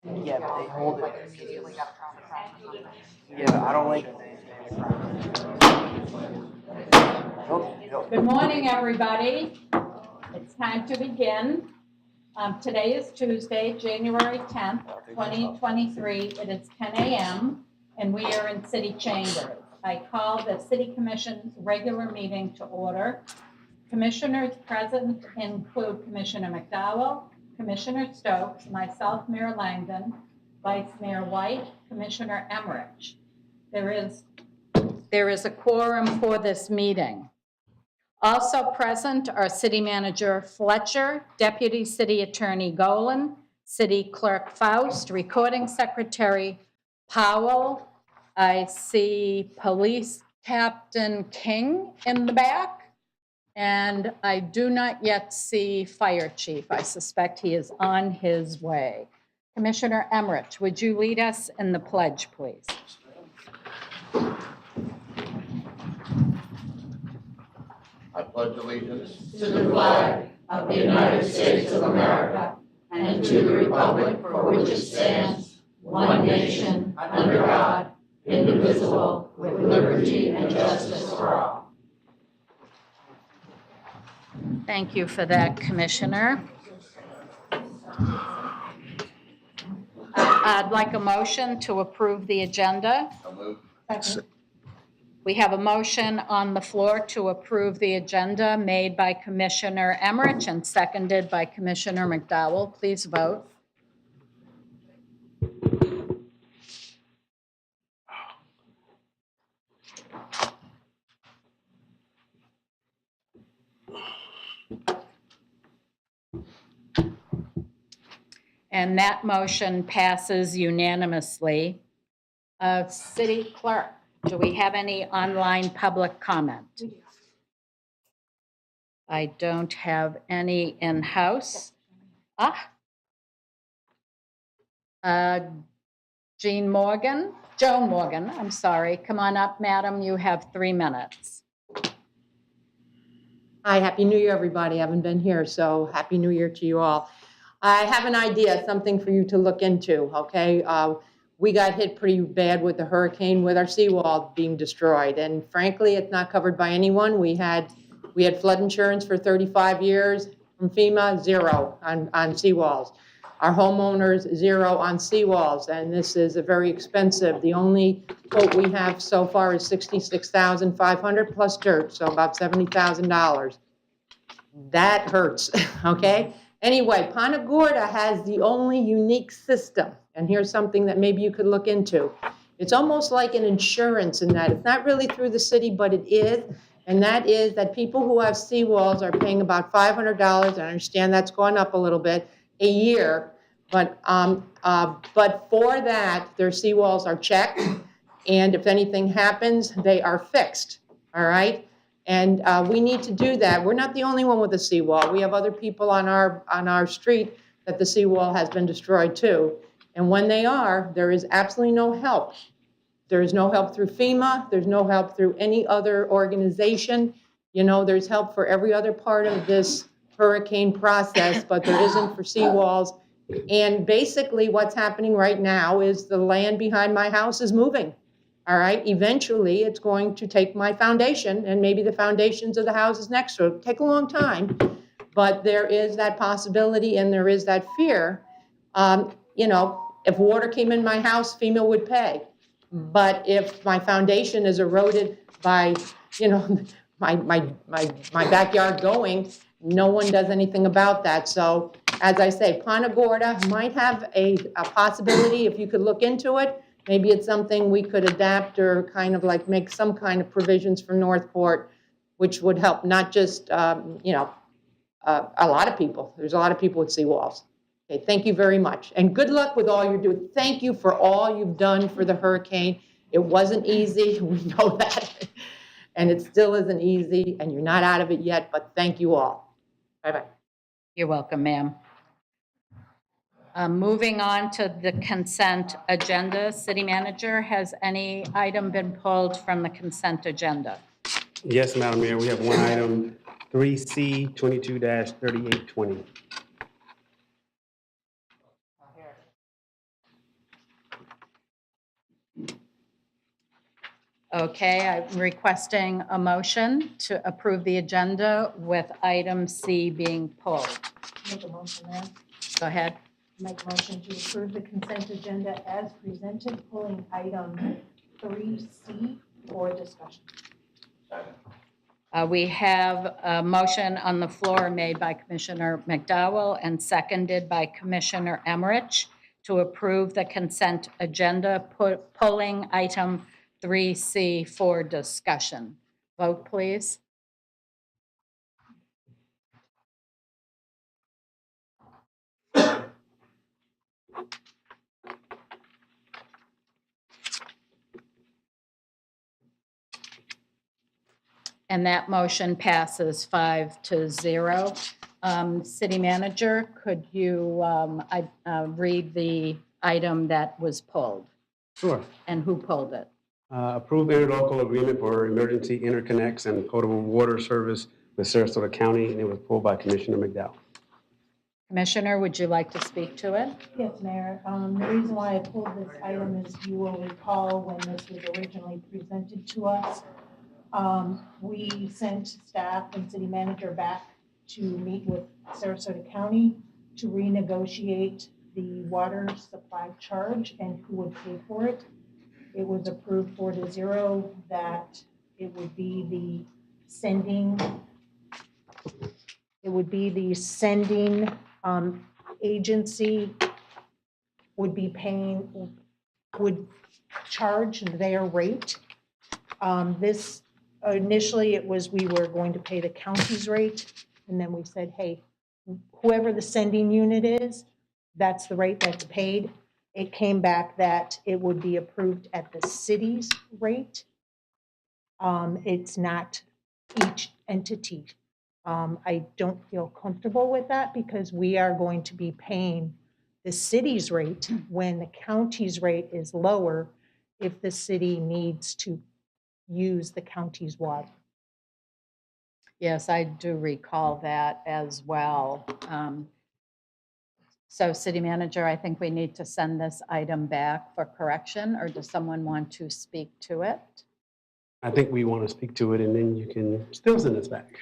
Yeah, but they hold it immediately. Yeah, I don't like it. Nope. Good morning, everybody. It's time to begin. Today is Tuesday, January 10th, 2023. It is 10 a.m. and we are in City Chambers. I call the City Commission's regular meeting to order. Commissioners present include Commissioner McDowell, Commissioner Stokes, myself, Mayor Langdon, Vice Mayor White, Commissioner Emmerich. There is a quorum for this meeting. Also present are City Manager Fletcher, Deputy City Attorney Golan, City Clerk Faust, Recording Secretary Powell. I see Police Captain King in the back, and I do not yet see Fire Chief. I suspect he is on his way. Commissioner Emmerich, would you lead us in the pledge, please? I pledge allegiance to the flag of the United States of America and to the republic for which it stands, one nation, under God, indivisible, with liberty and justice for all. Thank you for that, Commissioner. I'd like a motion to approve the agenda. So moved. Second. We have a motion on the floor to approve the agenda made by Commissioner Emmerich and seconded by Commissioner McDowell. Please vote. And that motion passes unanimously. City Clerk, do we have any online public comment? I don't have any in-house. Joan Morgan, I'm sorry. Come on up, madam. You have 3 minutes. Hi, Happy New Year, everybody. I haven't been here, so Happy New Year to you all. I have an idea, something for you to look into, okay? We got hit pretty bad with the hurricane with our seawall being destroyed, and frankly, it's not covered by anyone. We had flood insurance for 35 years from FEMA, zero on seawalls. Our homeowners, zero on seawalls, and this is a very expensive. The only quote we have so far is $66,500 plus dirt, so about $70,000. That hurts, okay? Anyway, Punta Gorda has the only unique system, and here's something that maybe you could look into. It's almost like an insurance in that it's not really through the city, but it is, and that is that people who have seawalls are paying about $500. I understand that's gone up a little bit a year, but for that, their seawalls are checked, and if anything happens, they are fixed, all right? And we need to do that. We're not the only one with a seawall. We have other people on our street that the seawall has been destroyed too. And when they are, there is absolutely no help. There is no help through FEMA. There's no help through any other organization. You know, there's help for every other part of this hurricane process, but there isn't for seawalls. And basically what's happening right now is the land behind my house is moving. All right, eventually it's going to take my foundation and maybe the foundations of the houses next to it. It'll take a long time, but there is that possibility and there is that fear. You know, if water came in my house, FEMA would pay. But if my foundation is eroded by, you know, my backyard going, no one does anything about that. So as I say, Punta Gorda might have a possibility if you could look into it. Maybe it's something we could adapt or kind of like make some kind of provisions for Northport, which would help not just, you know, a lot of people. There's a lot of people with seawalls. Okay, thank you very much. And good luck with all you're doing. Thank you for all you've done for the hurricane. It wasn't easy, we know that. And it still isn't easy, and you're not out of it yet, but thank you all. Bye-bye. You're welcome, ma'am. Moving on to the consent agenda. City Manager, has any item been pulled from the consent agenda? Yes, Madam Mayor, we have one item, 3C 22-3820. Okay, I'm requesting a motion to approve the agenda with item C being pulled. Make a motion there. Go ahead. Make a motion to approve the consent agenda as presented, pulling item 3C for discussion. We have a motion on the floor made by Commissioner McDowell and seconded by Commissioner Emmerich to approve the consent agenda, pulling item 3C for discussion. Vote, please. And that motion passes 5-0. City Manager, could you read the item that was pulled Sure. and who pulled it? Approve interlocal agreement for emergency interconnects and potable water service with Sarasota County, and it was pulled by Commissioner McDowell. Commissioner, would you like to speak to it? Yes, Mayor. The reason why I pulled this item is you will recall when this was originally presented to us, we sent staff and city manager back to meet with Sarasota County to renegotiate the water supply charge and who would pay for it. It was approved 4-0 that it would be the sending agency would be paying, would charge their rate. This, initially it was, we were going to pay the county's rate, and then we said, hey, whoever the sending unit is, that's the rate that's paid. It came back that it would be approved at the city's rate. It's not each entity. I don't feel comfortable with that because we are going to be paying the city's rate when the county's rate is lower if the city needs to use the county's water. Yes, I do recall that as well. So City Manager, I think we need to send this item back for correction, or does someone want to speak to it? I think we want to speak to it, and then you can still send us back.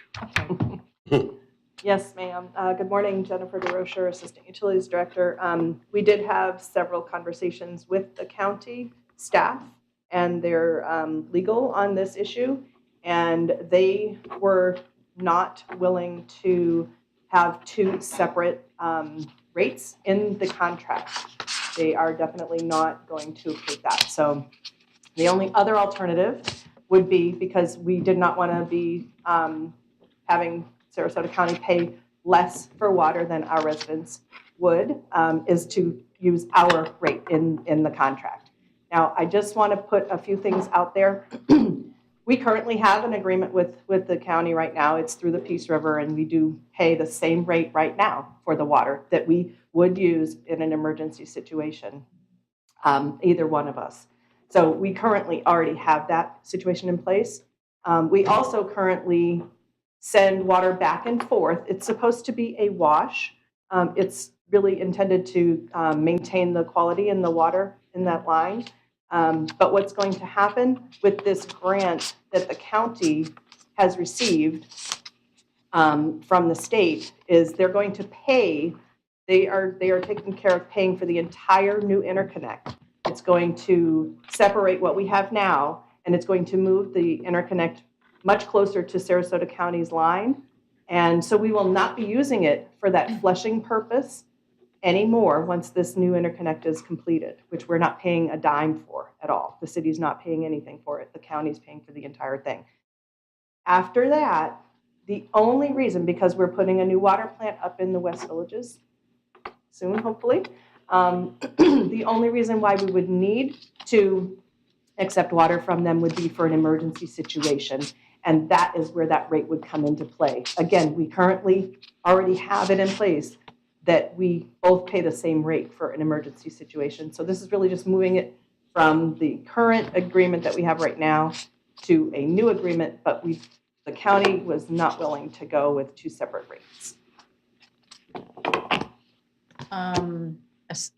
Yes, ma'am. Good morning, Jennifer DeRocher, Assistant Utilities Director. We did have several conversations with the county staff and their legal on this issue, and they were not willing to have two separate rates in the contract. They are definitely not going to approve that. So the only other alternative would be, because we did not want to be having Sarasota County pay less for water than our residents would, is to use our rate in the contract. Now, I just want to put a few things out there. We currently have an agreement with the county right now. It's through the Peace River, and we do pay the same rate right now for the water that we would use in an emergency situation, either one of us. So we currently already have that situation in place. We also currently send water back and forth. It's supposed to be a wash. It's really intended to maintain the quality in the water in that line. But what's going to happen with this grant that the county has received from the state is they're going to pay, they are taking care of paying for the entire new interconnect. It's going to separate what we have now, and it's going to move the interconnect much closer to Sarasota County's line. And so we will not be using it for that flushing purpose anymore once this new interconnect is completed, which we're not paying a dime for at all. The city's not paying anything for it. The county's paying for the entire thing. After that, the only reason, because we're putting a new water plant up in the West Villages soon, hopefully, the only reason why we would need to accept water from them would be for an emergency situation. And that is where that rate would come into play. Again, we currently already have it in place that we both pay the same rate for an emergency situation. So this is really just moving it from the current agreement that we have right now to a new agreement, but the county was not willing to go with two separate rates.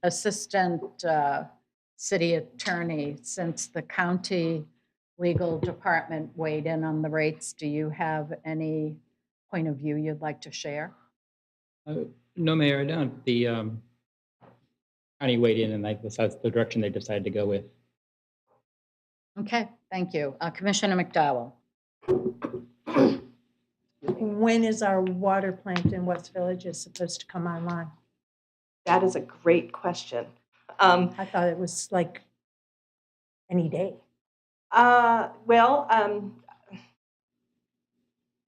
Assistant City Attorney, since the county legal department weighed in on the rates. Do you have any point of view you'd like to share? No, Mayor, I don't. The county weighed in, and that's the direction they decided to go with. Okay, thank you. Commissioner McDowell? When is our water plant in West Village is supposed to come online? That is a great question. I thought it was like any day.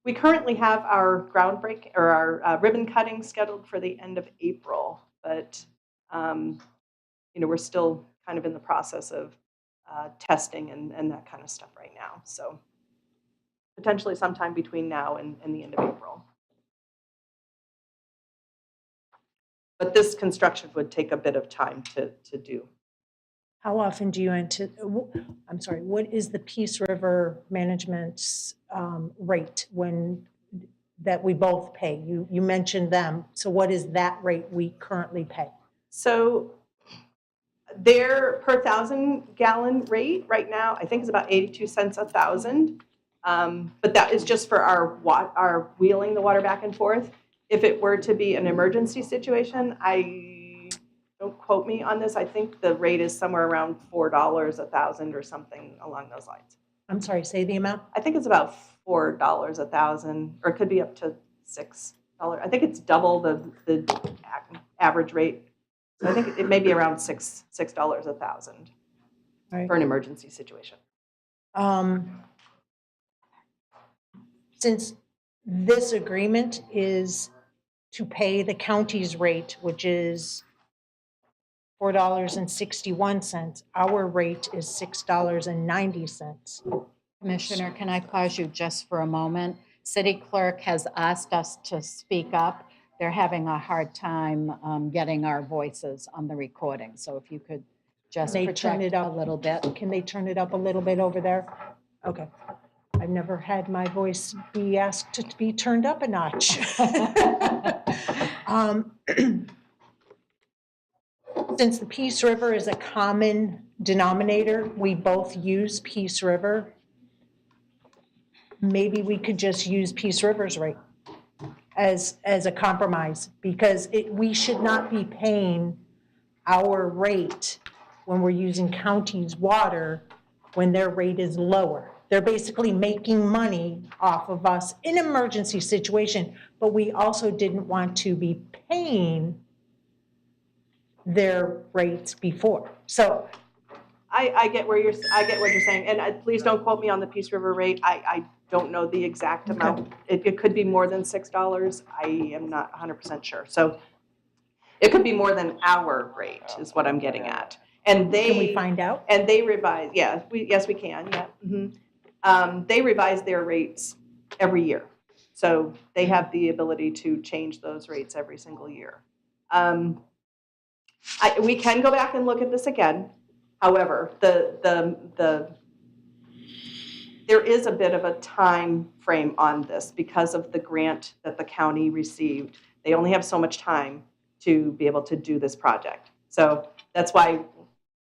We currently have our groundbreak or our ribbon cutting scheduled for the end of April, but we're still kind of in the process of testing and that kind of stuff right now. So potentially sometime between now and the end of April. But this construction would take a bit of time to do. How often do you I'm sorry, what is the Peace River management's rate that we both pay? You mentioned them. So what is that rate we currently pay? So their per 1,000 gallon rate right now, I think is about 82 cents a thousand. But that is just for our wheeling the water back and forth. If it were to be an emergency situation, don't quote me on this, I think the rate is somewhere around $4 a thousand or something along those lines. I'm sorry, say the amount. I think it's about $4 a thousand, or it could be up to $6. I think it's double the average rate. So I think it may be around $6 a thousand Right. for an emergency situation. Since this agreement is to pay the county's rate, which is $4.61, our rate is $6.90. Commissioner, can I pause you just for a moment? City clerk has asked us to speak up. They're having a hard time getting our voices on the recording. So if you could just They turn project it a up little bit. Can they turn it up a little bit over there? Okay. I've never had my voice be asked to be turned up a notch. Since the Peace River is a common denominator, we both use Peace River. Maybe we could just use Peace River's rate as a compromise, because we should not be paying our rate when we're using county's water when their rate is lower. They're basically making money off of us in an emergency situation, but we also didn't want to be paying their rates before. So I get what you're saying, and please don't quote me on the Peace River rate. I don't know the exact amount. It could be more than $6. I am not 100% sure. So it could be more than our rate, is what I'm getting at. And can we find out? And they revise. Yes, we can. Yeah. Mm-hmm. They revise their rates every year, so they have the ability to change those rates every single year. We can go back and look at this again. However, there is a bit of a time frame on this because of the grant that the county received. They only have so much time to be able to do this project. So that's why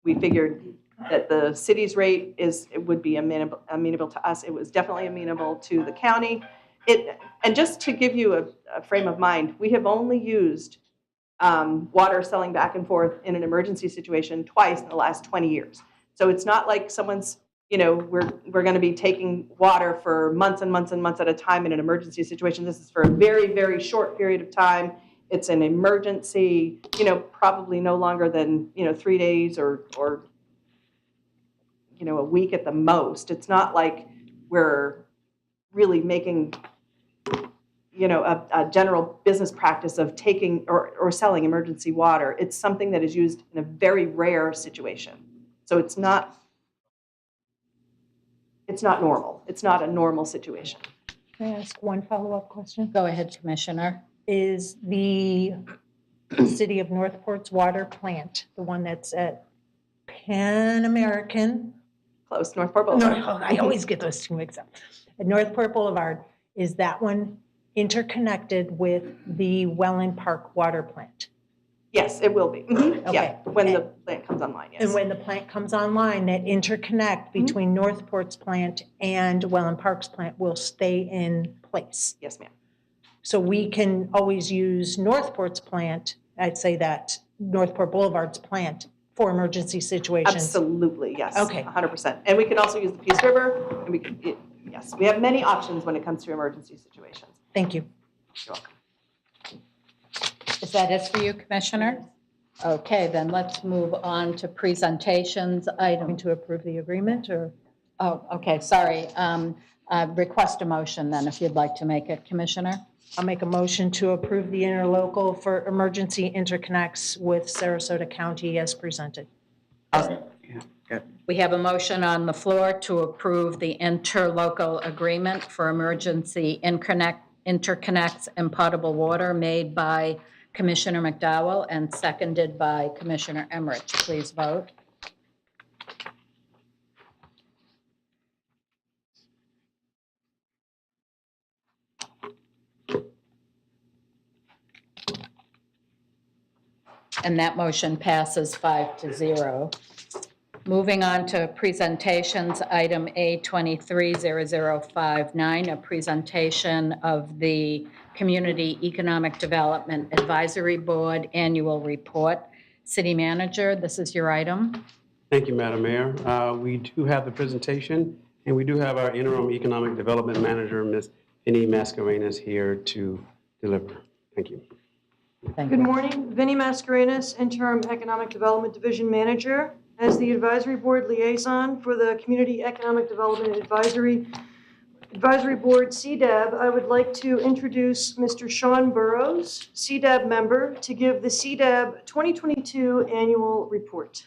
we figured that the city's rate would be amenable to us. It was definitely amenable to the county. And just to give you a frame of mind, we have only used water selling back and forth in an emergency situation twice in the last 20 years. So it's not like someone's, we're going to be taking water for months and months and months at a time in an emergency situation. This is for a very, very short period of time. It's an emergency, probably no longer than, 3 days or a week at the most. It's not like we're really making, a general business practice of taking or selling emergency water. It's something that is used in a very rare situation. So it's not normal. It's not a normal situation. Can I ask one follow-up question? Go ahead, Commissioner. Is the City of Northport's water plant, the one that's at Pan American? Close, Northport Boulevard. No, I always get those two mixed up. At Northport Boulevard, is that one interconnected with the Welland Park water plant? Yes, it will be. Mhm. Okay. Yeah, when the plant comes online, yes. And when the plant comes online, that interconnect between Northport's plant and Welland Park's plant will stay in place. Yes, ma'am. So we can always use Northport's plant, I'd say that Northport Boulevard's plant for emergency situations. Absolutely, yes. Okay. 100%. And we can also use the Peace River, and we can, yes, we have many options when it comes to emergency situations. Thank you. You're welcome. Is that it for you, Commissioner? Okay, then let's move on to presentations. Going Item, to approve the agreement, or? oh, okay, sorry. Request a motion then, if you'd like to make it, Commissioner. I'll make a motion to approve the interlocal for emergency interconnects with Sarasota County as presented. We have a motion on the floor to approve the interlocal agreement for emergency interconnects and potable water made by Commissioner McDowell and seconded by Commissioner Emmerich. Please vote. And that motion passes 5-0. Moving on to presentations, item A230059, a presentation of the Community Economic Development Advisory Board Annual Report. City Manager, this is your item. Thank you, Madam Mayor. We do have the presentation, and we do have our interim economic development manager, Ms. Vinnie Mascarenas, here to deliver. Thank you. Thank Good you. morning, Vinnie Mascarenas, Interim Economic Development Division Manager. As the Advisory Board Liaison for the Community Economic Development Advisory Board, CDAB, I would like to introduce Mr. Sean Burrows, CDAB member, to give the CDAB 2022 Annual Report.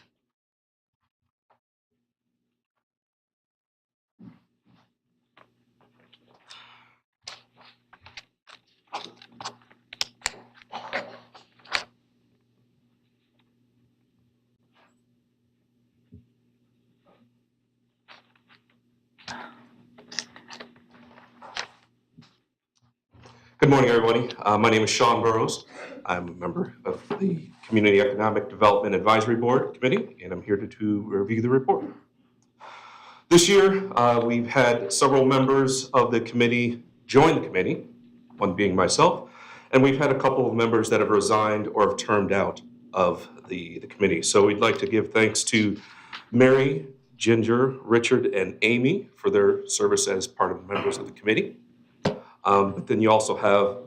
Good morning, everybody. My name is Sean Burrows. I'm a member of the Community Economic Development Advisory Board Committee, and I'm here to review the report. This year, we've had several members of the committee join the committee, one being myself, and we've had a couple of members that have resigned or have termed out of the committee. So we'd like to give thanks to Mary, Ginger, Richard, and Amy for their service as part of members of the committee. But then you also have,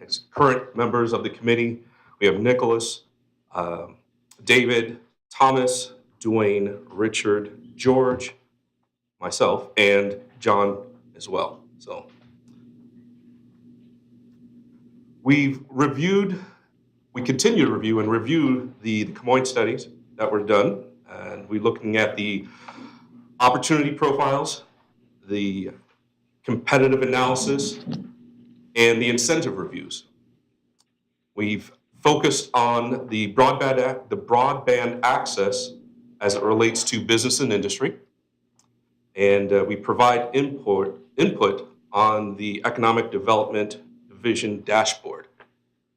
as current members of the committee, we have Nicholas, David, Thomas, Dwayne, Richard, George, myself, and John as well. So we continue to review and review the Camoin studies that were done, and we're looking at the opportunity profiles, the competitive analysis, and the incentive reviews. We've focused on the broadband access as it relates to business and industry, and we provide input on the Economic Development Division dashboard.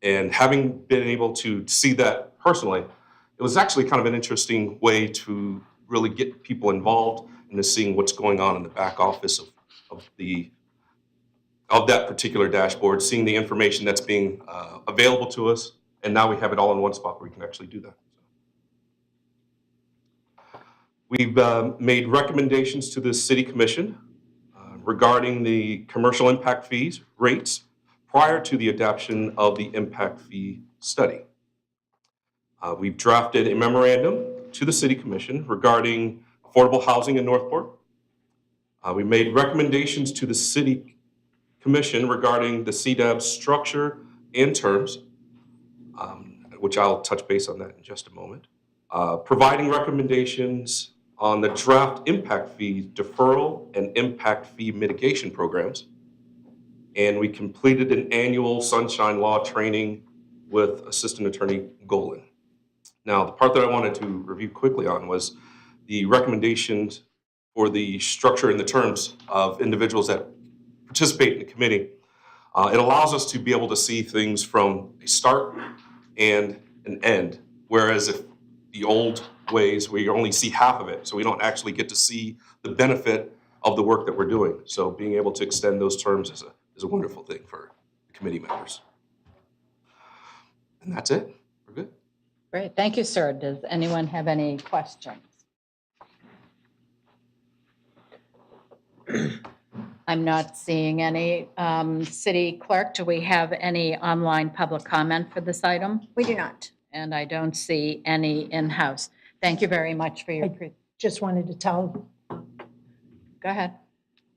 And having been able to see that personally, it was actually kind of an interesting way to really get people involved into seeing what's going on in the back office of that particular dashboard, seeing the information that's being available to us, and now we have it all in one spot where we can actually do that. We've made recommendations to the City Commission regarding the commercial impact fees rates prior to the adoption of the impact fee study. We've drafted a memorandum to the City Commission regarding affordable housing in Northport. We made recommendations to the City Commission regarding the CDAB structure and terms, which I'll touch base on that in just a moment. Providing recommendations on the draft impact fee deferral and impact fee mitigation programs. And we completed an annual Sunshine Law training with Assistant Attorney Golan. Now, the part that I wanted to review quickly on was the recommendations for the structure and the terms of individuals that participate in the committee. It allows us to be able to see things from a start and an end. Whereas if the old ways, we only see half of it, so we don't actually get to see the benefit of the work that we're doing. So being able to extend those terms is a wonderful thing for the committee members. And that's it. We're good. Great, thank you, sir. Does anyone have any questions? I'm not seeing any. City Clerk, do we have any online public comment for this item? We do not. And I don't see any in-house. Thank you very much for your, Just wanted to tell, go ahead.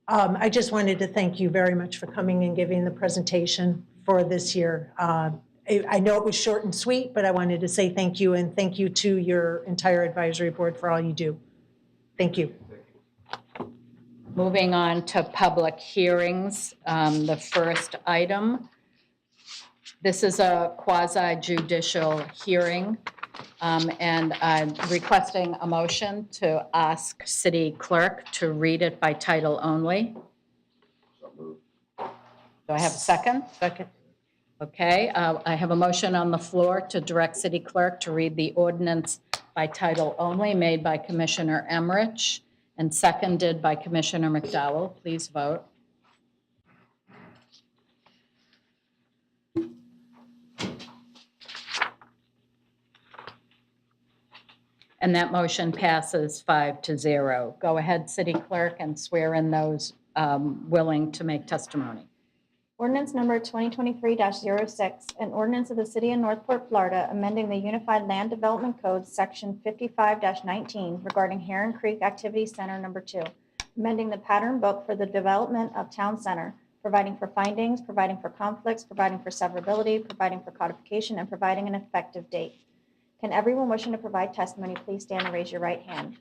I just wanted to thank you very much for coming and giving the presentation for this year. I know it was short and sweet, but I wanted to say thank you, and thank you to your entire advisory board for all you do. Thank you. Moving on to public hearings, the first item. This is a quasi judicial hearing, and I'm requesting a motion to ask City Clerk to read it by title only. Do I have a second? Second. Okay, I have a motion on the floor to direct City Clerk to read the ordinance by title only, made by Commissioner Emmerich and seconded by Commissioner McDowell. Please vote. And that motion passes 5-0. Go ahead, City Clerk, and swear in those willing to make testimony. Ordinance number 2023-06, an ordinance of the City of Northport, Florida, amending the Unified Land Development Code, Section 55-19, regarding Heron Creek Activity Center Number 2, amending the pattern book for the development of Town Center, providing for findings, providing for conflicts, providing for severability, providing for codification, and providing an effective date. Can everyone wishing to provide testimony please stand and raise your right hand?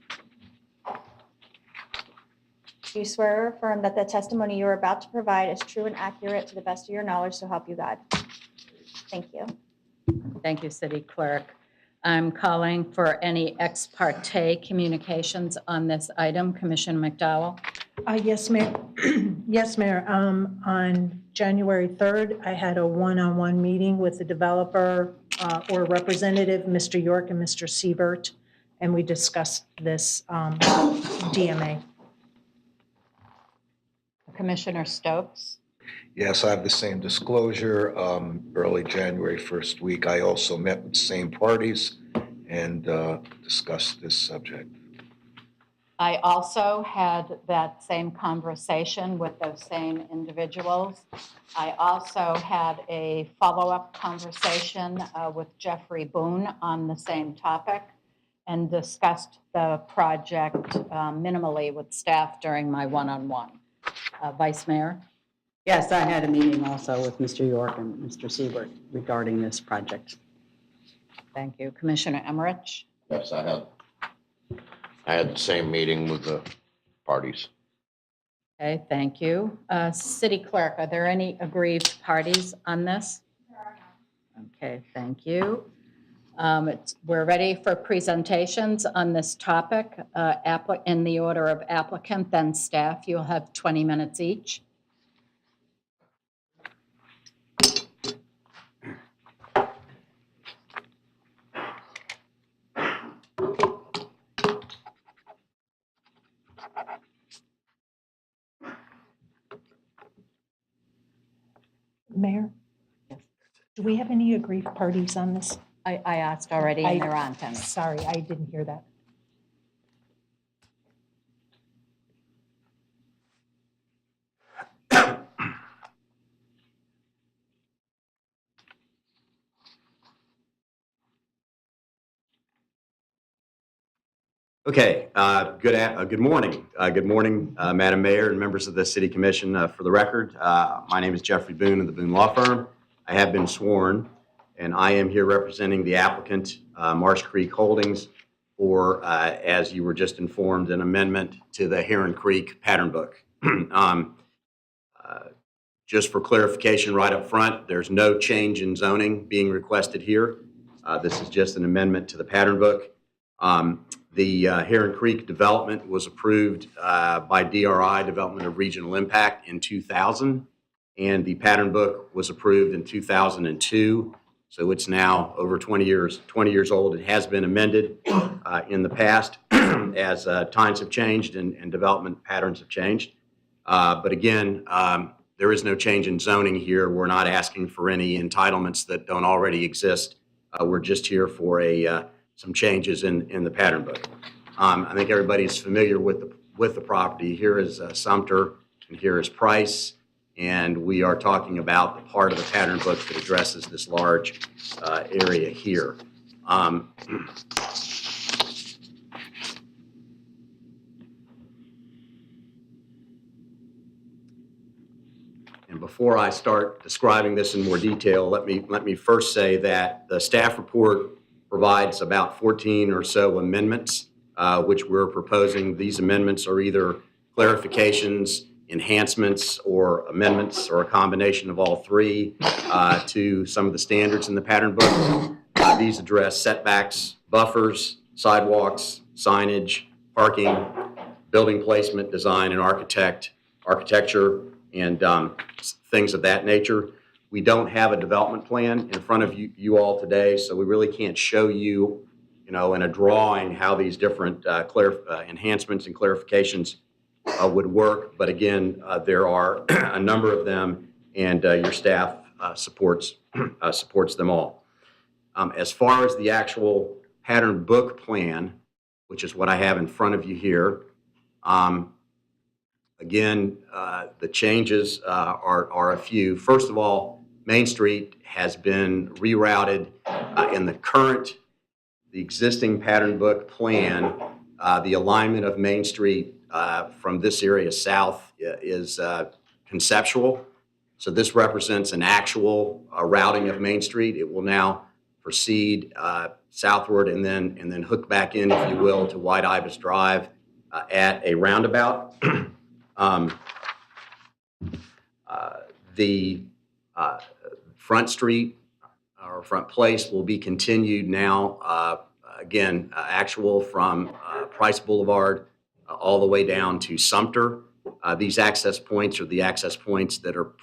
Do you swear or affirm that the testimony you are about to provide is true and accurate to the best of your knowledge, so help you God? Thank you. Thank you, City Clerk. I'm calling for any ex parte communications on this item. Commissioner McDowell? Yes, Mayor. Yes, Mayor. On January 3rd, I had a one-on-one meeting with the developer or representative, Mr. York and Mr. Siebert, and we discussed this DMA. Commissioner Stokes? Yes, I have the same disclosure. Early January, first week, I also met with the same parties and discussed this subject. I also had that same conversation with those same individuals. I also had a follow-up conversation with Jeffrey Boone on the same topic and discussed the project minimally with staff during my one-on-one. Vice Mayor? Yes, I had a meeting also with Mr. York and Mr. Siebert regarding this project. Thank you. Commissioner Emmerich? Yes, I had the same meeting with the parties. Okay, thank you. City Clerk, are there any aggrieved parties on this? Okay, thank you. We're ready for presentations on this topic. In the order of applicant, then staff, you'll have 20 minutes each. Mayor? Do we have any aggrieved parties on this? I asked already, and there aren't any. Sorry, I didn't hear that. Okay, good morning. Good morning, Madam Mayor and members of the City Commission. For the record, my name is Jeffrey Boone of the Boone Law Firm. I have been sworn, and I am here representing the applicant, Marsh Creek Holdings, for, as you were just informed, an amendment to the Heron Creek Pattern Book. Just for clarification right up front, there's no change in zoning being requested here. This is just an amendment to the Pattern Book. The Heron Creek development was approved by DRI, Development of Regional Impact, in 2000, and the Pattern Book was approved in 2002. So it's now over 20 years old. It has been amended in the past as times have changed and development patterns have changed. But again, there is no change in zoning here. We're not asking for any entitlements that don't already exist. We're just here for some changes in the pattern book. I think everybody's familiar with the property. Here is Sumter, and here is Price, and we are talking about the part of the pattern book that addresses this large area here. And before I start describing this in more detail, let me first say that the staff report provides about 14 or so amendments, which we're proposing. These amendments are either clarifications, enhancements, or amendments, or a combination of all three to some of the standards in the pattern book. These address setbacks, buffers, sidewalks, signage, parking, building placement, design, and architecture, and things of that nature. We don't have a development plan in front of you all today, so we really can't show you, in a drawing how these different enhancements and clarifications would work. But again, there are a number of them, and your staff supports them all. As far as the actual pattern book plan, which is what I have in front of you here, again, the changes are a few. First of all, Main Street has been rerouted in the existing pattern book plan. The alignment of Main Street from this area south is conceptual. So this represents an actual routing of Main Street. It will now proceed southward and then hook back in, if you will, to White Ibis Drive at a roundabout. The Front Street or Front Place will be continued now, again, actual from Price Boulevard all the way down to Sumter. These access points are the access points that are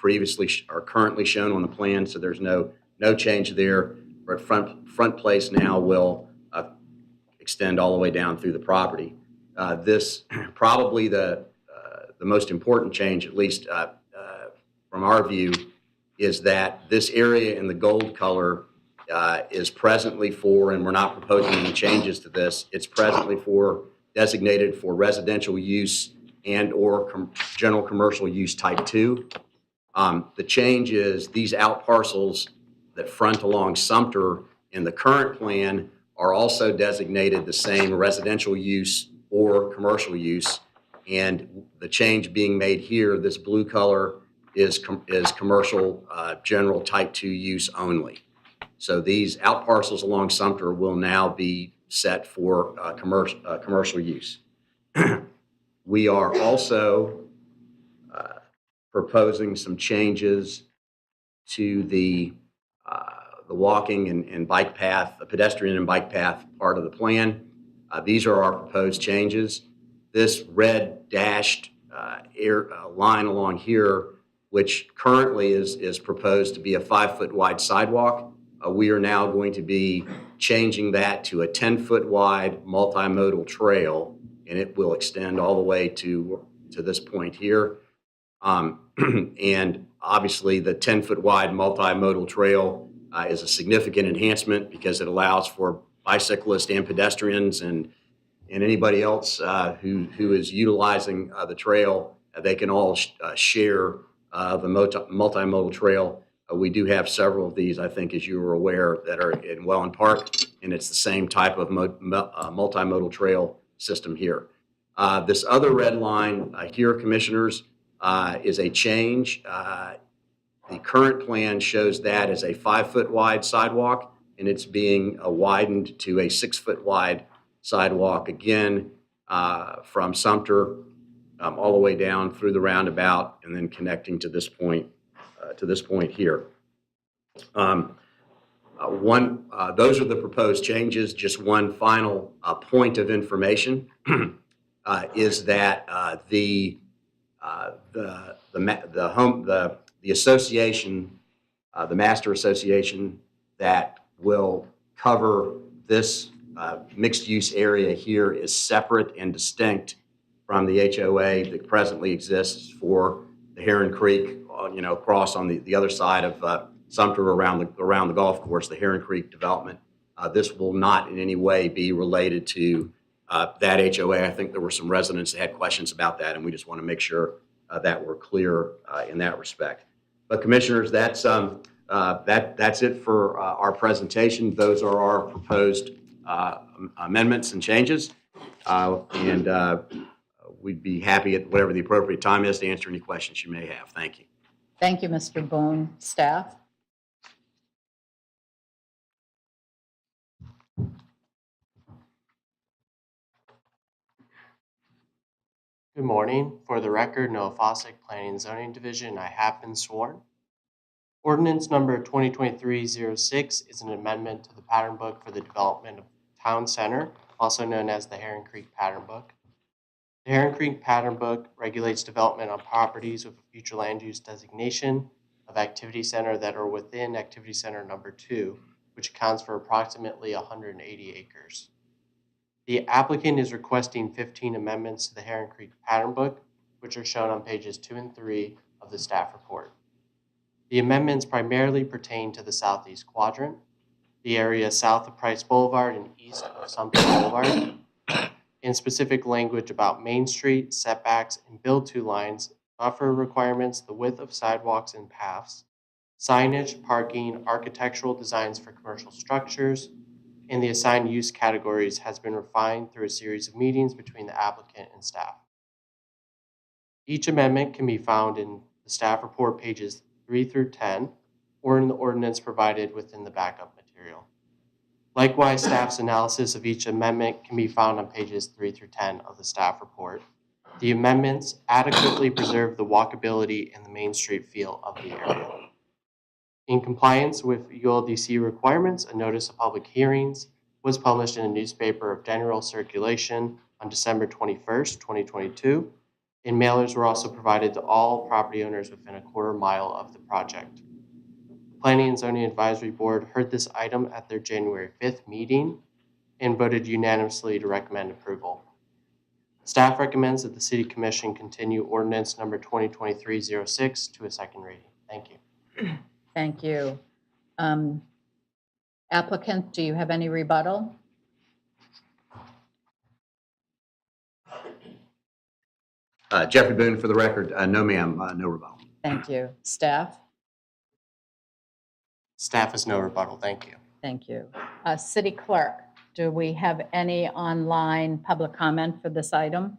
currently shown on the plan, so there's no change there. But Front Place now will extend all the way down through the property. This probably the most important change, at least from our view, is that this area in the gold color is presently for, and we're not proposing any changes to this, it's presently designated for residential use and or general commercial use type 2. The change is these out parcels that front along Sumter in the current plan are also designated the same residential use or commercial use. And the change being made here, this blue color, is commercial general type 2 use only. So these out parcels along Sumter will now be set for commercial use. We are also proposing some changes to the walking and bike path, the pedestrian and bike path part of the plan. These are our proposed changes. This red dashed line along here, which currently is proposed to be a 5-foot wide sidewalk, we are now going to be changing that to a 10-foot wide multimodal trail, and it will extend all the way to this point here. And obviously, the 10-foot wide multimodal trail is a significant enhancement because it allows for bicyclists and pedestrians and anybody else who is utilizing the trail. They can all share the multimodal trail. We do have several of these, I think, as you are aware, that are in Welland Park, and it's the same type of multimodal trail system here. This other red line here, Commissioners, is a change. The current plan shows that as a 5-foot wide sidewalk, and it's being widened to a 6-foot wide sidewalk, again, from Sumter all the way down through the roundabout and then connecting to this point here. Those are the proposed changes. Just one final point of information is that the association, the master association that will cover this mixed-use area here is separate and distinct from the HOA that presently exists for the Heron Creek, across on the other side of Sumter around the golf course, the Heron Creek development. This will not in any way be related to that HOA. I think there were some residents that had questions about that, and we just want to make sure that we're clear in that respect. But commissioners, that's it for our presentation. Those are our proposed amendments and changes, and we'd be happy at whatever the appropriate time is to answer any questions you may have. Thank you. Thank you, Mr. Boone. Staff? Good morning. For the record, Noah Fossick, Planning and Zoning Division. I have been sworn. Ordinance number 2023-06 is an amendment to the pattern book for the development of Town Center, also known as the Heron Creek Pattern Book. The Heron Creek Pattern Book regulates development on properties with a future land use designation of Activity Center that are within Activity Center number 2, which accounts for approximately 180 acres. The applicant is requesting 15 amendments to the Heron Creek Pattern Book, which are shown on pages 2 and 3 of the staff report. The amendments primarily pertain to the southeast quadrant, the area south of Price Boulevard and east of Sumter Boulevard, and specific language about Main Street, setbacks, and build-to lines, buffer requirements, the width of sidewalks and paths, signage, parking, architectural designs for commercial structures, and the assigned use categories has been refined through a series of meetings between the applicant and staff. Each amendment can be found in the staff report pages 3 through 10, or in the ordinance provided within the backup material. Likewise, staff's analysis of each amendment can be found on pages 3 through 10 of the staff report. The amendments adequately preserve the walkability and the Main Street feel of the area. In compliance with ULDC requirements, a notice of public hearings was published in a newspaper of general circulation on December 21st, 2022, and mailers were also provided to all property owners within a quarter mile of the project. The Planning and Zoning Advisory Board heard this item at their January 5th meeting and voted unanimously to recommend approval. Staff recommends that the City Commission continue ordinance number 2023-06 to a second reading. Thank you. Thank you. Applicant, do you have any rebuttal? Jeffrey Boone, for the record, no ma'am, no rebuttal. Thank you. Staff? Staff has no rebuttal. Thank you. Thank you. City Clerk, do we have any online public comment for this item?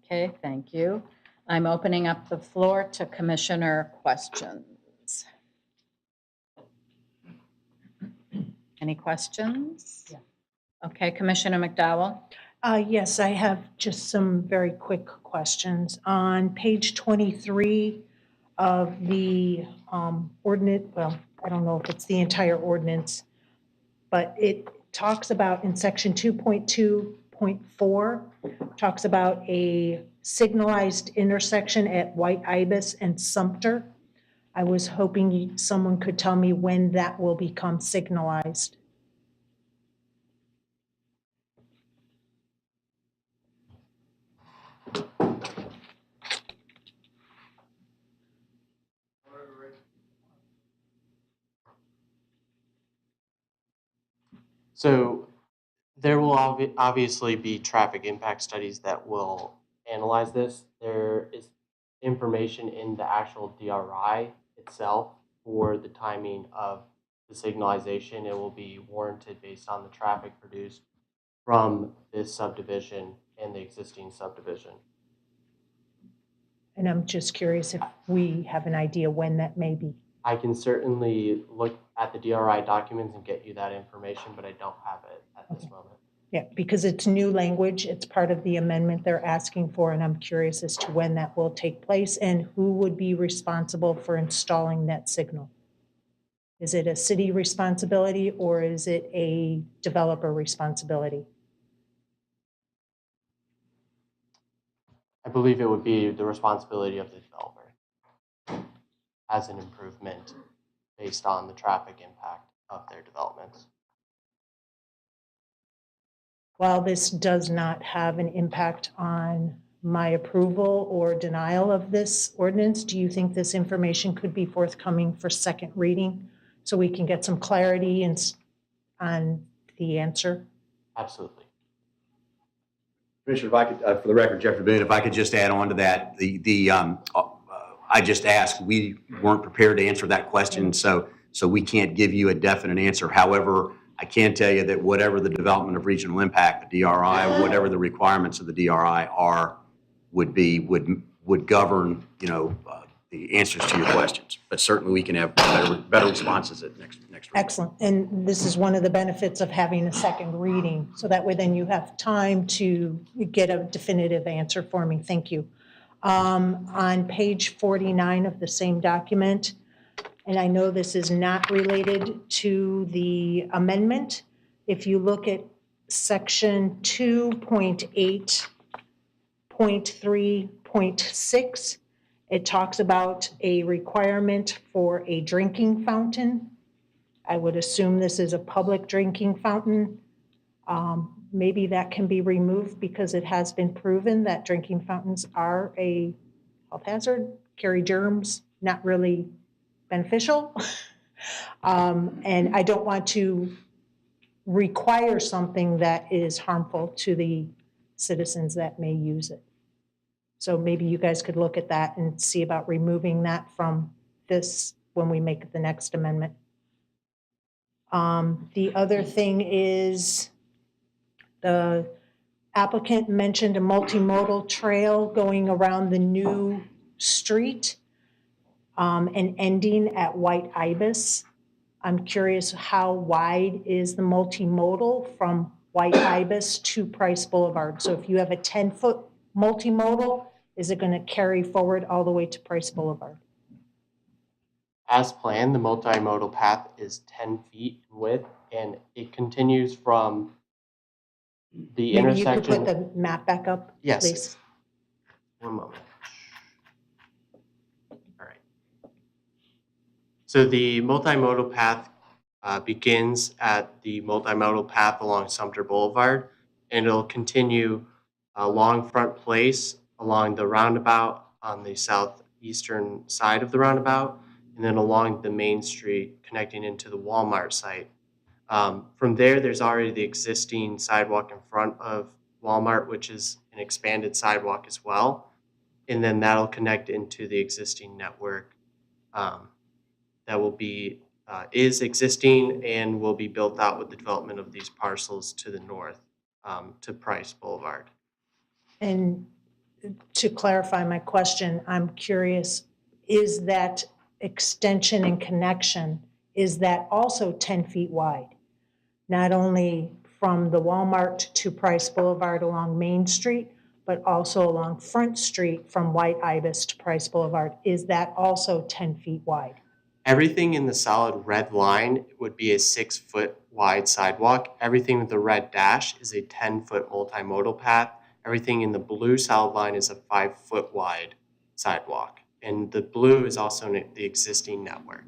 Okay, thank you. I'm opening up the floor to commissioner questions. Any questions? Yeah. Okay, Commissioner McDowell? Yes, I have just some very quick questions. On page 23 of the ordinance, well, I don't know if it's the entire ordinance, but it talks about in section 2.2.4, talks about a signalized intersection at White Ibis and Sumter. I was hoping someone could tell me when that will become signalized. So there will obviously be traffic impact studies that will analyze this. There is information in the actual DRI itself for the timing of the signalization. It will be warranted based on the traffic produced from this subdivision and the existing subdivision. And I'm just curious if we have an idea when that may be. I can certainly look at the DRI documents and get you that information, but I don't have it at this moment. Yeah, because it's new language. It's part of the amendment they're asking for, and I'm curious as to when that will take place and who would be responsible for installing that signal. Is it a city responsibility or is it a developer responsibility? I believe it would be the responsibility of the developer as an improvement. based on the traffic impact of their developments. While this does not have an impact on my approval or denial of this ordinance, do you think this information could be forthcoming for second reading so we can get some clarity on the answer? Absolutely. Commissioner, if I could, for the record, Jeffrey Boone, if I could just add on to that, I just asked, we weren't prepared to answer that question, so we can't give you a definite answer. However, I can tell you that whatever the development of regional impact, the DRI, whatever the requirements of the DRI are, would govern, the answers to your questions. But certainly we can have better responses at next reading. Excellent. And this is one of the benefits of having a second reading. So that way then you have time to get a definitive answer for me. Thank you. On page 49 of the same document, and I know this is not related to the amendment, if you look at section 2.8.3.6, it talks about a requirement for a drinking fountain. I would assume this is a public drinking fountain. Maybe that can be removed because it has been proven that drinking fountains are a health hazard, carry germs, not really beneficial. And I don't want to require something that is harmful to the citizens that may use it. So maybe you guys could look at that and see about removing that from this when we make the next amendment. The other thing is the applicant mentioned a multimodal trail going around the new street and ending at White Ibis. I'm curious, how wide is the multimodal from White Ibis to Price Boulevard? So if you have a 10-foot multimodal, is it going to carry forward all the way to Price Boulevard? As planned, the multimodal path is 10 feet in width, and it continues from the Maybe intersection. you could put the map back up, Yes. please. One moment. All right. So the multimodal path begins at the multimodal path along Sumter Boulevard, and it'll continue along Front Place, along the roundabout on the southeastern side of the roundabout, and then along the main street connecting into the Walmart site. From there, there's already the existing sidewalk in front of Walmart, which is an expanded sidewalk as well. And then that'll connect into the existing network that will be, is existing and will be built out with the development of these parcels to the north to Price Boulevard. And to clarify my question, I'm curious, is that extension and connection, is that also 10 feet wide? Not only from the Walmart to Price Boulevard along Main Street, but also along Front Street from White Ibis to Price Boulevard. Is that also 10 feet wide? Everything in the solid red line would be a 6-foot wide sidewalk. Everything with the red dash is a 10-foot multimodal path. Everything in the blue solid line is a 5-foot wide sidewalk. And the blue is also the existing network.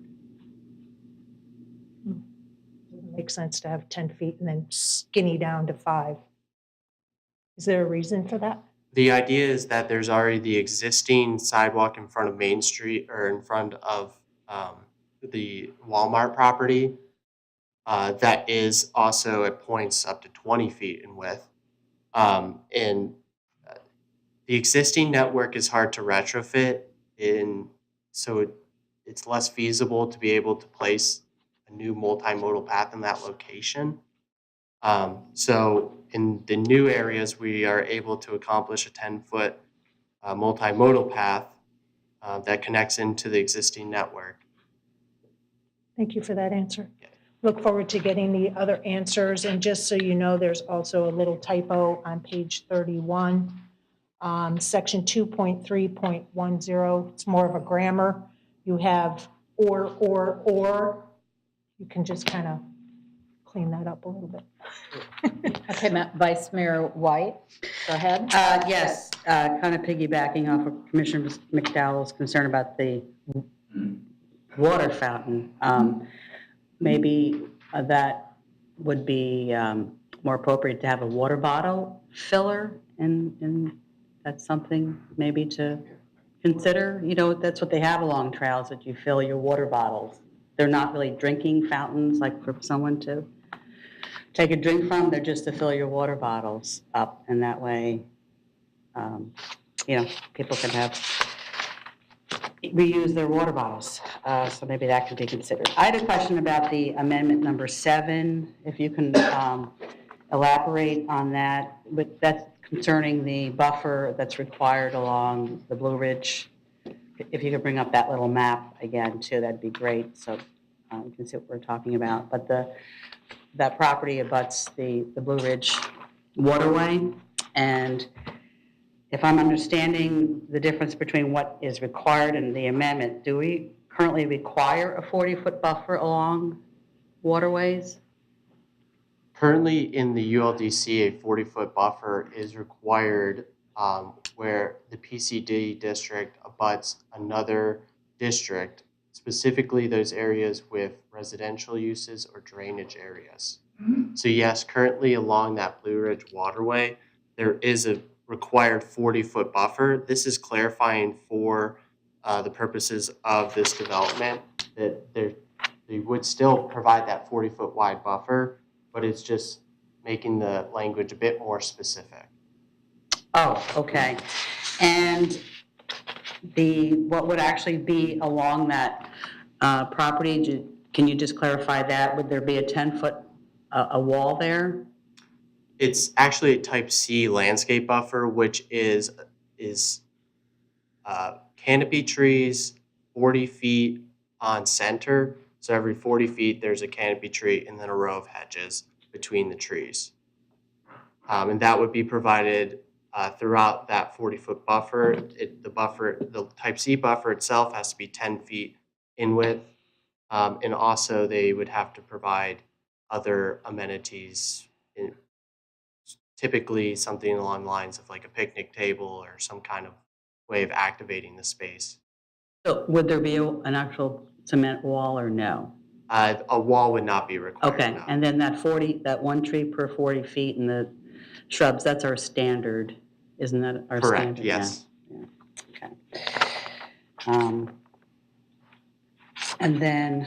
Doesn't make sense to have 10 feet and then skinny down to 5. Is there a reason for that? The idea is that there's already the existing sidewalk in front of Main Street or in front of the Walmart property that is also at points up to 20 feet in width. And the existing network is hard to retrofit so it's less feasible to be able to place a new multimodal path in that location. So in the new areas, we are able to accomplish a 10-foot multimodal path that connects into the existing network. Thank you for that answer. Look forward to getting the other answers. And just so you know, there's also a little typo on page 31. Section 2.3.10, it's more of a grammar. You have or. You can just kind of clean that up a little bit. Okay, Vice Mayor White, go ahead. Yes, kind of piggybacking off of Commissioner McDowell's concern about the water fountain. Maybe that would be more appropriate to have a water bottle filler, and that's something maybe to consider. You know, that's what they have along trails, that you fill your water bottles. They're not really drinking fountains like for someone to take a drink from. They're just to fill your water bottles up, and that way, you know, people can reuse their water bottles. So maybe that could be considered. I had a question about the amendment number 7. If you can elaborate on that, but that's concerning the buffer that's required along the Blue Ridge. If you could bring up that little map again too, that'd be great. So you can see what we're talking about. But that property abuts the Blue Ridge waterway, and if I'm understanding the difference between what is required in the amendment, do we currently require a 40-foot buffer along waterways? Currently in the ULDC, a 40-foot buffer is required where the PCD district abuts another district, specifically those areas with residential uses or drainage areas. So yes, currently along that Blue Ridge waterway, there is a required 40-foot buffer. This is clarifying for the purposes of this development that they would still provide that 40-foot wide buffer, but it's just making the language a bit more specific. Oh, okay. And what would actually be along that property? Can you just clarify that? Would there be a 10-foot a wall there? It's actually a type C landscape buffer, which is canopy trees 40 feet on center. So every 40 feet, there's a canopy tree and then a row of hedges between the trees. And that would be provided throughout that 40-foot buffer. The type C buffer itself has to be 10 feet in width. And also they would have to provide other amenities, typically something along the lines of like a picnic table or some kind of way of activating the space. So would there be an actual cement wall or no? A wall would not be required. Okay, no. and then that one tree per 40 feet and the shrubs, that's our standard, isn't that our Correct, standard? yes. Yeah. Okay. And then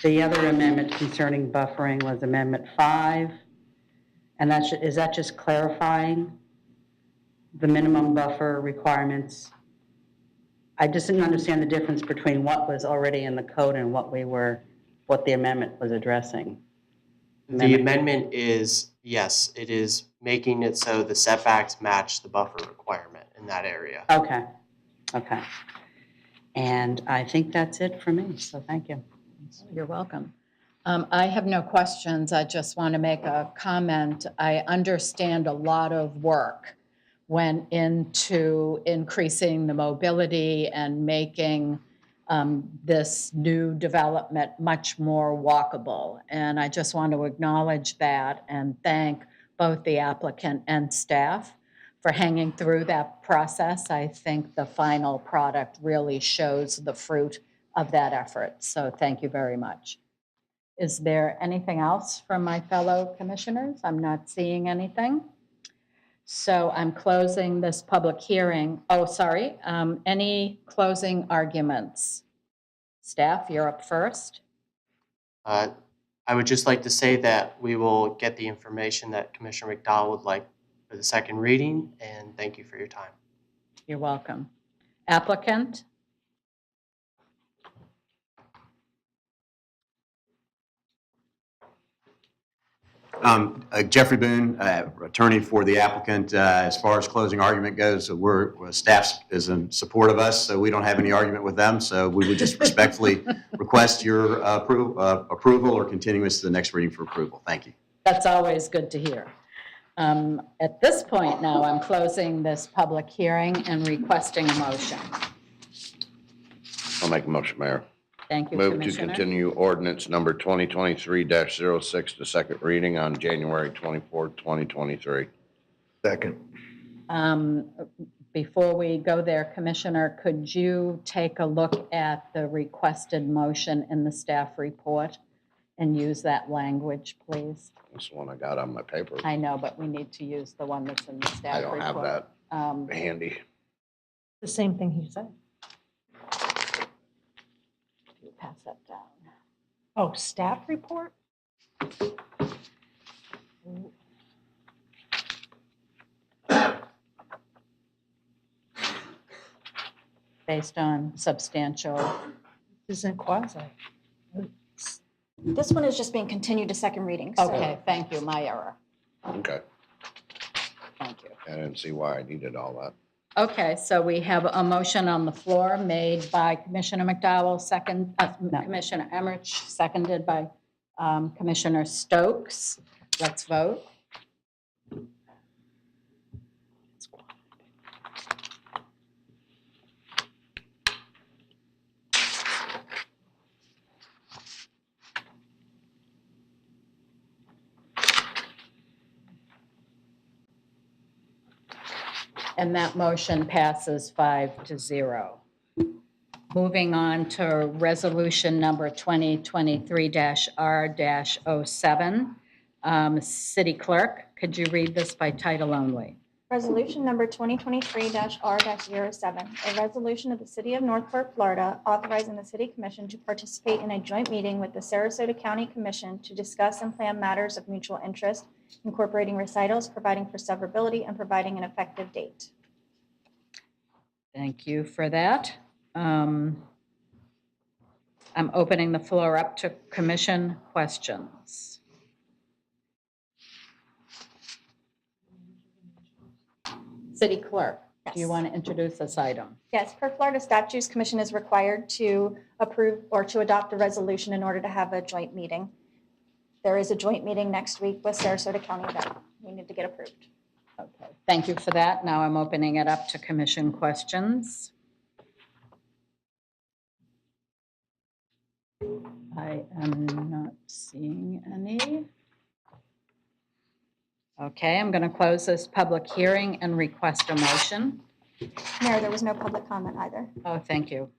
the other amendment concerning buffering was Amendment 5, and is that just clarifying the minimum buffer requirements? I just didn't understand the difference between what was already in the code and what the amendment was addressing. The amendment is, yes, it is making it so the setbacks match the buffer requirement in that area. Okay. And I think that's it for me, so thank you. You're welcome. I have no questions. I just want to make a comment. I understand a lot of work went into increasing the mobility and making this new development much more walkable. And I just want to acknowledge that and thank both the applicant and staff for hanging through that process. I think the final product really shows the fruit of that effort. So thank you very much. Is there anything else from my fellow commissioners? I'm not seeing anything. So I'm closing this public hearing. Oh, sorry. Any closing arguments? Staff, you're up first. I would just like to say that we will get the information that Commissioner McDowell would like for the second reading, and thank you for your time. You're welcome. Applicant? Jeffrey Boone, attorney for the applicant. As far as closing argument goes, staff is in support of us, so we don't have any argument with them. So we would just respectfully request your approval or continuance to the next reading for approval. Thank you. That's always good to hear. At this point now, I'm closing this public hearing and requesting a motion. I'll make a motion, Mayor. Thank you, Move to Commissioner. continue ordinance number 2023-06 to second reading on January 24, 2023. Second. Before we go there, Commissioner, could you take a look at the requested motion in the staff report and use that language, please? That's the one I got on my paper. I know, but we need to use the one that's in the staff I report. don't have that Um, handy. The same thing he said. Pass that down. Oh, staff report? Based on substantial. Isn't quasi. This one is just being continued to second reading. so- Okay, thank you, my error. Okay. Thank you. I didn't see why I needed all that. Okay, so we have a motion on the floor made by Commissioner McDowell, Commissioner Emmerich, seconded by Commissioner Stokes. Let's vote. And that motion passes 5-0. Moving on to resolution number 2023-R-07. City Clerk, could you read this by title only? Resolution number 2023-R-07, a resolution of the City of Northport, Florida, authorizing the City Commission to participate in a joint meeting with the Sarasota County Commission to discuss and plan matters of mutual interest, incorporating recitals, providing for severability, and providing an effective date. Thank you for that. I'm opening the floor up to commission questions. City Clerk, do you Yes. want to introduce this item? Yes, per Florida statutes, Commission is required to approve or to adopt a resolution in order to have a joint meeting. There is a joint meeting next week with Sarasota County that we need to get approved. Okay, thank you for that. Now I'm opening it up to commission questions. I am not seeing any. Okay, I'm going to close this public hearing and request a motion. Mayor, there was no public comment either. Oh, thank you.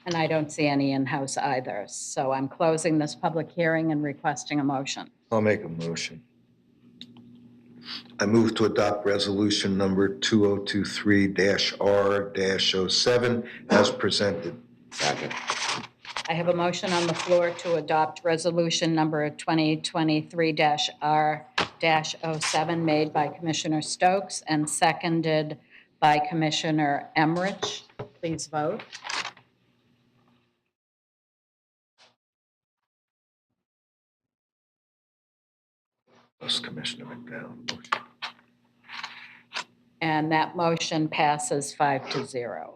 And I don't see any in-house either, so I'm closing this public hearing and requesting a motion. I'll make a motion. I move to adopt resolution number 2023-R-07 as presented. Second. I have a motion on the floor to adopt resolution number 2023-R-07 made by Commissioner Stokes and seconded by Commissioner Emmerich. Please vote. Plus Commissioner McDowell. And that motion passes 5-0.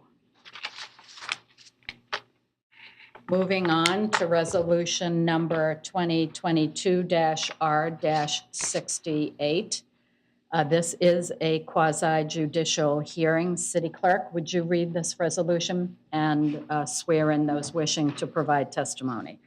Moving on to resolution number 2022-R-68. This is a quasi judicial hearing. City Clerk, would you read this resolution and swear in those wishing to provide testimony?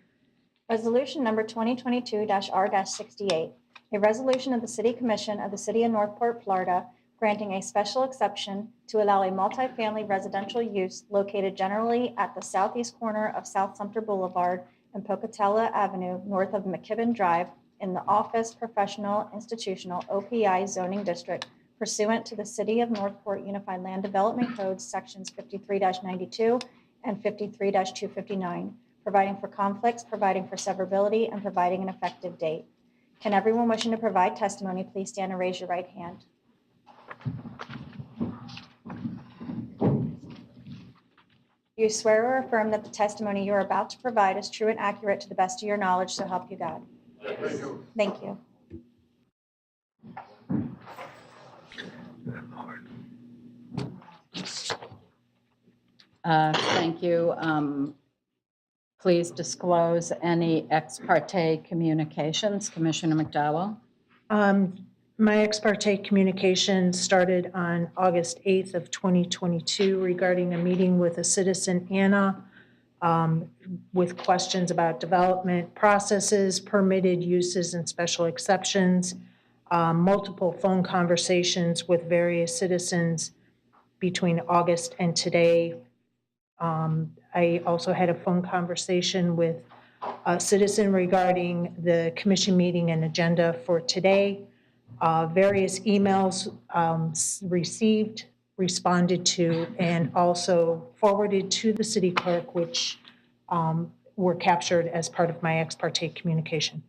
Resolution number 2022-R-68, a resolution of the City Commission of the City of Northport, Florida, granting a special exception to allow a multifamily residential use located generally at the southeast corner of South Sumter Boulevard and Pocatello Avenue, north of McKibben Drive, in the Office Professional Institutional OPI zoning district pursuant to the City of Northport Unified Land Development Code sections 53-92 and 53-259, providing for conflicts, providing for severability, and providing an effective date. Can everyone wishing to provide testimony please stand and raise your right hand? You swear or affirm that the testimony you are about to provide is true and accurate to the best of your knowledge, so help you God. Thank you. Thank you. Please disclose any ex parte communications. Commissioner McDowell? My ex parte communication started on August 8th of 2022 regarding a meeting with a citizen, Anna, with questions about development processes, permitted uses, and special exceptions. multiple phone conversations with various citizens between August and today. I also had a phone conversation with a citizen regarding the commission meeting and agenda for today. Various emails received, responded to, and also forwarded to the city clerk, which were captured as part of my ex parte communication.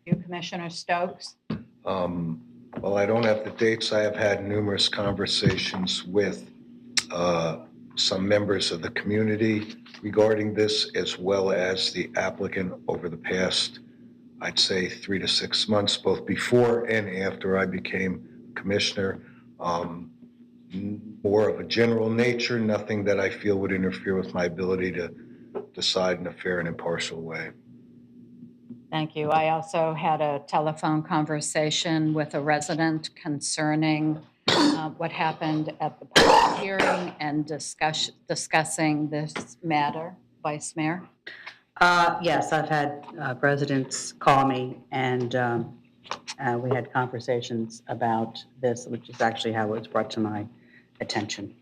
You, Commissioner Stokes? Well, I don't have the dates. I have had numerous conversations with some members of the community regarding this, as well as the applicant over the past, I'd say, 3 to 6 months, both before and after I became commissioner. More of a general nature, nothing that I feel would interfere with my ability to decide in a fair and impartial way. Thank you. I also had a telephone conversation with a resident concerning what happened at the public hearing and discussing this matter. Vice Mayor? Yes, I've had residents call me, and we had conversations about this, which is actually how it was brought to my attention.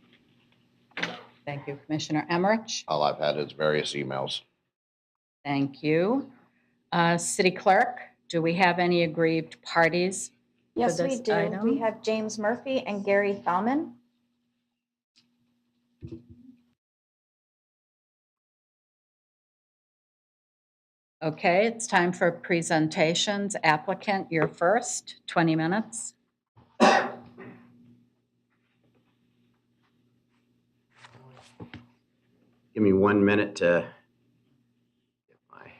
Thank you. Commissioner Emmerich? All I've had is various emails. Thank you. City Clerk, do we have any aggrieved parties for Yes, we this do. item? We have James Murphy and Gary Thalman. Okay, it's time for presentations. Applicant, you're first, 20 minutes. Give me 1 minute to get my...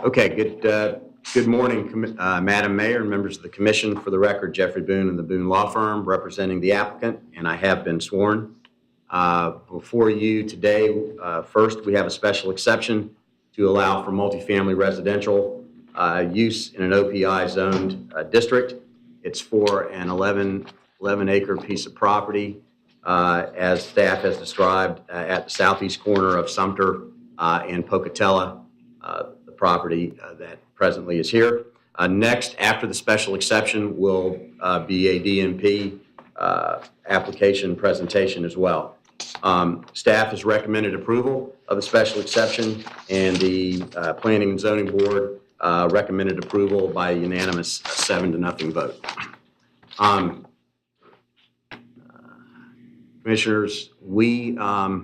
Okay, good morning, Madam Mayor and members of the commission. For the record, Jeffrey Boone and the Boone Law Firm representing the applicant, and I have been sworn. Before you today, first, we have a special exception to allow for multifamily residential use in an OPI zoned district. It's for an 11-acre piece of property, as staff has described, at the southeast corner of Sumter and Pocatello, the property that presently is here. Next, after the special exception, will be a DMP application presentation as well. Staff has recommended approval of the special exception, and the Planning and Zoning Board recommended approval by a unanimous 7-0 vote. Commissioners, we are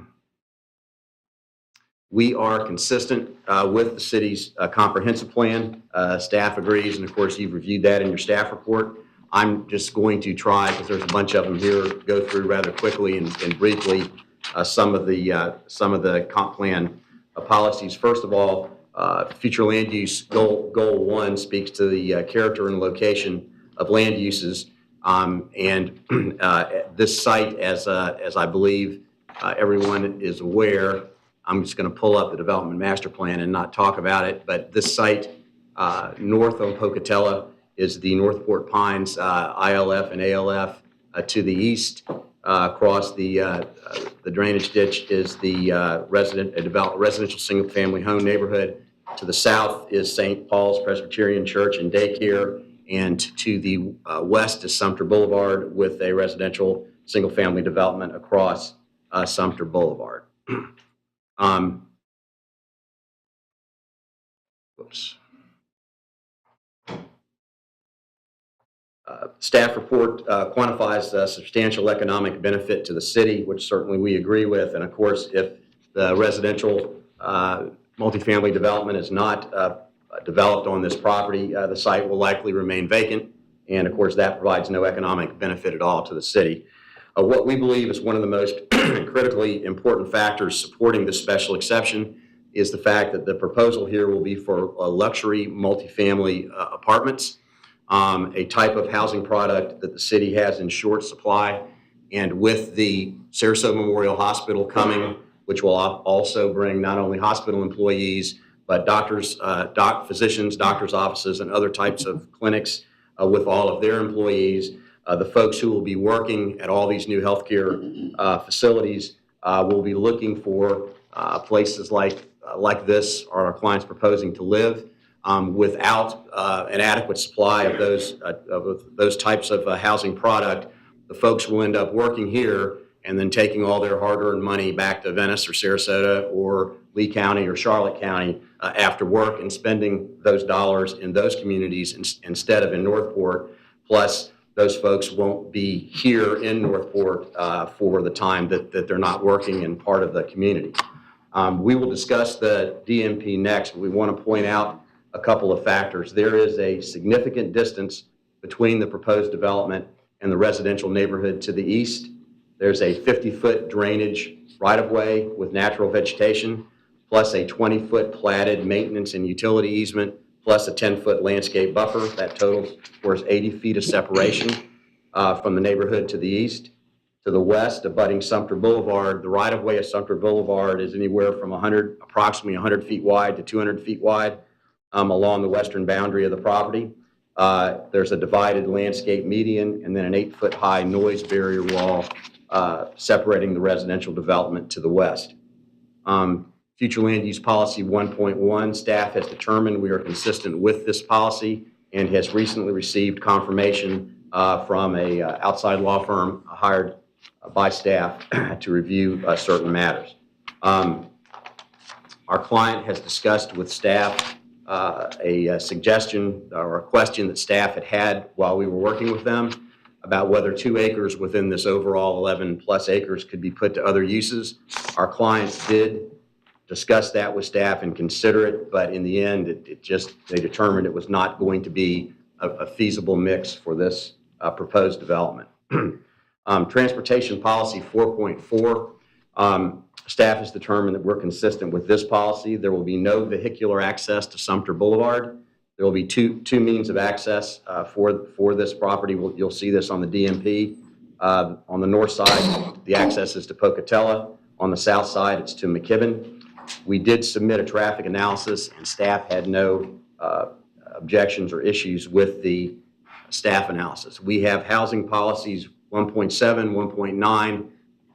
consistent with the city's comprehensive plan. Staff agrees, and of course, you've reviewed that in your staff report. I'm just going to try, because there's a bunch of them here, go through rather quickly and briefly some of the comp plan policies. First of all, future land use goal 1 speaks to the character and location of land uses. And this site, as I believe everyone is aware, I'm just going to pull up the development master plan and not talk about it, but this site north of Pocatello is the Northport Pines ILF and ALF. To the east, across the drainage ditch, is the residential single-family home neighborhood. To the south is St. Paul's Presbyterian Church and Daycare, and to the west is Sumter Boulevard with a residential single-family development across Sumter Boulevard. Whoops. Staff report quantifies substantial economic benefit to the city, which certainly we agree with. And of course, if the residential multifamily development is not developed on this property, the site will likely remain vacant. And of course, that provides no economic benefit at all to the city. What we believe is one of the most critically important factors supporting this special exception is the fact that the proposal here will be for luxury multifamily apartments. a type of housing product that the city has in short supply. And with the Sarasota Memorial Hospital coming, which will also bring not only hospital employees, but doctors, physicians, doctors' offices, and other types of clinics with all of their employees. The folks who will be working at all these new healthcare facilities will be looking for places like this are our clients proposing to live. Without an adequate supply of those types of housing product, the folks will end up working here and then taking all their hard-earned money back to Venice or Sarasota or Lee County or Charlotte County after work and spending those dollars in those communities instead of in Northport. Plus, those folks won't be here in Northport for the time that they're not working in part of the community. We will discuss the DMP next, but we want to point out a couple of factors. There is a significant distance between the proposed development and the residential neighborhood to the east. There's a 50-foot drainage right-of-way with natural vegetation, plus a 20-foot platted maintenance and utility easement, plus a 10-foot landscape buffer. That totals for 80 feet of separation from the neighborhood to the east. To the west, abutting Sumter Boulevard, the right-of-way of Sumter Boulevard is anywhere from approximately 100 feet wide to 200 feet wide along the western boundary of the property. There's a divided landscape median and then an 8-foot high noise barrier wall separating the residential development to the west. Future Land Use Policy 1.1, staff has determined we are consistent with this policy and has recently received confirmation from a outside law firm hired by staff to review certain matters. Our client has discussed with staff a suggestion or a question that staff had while we were working with them about whether 2 acres within this overall 11 plus acres could be put to other uses. Our clients did discuss that with staff and consider it, but in the end, they determined it was not going to be a feasible mix for this proposed development. Transportation Policy 4.4, staff has determined that we're consistent with this policy. There will be no vehicular access to Sumter Boulevard. There will be two means of access for this property. You'll see this on the DMP. On the north side, the access is to Pocatello. On the south side, it's to McKibben. We did submit a traffic analysis, and staff had no objections or issues with the staff analysis. We have housing policies 1.7, 1.9,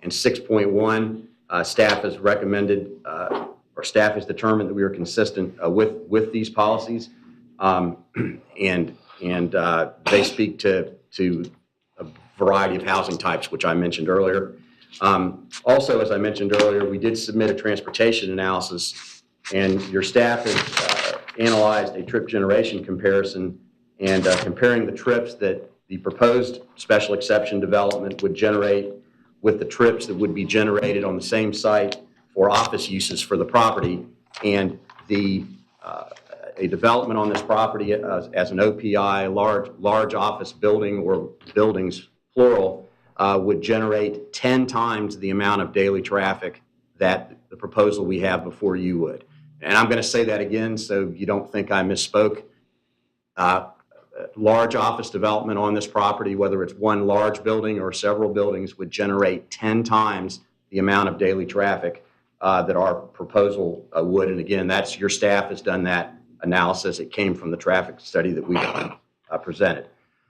and 6.1. Staff has recommended, or staff has determined that we are consistent with these policies, and they speak to a variety of housing types, which I mentioned earlier. Also, as I mentioned earlier, we did submit a transportation analysis, and your staff has analyzed a trip generation comparison and comparing the trips that the proposed special exception development would generate with the trips that would be generated on the same site for office uses for the property. And a development on this property as an OPI, large office building or buildings, plural, would generate 10 times the amount of daily traffic that the proposal we have before you would. And I'm going to say that again so you don't think I misspoke. Large office development on this property, whether it's one large building or several buildings, would generate 10 times the amount of daily traffic that our proposal would. And again, that's your staff has done that analysis. It came from the traffic study that we presented.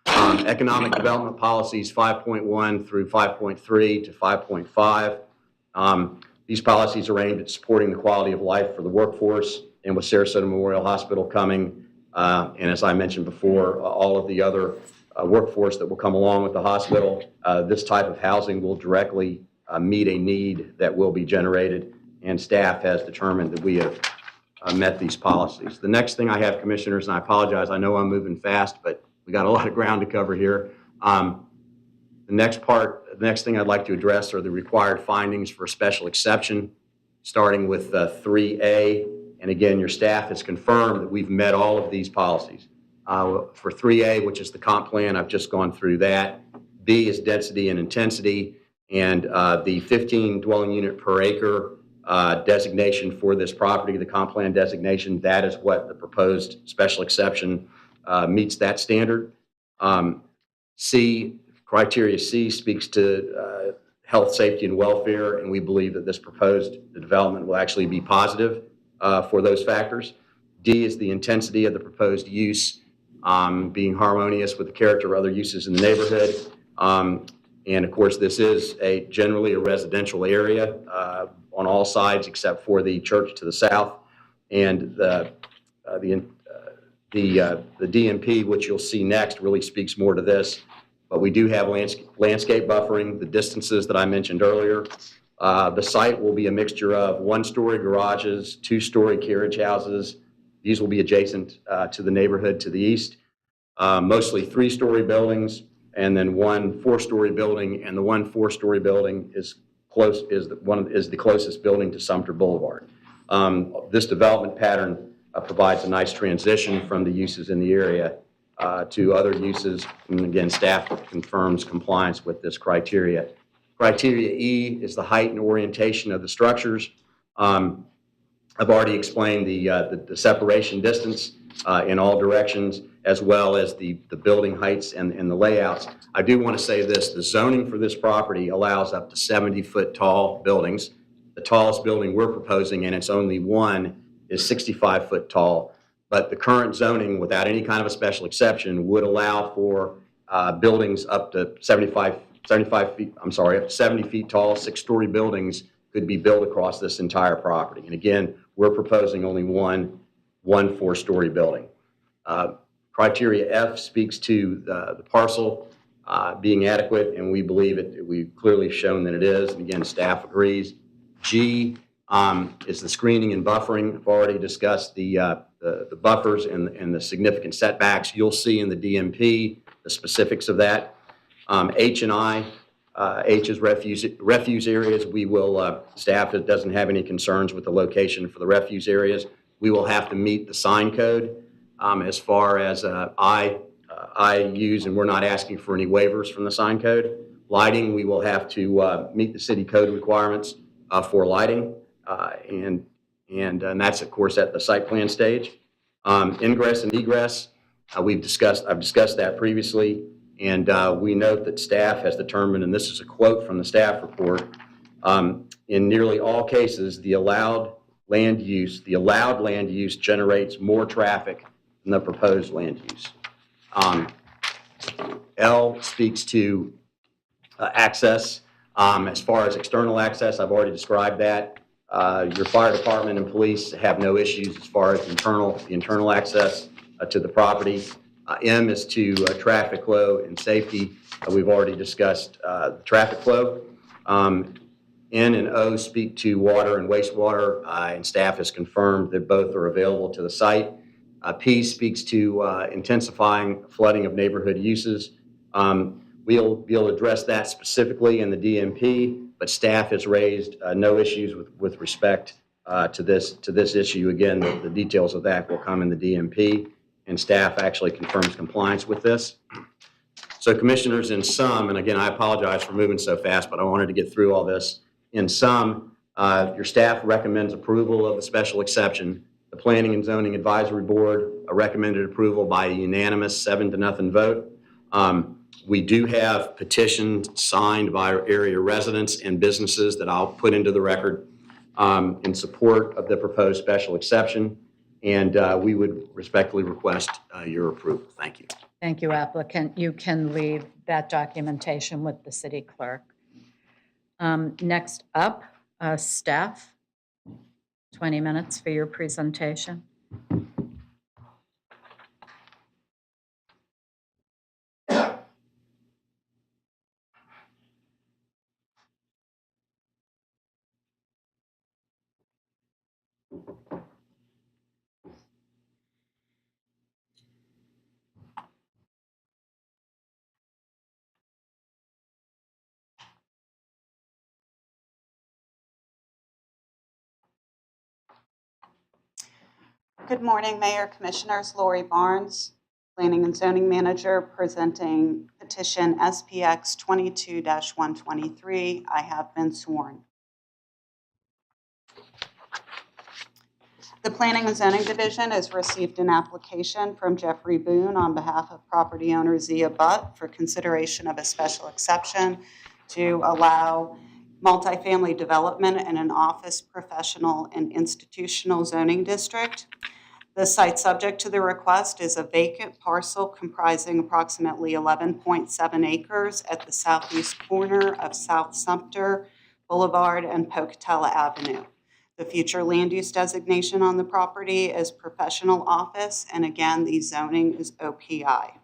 Economic development policies 5.1 through 5.3 to 5.5. These policies are aimed at supporting the quality of life for the workforce, and with Sarasota Memorial Hospital coming, and as I mentioned before, all of the other workforce that will come along with the hospital, this type of housing will directly meet a need that will be generated, and staff has determined that we have met these policies. The next thing I have, Commissioners, and I apologize, I know I'm moving fast, but we got a lot of ground to cover here. The next thing I'd like to address are the required findings for a special exception, starting with 3A. And again, your staff has confirmed that we've met all of these policies. For 3A, which is the comp plan, I've just gone through that. B is density and intensity, and the 15 dwelling unit per acre designation for this property, the comp plan designation, that is what the proposed special exception meets that standard. Criteria C speaks to health, safety, and welfare, and we believe that this proposed development will actually be positive for those factors. D is the intensity of the proposed use being harmonious with the character of other uses in the neighborhood. And of course, this is generally a residential area on all sides except for the church to the south. And the DMP, which you'll see next, really speaks more to this. But we do have landscape buffering, the distances that I mentioned earlier. The site will be a mixture of one-story garages, two-story carriage houses. These will be adjacent to the neighborhood to the east. Mostly three-story buildings, and then one four-story building. And the one four-story building is the closest building to Sumter Boulevard. This development pattern provides a nice transition from the uses in the area to other uses. And again, staff confirms compliance with this criteria. Criteria E is the height and orientation of the structures. I've already explained the separation distance in all directions, as well as the building heights and the layouts. I do want to say this: the zoning for this property allows up to 70-foot tall buildings. The tallest building we're proposing, and it's only one, is 65-foot tall. But the current zoning, without any kind of a special exception, would allow for buildings up to 70 feet tall, six-story buildings could be built across this entire property. And again, we're proposing only one four-story building. Criteria F speaks to the parcel being adequate, and we believe it. We've clearly shown that it is, and again, staff agrees. G is the screening and buffering. I've already discussed the buffers and the significant setbacks. You'll see in the DMP the specifics of that. H and I, H is refuse areas. We will, staff doesn't have any concerns with the location for the refuse areas. We will have to meet the sign code as far as I use, and we're not asking for any waivers from the sign code. Lighting, we will have to meet the city code requirements for lighting, and that's of course at the site plan stage. Ingress and egress, I've discussed that previously, and we note that staff has determined, and this is a quote from the staff report, in nearly all cases, the allowed land use generates more traffic than the proposed land use. L speaks to access. As far as external access, I've already described that. Your fire department and police have no issues as far as the internal access to the property. M is to traffic flow and safety. We've already discussed the traffic flow. N and O speak to water and wastewater, and staff has confirmed that both are available to the site. P speaks to intensifying flooding of neighborhood uses. We'll address that specifically in the DMP, but staff has raised no issues with respect to this issue. Again, the details of that will come in the DMP, and staff actually confirms compliance with this. So commissioners, in sum, and again, I apologize for moving so fast, but I wanted to get through all this. In sum, your staff recommends approval of the special exception. The Planning and Zoning Advisory Board recommended approval by a unanimous 7-0 vote. We do have petitions signed by our area residents and businesses that I'll put into the record in support of the proposed special exception, and we would respectfully request your approval. Thank you. Thank you, applicant. You can leave that documentation with the city clerk. Next up, staff, 20 minutes for your presentation. Good morning, Mayor, Commissioners. Lori Barnes, Planning and Zoning Manager, presenting petition SPX 22-123. I have been sworn. The Planning and Zoning Division has received an application from Jeffrey Boone on behalf of property owner Zia Butt for consideration of a special exception to allow multifamily development in an office, professional, and institutional zoning district. The site subject to the request is a vacant parcel comprising approximately 11.7 acres at the southeast corner of South Sumter Boulevard and Pocatello Avenue. The future land use designation on the property is professional office, and again, the zoning is OPI.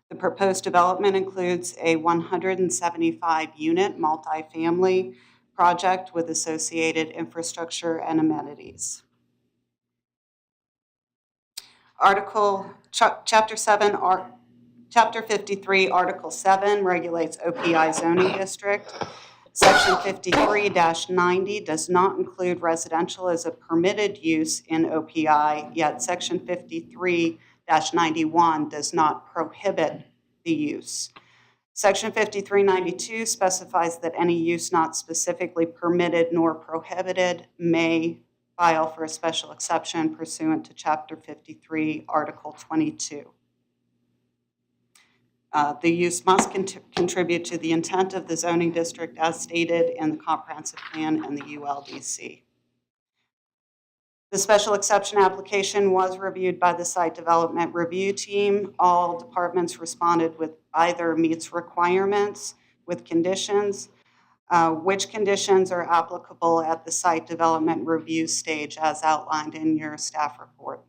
The proposed development includes a 175-unit multifamily project with associated infrastructure and amenities. Chapter 53, Article 7 regulates OPI zoning district. Section 53-90 does not include residential as a permitted use in OPI, yet Section 53-91 does not prohibit the use. Section 5392 specifies that any use not specifically permitted nor prohibited may file for a special exception pursuant to Chapter 53, Article 22. The use must contribute to the intent of the zoning district as stated in the comprehensive plan and the ULDC. The special exception application was reviewed by the site development review team. All departments responded with either meets requirements with conditions, which conditions are applicable at the site development review stage as outlined in your staff report.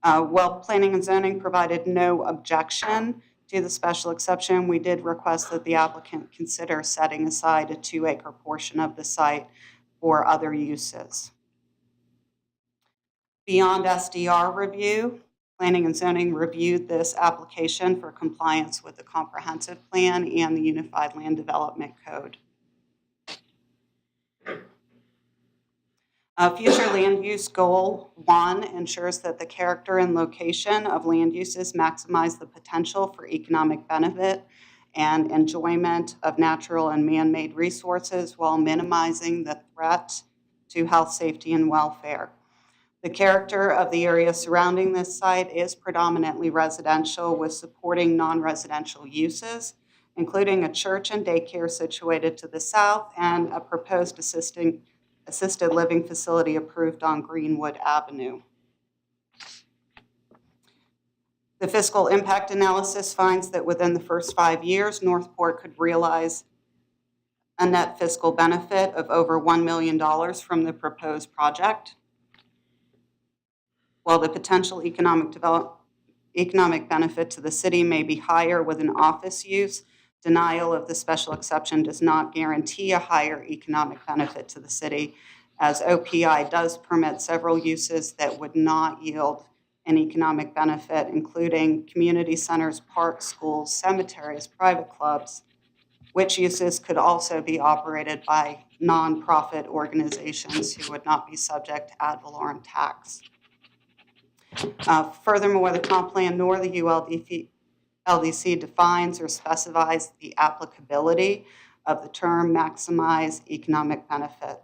While Planning and Zoning provided no objection to the special exception, we did request that the applicant consider setting aside a 2-acre portion of the site for other uses. Beyond SDR review, Planning and Zoning reviewed this application for compliance with the comprehensive plan and the Unified Land Development Code. Future land use goal 1 ensures that the character and location of land uses maximize the potential for economic benefit and enjoyment of natural and man-made resources while minimizing the threat to health, safety, and welfare. The character of the area surrounding this site is predominantly residential with supporting non-residential uses, including a church and daycare situated to the south and a proposed assisted living facility approved on Greenwood Avenue. The fiscal impact analysis finds that within the first 5 years, Northport could realize a net fiscal benefit of over $1 million from the proposed project. While the potential economic benefit to the city may be higher with an office use, denial of the special exception does not guarantee a higher economic benefit to the city, as OPI does permit several uses that would not yield an economic benefit, including community centers, parks, schools, cemeteries, private clubs, which uses could also be operated by nonprofit organizations who would not be subject to ad valorem tax. Furthermore, the comp plan nor the LDC defines or specifies the applicability of the term maximize economic benefit.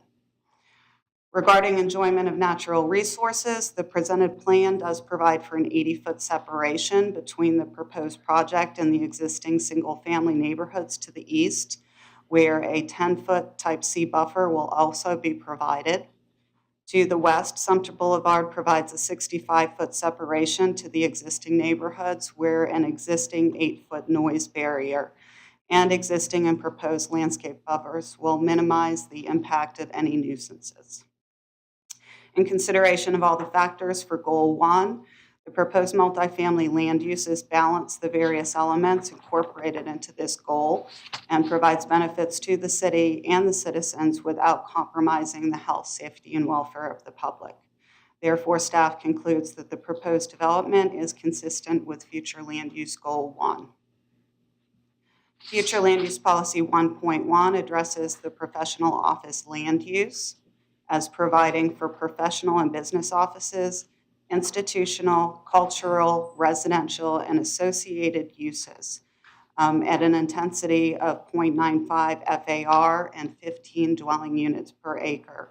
Regarding enjoyment of natural resources, the presented plan does provide for an 80-foot separation between the proposed project and the existing single-family neighborhoods to the east, where a 10-foot type C buffer will also be provided. To the west, Sumter Boulevard provides a 65-foot separation to the existing neighborhoods where an existing 8-foot noise barrier and existing and proposed landscape buffers will minimize the impact of any nuisances. In consideration of all the factors for Goal 1, the proposed multifamily land uses balance the various elements incorporated into this goal and provides benefits to the city and the citizens without compromising the health, safety, and welfare of the public. Therefore, staff concludes that the proposed development is consistent with future land use goal 1. Future land use policy 1.1 addresses the professional office land use as providing for professional and business offices, institutional, cultural, residential, and associated uses at an intensity of 0.95 FAR and 15 dwelling units per acre.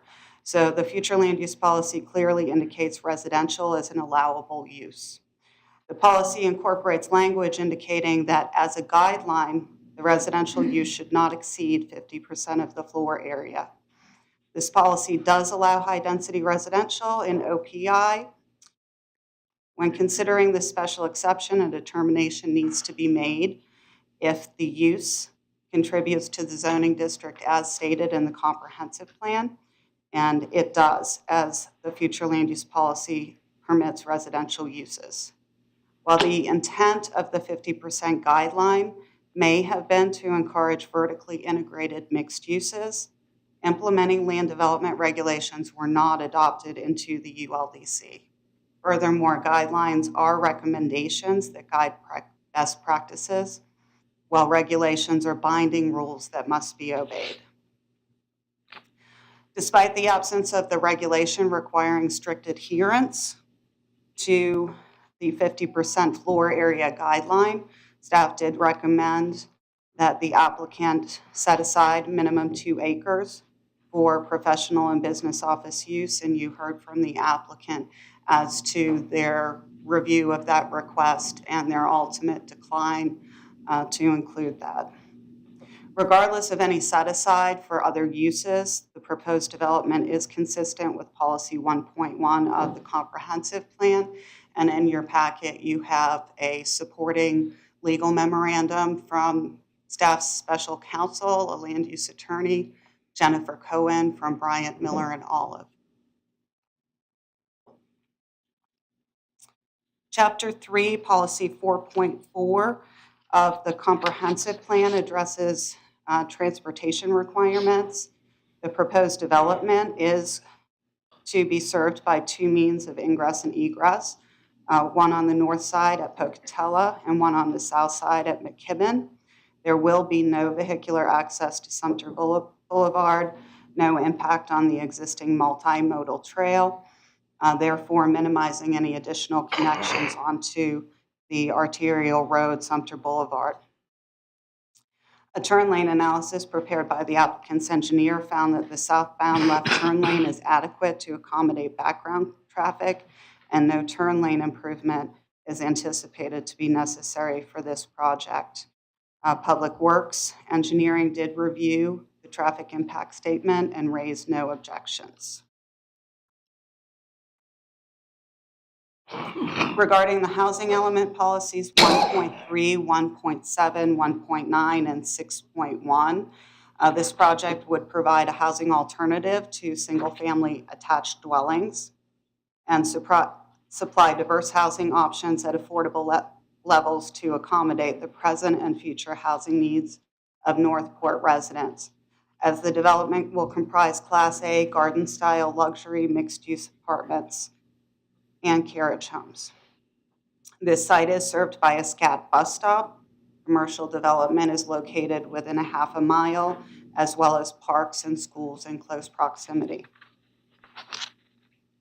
So the future land use policy clearly indicates residential as an allowable use. The policy incorporates language indicating that as a guideline, the residential use should not exceed 50% of the floor area. This policy does allow high-density residential in OPI. When considering this special exception, a determination needs to be made if the use contributes to the zoning district as stated in the comprehensive plan, and it does, as the future land use policy permits residential uses. While the intent of the 50% guideline may have been to encourage vertically integrated mixed uses, implementing land development regulations were not adopted into the ULDC. Furthermore, guidelines are recommendations that guide best practices, while regulations are binding rules that must be obeyed. Despite the absence of the regulation requiring strict adherence to the 50% floor area guideline, staff did recommend that the applicant set aside minimum 2 acres for professional and business office use, and you heard from the applicant as to their review of that request and their ultimate decline to include that. Regardless of any set-aside for other uses, the proposed development is consistent with Policy 1.1 of the Comprehensive Plan, and in your packet you have a supporting legal memorandum from staff's special counsel, a land use attorney, Jennifer Cohen from Bryant, Miller, and Olive. Chapter 3, Policy 4.4 of the Comprehensive Plan addresses transportation requirements. The proposed development is to be served by 2 means of ingress and egress, one on the north side at Pocatello and one on the south side at McKibben. There will be no vehicular access to Sumter Boulevard, no impact on the existing multimodal trail, therefore minimizing any additional connections onto the arterial road, Sumter Boulevard. A turn lane analysis prepared by the applicant's engineer found that the southbound left turn lane is adequate to accommodate background traffic, and no turn lane improvement is anticipated to be necessary for this project. Public Works Engineering did review the traffic impact statement and raised no objections. Regarding the housing element policies 1.3, 1.7, 1.9, and 6.1, this project would provide a housing alternative to single-family attached dwellings and supply diverse housing options at affordable levels to accommodate the present and future housing needs of Northport residents, as the development will comprise Class A garden-style luxury mixed-use apartments and carriage homes. This site is served by a SCAT bus stop. Commercial development is located within a half a mile, as well as parks and schools in close proximity.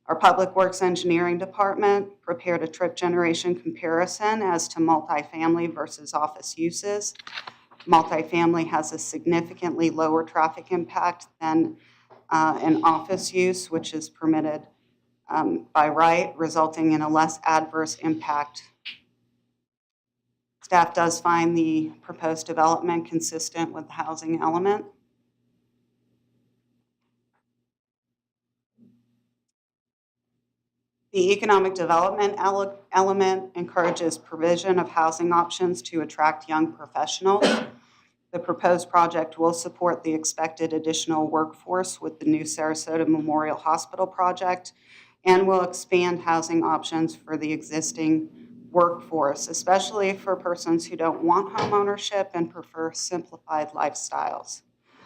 Our Public Works Engineering Department prepared a trip generation comparison as to multifamily versus office uses. Multifamily has a significantly lower traffic impact than an office use, which is permitted by right, resulting in a less adverse impact. Staff does find the proposed development consistent with the housing element. The economic development element encourages provision of housing options to attract young professionals. The proposed project will support the expected additional workforce with the new Sarasota Memorial Hospital project, and will expand housing options for the existing workforce, especially for persons who don't want home ownership and prefer simplified lifestyles.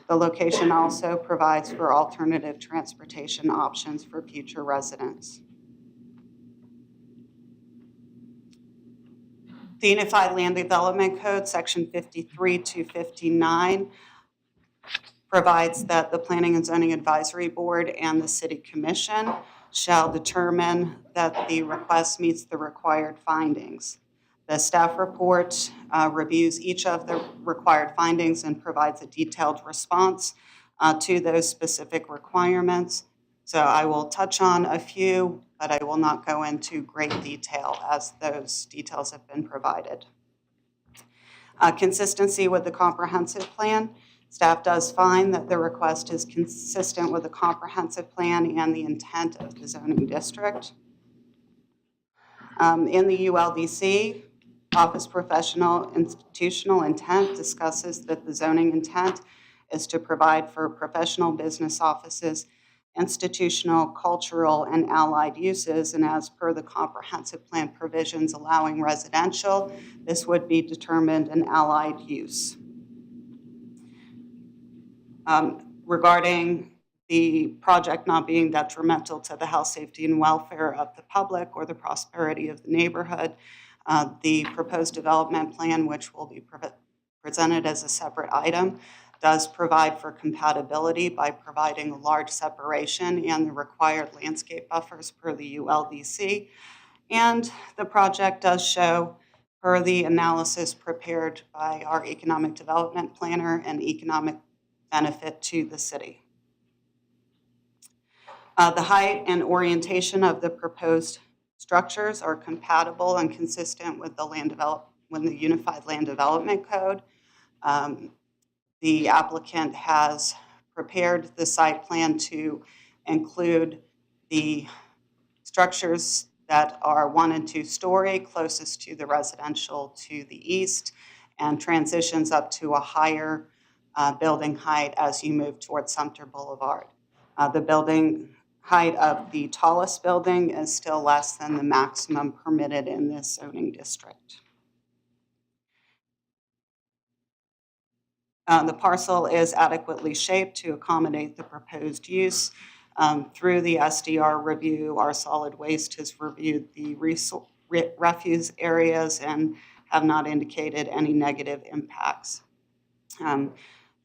The location also provides for alternative transportation options for future residents. The Unified Land Development Code, Section 53-59, provides that the Planning and Zoning Advisory Board and the City Commission shall determine that the request meets the required findings. The staff report reviews each of the required findings and provides a detailed response to those specific requirements. So I will touch on a few, but I will not go into great detail as those details have been provided. Consistency with the comprehensive plan. Staff does find that the request is consistent with the comprehensive plan and the intent of the zoning district. In the ULDC, office professional institutional intent discusses that the zoning intent is to provide for professional business offices, institutional, cultural, and allied uses, and as per the comprehensive plan provisions allowing residential, this would be determined an allied use. Regarding the project not being detrimental to the health, safety, and welfare of the public or the prosperity of the neighborhood, the proposed development plan, which will be presented as a separate item, does provide for compatibility by providing a large separation and the required landscape buffers per the ULDC. And the project does show, per the analysis prepared by our economic development planner, an economic benefit to the city. The height and orientation of the proposed structures are compatible and consistent with the Unified Land Development Code. The applicant has prepared the site plan to include the structures that are 1 and 2 story closest to the residential to the east and transitions up to a higher building height as you move towards Sumter Boulevard. The building height of the tallest building is still less than the maximum permitted in this zoning district. The parcel is adequately shaped to accommodate the proposed use. Through the SDR review, our solid waste has reviewed the refuse areas and have not indicated any negative impacts.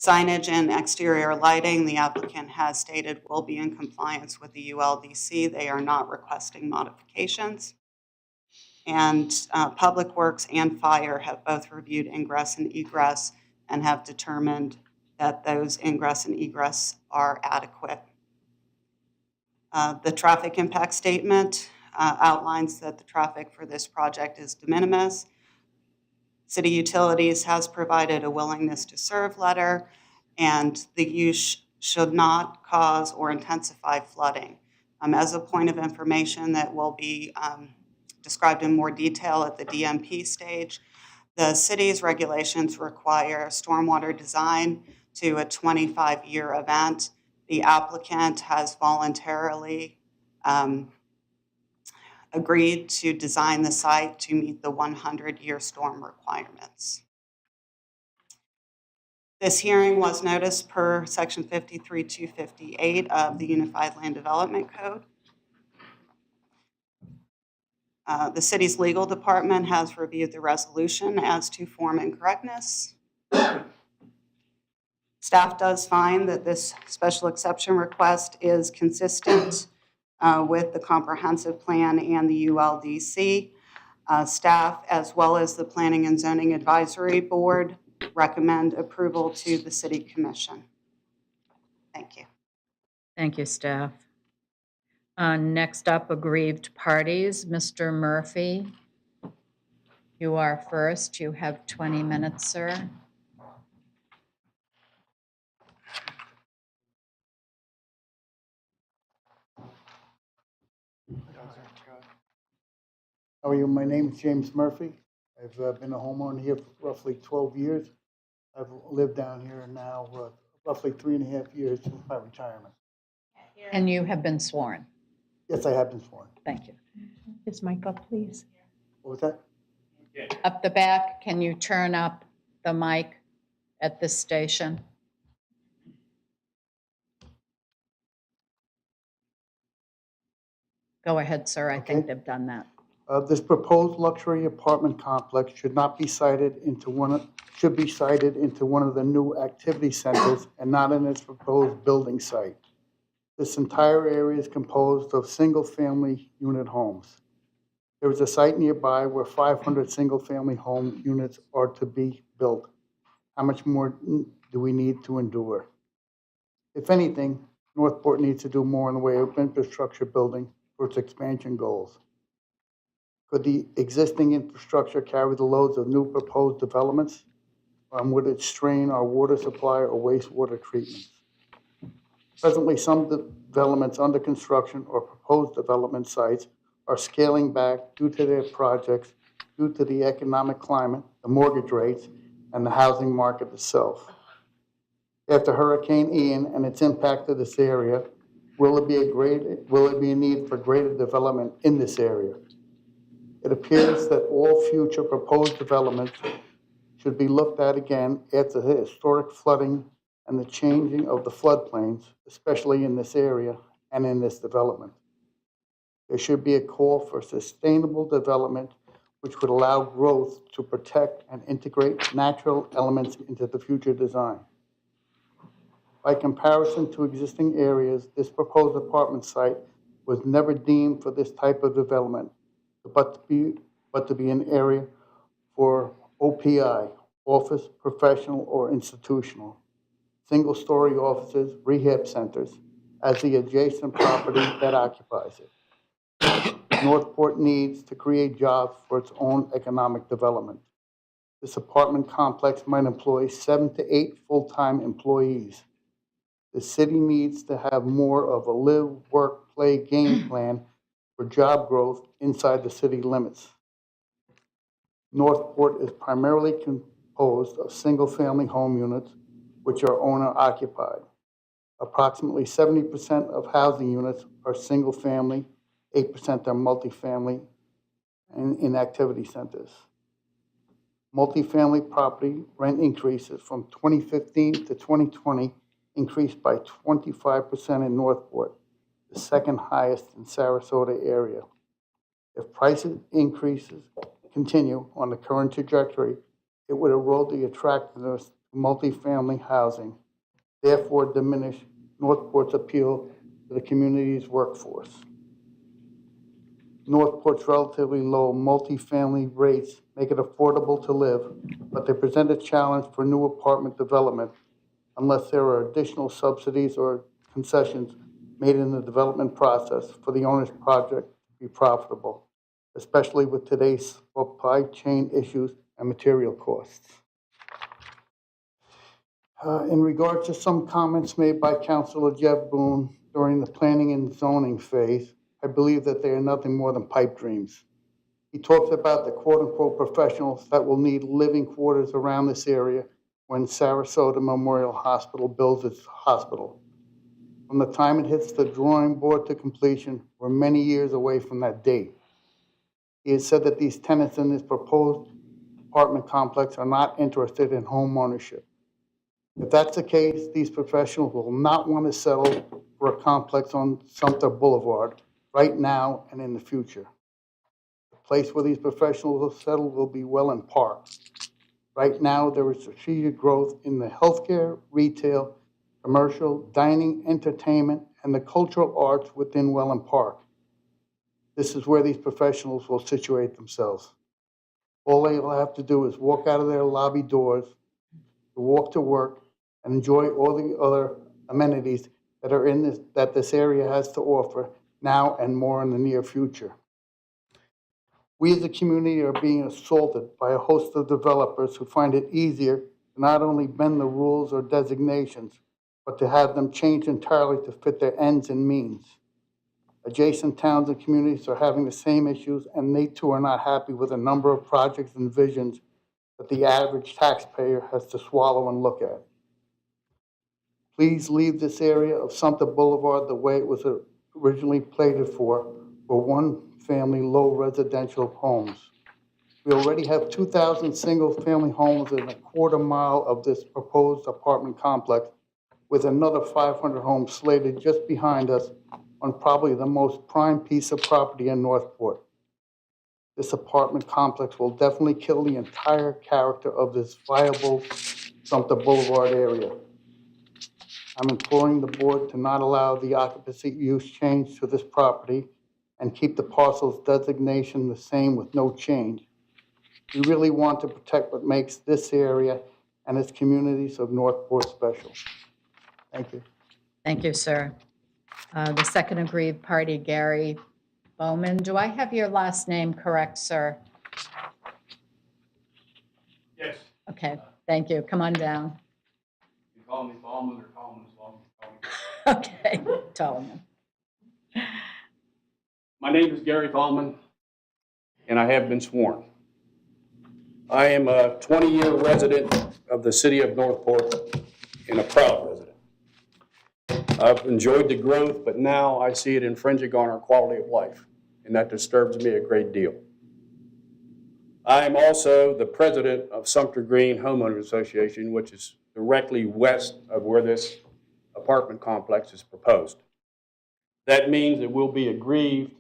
Signage and exterior lighting, the applicant has stated will be in compliance with the ULDC. They are not requesting modifications. And Public Works and Fire have both reviewed ingress and egress and have determined that those ingress and egress are adequate. The traffic impact statement outlines that the traffic for this project is de minimis. City Utilities has provided a willingness to serve letter, and the use should not cause or intensify flooding. As a point of information that will be described in more detail at the DMP stage, the city's regulations require stormwater design to a 25-year event. The applicant has voluntarily agreed to design the site to meet the 100-year storm requirements. This hearing was noticed per section 53-258 of the Unified Land Development Code. The city's legal department has reviewed the resolution as to form and correctness. Staff does find that this special exception request is consistent with the comprehensive plan and the ULDC. Staff, as well as the Planning and Zoning Advisory Board, recommend approval to the City Commission. Thank you. Thank you, staff. Next up, aggrieved parties. Mr. Murphy, you are first. You have 20 minutes, sir. How are you? My name is James Murphy. I've been a homeowner here for roughly 12 years. I've lived down here now roughly 3.5 years since my retirement. And you have been sworn. Yes, I have been sworn. Thank you. This mic up, please. What was that? Up the back, can you turn up the mic at this station? Go ahead, sir. I think they've done that. This proposed luxury apartment complex should be sited into one of the new activity centers and not in its proposed building site. This entire area is composed of single-family unit homes. There is a site nearby where 500 single-family home units are to be built. How much more do we need to endure? If anything, Northport needs to do more in the way of infrastructure building for its expansion goals. Could the existing infrastructure carry the loads of new proposed developments? Would it strain our water supply or wastewater treatments? Presently, some developments under construction or proposed development sites are scaling back due to their projects, due to the economic climate, the mortgage rates, and the housing market itself. After Hurricane Ian and its impact to this area, will there be a need for greater development in this area? It appears that all future proposed developments should be looked at again after the historic flooding and the changing of the floodplains, especially in this area and in this development. There should be a call for sustainable development which would allow growth to protect and integrate natural elements into the future design. By comparison to existing areas, this proposed apartment site was never deemed for this type of development, but to be an area for OPI, office, professional, or institutional, single-story offices, rehab centers, as the adjacent property that occupies it. Northport needs to create jobs for its own economic development. This apartment complex might employ 7 to 8 full-time employees. The city needs to have more of a live, work, play game plan for job growth inside the city limits. Northport is primarily composed of single-family home units, which are owner-occupied. Approximately 70% of housing units are single-family, 8% are multifamily, and in activity centers. Multifamily property rent increases from 2015 to 2020 increased by 25% in Northport, the second highest in Sarasota area. If price increases continue on the current trajectory, it would erode the attractiveness of multifamily housing, therefore diminish Northport's appeal to the community's workforce. Northport's relatively low multifamily rates make it affordable to live, but they present a challenge for new apartment development unless there are additional subsidies or concessions made in the development process for the owner's project to be profitable, especially with today's supply chain issues and material costs. In regard to some comments made by Councilor Jeff Boone during the planning and zoning phase, I believe that they are nothing more than pipe dreams. He talks about the quote-unquote professionals that will need living quarters around this area when Sarasota Memorial Hospital builds its hospital. From the time it hits the drawing board to completion, we're many years away from that date. He has said that these tenants in this proposed apartment complex are not interested in home ownership. If that's the case, these professionals will not want to settle for a complex on Sumter Boulevard right now and in the future. The place where these professionals will settle will be Welland Park. Right now, there is strategic growth in the healthcare, retail, commercial, dining, entertainment, and the cultural arts within Welland Park. This is where these professionals will situate themselves. All they will have to do is walk out of their lobby doors, walk to work, and enjoy all the other amenities that are in this, that this area has to offer now and more in the near future. We as a community are being assaulted by a host of developers who find it easier to not only bend the rules or designations, but to have them change entirely to fit their ends and means. Adjacent towns and communities are having the same issues, and they too are not happy with a number of projects and visions that the average taxpayer has to swallow and look at. Please leave this area of Sumter Boulevard the way it was originally plated for one-family low residential homes. We already have 2,000 single-family homes in a quarter mile of this proposed apartment complex, with another 500 homes slated just behind us on probably the most prime piece of property in Northport. This apartment complex will definitely kill the entire character of this viable Sumter Boulevard area. I'm imploring the board to not allow the occupancy use change to this property and keep the parcel's designation the same with no change. We really want to protect what makes this area and its communities of Northport special. Thank you. Thank you, sir. The second aggrieved party, Gary Bowman. Do I have your last name correct, sir? Yes. Okay, thank you. Come on down. You call me Ballman or Coleman as long as you call me. Okay, Tolman. My name is Gary Tallman, and I have been sworn. I am a 20-year resident of the city of Northport and a proud resident. I've enjoyed the growth, but now I see it infringing on our quality of life, and that disturbs me a great deal. I am also the president of Sumter Green Homeowners Association, which is directly west of where this apartment complex is proposed. That means it will be aggrieved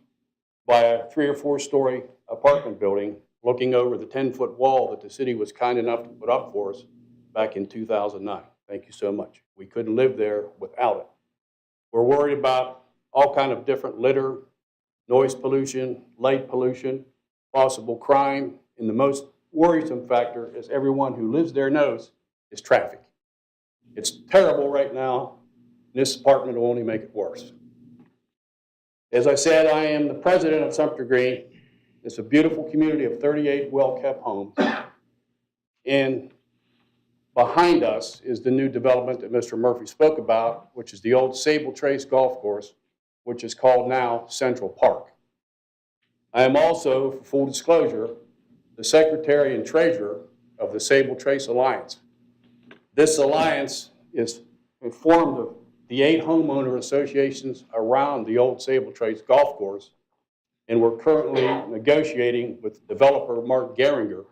by a 3 or 4 story apartment building looking over the 10-foot wall that the city was kind enough to put up for us back in 2009. Thank you so much. We couldn't live there without it. We're worried about all kind of different litter, noise pollution, light pollution, possible crime, and the most worrisome factor, as everyone who lives there knows, is traffic. It's terrible right now, and this apartment will only make it worse. As I said, I am the president of Sumter Green. It's a beautiful community of 38 well-kept homes. And behind us is the new development that Mr. Murphy spoke about, which is the old Sable Trace Golf Course, which is called now Central Park. I am also, for full disclosure, the secretary and treasurer of the Sable Trace Alliance. This alliance is formed of the 8 homeowner associations around the old Sable Trace Golf Course, and we're currently negotiating with developer Mark Gehringer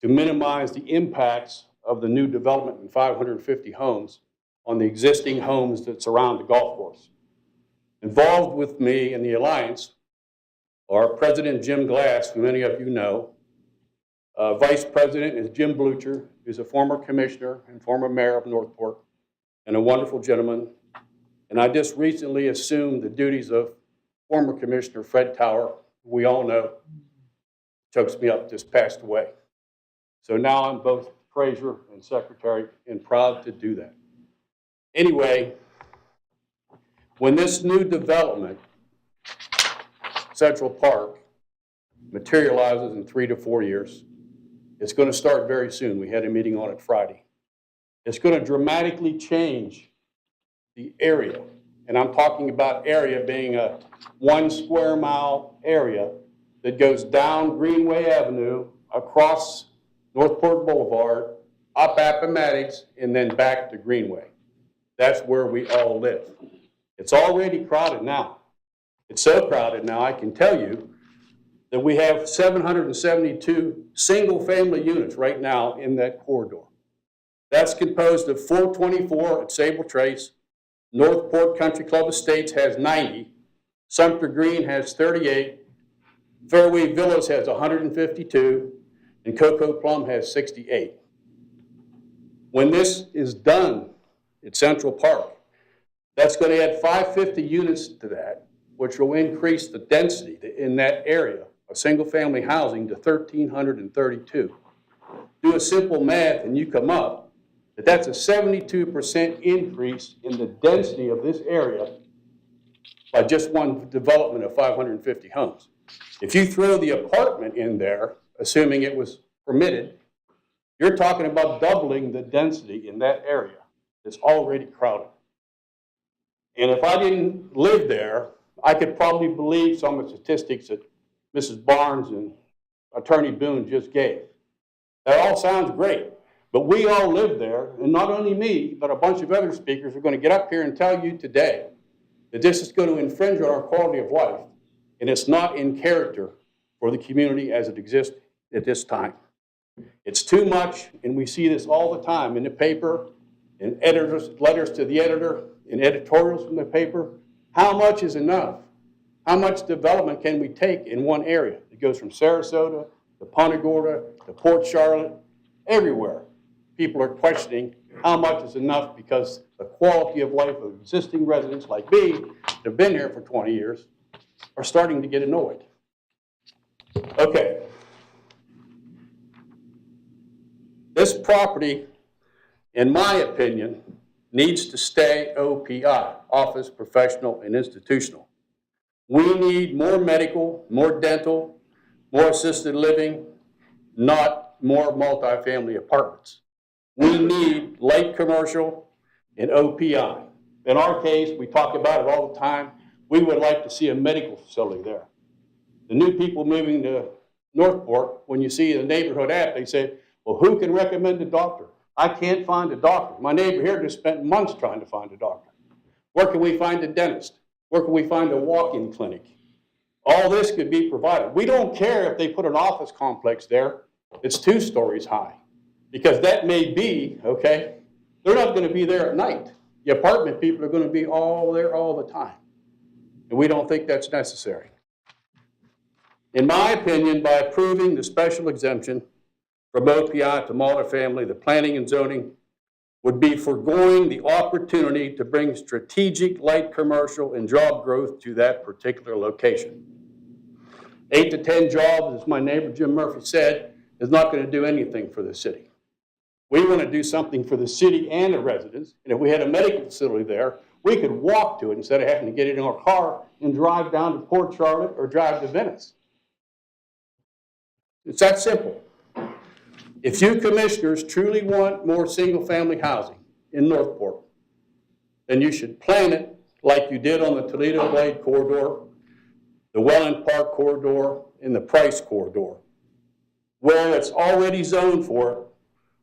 to minimize the impacts of the new development in 550 homes on the existing homes that surround the golf course. Involved with me in the alliance are President Jim Glass, who many of you know. Vice President is Jim Blucher, who's a former commissioner and former mayor of Northport, and a wonderful gentleman. And I just recently assumed the duties of former Commissioner Fred Tower, who we all know chokes me up, just passed away. So now I'm both treasurer and secretary and proud to do that. Anyway, when this new development, Central Park, materializes in 3 to 4 years, it's going to start very soon. We had a meeting on it Friday. It's going to dramatically change the area. And I'm talking about area being a 1 square mile area that goes down Greenway Avenue, across Northport Boulevard, up Appomattox, and then back to Greenway. That's where we all live. It's already crowded now. It's so crowded now, I can tell you that we have 772 single-family units right now in that corridor. That's composed of 424 at Sable Trace, Northport Country Club Estates has 90, Sumter Green has 38, Fairway Villas has 152, and Cocoa Plum has 68. When this is done at Central Park, that's going to add 550 units to that, which will increase the density in that area of single-family housing to 1,332. Do a simple math and you come up that that's a 72% increase in the density of this area by just one development of 550 homes. If you throw the apartment in there, assuming it was permitted, you're talking about doubling the density in that area that's already crowded. And if I didn't live there, I could probably believe some of the statistics that Mrs. Barnes and Attorney Boone just gave. That all sounds great, but we all live there, and not only me, but a bunch of other speakers are going to get up here and tell you today that this is going to infringe on our quality of life, and it's not in character for the community as it exists at this time. It's too much, and we see this all the time in the paper, in editors' letters to the editor, in editorials from the paper. How much is enough? How much development can we take in one area? It goes from Sarasota to Punta Gorda to Port Charlotte, everywhere. People are questioning how much is enough because the quality of life of existing residents like me that have been here for 20 years are starting to get annoyed. Okay. This property, in my opinion, needs to stay OPI, office, professional, and institutional. We need more medical, more dental, more assisted living, not more multifamily apartments. We need light commercial and OPI. In our case, we talk about it all the time. We would like to see a medical facility there. The new people moving to Northport, when you see the neighborhood app, they say, well, who can recommend a doctor? I can't find a doctor. My neighbor here just spent months trying to find a doctor. Where can we find a dentist? Where can we find a walk-in clinic? All this could be provided. We don't care if they put an office complex there. It's 2 stories high, because that may be, okay, they're not going to be there at night. The apartment people are going to be all there all the time. And we don't think that's necessary. In my opinion, by approving the special exemption from OPI to multifamily, the planning and zoning would be foregoing the opportunity to bring strategic light commercial and job growth to that particular location. 8 to 10 jobs, as my neighbor Jim Murphy said, is not going to do anything for the city. We want to do something for the city and the residents, and if we had a medical facility there, we could walk to it instead of having to get in our car and drive down to Port Charlotte or drive to Venice. It's that simple. If you commissioners truly want more single-family housing in Northport, then you should plan it like you did on the Toledo Blade corridor, the Welland Park corridor, and the Price corridor, where it's already zoned for it,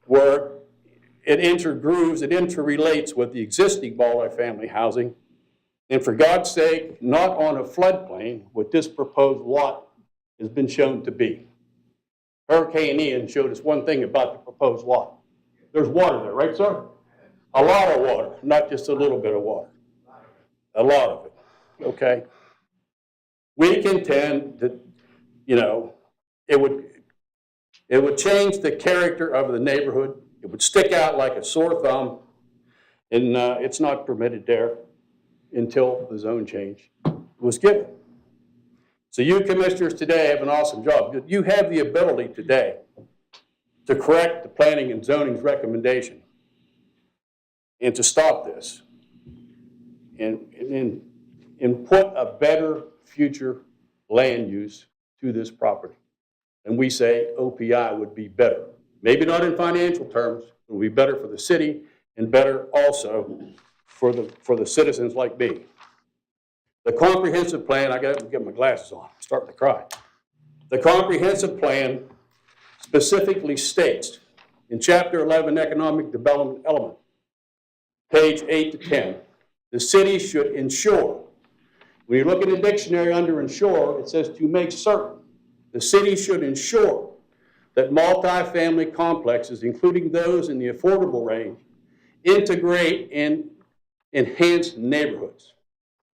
where it intergrooves, it interrelates with the existing multifamily housing, and for God's sake, not on a floodplain, what this proposed lot has been shown to be. Hurricane Ian showed us one thing about the proposed lot. There's water there, right, sir? A lot of water, not just a little bit of water. A lot of it, okay? We contend that, you know, it would change the character of the neighborhood. It would stick out like a sore thumb, and it's not permitted there until the zone change was given. So you commissioners today have an awesome job. You have the ability today to correct the planning and zoning's recommendation and to stop this and put a better future land use to this property. And we say OPI would be better. Maybe not in financial terms, it would be better for the city and better also for the citizens like me. The comprehensive plan, I got to get my glasses on, I'm starting to cry. The comprehensive plan specifically states in Chapter 11, Economic Development Element, page 8 to 10, the city should ensure, when you look in the dictionary under ensure, it says to make certain. The city should ensure that multifamily complexes, including those in the affordable range, integrate in enhanced neighborhoods.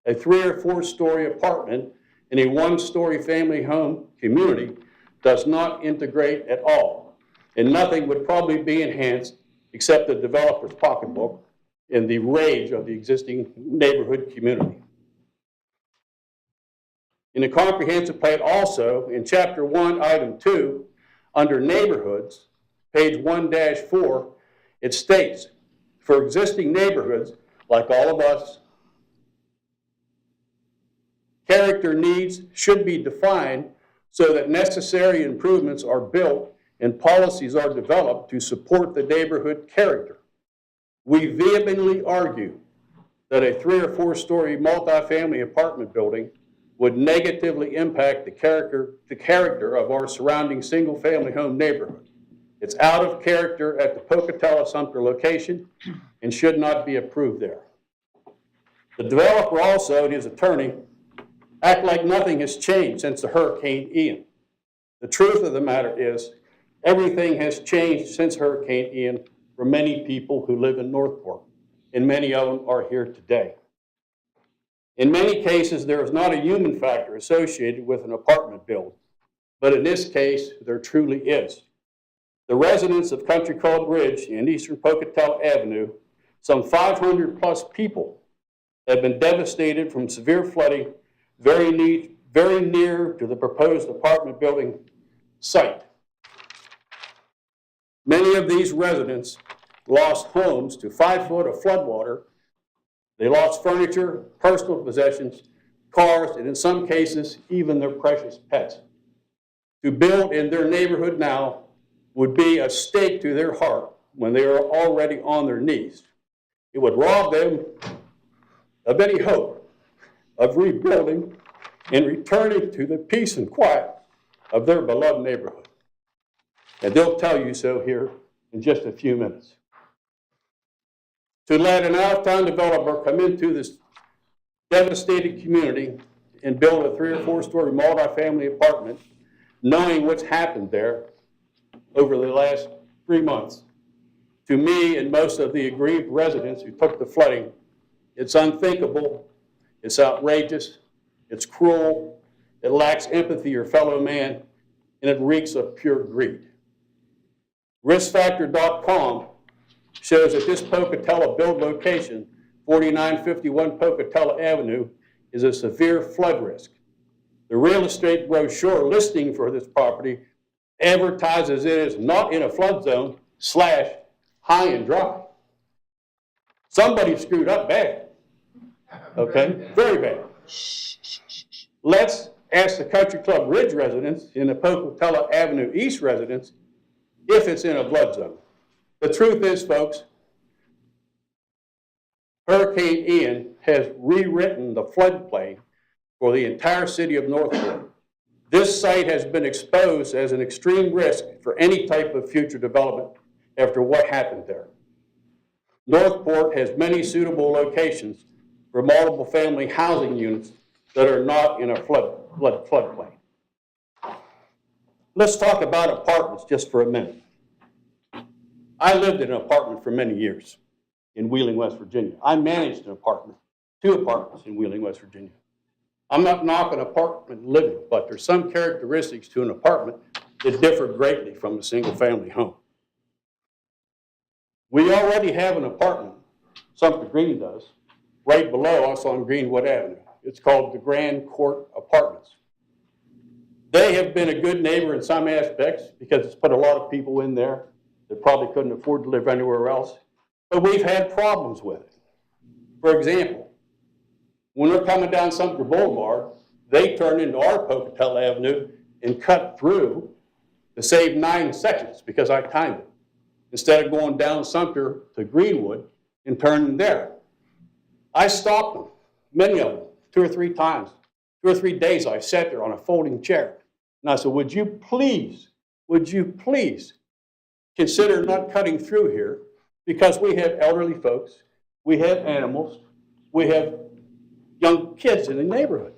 A 3 or 4 story apartment in a 1-story family home community does not integrate at all. And nothing would probably be enhanced except the developer's pocketbook and the rage of the existing neighborhood community. In the comprehensive plan also, in Chapter 1, Item 2, under neighborhoods, page 1-4, it states, for existing neighborhoods, like all of us, character needs should be defined so that necessary improvements are built and policies are developed to support the neighborhood character. We vehemently argue that a 3 or 4 story multifamily apartment building would negatively impact the character of our surrounding single-family home neighborhood. It's out of character at the Pocatello-Sumter location and should not be approved there. The developer also and his attorney act like nothing has changed since the Hurricane Ian. The truth of the matter is everything has changed since Hurricane Ian for many people who live in Northport, and many of them are here today. In many cases, there is not a human factor associated with an apartment build, but in this case, there truly is. The residents of Country Club Ridge and Eastern Pocatello Avenue, some 500 plus people, have been devastated from severe flooding very near to the proposed apartment building site. Many of these residents lost homes to 5 foot of floodwater. They lost furniture, personal possessions, cars, and in some cases, even their precious pets. To build in their neighborhood now would be a stake to their heart when they are already on their knees. It would rob them of any hope of rebuilding and returning to the peace and quiet of their beloved neighborhood. And they'll tell you so here in just a few minutes. To let an out-of-town developer come into this devastated community and build a 3 or 4 story multi-family apartment, knowing what's happened there over the last 3 months, to me and most of the aggrieved residents who took the flooding, it's unthinkable, it's outrageous, it's cruel, it lacks empathy or fellow man, and it reeks of pure greed. RiskFactor.com shows that this Pocatello build location, 4951 Pocatello Avenue, is a severe flood risk. The real estate brochure listing for this property advertises it is not in a flood zone / high and dry. Somebody screwed up bad. Okay, very bad. Let's ask the Country Club Ridge residents and the Pocatello Avenue East residents if it's in a flood zone. The truth is, folks, Hurricane Ian has rewritten the floodplain for the entire city of Northport. This site has been exposed as an extreme risk for any type of future development after what happened there. Northport has many suitable locations for multiple family housing units that are not in a floodplain. Let's talk about apartments just for a minute. I lived in an apartment for many years in Wheeling, West Virginia. I managed an apartment, 2 apartments in Wheeling, West Virginia. I'm not knocking apartment living, but there's some characteristics to an apartment that differ greatly from a single-family home. We already have an apartment, Sumter Green does, right below us on Greenwood Avenue. It's called the Grand Court Apartments. They have been a good neighbor in some aspects because it's put a lot of people in there that probably couldn't afford to live anywhere else. But we've had problems with it. For example, when we're coming down Sumter Boulevard, they turn into our Pocatello Avenue and cut through to save 9 seconds because I timed it, instead of going down Sumter to Greenwood and turning there. I stopped them, many of them, 2 or 3 times. 2 or 3 days I sat there on a folding chair. And I said, would you please consider not cutting through here, because we have elderly folks, we have animals, we have young kids in the neighborhood.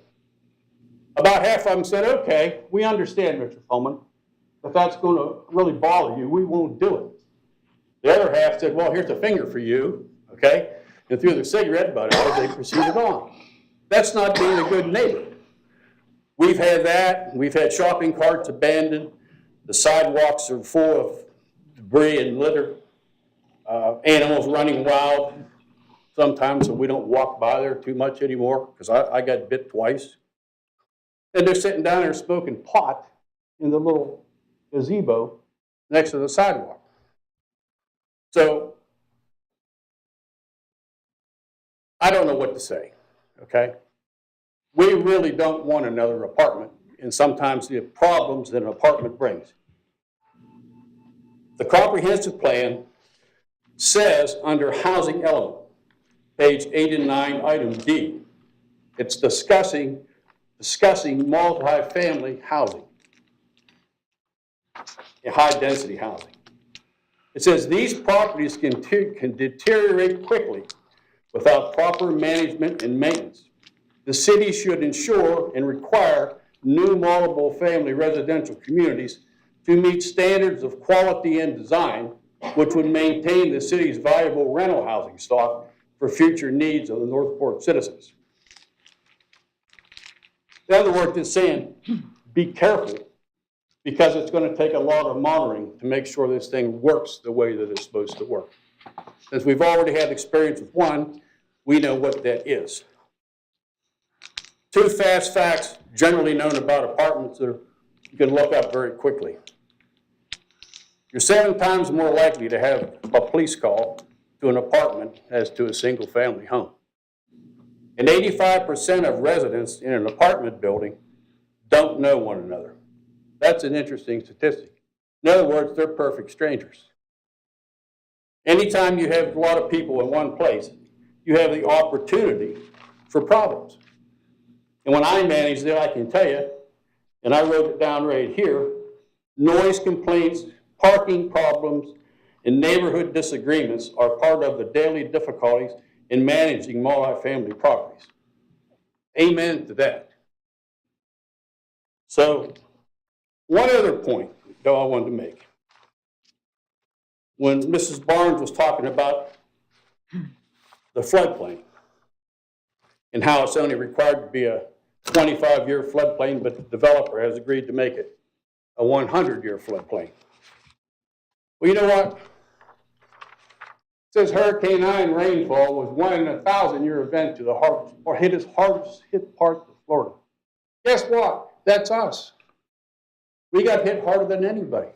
About half of them said, okay, we understand, Mr. Pullman. If that's going to really bother you, we won't do it. The other half said, well, here's a finger for you, okay? And threw their cigarette butt out as they proceeded on. That's not being a good neighbor. We've had that. We've had shopping carts abandoned. The sidewalks are full of debris and litter. Animals running wild sometimes, so we don't walk by there too much anymore, because I got bit twice. And they're sitting down there smoking pot in the little gazebo next to the sidewalk. So I don't know what to say, okay? We really don't want another apartment, and sometimes the problems that an apartment brings. The comprehensive plan says under housing element, page 8 and 9, item D, it's discussing multi-family housing, high-density housing. It says these properties can deteriorate quickly without proper management and maintenance. The city should ensure and require new multiple family residential communities to meet standards of quality and design, which would maintain the city's valuable rental housing stock for future needs of the Northport citizens. In other words, it's saying, be careful, because it's going to take a lot of monitoring to make sure this thing works the way that it's supposed to work. Since we've already had experience with one, we know what that is. 2 fast facts generally known about apartments that you can look up very quickly. you're 7 times more likely to have a police call to an apartment as to a single-family home. And 85% of residents in an apartment building don't know one another. That's an interesting statistic. In other words, they're perfect strangers. Anytime you have a lot of people in one place, you have the opportunity for problems. And when I managed it, I can tell you, and I wrote it down right here, noise complaints, parking problems, and neighborhood disagreements are part of the daily difficulties in managing multifamily properties. Amen to that. So, one other point that I wanted to make. When Mrs. Barnes was talking about the floodplain and how it's only required to be a 25-year floodplain, but the developer has agreed to make it a 100-year floodplain. Well, you know what? It says Hurricane Ian rainfall was 1 in a 1,000-year event to the hardest, or hardest hit part of Florida. Guess what? That's us. We got hit harder than anybody.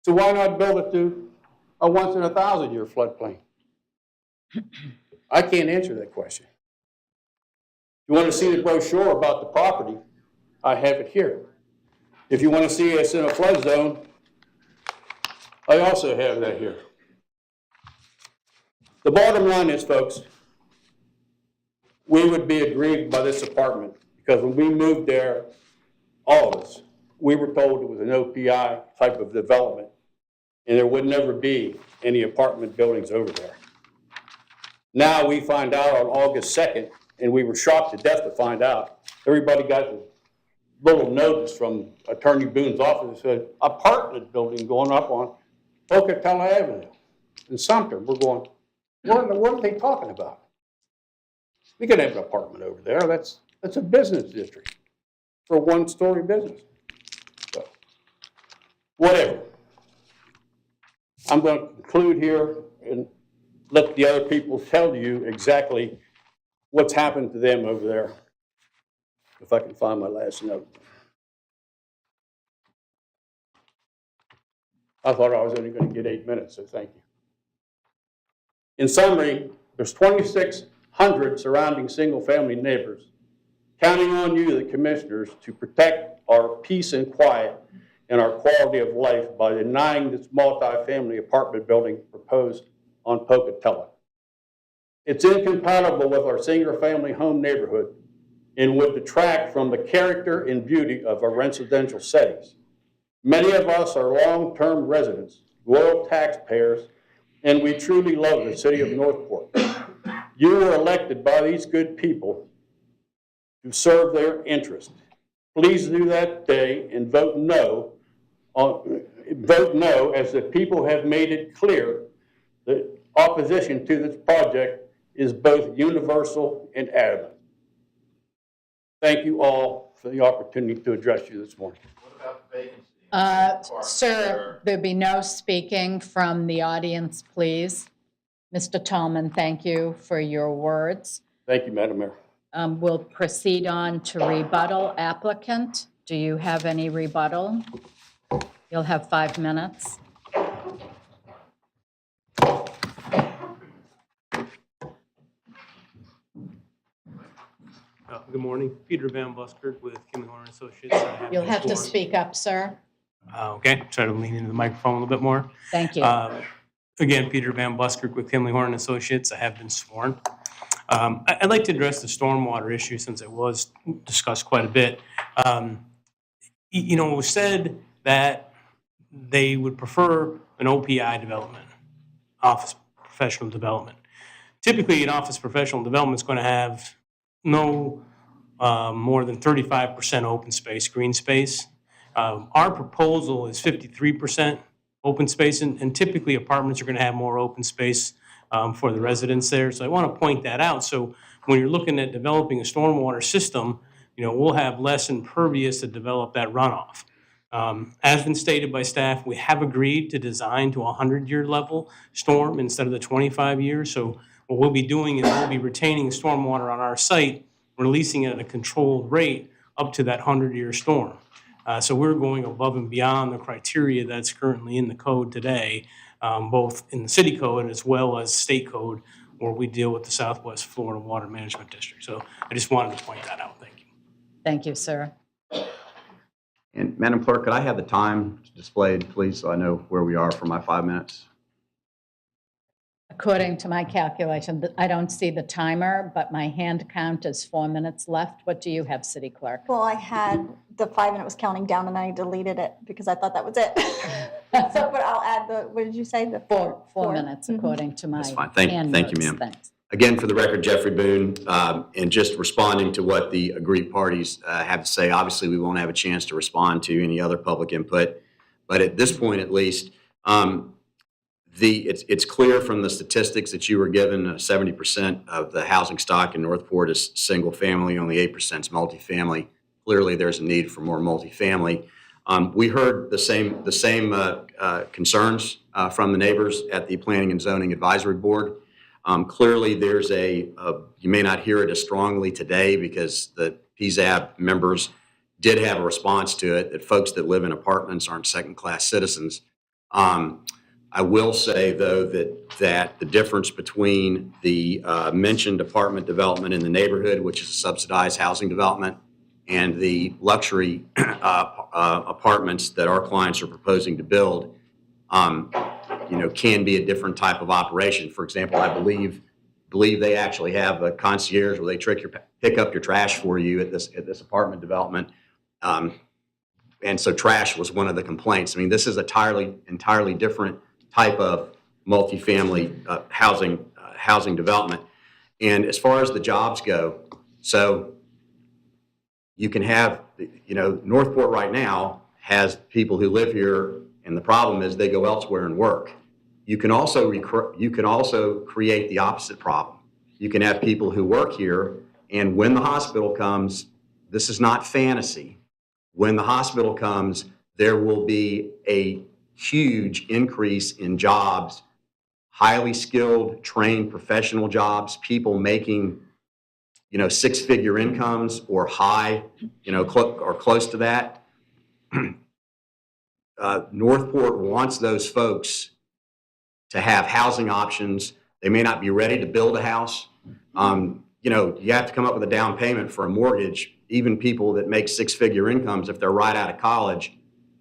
So why not build it to a 1 in a 1,000-year floodplain? I can't answer that question. You want to see the brochure about the property? I have it here. If you want to see us in a flood zone, I also have that here. The bottom line is, folks, we would be aggrieved by this apartment because when we moved there, all of us, we were told it was an OPI type of development and there would never be any apartment buildings over there. Now we find out on August 2nd, and we were shocked to death to find out, everybody got a little notice from Attorney Boone's office that said, apartment building going up on Pocatello Avenue in Sumter. We're going, what are they talking about? We could have an apartment over there. That's a business district for a 1-story business. So, whatever. I'm going to conclude here and let the other people tell you exactly what's happened to them over there. If I can find my last note. I thought I was only going to get 8 minutes, so thank you. In summary, there's 2,600 surrounding single-family neighbors counting on you, the commissioners, to protect our peace and quiet and our quality of life by denying this multi-family apartment building proposed on Pocatello. It's incompatible with our single-family home neighborhood and would detract from the character and beauty of our residential settings. Many of us are long-term residents, loyal taxpayers, and we truly love the city of Northport. You were elected by these good people to serve their interest. Please do that today and vote no, as the people have made it clear that opposition to this project is both universal and adamant. Thank you all for the opportunity to address you this morning. What about the vacancy? Sir, there'd be no speaking from the audience, please. Mr. Tallman, thank you for your words. Thank you, Madam Mayor. We'll proceed on to rebuttal. Applicant, do you have any rebuttal? You'll have 5 minutes. Good morning. Peter Van Buskirk with Kimley Horn Associates. You'll have to speak up, sir. Okay, try to lean into the microphone a little bit more. Thank you. Again, Peter Van Buskirk with Kimley Horn Associates. I have been sworn. I'd like to address the stormwater issue since it was discussed quite a bit. You know, it was said that they would prefer an OPI development, office professional development. Typically, an office professional development is going to have no more than 35% open space, green space. Our proposal is 53% open space, and typically apartments are going to have more open space for the residents there. So I want to point that out. So when you're looking at developing a stormwater system, you know, we'll have less impervious to develop that runoff. As been stated by staff, we have agreed to design to a 100-year level storm instead of the 25 years. So what we'll be doing is we'll be retaining stormwater on our site, releasing it at a controlled rate up to that 100-year storm. So we're going above and beyond the criteria that's currently in the code today, both in the city code as well as state code, where we deal with the Southwest Florida Water Management District. So I just wanted to point that out. Thank you. Thank you, sir. And Madam Clerk, could I have the time displayed, please, so I know where we are for my 5 minutes? According to my calculation, I don't see the timer, but my hand count is 4 minutes left. What do you have, City Clerk? Well, I had the 5 minute was counting down and I deleted it because I thought that was it. So, but I'll add the, what did you say? The Four minutes, according to my That's fine. Thank you, notes. ma'am. Thanks. Again, for the record, Jeffrey Boone, and just responding to what the agreed parties have to say. Obviously, we won't have a chance to respond to any other public input, but at this point, at least, it's clear from the statistics that you were given, 70% of the housing stock in Northport is single family, only 8% is multifamily. Clearly, there's a need for more multifamily. We heard the same concerns from the neighbors at the Planning and Zoning Advisory Board. Clearly, there's you may not hear it as strongly today because the PZAB members did have a response to it, that folks that live in apartments aren't second-class citizens. I will say, though, that the difference between the mentioned apartment development in the neighborhood, which is a subsidized housing development, and the luxury apartments that our clients are proposing to build, can be a different type of operation. For example, I believe they actually have a concierge where they pick up your trash for you at this apartment development. And so trash was one of the complaints. I mean, this is entirely different type of multifamily housing development. And as far as the jobs go, so you can have, Northport right now has people who live here, and the problem is they go elsewhere and work. You can also create the opposite problem. You can have people who work here, and when the hospital comes, this is not fantasy. When the hospital comes, there will be a huge increase in jobs, highly skilled, trained professional jobs, people making, six-figure incomes or high, or close to that. Northport wants those folks to have housing options. They may not be ready to build a house. You have to come up with a down payment for a mortgage. Even people that make six-figure incomes, if they're right out of college,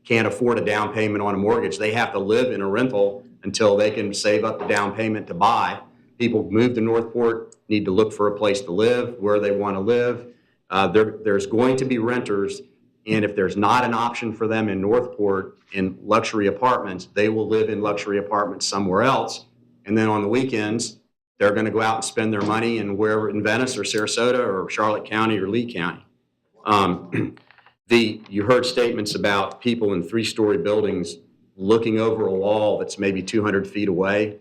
can't afford a down payment on a mortgage. They have to live in a rental until they can save up the down payment to buy. People who move to Northport need to look for a place to live, where they want to live. There's going to be renters, and if there's not an option for them in Northport in luxury apartments, they will live in luxury apartments somewhere else. And then on the weekends, they're going to go out and spend their money in Venice or Sarasota or Charlotte County or Lee County. You heard statements about people in three-story buildings looking over a wall that's maybe 200 feet away.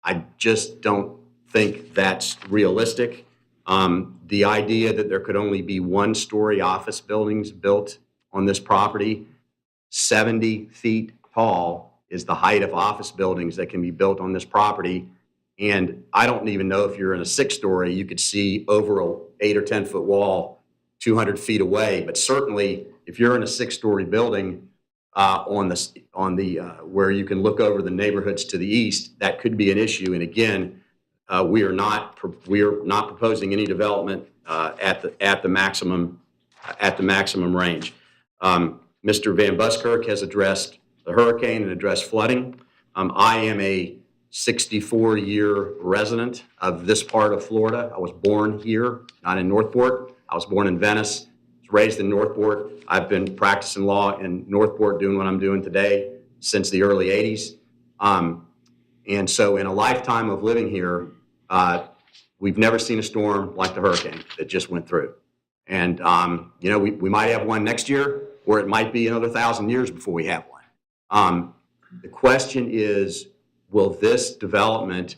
I just don't think that's realistic. The idea that there could only be one-story office buildings built on this property, 70 feet tall is the height of office buildings that can be built on this property. And I don't even know if you're in a six-story, you could see over an 8 or 10 foot wall 200 feet away. But certainly, if you're in a six-story building where you can look over the neighborhoods to the east, that could be an issue. And again, we are not proposing any development at the maximum range. Mr. Van Buskirk has addressed the hurricane and addressed flooding. I am a 64-year resident of this part of Florida. I was born here, not in Northport. I was born in Venice, was raised in Northport. I've been practicing law in Northport, doing what I'm doing today since the early 80s. And so in a lifetime of living here, we've never seen a storm like the hurricane that just went through. And, we might have one next year, or it might be another 1,000 years before we have one. The question is, will this development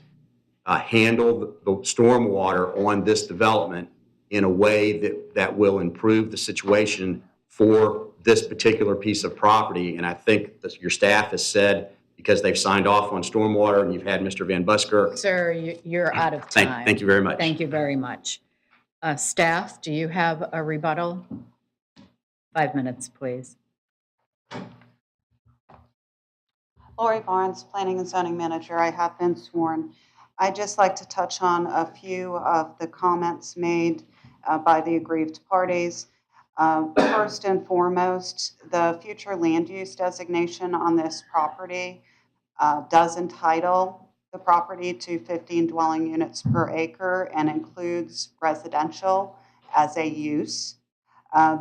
handle the stormwater on this development in a way that will improve the situation for this particular piece of property? And I think that your staff has said, because they've signed off on stormwater and you've had Mr. Van Buskirk. Sir, you're out of time. Thank you very much. Thank you very much. Staff, do you have a rebuttal? 5 minutes, please. Lori Barnes, Planning and Zoning Manager. I have been sworn. I'd just like to touch on a few of the comments made by the aggrieved parties. First and foremost, the future land use designation on this property does entitle the property to 15 dwelling units per acre and includes residential as a use.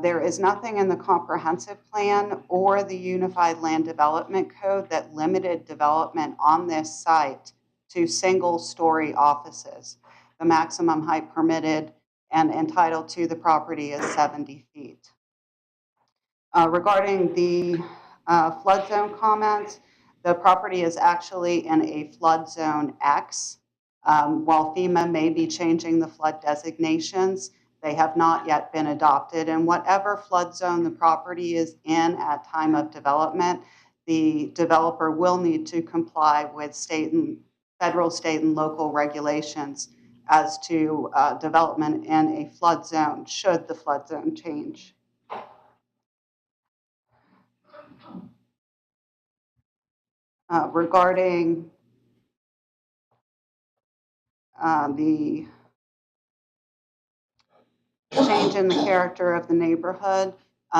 There is nothing in the comprehensive plan or the Unified Land Development Code that limited development on this site to single-story offices. The maximum height permitted and entitled to the property is 70 feet. Regarding the flood zone comments, the property is actually in a flood zone X. While FEMA may be changing the flood designations, they have not yet been adopted. And whatever flood zone the property is in at time of development, the developer will need to comply with federal, state, and local regulations as to development in a flood zone, should the flood zone change. Regarding the change in the character of the neighborhood,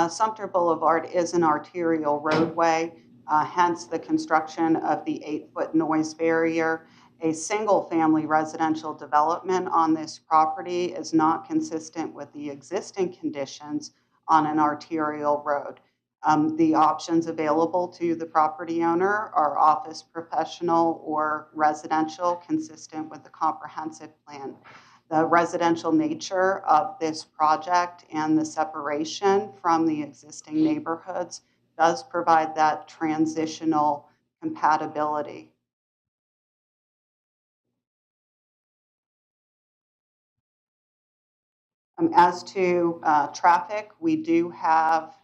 Sumter Boulevard is an arterial roadway, hence the construction of the 8-foot noise barrier. A single-family residential development on this property is not consistent with the existing conditions on an arterial road. The options available to the property owner are office, professional, or residential, consistent with the comprehensive plan. The residential nature of this project and the separation from the existing neighborhoods does provide that transitional compatibility. As to traffic, we do have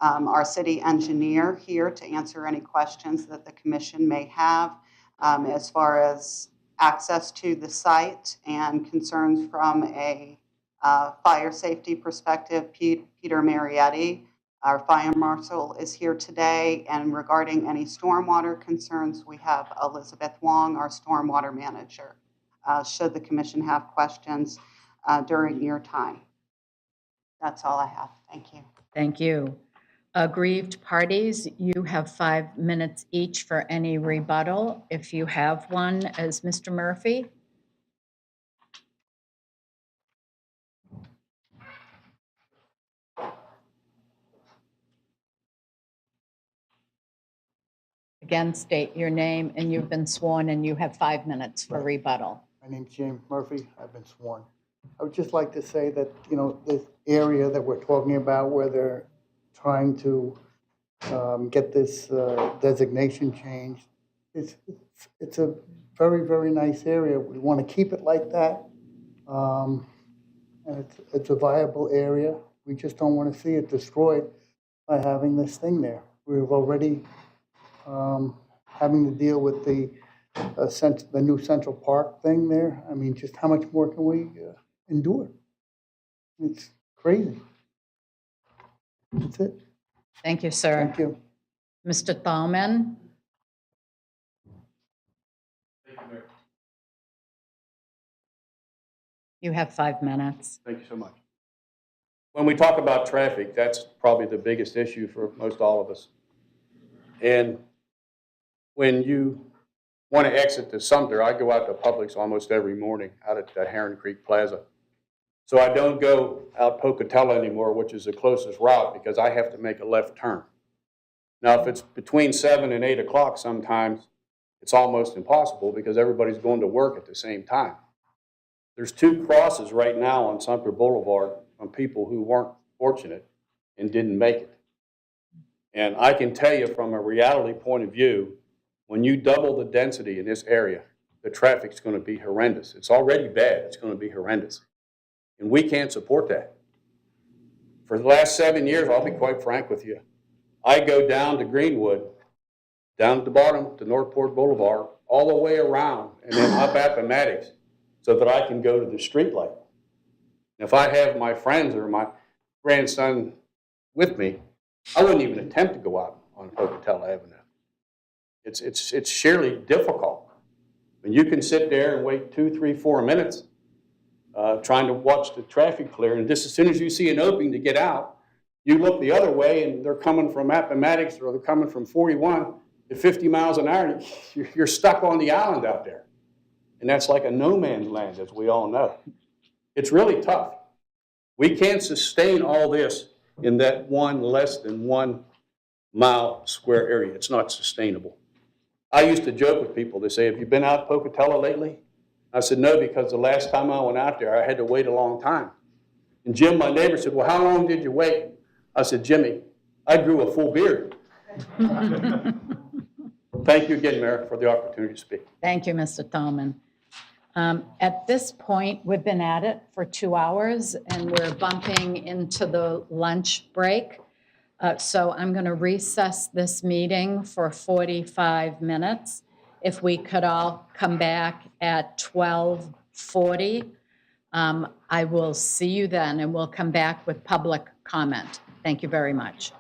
our city engineer here to answer any questions that the commission may have as far as access to the site and concerns from a fire safety perspective. Peter Marietti, our fire marshal, is here today. And regarding any stormwater concerns, we have Elizabeth Wong, our stormwater manager, should the commission have questions during your time. That's all I have. Thank you. Thank you. Aggrieved parties, you have 5 minutes each for any rebuttal, if you have one, as Mr. Murphy. Again, state your name, and you've been sworn, and you have 5 minutes for rebuttal. My name's James Murphy. I've been sworn. I would just like to say that, you know, this area that we're talking about where they're trying to get this designation changed, it's a very, very nice area. We want to keep it like that. And it's a viable area. We just don't want to see it destroyed by having this thing there. We've already having to deal with the new Central Park thing there. I mean, just how much more can we endure? It's crazy. That's it. Thank you, sir. Thank you. Mr. Thalman? Thank you, Mayor. You have 5 minutes. Thank you so much. When we talk about traffic, that's probably the biggest issue for most all of us. And when you want to exit to Sumter, I go out to Publix almost every morning out at the Heron Creek Plaza. So I don't go out Pocatello anymore, which is the closest route, because I have to make a left turn. Now, if it's between 7 and 8 o'clock sometimes, it's almost impossible because everybody's going to work at the same time. There's 2 crosses right now on Sumter Boulevard from people who weren't fortunate and didn't make it. And I can tell you from a reality point of view, when you double the density in this area, the traffic's going to be horrendous. It's already bad. It's going to be horrendous. And we can't support that. For the last 7 years, I'll be quite frank with you, I go down to Greenwood, down at the bottom to Northport Boulevard, all the way around, and then up Appomattox, so that I can go to the street light. If I have my friends or my grandson with me, I wouldn't even attempt to go out on Pocatello Avenue. It's sheerly difficult. And you can sit there and wait 2, 3, 4 minutes trying to watch the traffic clear, and just as soon as you see an opening to get out, you look the other way and they're coming from Appomattox or they're coming from 41 at 50 miles an hour, and you're stuck on the island out there. And that's like a no man's land, as we all know. It's really tough. We can't sustain all this in that one less than 1 mile square area. It's not sustainable. I used to joke with people. They say, have you been out Pocatello lately? I said, no, because the last time I went out there, I had to wait a long time. And Jim, my neighbor, said, well, how long did you wait? I said, Jimmy, I grew a full beard. Thank you again, Mayor, for the opportunity to speak. Thank you, Mr. Thalman. At this point, we've been at it for 2 hours, and we're bumping into the lunch break. So I'm going to recess this meeting for 45 minutes. If we could all come back at 12:40, I will see you then, and we'll come back with public comment. Thank you very much.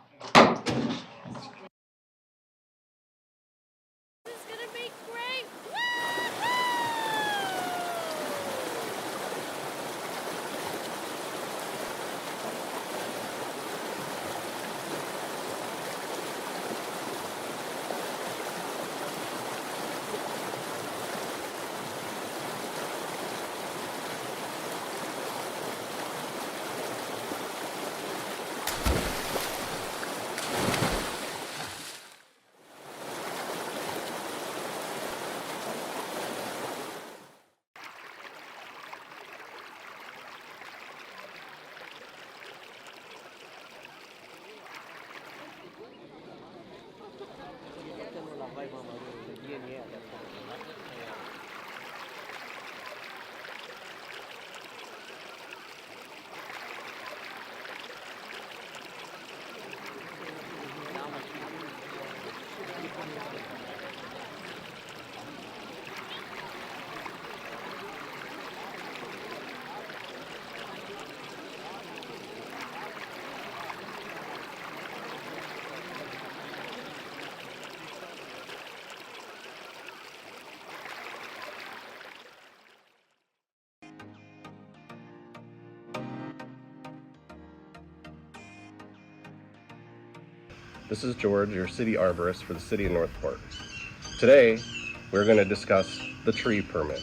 This is George, your city arborist for the city of Northport. Today, we're going to discuss the tree permit.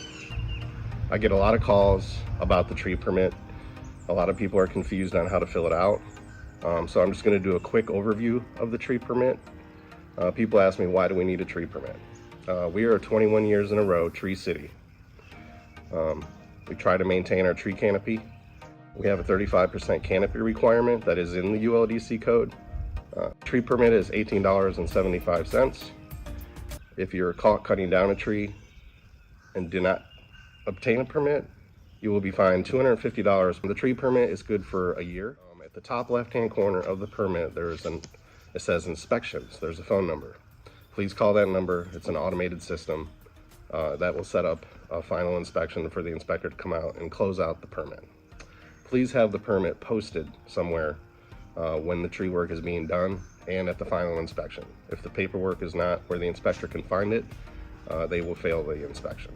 I get a lot of calls about the tree permit. A lot of people are confused on how to fill it out. So I'm just going to do a quick overview of the tree permit. People ask me, why do we need a tree permit? We are 21 years in a row tree city. We try to maintain our tree canopy. We have a 35% canopy requirement that is in the ULDC code. Tree permit is $18.75. If you're caught cutting down a tree and do not obtain a permit, you will be fined $250. The tree permit is good for a year. At the top left-hand corner of the permit, it says inspections. There's a phone number. Please call that number. It's an automated system that will set up a final inspection for the inspector to come out and close out the permit. Please have the permit posted somewhere when the tree work is being done and at the final inspection. If the paperwork is not where the inspector can find it, they will fail the inspection.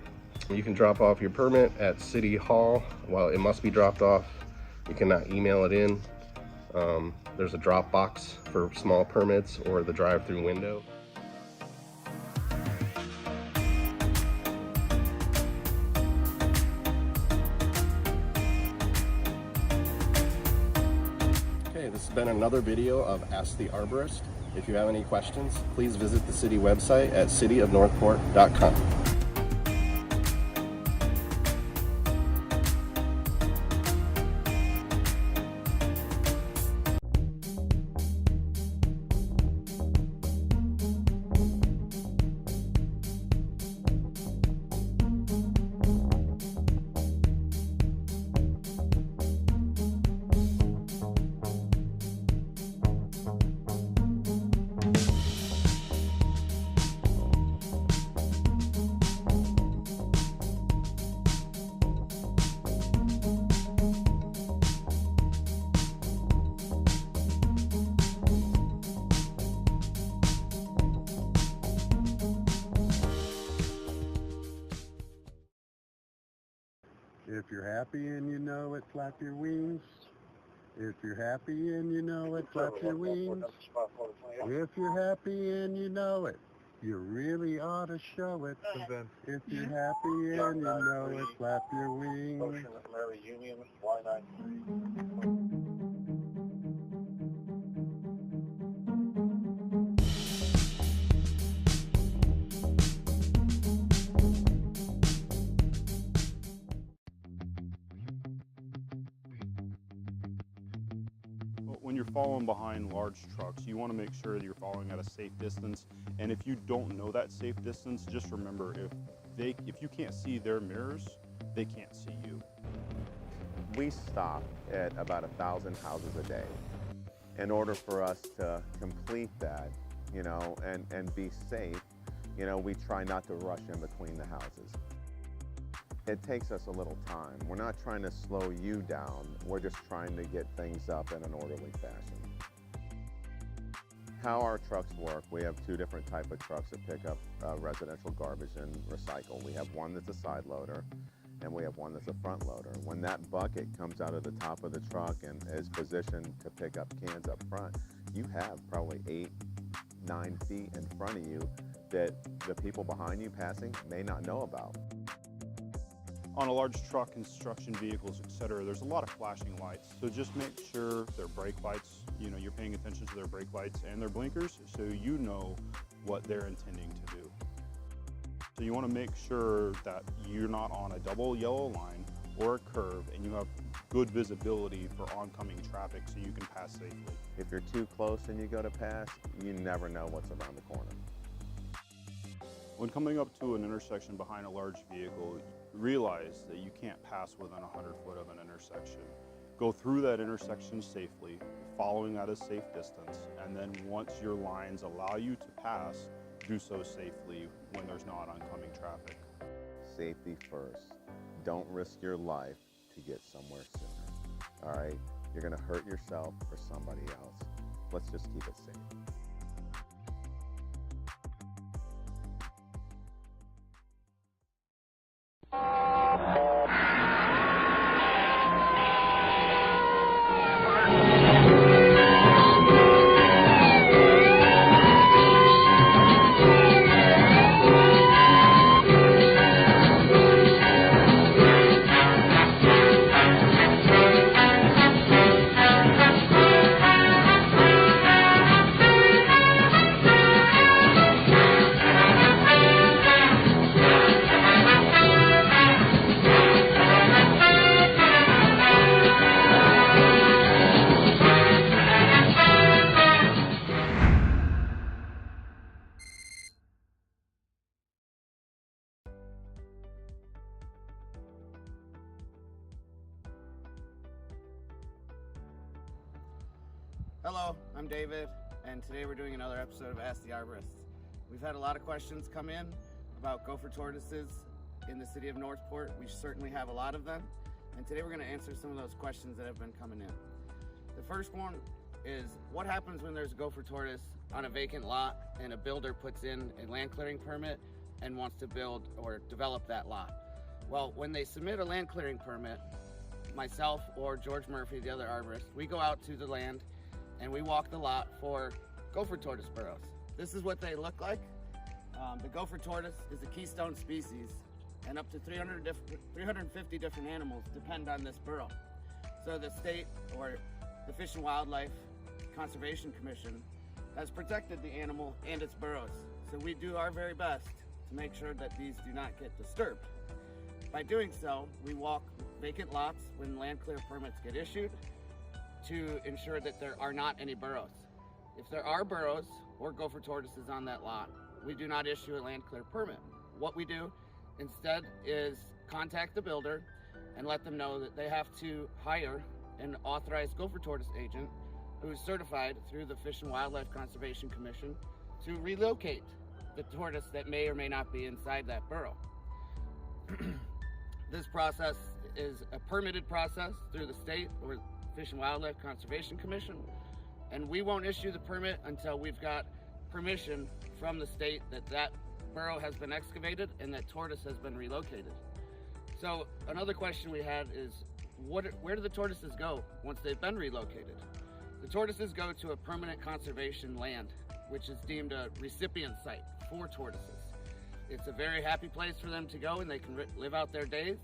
You can drop off your permit at City Hall. While it must be dropped off, you cannot email it in. There's a drop box for small permits or the drive-through window. This has been another video of Ask the Arborist. If you have any questions, please visit the city website at cityofnorthport.com. If you're happy and you know it, flap your wings. If you're happy and you know it, flap your wings. If you're happy and you know it, you really ought to show it. If you're happy and you know it, flap your wings. When you're following behind large trucks, you want to make sure that you're following at a safe distance. And if you don't know that safe distance, just remember if you can't see their mirrors, they can't see you. We stop at about 1,000 houses a day. In order for us to complete that, and be safe, we try not to rush in between the houses. It takes us a little time. We're not trying to slow you down. We're just trying to get things up in an orderly fashion. How our trucks work, we have two different types of trucks that pick up residential garbage and recycle. We have one that's a side loader, and we have one that's a front loader. When that bucket comes out of the top of the truck and is positioned to pick up cans up front, you have probably 8-9 feet in front of you that the people behind you passing may not know about. On a large truck, construction vehicles, etc., there's a lot of flashing lights. So just make sure their brake lights, you're paying attention to their brake lights and their blinkers so you know what they're intending to do. So you want to make sure that you're not on a double yellow line or a curve and you have good visibility for oncoming traffic so you can pass safely. If you're too close and you go to pass, you never know what's around the corner. When coming up to an intersection behind a large vehicle, realize that you can't pass within 100 foot of an intersection. Go through that intersection safely, following at a safe distance, and then once your lines allow you to pass, do so safely when there's not oncoming traffic. Safety first. Don't risk your life to get somewhere sooner. All right? You're gonna hurt yourself or somebody else. Let's just keep it safe. Hello, I'm David, and today we're doing another episode of Ask the Arborist. We've had a lot of questions come in about gopher tortoises in the city of Northport. We certainly have a lot of them, and today we're going to answer some of those questions that have been coming in. The first one is, what happens when there's a gopher tortoise on a vacant lot and a builder puts in a land clearing permit and wants to build or develop that lot? Well, when they submit a land clearing permit, myself or George Murphy, the other arborist, we go out to the land and we walk the lot for gopher tortoise burrows. This is what they look like. The gopher tortoise is a keystone species, and up to 350 different animals depend on this burrow. So the state, or the Fish and Wildlife Conservation Commission, has protected the animal and its burrows. So we do our very best to make sure that these do not get disturbed. By doing so, we walk vacant lots when land clear permits get issued, to ensure that there are not any burrows. If there are burrows or gopher tortoises on that lot, we do not issue a land clear permit. What we do instead is contact the builder and let them know that they have to hire an authorized gopher tortoise agent who is certified through the Fish and Wildlife Conservation Commission to relocate the tortoise that may or may not be inside that burrow. This process is a permitted process through the state or Fish and Wildlife Conservation Commission, and we won't issue the permit until we've got permission from the state that that burrow has been excavated and that tortoise has been relocated. So another question we had is, where do the tortoises go once they've been relocated? The tortoises go to a permanent conservation land, which is deemed a recipient site for tortoises. It's a very happy place for them to go, and they can live out their days.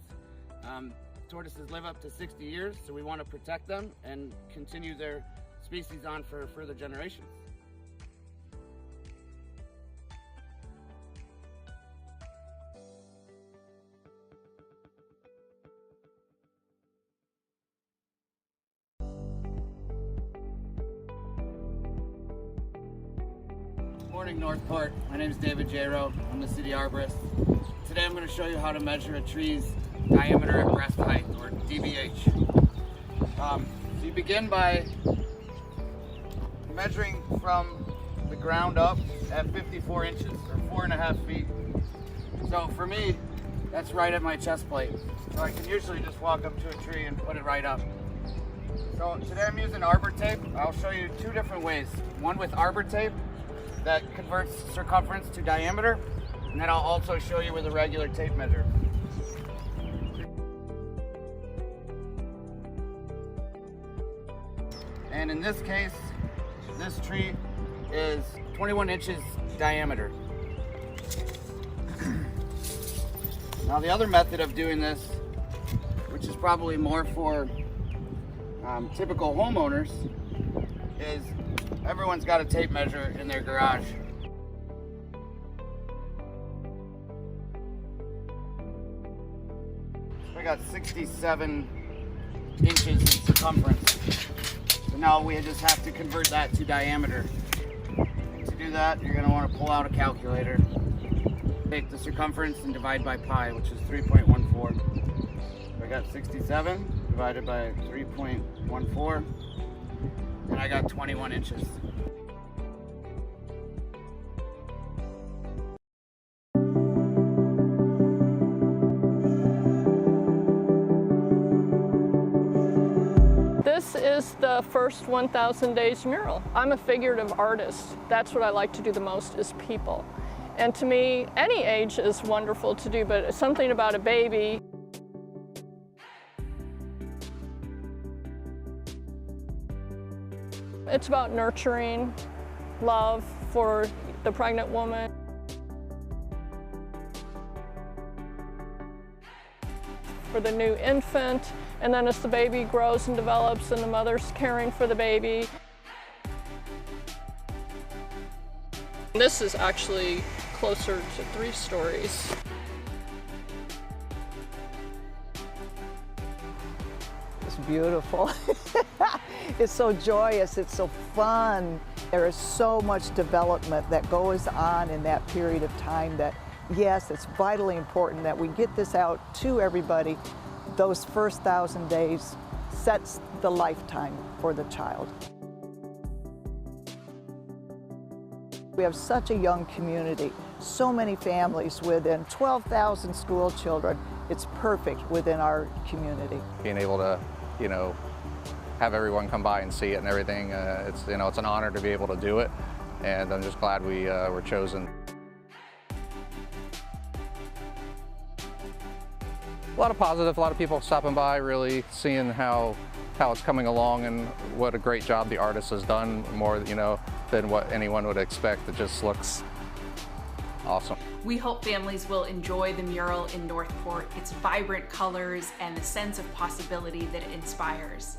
Tortoises live up to 60 years, so we want to protect them and continue their species on for further generations. Morning, Northport. My name is David Jaro. I'm the city arborist. Today I'm going to show you how to measure a tree's diameter at breast height, or DBH. So you begin by measuring from the ground up at 54 inches, or 4.5 feet. So for me, that's right at my chest plate. So I can usually just walk up to a tree and put it right up. So today I'm using arbor tape. I'll show you two different ways. One with arbor tape that converts circumference to diameter, and then I'll also show you with a regular tape measure. And in this case, this tree is 21 inches diameter. Now the other method of doing this, which is probably more for typical homeowners, is everyone's got a tape measure in their garage. I got 67 inches in circumference. So now we just have to convert that to diameter. And to do that, you're going to want to pull out a calculator. Take the circumference and divide by pi, which is 3.14. So I got 67 divided by 3.14. And I got 21 inches. This is the first 1,000 Days mural. I'm a figurative artist. That's what I like to do the most, is people. And to me, any age is wonderful to do, but something about a baby. It's about nurturing, love for the pregnant woman. For the new infant, and then as the baby grows and develops and the mother's caring for the baby. This is actually closer to 3 stories. It's beautiful. It's so joyous, it's so fun. There is so much development that goes on in that period of time that, yes, it's vitally important that we get this out to everybody. Those first 1,000 days sets the lifetime for the child. We have such a young community, so many families within 12,000 school children. It's perfect within our community. Being able to, have everyone come by and see it and everything, it's an honor to be able to do it, and I'm just glad we were chosen. A lot of positive, a lot of people stopping by, really seeing how it's coming along and what a great job the artist has done, more than what anyone would expect. It just looks awesome. We hope families will enjoy the mural in Northport, its vibrant colors and the sense of possibility that it inspires.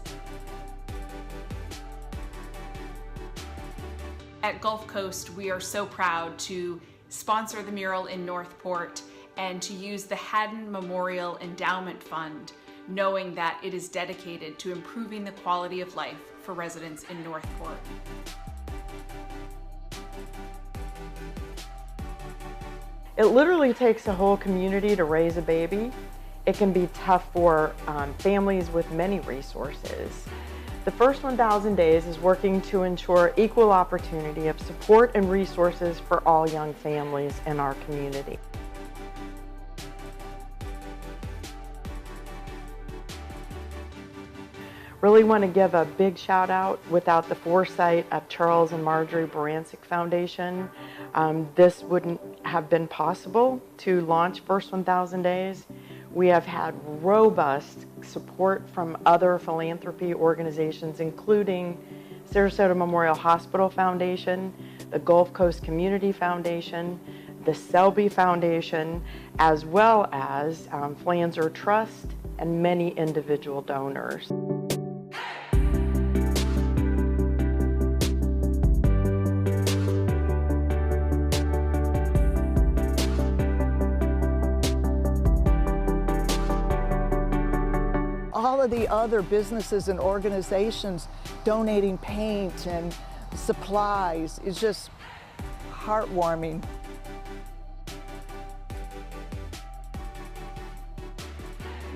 At Gulf Coast, we are so proud to sponsor the mural in Northport and to use the Haddon Memorial Endowment Fund, knowing that it is dedicated to improving the quality of life for residents in Northport. It literally takes a whole community to raise a baby. It can be tough for families with many resources. The first 1,000 days is working to ensure equal opportunity of support and resources for all young families in our community. Really want to give a big shout out. Without the foresight of Charles and Marjorie Barancik Foundation, this wouldn't have been possible to launch First 1,000 Days. We have had robust support from other philanthropy organizations, including Sarasota Memorial Hospital Foundation, the Gulf Coast Community Foundation, the Selby Foundation, as well as Flanzer Trust and many individual donors. All of the other businesses and organizations donating paint and supplies is just heartwarming.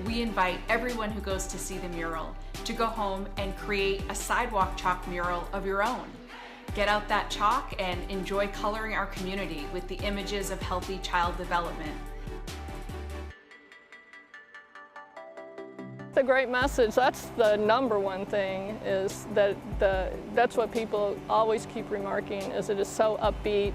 We invite everyone who goes to see the mural to go home and create a sidewalk chalk mural of your own. Get out that chalk and enjoy coloring our community with the images of healthy child development. It's a great message. That's the number one thing, is that that's what people always keep remarking, is it is so upbeat,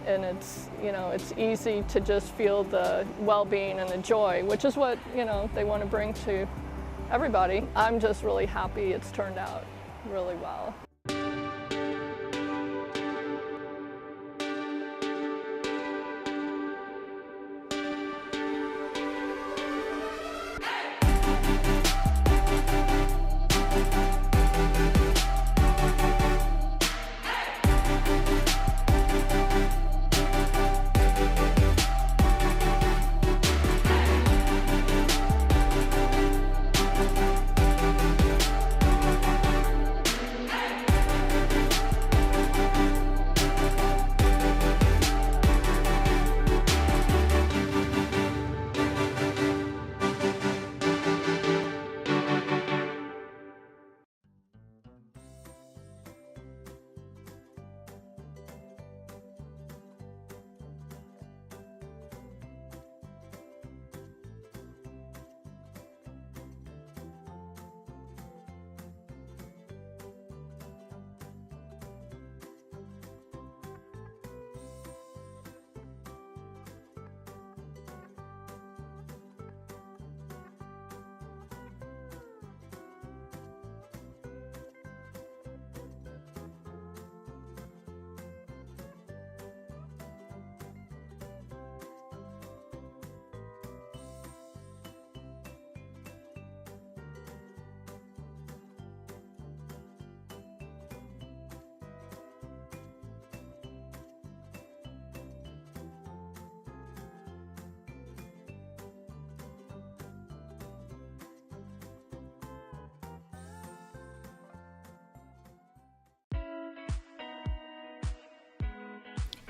and it's, you know, it's easy to just feel the well-being and the joy, which is what, you know, they want to bring to everybody. I'm just really happy it's turned out really well.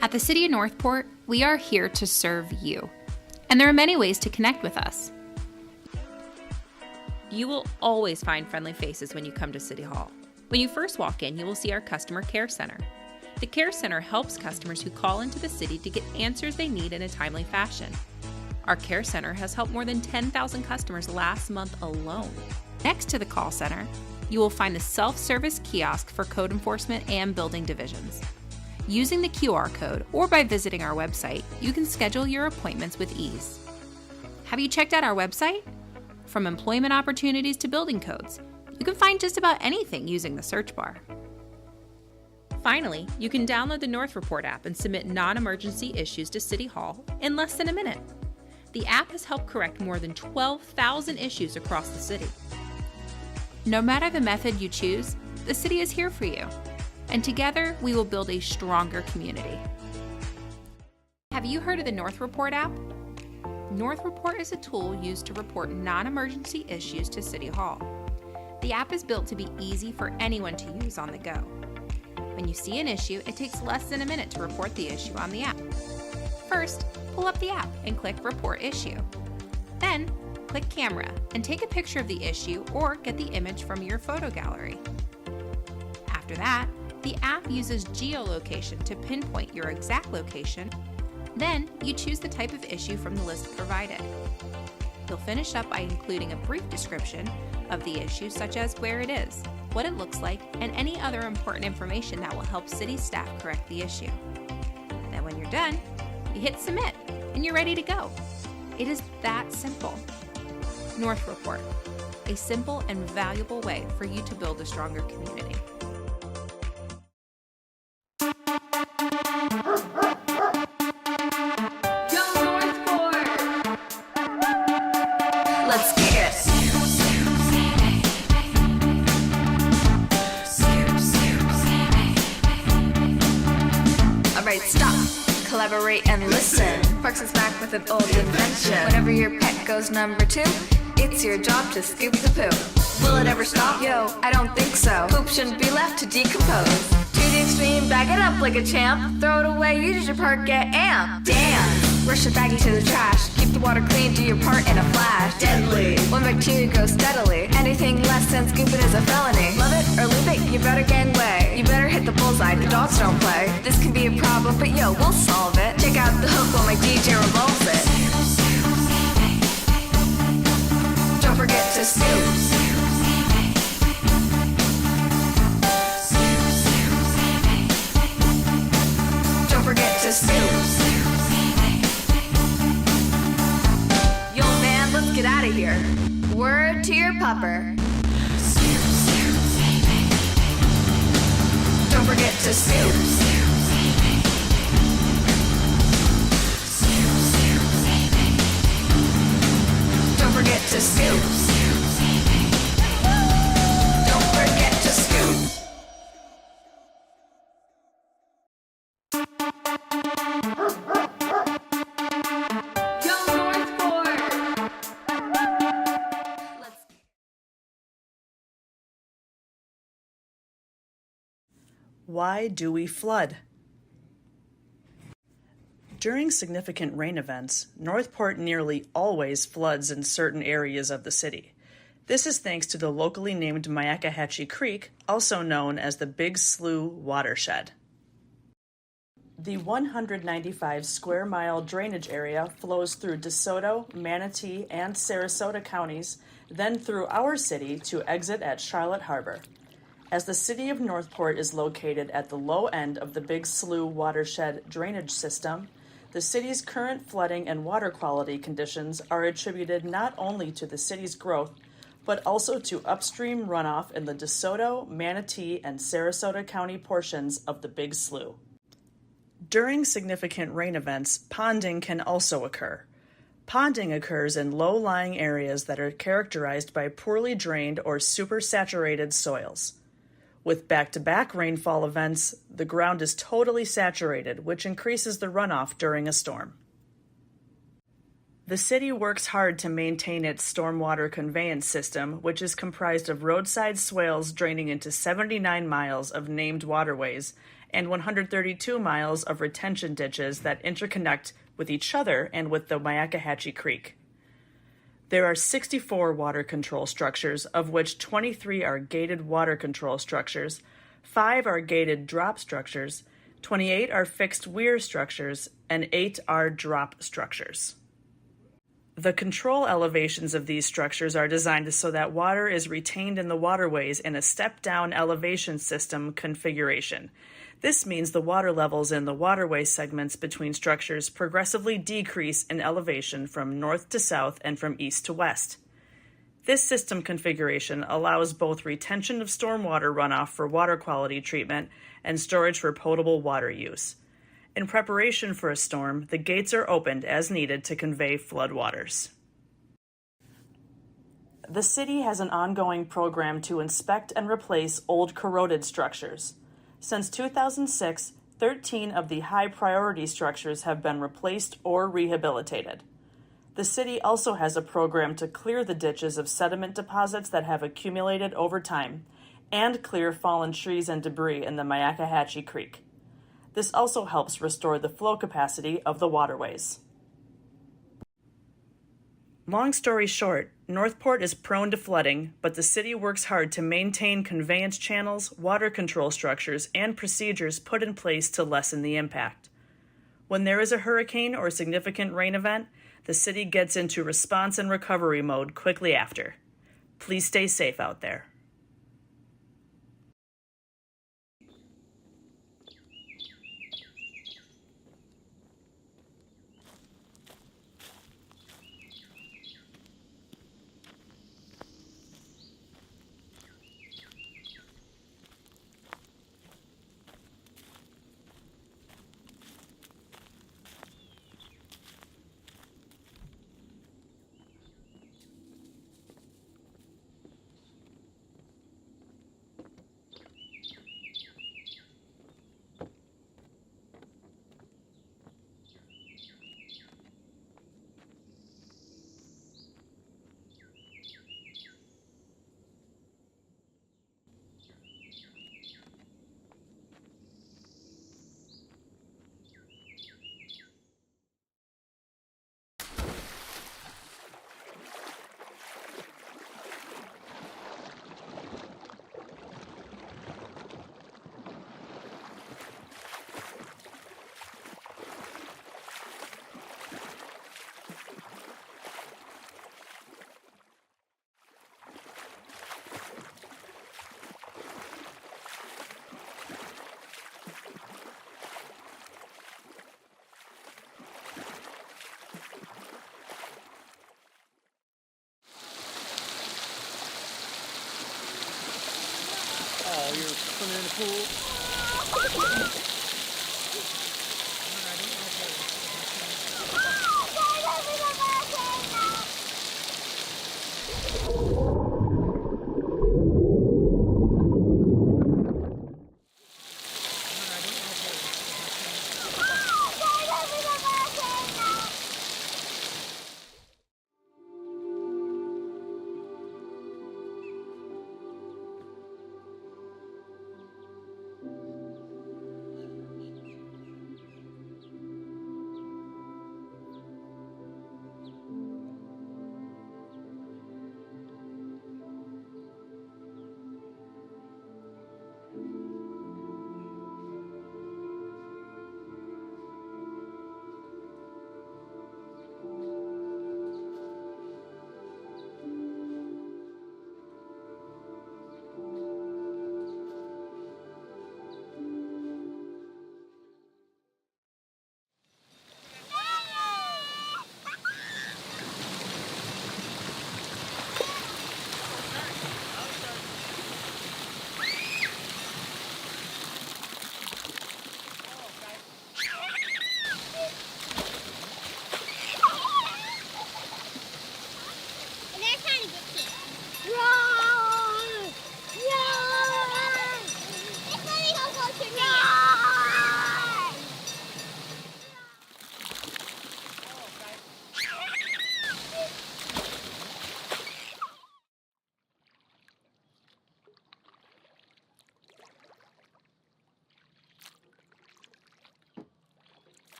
At the City of Northport, we are here to serve you, and there are many ways to connect with us. You will always find friendly faces when you come to City Hall. When you first walk in, you will see our Customer Care Center. The Care Center helps customers who call into the city to get answers they need in a timely fashion. Our Care Center has helped more than 10,000 customers last month alone. Next to the call center, you will find the self-service kiosk for code enforcement and building divisions. Using the QR code or by visiting our website, you can schedule your appointments with ease. Have you checked out our website? From employment opportunities to building codes, you can find just about anything using the search bar. Finally, you can download the North Report app and submit non-emergency issues to City Hall in less than a minute. The app has helped correct more than 12,000 issues across the city. No matter the method you choose, the city is here for you. And together, we will build a stronger community. Have you heard of the North Report app? North Report is a tool used to report non-emergency issues to City Hall. The app is built to be easy for anyone to use on the go. When you see an issue, it takes less than a minute to report the issue on the app. First, pull up the app and click Report Issue. Then, click Camera and take a picture of the issue or get the image from your photo gallery. After that, the app uses geolocation to pinpoint your exact location. Then, you choose the type of issue from the list provided. You'll finish up by including a brief description of the issue, such as where it is, what it looks like, and any other important information that will help city staff correct the issue. Then when you're done, you hit Submit, and you're ready to go. It is that simple. North Report, a simple and valuable way for you to build a stronger community. Let's kick it. Alright, stop, collaborate and listen. Parks is back with an old invention. Whenever your pet goes number 2, it's your job to scoop the poo. Will it ever stop? Yo, I don't think so. Poop shouldn't be left to decompose. To the extreme, bag it up like a champ. Throw it away, use your part, get amped. Damn! Rush your baggie to the trash. Keep the water clean, do your part in a flash. Deadly. One bacteria goes steadily. Anything less than scooping is a felony. Love it or leave it, you better gain way. You better hit the bullseye, the dogs don't play. This can be a problem, but yo, we'll solve it. Check out the hook while my DJ revolves it. Don't forget to scoop. Don't forget to scoop. Yo, man, let's get out of here. Word to your pupper. Don't forget to scoop. Don't forget to scoop. Don't forget to scoop. Why do we flood? During significant rain events, Northport nearly always floods in certain areas of the city. This is thanks to the locally named Myakkahatchee Creek, also known as the Big Slough Watershed. The 195 square mile drainage area flows through DeSoto, Manatee, and Sarasota counties, then through our city to exit at Charlotte Harbor. As the city of Northport is located at the low end of the Big Slough watershed drainage system, the city's current flooding and water quality conditions are attributed not only to the city's growth, but also to upstream runoff in the DeSoto, Manatee, and Sarasota County portions of the Big Slough. During significant rain events, ponding can also occur. Ponding occurs in low-lying areas that are characterized by poorly drained or supersaturated soils. With back-to-back rainfall events, the ground is totally saturated, which increases the runoff during a storm. The city works hard to maintain its stormwater conveyance system, which is comprised of roadside swales draining into 79 miles of named waterways and 132 miles of retention ditches that interconnect with each other and with the Myakkahatchee Creek. There are 64 water control structures, of which 23 are gated water control structures, 5 are gated drop structures, 28 are fixed weir structures, and 8 are drop structures. The control elevations of these structures are designed so that water is retained in the waterways in a step-down elevation system configuration. This means the water levels in the waterway segments between structures progressively decrease in elevation from north to south and from east to west. This system configuration allows both retention of stormwater runoff for water quality treatment and storage for potable water use. In preparation for a storm, the gates are opened as needed to convey floodwaters. The city has an ongoing program to inspect and replace old corroded structures. Since 2006, 13 of the high-priority structures have been replaced or rehabilitated. The city also has a program to clear the ditches of sediment deposits that have accumulated over time and clear fallen trees and debris in the Myakkahatchee Creek. This also helps restore the flow capacity of the waterways. Long story short, Northport is prone to flooding, but the city works hard to maintain conveyance channels, water control structures, and procedures put in place to lessen the impact. When there is a hurricane or significant rain event, the city gets into response and recovery mode quickly after. Please stay safe out there.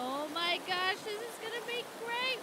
Oh my gosh, this is gonna be great!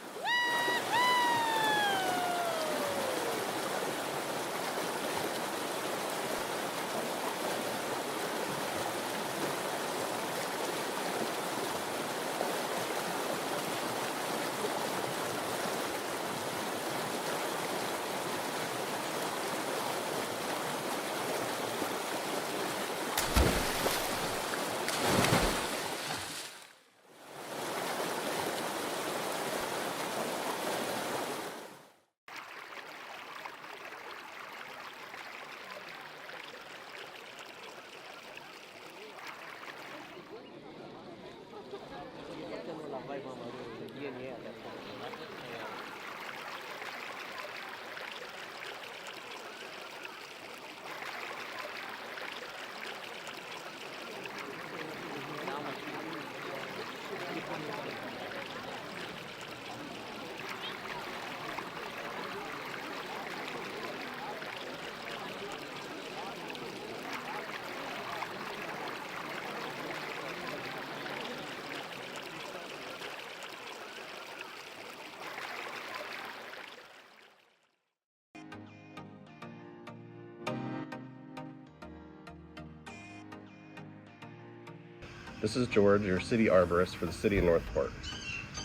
This is George, your city arborist for the city of Northport.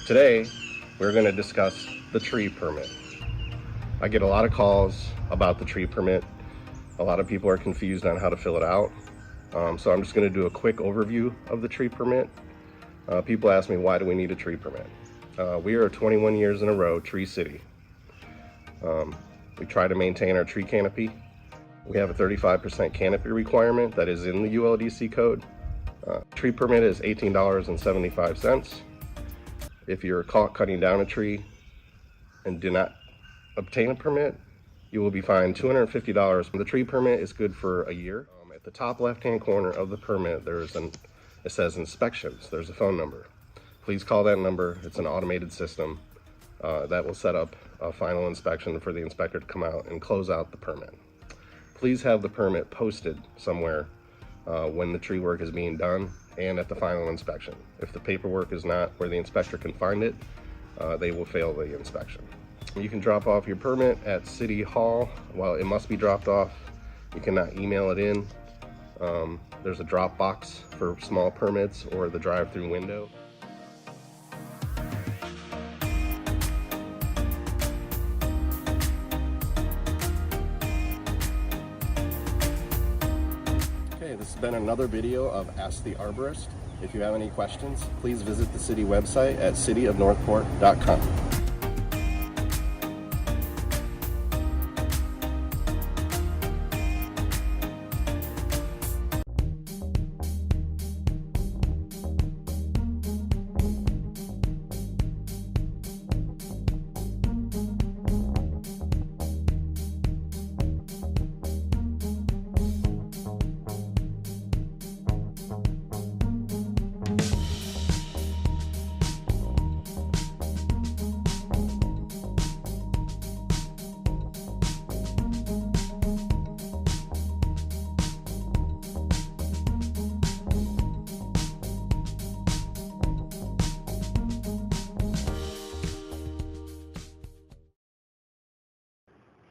Today, we're going to discuss the tree permit. I get a lot of calls about the tree permit. A lot of people are confused on how to fill it out. So I'm just going to do a quick overview of the tree permit. People ask me, why do we need a tree permit? We are 21 years in a row tree city. We try to maintain our tree canopy. We have a 35% canopy requirement that is in the ULDC code. Tree permit is $18.75. If you're caught cutting down a tree and do not obtain a permit, you will be fined $250. The tree permit is good for a year. At the top left-hand corner of the permit, it says inspections. There's a phone number. Please call that number. It's an automated system that will set up a final inspection for the inspector to come out and close out the permit. Please have the permit posted somewhere when the tree work is being done and at the final inspection. If the paperwork is not where the inspector can find it, they will fail the inspection. You can drop off your permit at City Hall. Well, it must be dropped off. You cannot email it in. There's a drop box for small permits or the drive-through window. Okay, this has been another video of Ask the Arborist. If you have any questions, please visit the city website at cityofnorthport.com.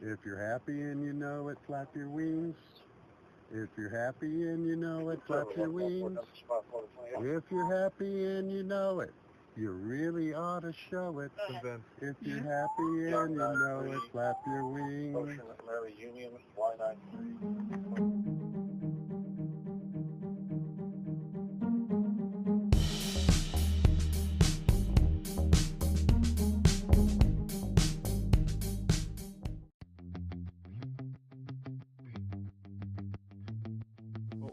If you're happy and you know it, flap your wings. If you're happy and you know it, flap your wings. If you're happy and you know it, you really ought to show it. If you're happy and you know it, flap your wings.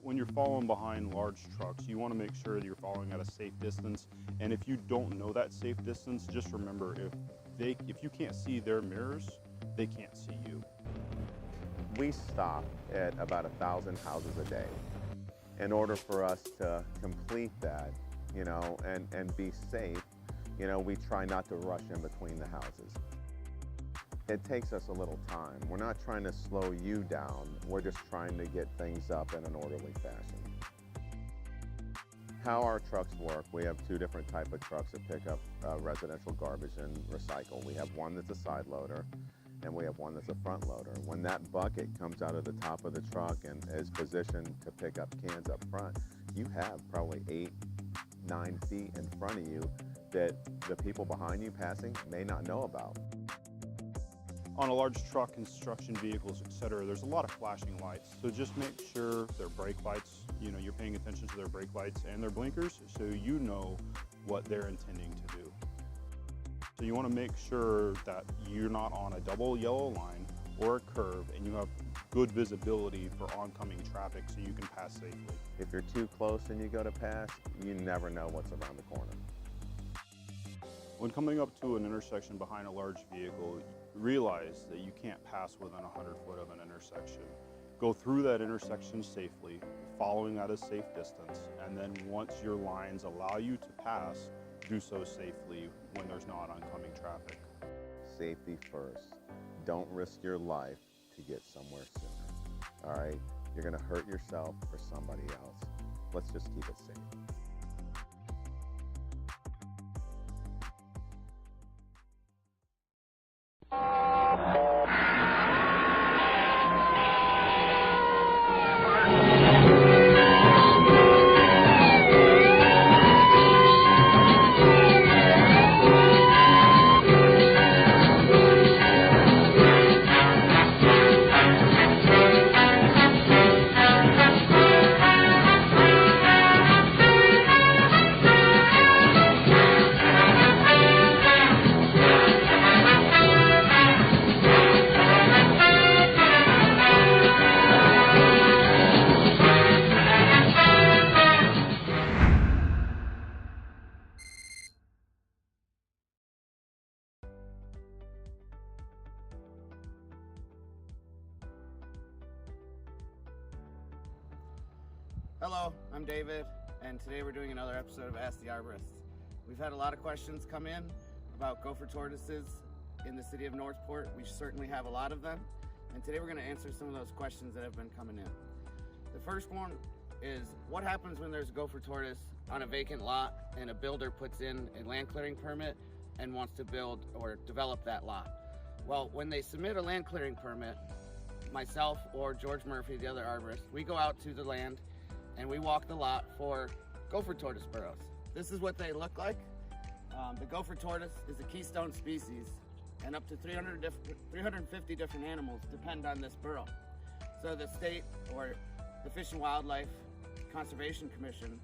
When you're following behind large trucks, you want to make sure that you're following at a safe distance. And if you don't know that safe distance, just remember, if you can't see their mirrors, they can't see you. We stop at about 1,000 houses a day. In order for us to complete that, and be safe, we try not to rush in between the houses. It takes us a little time. We're not trying to slow you down. We're just trying to get things up in an orderly fashion. How our trucks work, we have two different types of trucks that pick up residential garbage and recycle. We have one that's a side loader, and we have one that's a front loader. When that bucket comes out of the top of the truck and is positioned to pick up cans up front, you have probably 8-9 feet in front of you that the people behind you passing may not know about. On a large truck, construction vehicles, etc., there's a lot of flashing lights. So just make sure their brake lights, you're paying attention to their brake lights and their blinkers so you know what they're intending to do. So you want to make sure that you're not on a double yellow line or a curve and you have good visibility for oncoming traffic so you can pass safely. If you're too close and you go to pass, you never know what's around the corner. When coming up to an intersection behind a large vehicle, realize that you can't pass within 100 foot of an intersection. Go through that intersection safely, following at a safe distance, and then once your lines allow you to pass, do so safely when there's not oncoming traffic. Safety first. Don't risk your life to get somewhere sooner. All right? You're going to hurt yourself or somebody else. Let's just keep it safe. Hello, I'm David, and today we're doing another episode of Ask the Arborist. We've had a lot of questions come in about gopher tortoises in the city of Northport. We certainly have a lot of them, and today we're going to answer some of those questions that have been coming in. The first one is, what happens when there's a gopher tortoise on a vacant lot and a builder puts in a land clearing permit and wants to build or develop that lot? Well, when they submit a land clearing permit, myself or George Murphy, the other arborist, we go out to the land and we walk the lot for gopher tortoise burrows. This is what they look like. The gopher tortoise is a keystone species, and up to 350 different animals depend on this burrow. So the state, or the Fish and Wildlife Conservation Commission,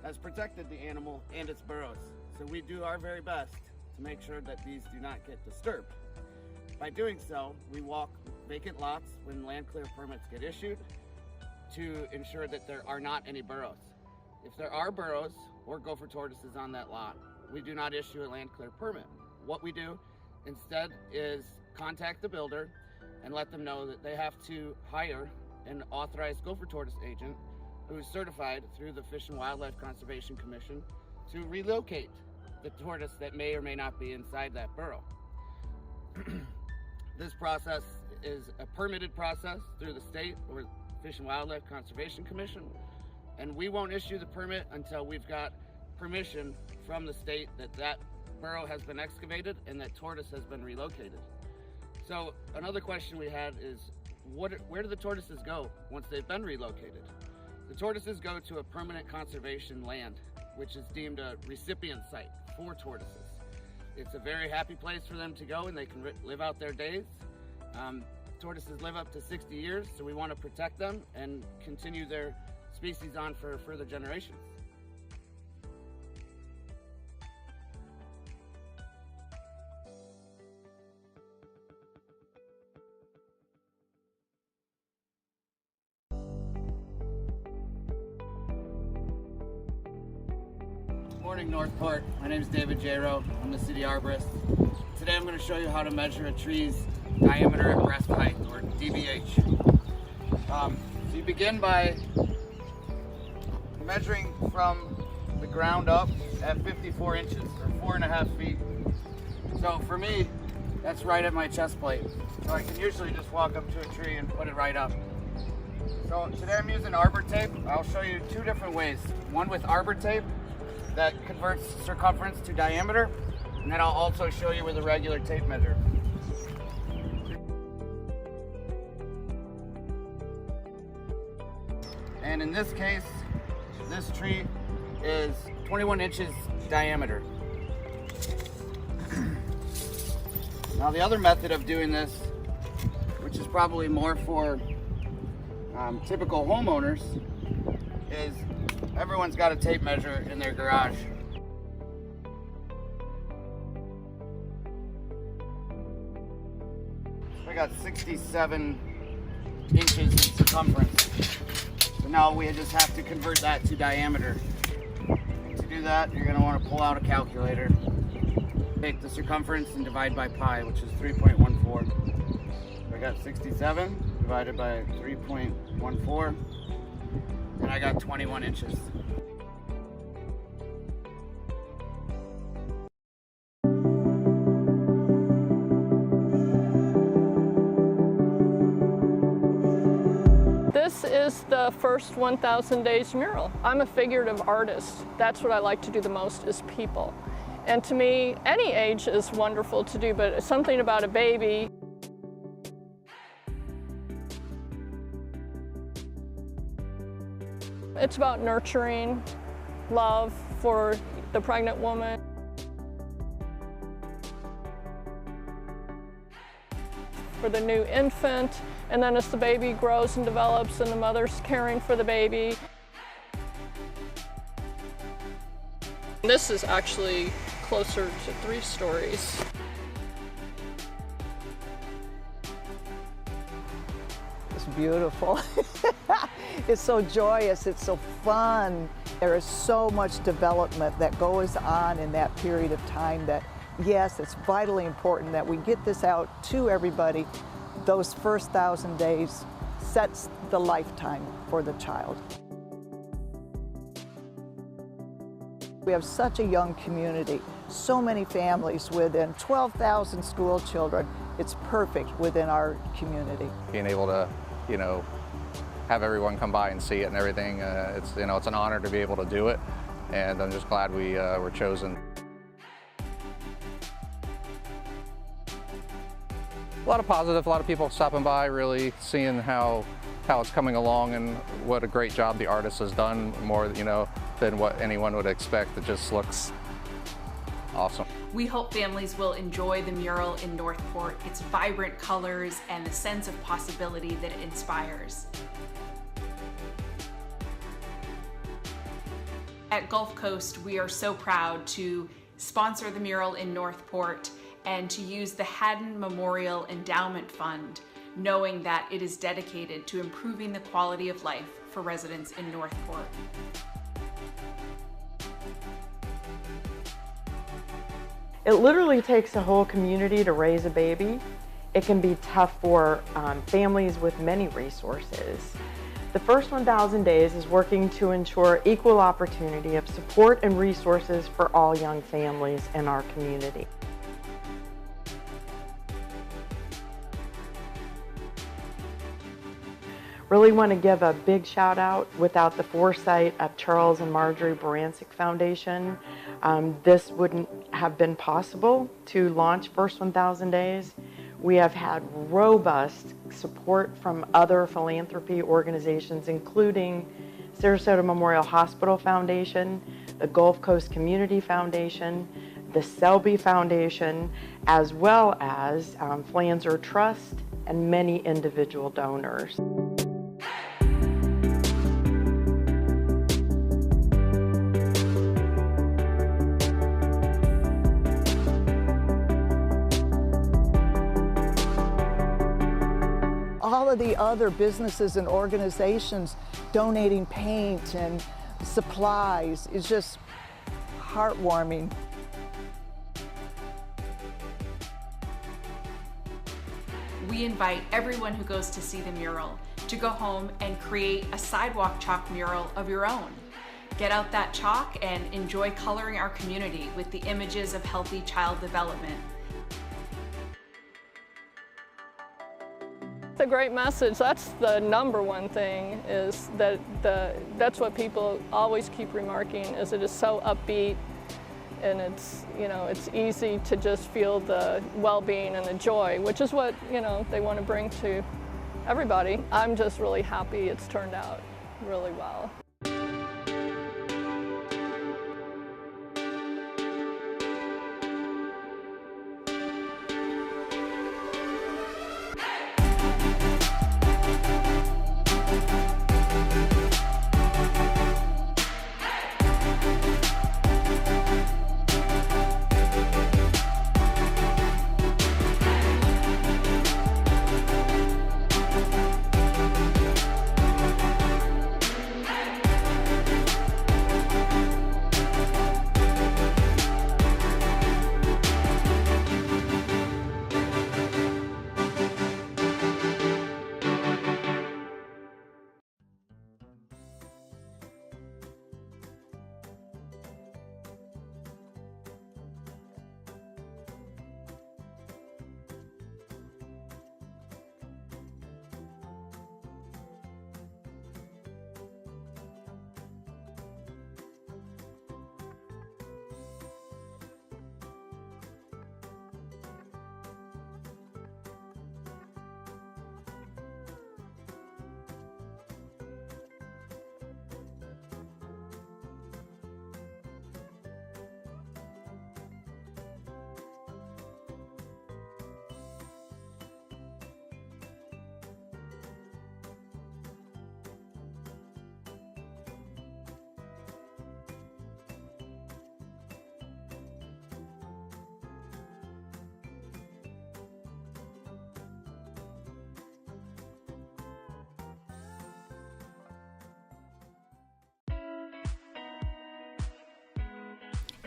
has protected the animal and its burrows. So we do our very best to make sure that these do not get disturbed. By doing so, we walk vacant lots when land clear permits get issued to ensure that there are not any burrows. If there are burrows or gopher tortoises on that lot, we do not issue a land clear permit. What we do instead is contact the builder and let them know that they have to hire an authorized gopher tortoise agent who is certified through the Fish and Wildlife Conservation Commission to relocate the tortoise that may or may not be inside that burrow. This process is a permitted process through the state or Fish and Wildlife Conservation Commission, and we won't issue the permit until we've got permission from the state that that burrow has been excavated and that tortoise has been relocated. So another question we had is, where do the tortoises go once they've been relocated? The tortoises go to a permanent conservation land, which is deemed a recipient site for tortoises. It's a very happy place for them to go, and they can live out their days. Tortoises live up to 60 years, so we want to protect them and continue their species on for further generations. Morning, Northport. My name is David Jaro. I'm the city arborist. Today I'm going to show you how to measure a tree's diameter at breast height, or DBH. So you begin by measuring from the ground up at 54 inches, or 4.5 feet. So for me, that's right at my chest plate. So I can usually just walk up to a tree and put it right up. So today I'm using arbor tape. I'll show you two different ways. One with arbor tape that converts circumference to diameter, and then I'll also show you with a regular tape measure. And in this case, this tree is 21 inches diameter. Now the other method of doing this, which is probably more for typical homeowners, is everyone's got a tape measure in their garage. I got 67 inches in circumference. So now we just have to convert that to diameter. And to do that, you're going to want to pull out a calculator. Take the circumference and divide by pi, which is 3.14. So I got 67 divided by 3.14. And I got 21 inches. This is the first 1,000 Days mural. I'm a figurative artist. That's what I like to do the most, is people. And to me, any age is wonderful to do, but something about a baby. It's about nurturing, love for the pregnant woman. For the new infant, and then as the baby grows and develops and the mother's caring for the baby. This is actually closer to 3 stories. It's beautiful. It's so joyous, it's so fun. There is so much development that goes on in that period of time that, yes, it's vitally important that we get this out to everybody. Those first 1,000 days sets the lifetime for the child. We have such a young community, so many families within 12,000 school children. It's perfect within our community. Being able to, have everyone come by and see it and everything, it's an honor to be able to do it, and I'm just glad we were chosen. A lot of positive, a lot of people stopping by, really seeing how it's coming along and what a great job the artist has done, more than what anyone would expect. It just looks awesome. We hope families will enjoy the mural in Northport, its vibrant colors and the sense of possibility that it inspires. At Gulf Coast, we are so proud to sponsor the mural in Northport and to use the Haddon Memorial Endowment Fund, knowing that it is dedicated to improving the quality of life for residents in Northport. It literally takes a whole community to raise a baby. It can be tough for families with many resources. The first 1,000 days is working to ensure equal opportunity of support and resources for all young families in our community. Really want to give a big shout out. Without the foresight of Charles and Marjorie Barancik Foundation, this wouldn't have been possible to launch First 1,000 Days. We have had robust support from other philanthropy organizations, including Sarasota Memorial Hospital Foundation, the Gulf Coast Community Foundation, the Selby Foundation, as well as Flanzer Trust and many individual donors. All of the other businesses and organizations donating paint and supplies is just heartwarming. We invite everyone who goes to see the mural to go home and create a sidewalk chalk mural of your own. Get out that chalk and enjoy coloring our community with the images of healthy child development. It's a great message. That's the number one thing, is that that's what people always keep remarking, is it is so upbeat, and it's easy to just feel the well-being and the joy, which is what they want to bring to everybody. I'm just really happy it's turned out really well.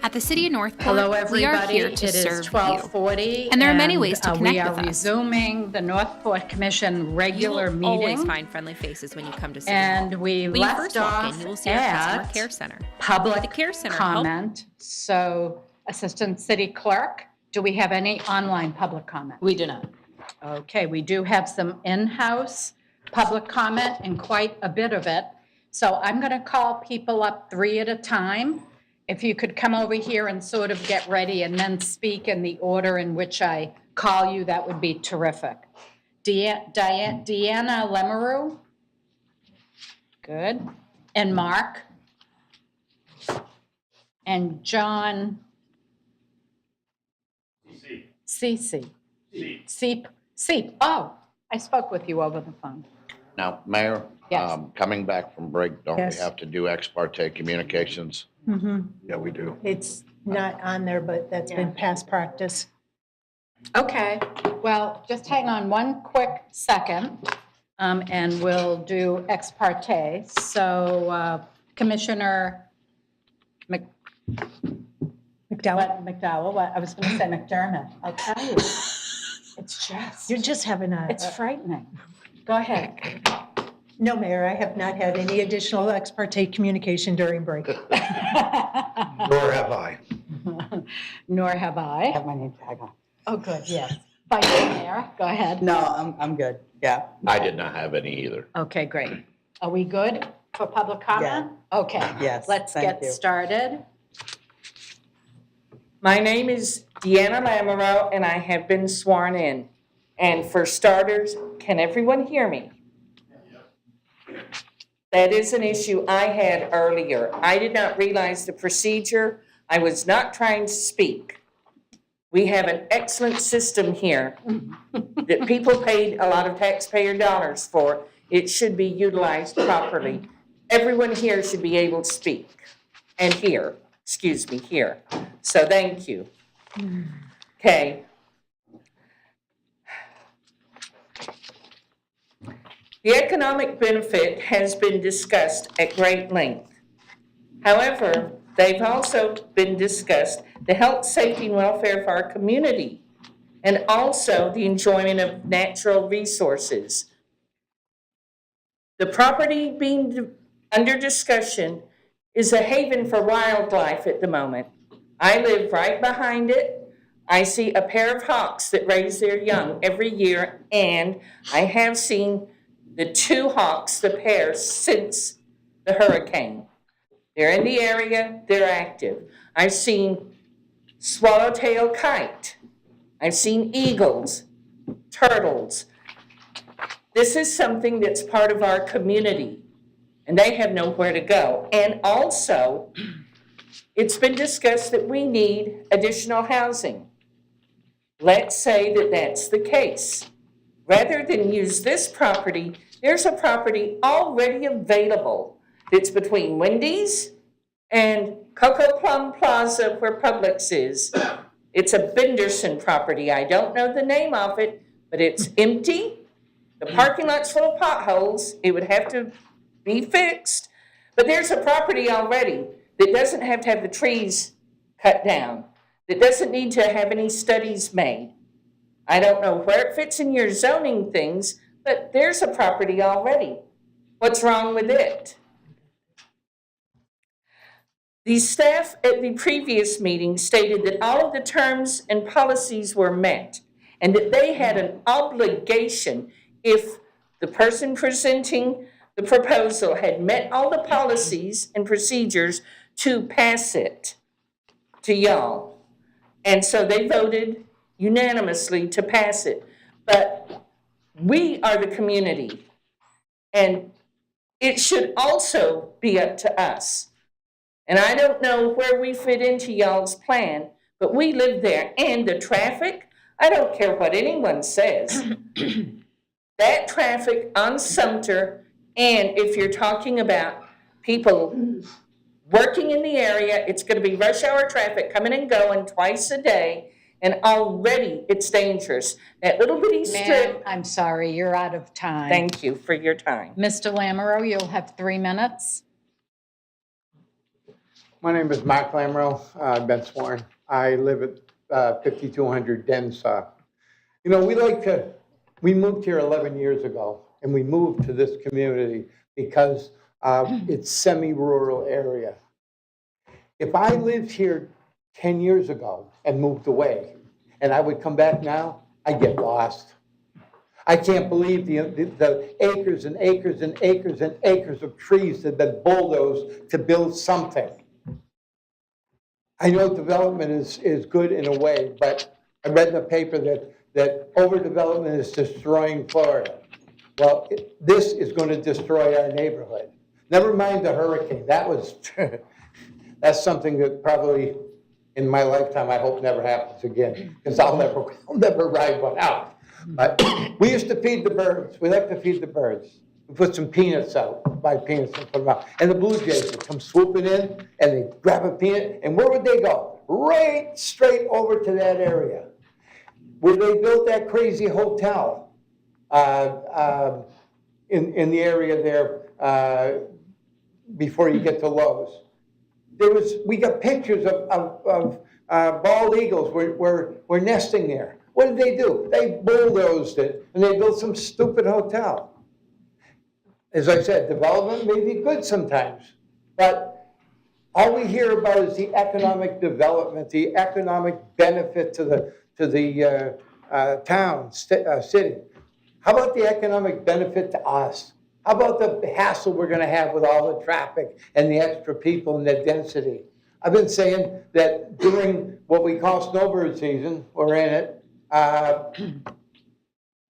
At the City of Northport, Hello, we are everybody. here It to is serve 12:40, you. And there are many ways to connect we are with us. resuming the Northport Commission regular You will always meeting. find friendly faces when you come to City And Hall. we when you left first walk in, off you will see our customer at care center. Public The care center comment. So, Assistant City Clerk, do we have any online public comment? We do not. Okay, we do have some in-house public comment and quite a bit of it. So I'm going to call people up 3 at a time. If you could come over here and sort of get ready and then speak in the order in which I call you, that would be terrific. Deanna Lemeru? Good. And Mark? And John? Cece. Seep. Oh, I spoke with you over the phone. Now, Mayor, Yes. coming back from break, don't we Yes. have to do ex parte communications? Yeah, we do. It's not on there, but that's been past practice. Okay, well, just hang on one quick second, and we'll do ex parte. So Commissioner McDowell, I was going to say McDermott. I'll tell you, it's just. You're just having It's frightening. Go ahead. No, Mayor, I have not had any additional ex parte communication during break. Nor have I. Nor have I. Have my name tag on. Oh, good, yes. Vice Mayor, go ahead. No, I'm good, yeah. I did not have any either. Okay, great. Are we good for public comment? Okay. Yes, Let's thank get you. started. My name is Deanna Lamoureux, and I have been sworn in. And for starters, can everyone hear me? That is an issue I had earlier. I did not realize the procedure. I was not trying to speak. We have an excellent system here that people paid a lot of taxpayer dollars for. It should be utilized properly. Everyone here should be able to speak and hear. Hear. So thank you. Okay. The economic benefit has been discussed at great length. However, they've also been discussed the health, safety, and welfare of our community, and also the enjoyment of natural resources. The property being under discussion is a haven for wildlife at the moment. I live right behind it. I see a pair of hawks that raise their young every year, and I have seen the two hawks, the pair, since the hurricane. They're in the area, they're active. I've seen swallowtail kite. I've seen eagles, turtles. This is something that's part of our community, and they have nowhere to go. And also, it's been discussed that we need additional housing. Let's say that that's the case. Rather than use this property, there's a property already available that's between Wendy's and Coco Plum Plaza where Publix is. It's a Benderson property. I don't know the name of it, but it's empty. The parking lot's full of potholes. It would have to be fixed. But there's a property already that doesn't have to have the trees cut down, that doesn't need to have any studies made. I don't know where it fits in your zoning things, but there's a property already. What's wrong with it? The staff at the previous meeting stated that all of the terms and policies were met and that they had an obligation, if the person presenting the proposal had met all the policies and procedures, to pass it to y'all. And so they voted unanimously to pass it. But we are the community, and it should also be up to us. And I don't know where we fit into y'all's plan, but we live there. And the traffic, I don't care what anyone says. That traffic on Sumter, and if you're talking about people working in the area, it's going to be rush hour traffic coming and going twice a day. And already it's dangerous. That little bitty strip. Ma'am, I'm sorry, you're out of time. Thank you for your time. Mr. Lamoureux, you'll have 3 minutes. My name is Mark Lamoureux. I've been sworn. I live at 5200 Densa. You know, we moved here 11 years ago, and we moved to this community because it's semi-rural area. If I lived here 10 years ago and moved away, and I would come back now, I'd get lost. I can't believe the acres and acres and acres and acres of trees that have been bulldozed to build something. I know development is good in a way, but I read in the paper that that overdevelopment is destroying Florida. Well, this is going to destroy our neighborhood. Never mind the hurricane. That was, that's something that probably in my lifetime I hope never happens again, because I'll never ride one out. But we used to feed the birds. We like to feed the birds. We put some peanuts out, buy peanuts and put them out. And the blue jays would come swooping in and they'd grab a peanut, and where would they go? Right straight over to that area where they built that crazy hotel in the area there before you get to Lowe's. We got pictures of bald eagles were nesting there. What did they do? They bulldozed it and they built some stupid hotel. As I said, development may be good sometimes, but all we hear about is the economic development, the economic benefit to the town, city. How about the economic benefit to us? How about the hassle we're going to have with all the traffic and the extra people and the density? I've been saying that during what we call snowbird season, we're in it.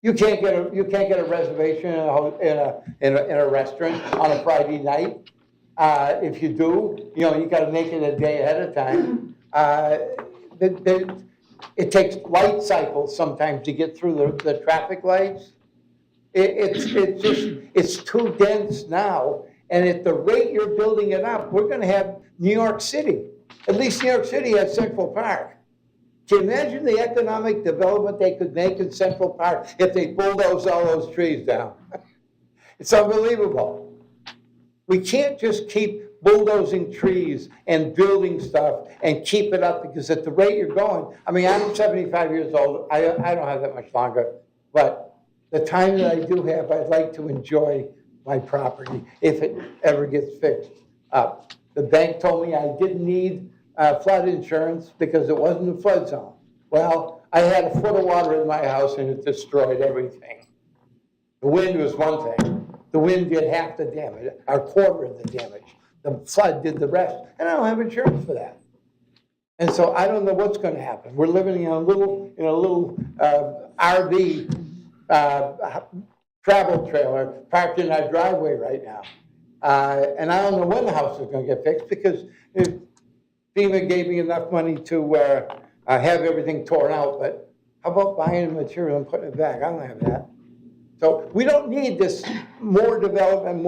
You can't get a reservation in a restaurant on a Friday night. If you do, you got to make it a day ahead of time. It takes light cycles sometimes to get through the traffic lights. It's too dense now, and at the rate you're building it up, we're going to have New York City. At least New York City has Central Park. Can you imagine the economic development they could make in Central Park if they bulldoze all those trees down? It's unbelievable. We can't just keep bulldozing trees and building stuff and keep it up, because at the rate you're going, I mean, I'm 75 years old. I don't have that much longer, but the time that I do have, I'd like to enjoy my property if it ever gets fixed up. The bank told me I didn't need flood insurance because it wasn't a flood zone. Well, I had a foot of water in my house and it destroyed everything. The wind was one thing. The wind did half the damage, or quarter of the damage. The flood did the rest, and I don't have insurance for that. And so I don't know what's going to happen. We're living in a little RV travel trailer parked in our driveway right now. And I don't know when the house is going to get fixed, because FEMA gave me enough money to have everything torn out, but how about buying the material and putting it back? I don't have that. So we don't need this more development.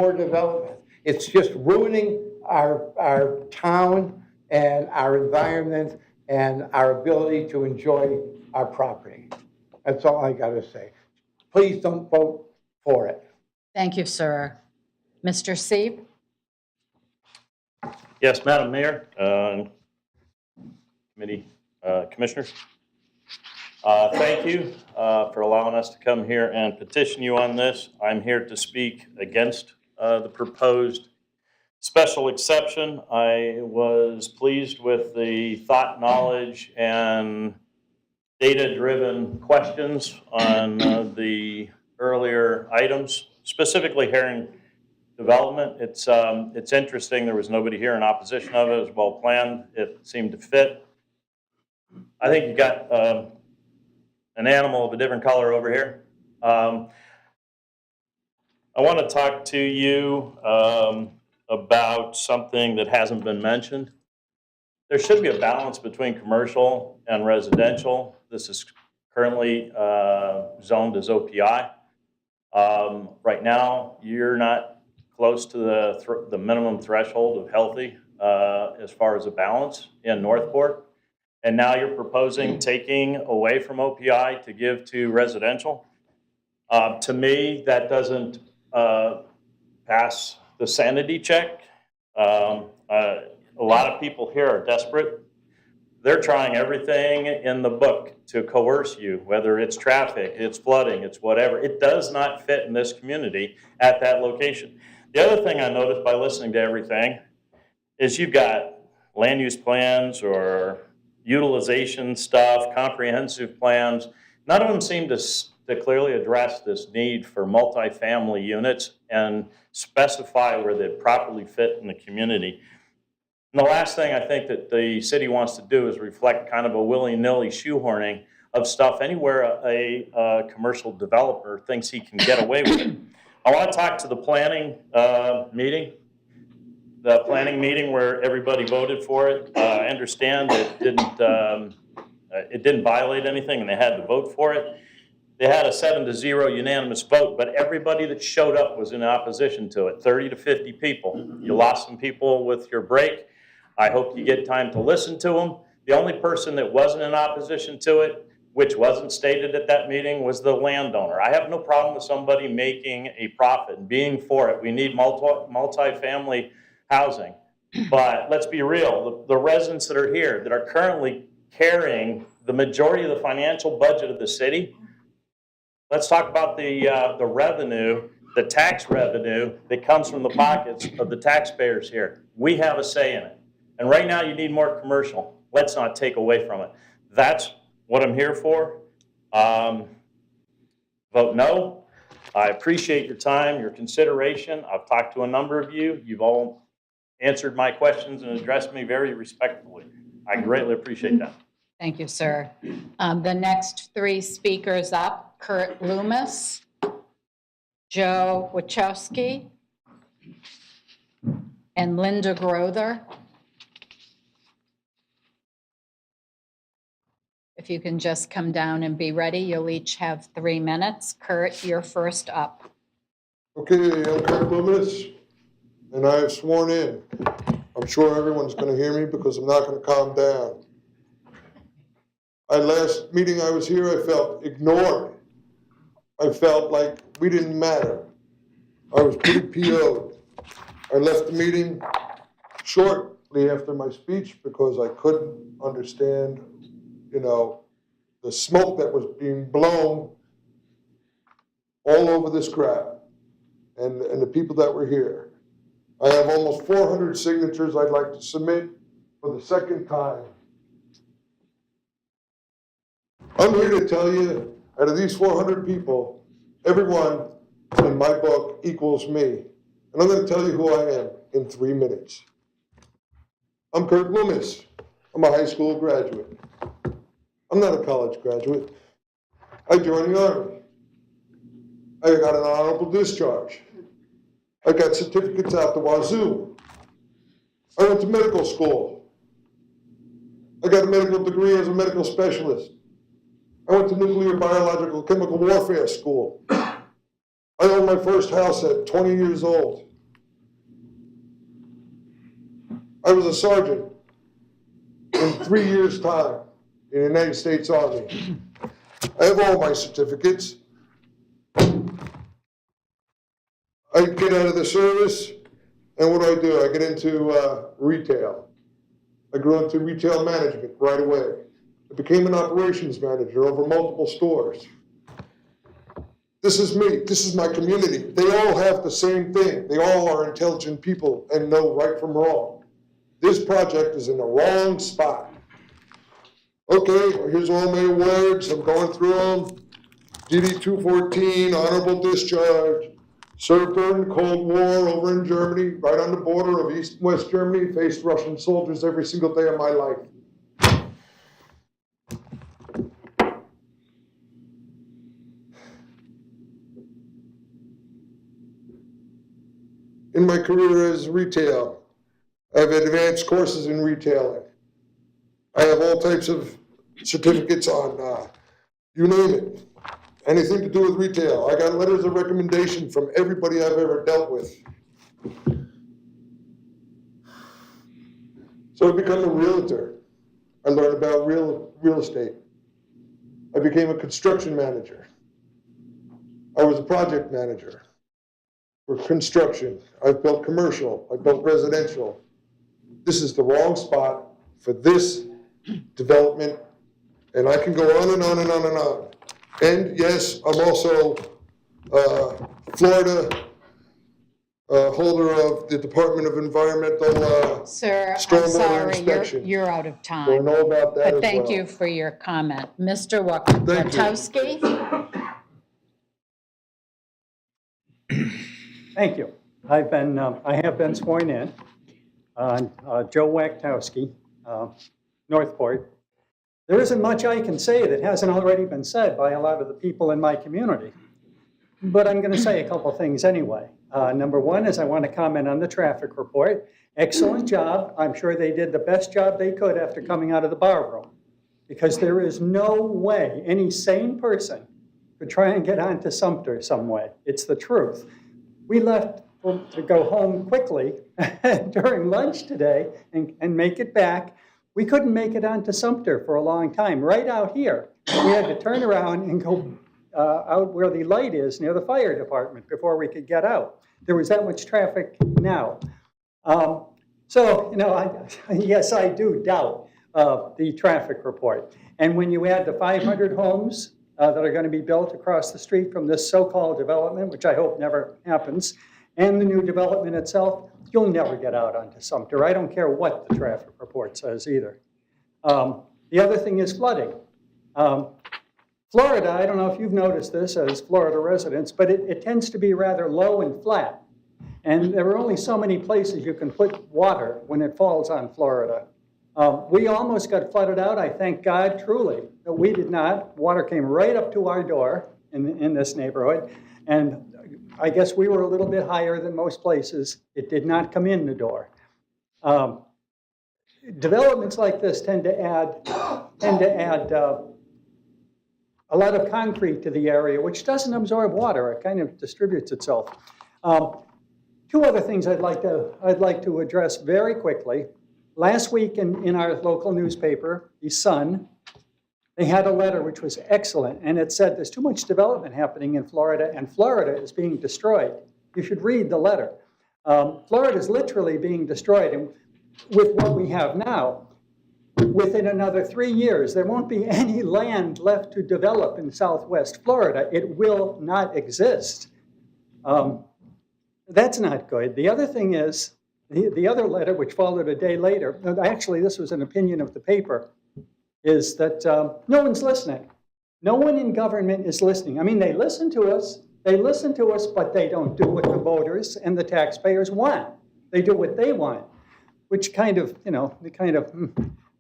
It's just ruining our town and our environment and our ability to enjoy our property. That's all I got to say. Please don't vote for it. Thank you, sir. Mr. Sieb? Yes, Madam Mayor, committee commissioners. Thank you for allowing us to come here and petition you on this. I'm here to speak against the proposed special exception. I was pleased with the thought, knowledge, and data-driven questions on the earlier items, specifically herring development. It's interesting. There was nobody here in opposition of it. It was well planned. It seemed to fit. I think you got an animal of a different color over here. I want to talk to you about something that hasn't been mentioned. There should be a balance between commercial and residential. This is currently zoned as OPI. Right now, you're not close to the minimum threshold of healthy as far as a balance in Northport. And now you're proposing taking away from OPI to give to residential. To me, that doesn't pass the sanity check. A lot of people here are desperate. They're trying everything in the book to coerce you, whether it's traffic, it's flooding, it's whatever. It does not fit in this community at that location. The other thing I noticed by listening to everything is you've got land use plans or utilization stuff, comprehensive plans. None of them seem to clearly address this need for multifamily units and specify where they properly fit in the community. And the last thing I think that the city wants to do is reflect kind of a willy-nilly shoehorning of stuff anywhere a commercial developer thinks he can get away with it. I want to talk to the planning meeting. The planning meeting where everybody voted for it. I understand it didn't violate anything and they had to vote for it. They had a 7-0 unanimous vote, but everybody that showed up was in opposition to it, 30 to 50 people. You lost some people with your break. I hope you get time to listen to them. The only person that wasn't in opposition to it, which wasn't stated at that meeting, was the landowner. I have no problem with somebody making a profit and being for it. We need multi-family housing. But let's be real, the residents that are here that are currently carrying the majority of the financial budget of the city, let's talk about the revenue, the tax revenue that comes from the pockets of the taxpayers here. We have a say in it. And right now you need more commercial. Let's not take away from it. That's what I'm here for. Vote no. I appreciate your time, your consideration. I've talked to a number of you. You've all answered my questions and addressed me very respectfully. I greatly appreciate that. Thank you, sir. The next three speakers up, Kurt Loomis, Joe Wachowski, and Linda Grother. If you can just come down and be ready, you'll each have 3 minutes. Kurt, you're first up. Okay, I'm Kurt Loomis, and I have sworn in. I'm sure everyone's going to hear me because I'm not going to calm down. Last meeting I was here, I felt ignored. I felt like we didn't matter. I was pretty PO'd. I left the meeting shortly after my speech because I couldn't understand, the smoke that was being blown all over this crowd and the people that were here. I have almost 400 signatures I'd like to submit for the second time. I'm here to tell you, out of these 400 people, everyone in my book equals me. And I'm going to tell you who I am in 3 minutes. I'm Kurt Loomis. I'm a high school graduate. I'm not a college graduate. I joined the Army. I got an honorable discharge. I got certificates out the wazoo. I went to medical school. I got a medical degree as a medical specialist. I went to nuclear, biological, chemical warfare school. I owned my first house at 20 years old. I was a sergeant in 3 years' time in the United States Army. I have all my certificates. I get out of the service, and what do? I get into retail. I grew into retail management right away. I became an operations manager over multiple stores. This is me. This is my community. They all have the same thing. They all are intelligent people and know right from wrong. This project is in the wrong spot. Okay, here's all my awards. I'm going through them. DD 214, honorable discharge. Served during the Cold War over in Germany, right on the border of East and West Germany. Faced Russian soldiers every single day of my life. In my career as retail, I have advanced courses in retailing. I have all types of certificates on, you name it, anything to do with retail. I got letters of recommendation from everybody I've ever dealt with. So I became a realtor. I learned about real estate. I became a construction manager. I was a project manager for construction. I've built commercial. I've built residential. This is the wrong spot for this development, and I can go on and on and on and on. And yes, I'm also Florida holder of the Department of Environmental Sir, I'm Stormwater sorry, Inspection. you're out of time. We'll know about that But as thank well. you for your comment. Mr. Thank you. Wachowski? Thank you. I have been sworn in. Joe Wachtowski, Northport. There isn't much I can say that hasn't already been said by a lot of the people in my community. But I'm going to say a couple things anyway. Number one is I want to comment on the traffic report. Excellent job. I'm sure they did the best job they could after coming out of the bar room. Because there is no way any sane person could try and get onto Sumter some way. It's the truth. We left to go home quickly during lunch today and make it back. We couldn't make it onto Sumter for a long time. Right out here, we had to turn around and go out where the light is near the fire department before we could get out. There was that much traffic now. So, you know, yes, I do doubt the traffic report. And when you add the 500 homes that are going to be built across the street from this so-called development, which I hope never happens, and the new development itself, you'll never get out onto Sumter. I don't care what the traffic report says either. The other thing is flooding. Florida, I don't know if you've noticed this as Florida residents, but it tends to be rather low and flat. And there are only so many places you can put water when it falls on Florida. We almost got flooded out. I thank God, truly, that we did not. Water came right up to our door in this neighborhood. And I guess we were a little bit higher than most places. It did not come in the door. Developments like this tend to add a lot of concrete to the area, which doesn't absorb water. It kind of distributes itself. Two other things I'd like to address very quickly. Last week in our local newspaper, The Sun, they had a letter which was excellent, and it said there's too much development happening in Florida, and Florida is being destroyed. You should read the letter. Florida is literally being destroyed, and with what we have now, within another 3 years, there won't be any land left to develop in Southwest Florida. It will not exist. That's not good. The other thing is, the other letter, which followed a day later, actually this was an opinion of the paper, is that no one's listening. No one in government is listening. I mean, they listen to us, but they don't do what the voters and the taxpayers want. They do what they want, which kind of,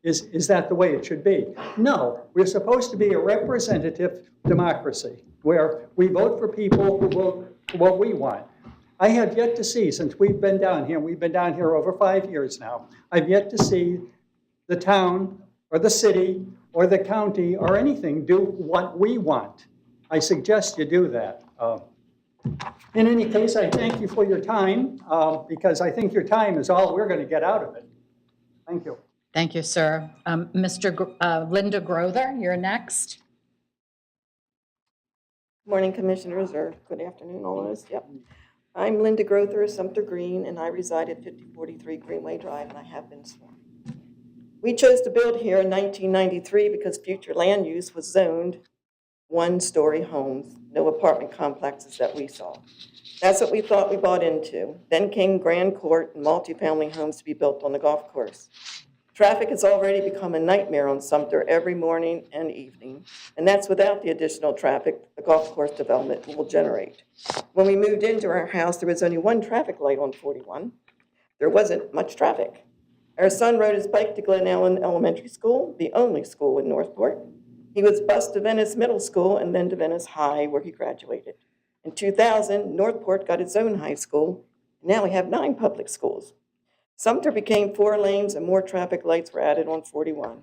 is that the way it should be? No, we're supposed to be a representative democracy where we vote for people who vote for what we want. I have yet to see, since we've been down here over 5 years now, I've yet to see the town or the city or the county or anything do what we want. I suggest you do that. In any case, I thank you for your time because I think your time is all we're going to get out of it. Thank you. Thank you, sir. Linda Grother, you're next. Morning, Commissioners, or good afternoon, all of us. Yep. I'm Linda Grother of Sumter Green, and I reside at 5043 Greenway Drive, and I have been sworn. We chose to build here in 1993 because future land use was zoned one-story homes, no apartment complexes that we saw. That's what we thought we bought into. Then came Grand Court and multifamily homes to be built on the golf course. Traffic has already become a nightmare on Sumter every morning and evening, and that's without the additional traffic the golf course development will generate. When we moved into our house, there was only one traffic light on 41. There wasn't much traffic. Our son rode his bike to Glen Ellen Elementary School, the only school in Northport. He was bused to Venice Middle School and then to Venice High, where he graduated. In 2000, Northport got its own high school, and now we have 9 public schools. Sumter became 4 lanes and more traffic lights were added on 41.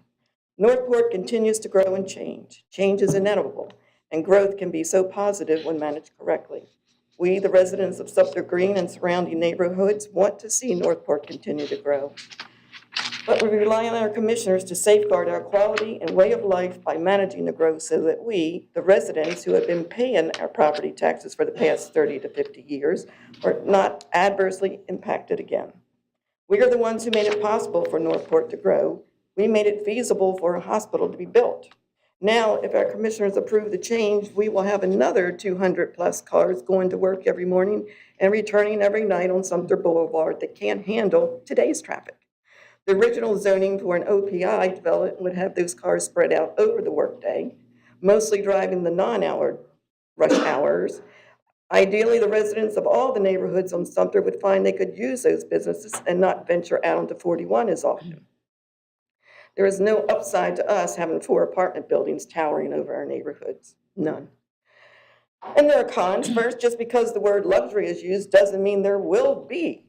Northport continues to grow and change. Change is inevitable, and growth can be so positive when managed correctly. We, the residents of Sumter Green and surrounding neighborhoods, want to see Northport continue to grow. But we rely on our commissioners to safeguard our quality and way of life by managing the growth so that we, the residents who have been paying our property taxes for the past 30 to 50 years, are not adversely impacted again. We are the ones who made it possible for Northport to grow. We made it feasible for a hospital to be built. Now, if our commissioners approve the change, we will have another 200 plus cars going to work every morning and returning every night on Sumter Boulevard that can't handle today's traffic. The original zoning for an OPI development would have those cars spread out over the workday, mostly driving the non-hour rush hours. Ideally, the residents of all the neighborhoods on Sumter would find they could use those businesses and not venture out onto 41 as often. There is no upside to us having 4 apartment buildings towering over our neighborhoods. None. And there are cons. First, just because the word luxury is used doesn't mean there will be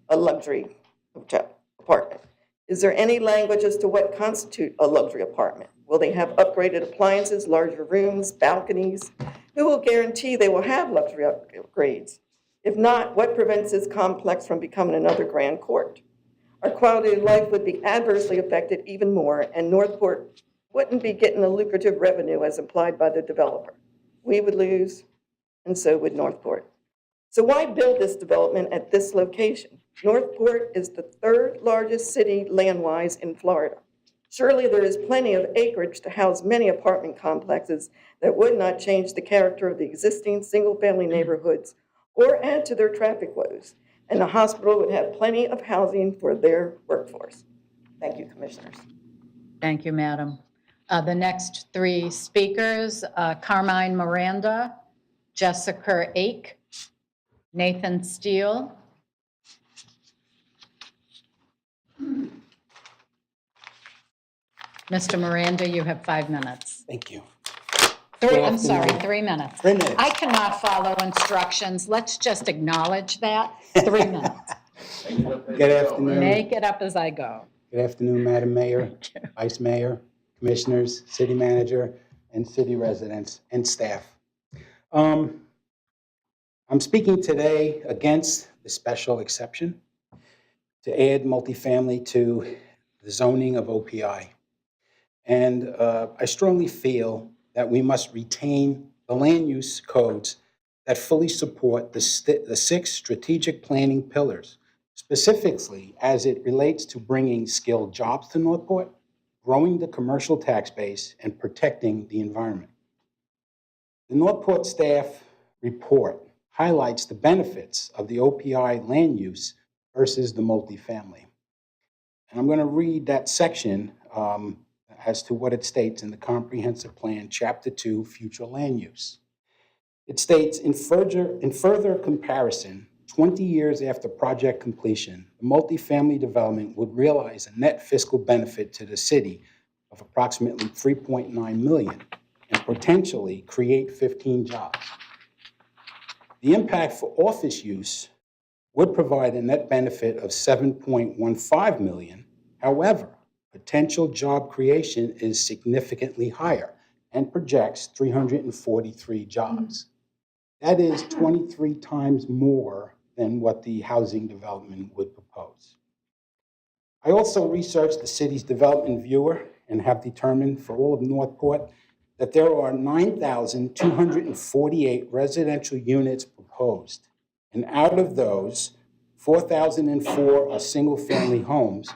a luxury hotel apartment. Is there any language as to what constitutes a luxury apartment? Will they have upgraded appliances, larger rooms, balconies? Who will guarantee they will have luxury upgrades? If not, what prevents this complex from becoming another grand court? Our quality of life would be adversely affected even more, and Northport wouldn't be getting the lucrative revenue as implied by the developer. We would lose, and so would Northport. So why build this development at this location? Northport is the 3rd largest city land-wise in Florida. Surely there is plenty of acreage to house many apartment complexes that would not change the character of the existing single-family neighborhoods or add to their traffic woes. And the hospital would have plenty of housing for their workforce. Thank you, Commissioners. Thank you, Madam. The next 3 speakers, Carmine Miranda, Jessica Ake, Nathan Steele. Mr. Miranda, you have 5 minutes. Thank you. 3 minutes. 3 minutes. I cannot follow instructions. Let's just acknowledge that. 3 minutes. Good afternoon. Make it up as I go. Good afternoon, Madam Mayor, Vice Mayor, Commissioners, City Manager, and city residents and staff. I'm speaking today against the special exception to add multifamily to the zoning of OPI. And I strongly feel that we must retain the land use codes that fully support the 6 strategic planning pillars, specifically as it relates to bringing skilled jobs to Northport, growing the commercial tax base, and protecting the environment. The Northport staff report highlights the benefits of the OPI land use versus the multifamily. And I'm going to read that section as to what it states in the Comprehensive Plan, Chapter 2, Future Land Use. It states, in further comparison, 20 years after project completion, the multifamily development would realize a net fiscal benefit to the city of approximately $3.9 million and potentially create 15 jobs. The impact for office use would provide a net benefit of $7.15 million. However, potential job creation is significantly higher and projects 343 jobs. That is 23 times more than what the housing development would propose. I also researched the city's development viewer and have determined for all of Northport that there are 9,248 residential units proposed. And out of those, 4,004 are single-family homes,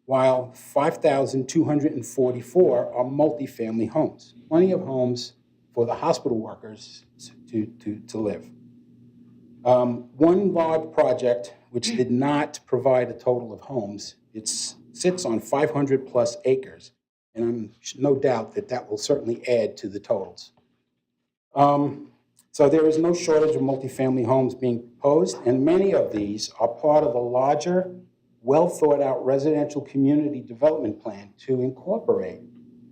while 5,244 are multifamily homes. Plenty of homes for the hospital workers to live. One large project, which did not provide a total of homes, it sits on 500 plus acres, and I'm no doubt that that will certainly add to the totals. So there is no shortage of multifamily homes being proposed, and many of these are part of a larger, well-thought-out residential community development plan to incorporate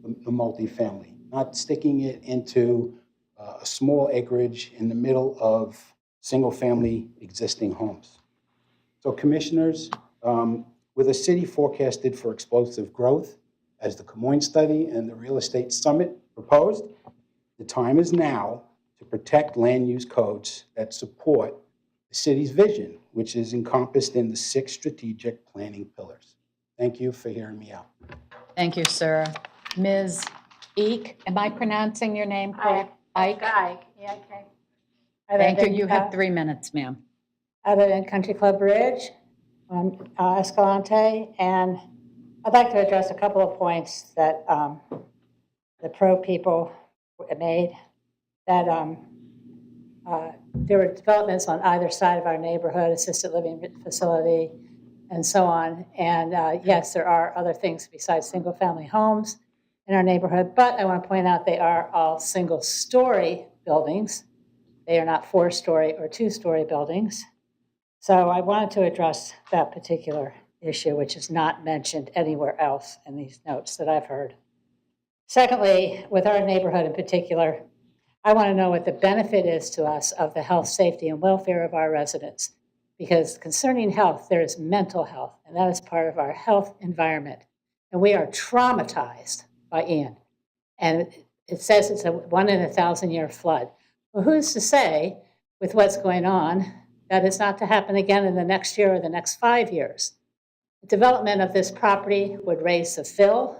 the multifamily, not sticking it into a small acreage in the middle of single-family existing homes. So commissioners, with a city forecasted for explosive growth, as the Camoin study and the real estate summit proposed, the time is now to protect land use codes that support the city's vision, which is encompassed in the 6 strategic planning pillars. Thank you for hearing me out. Thank you, sir. Ms. Eek, am I pronouncing your name correct? Ike? Yeah, okay. Thank you. You have 3 minutes, ma'am. I live in Country Club Ridge on Escalante, and I'd like to address a couple of points that the pro people made, that there were developments on either side of our neighborhood, assisted living facility, and so on. And yes, there are other things besides single-family homes in our neighborhood, but I want to point out they are all single-story buildings. They are not 4-story or 2-story buildings. So I wanted to address that particular issue, which is not mentioned anywhere else in these notes that I've heard. Secondly, with our neighborhood in particular, I want to know what the benefit is to us of the health, safety, and welfare of our residents. Because concerning health, there is mental health, and that is part of our health environment. And we are traumatized by Ian. And it says it's a 1 in 1,000-year flood. Well, who's to say, with what's going on, that is not to happen again in the next year or the next 5 years? The development of this property would raise the fill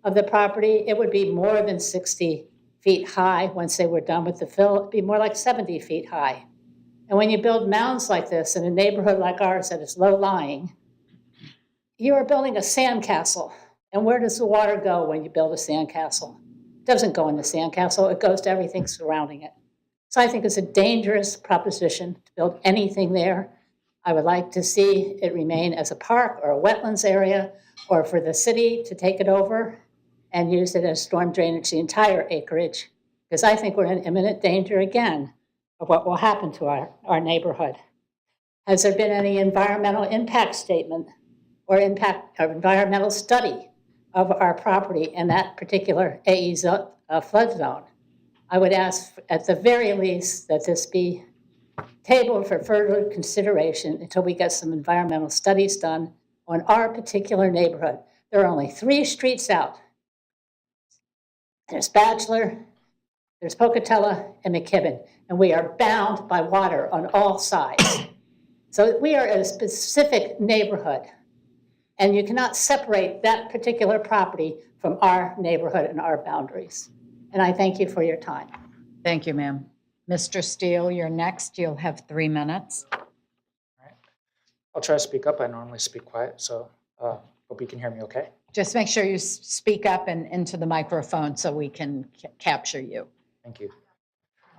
of the property. It would be more than 60 feet high once they were done with the fill. It'd be more like 70 feet high. And when you build mounds like this in a neighborhood like ours that is low-lying, you are building a sandcastle. And where does the water go when you build a sandcastle? It doesn't go in the sandcastle. It goes to everything surrounding it. So I think it's a dangerous proposition to build anything there. I would like to see it remain as a park or a wetlands area, or for the city to take it over and use it as storm drainage, the entire acreage, because I think we're in imminent danger again of what will happen to our neighborhood. Has there been any environmental impact statement or environmental study of our property in that particular AE flood zone? I would ask at the very least that this be tabled for further consideration until we get some environmental studies done on our particular neighborhood. There are only 3 streets out. There's Bachelor, there's Pocatello, and McKibben, and we are bound by water on all sides. So we are in a specific neighborhood, and you cannot separate that particular property from our neighborhood and our boundaries. And I thank you for your time. Thank you, ma'am. Mr. Steele, you're next. You'll have 3 minutes. I'll try to speak up. I normally speak quiet, so hope you can hear me okay. Just make sure you speak up and into the microphone so we can capture you. Thank you.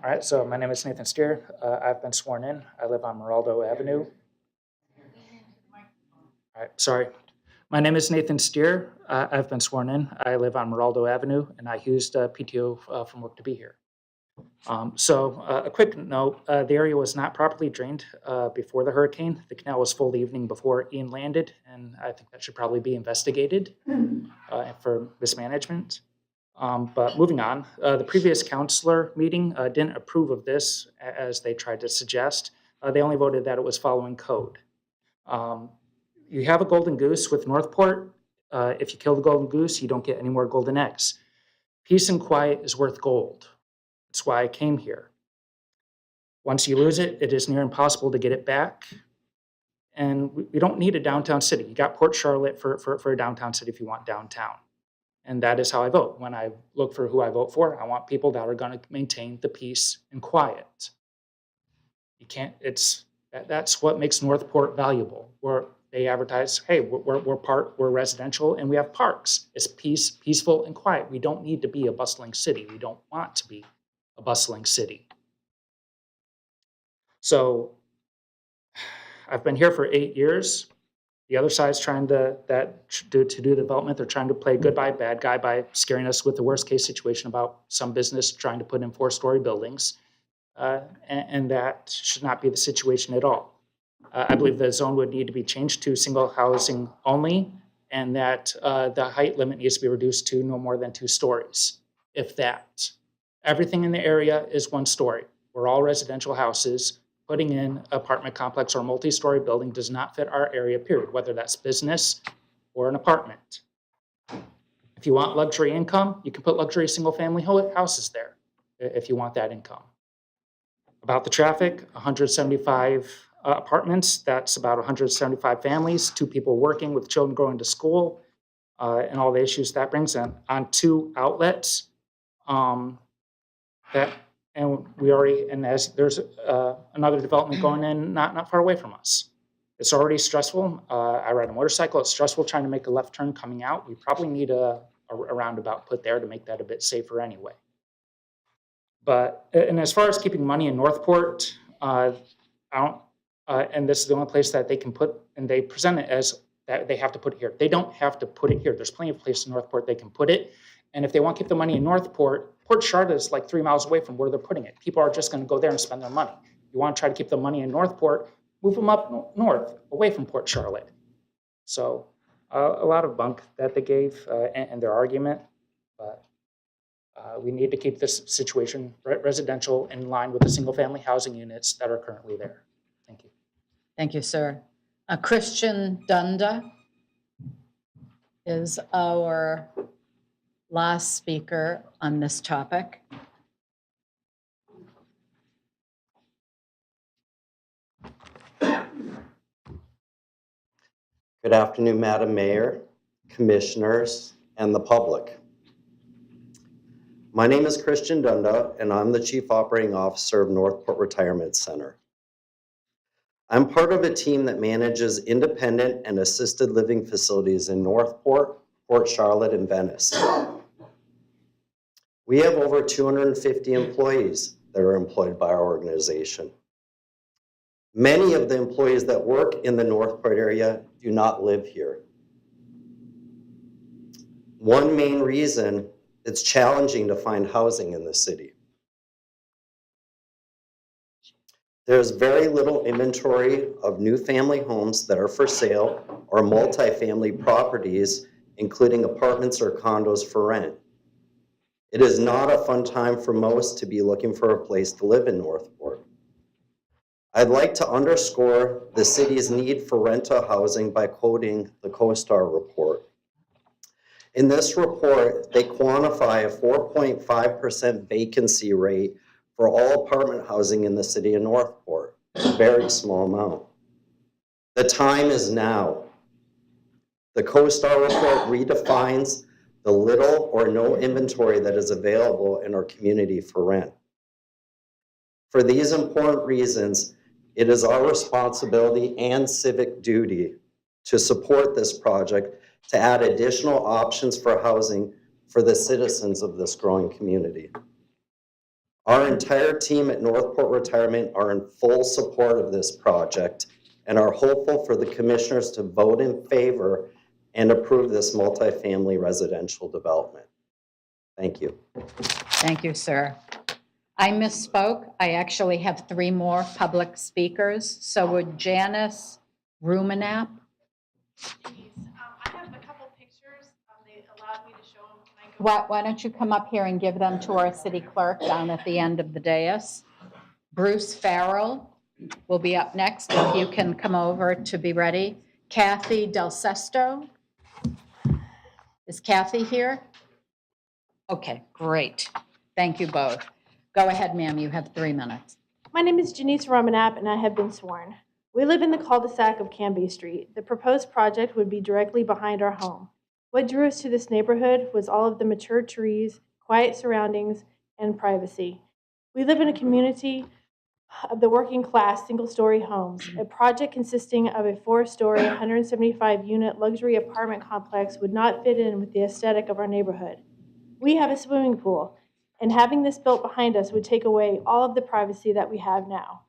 All right, so my name is Nathan Steer. I've been sworn in. I live on Meraldo Avenue. All right, sorry. My name is Nathan Steer. I've been sworn in. I live on Meraldo Avenue, and I used PTO from work to be here. A quick note, the area was not properly drained before the hurricane. The canal was full the evening before Ian landed, and I think that should probably be investigated for mismanagement. But moving on, the previous councilor meeting didn't approve of this as they tried to suggest. They only voted that it was following code. You have a golden goose with Northport. If you kill the golden goose, you don't get any more golden eggs. Peace and quiet is worth gold. That's why I came here. Once you lose it, it is near impossible to get it back. And we don't need a downtown city. You got Port Charlotte for a downtown city if you want downtown. And that is how I vote. When I look for who I vote for, I want people that are going to maintain the peace and quiet. You can't, that's what makes Northport valuable. Where they advertise, hey, we're residential and we have parks. It's peaceful and quiet. We don't need to be a bustling city. We don't want to be a bustling city. So I've been here for 8 years. The other side's trying to do development. They're trying to play good guy, bad guy by scaring us with the worst case situation about some business trying to put in 4-story buildings. And that should not be the situation at all. I believe the zone would need to be changed to single housing only, and that the height limit needs to be reduced to no more than 2 stories, if that. Everything in the area is 1 story. We're all residential houses. Putting in apartment complex or a multi-story building does not fit our area, period, whether that's business or an apartment. If you want luxury income, you can put luxury single-family houses there if you want that income. About the traffic, 175 apartments, that's about 175 families, 2 people working with children going to school, and all the issues that brings in. On 2 outlets, there's another development going in not far away from us. It's already stressful. I ride a motorcycle. It's stressful trying to make a left turn coming out. We probably need a roundabout put there to make that a bit safer anyway. And as far as keeping money in Northport, and this is the only place that they can put, and they present it as that they have to put it here. They don't have to put it here. There's plenty of places in Northport they can put it. And if they want to keep the money in Northport, Port Charlotte is like 3 miles away from where they're putting it. People are just going to go there and spend their money. You want to try to keep the money in Northport, move them up north, away from Port Charlotte. So a lot of bunk that they gave in their argument, but we need to keep this situation residential in line with the single-family housing units that are currently there. Thank you. Thank you, sir. Christian Dunda is our last speaker on this topic. Good afternoon, Madam Mayor, Commissioners, and the public. My name is Christian Dunda, and I'm the Chief Operating Officer of Northport Retirement Center. I'm part of a team that manages independent and assisted living facilities in Northport, Port Charlotte, and Venice. We have over 250 employees that are employed by our organization. Many of the employees that work in the Northport area do not live here. One main reason, it's challenging to find housing in the city. There's very little inventory of new family homes that are for sale or multifamily properties, including apartments or condos for rent. It is not a fun time for most to be looking for a place to live in Northport. I'd like to underscore the city's need for rental housing by quoting the CoStar report. In this report, they quantify a 4.5% vacancy rate for all apartment housing in the city of Northport, a very small amount. The time is now. The CoStar report redefines the little or no inventory that is available in our community for rent. For these important reasons, it is our responsibility and civic duty to support this project to add additional options for housing for the citizens of this growing community. Our entire team at Northport Retirement are in full support of this project and are hopeful for the commissioners to vote in favor and approve this multifamily residential development. Thank you. Thank you, sir. I misspoke. I actually have 3 more public speakers. So would Janice Rumenap? I have a couple pictures. They allowed me to show them. Can I go? Why don't you come up here and give them to our city clerk down at the end of the dais? Bruce Farrell will be up next, if you can come over to be ready. Kathy Del Sesto. Is Kathy here? Okay, great. Thank you both. Go ahead, ma'am, you have 3 minutes. My name is Janice Romanap, and I have been sworn. We live in the cul-de-sac of Canby Street. The proposed project would be directly behind our home. What drew us to this neighborhood was all of the mature trees, quiet surroundings, and privacy. We live in a community of the working class single-story homes. A project consisting of a 4-story, 175-unit luxury apartment complex would not fit in with the aesthetic of our neighborhood. We have a swimming pool, and having this built behind us would take away all of the privacy that we have now.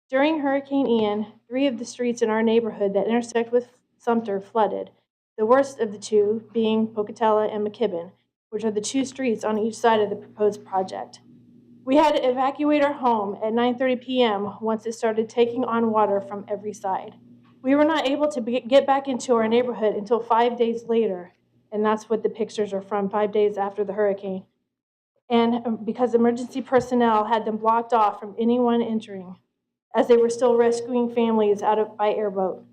During Hurricane Ian, 3 of the streets in our neighborhood that intersect with Sumter flooded, the worst of the 2 being Pocatello and McKibben, which are the 2 streets on each side of the proposed project. We had to evacuate our home at 9:30 p.m. once it started taking on water from every side. We were not able to get back into our neighborhood until 5 days later, and that's what the pictures are from, 5 days after the hurricane. And because emergency personnel had them blocked off from anyone entering, as they were still rescuing families out by airboat.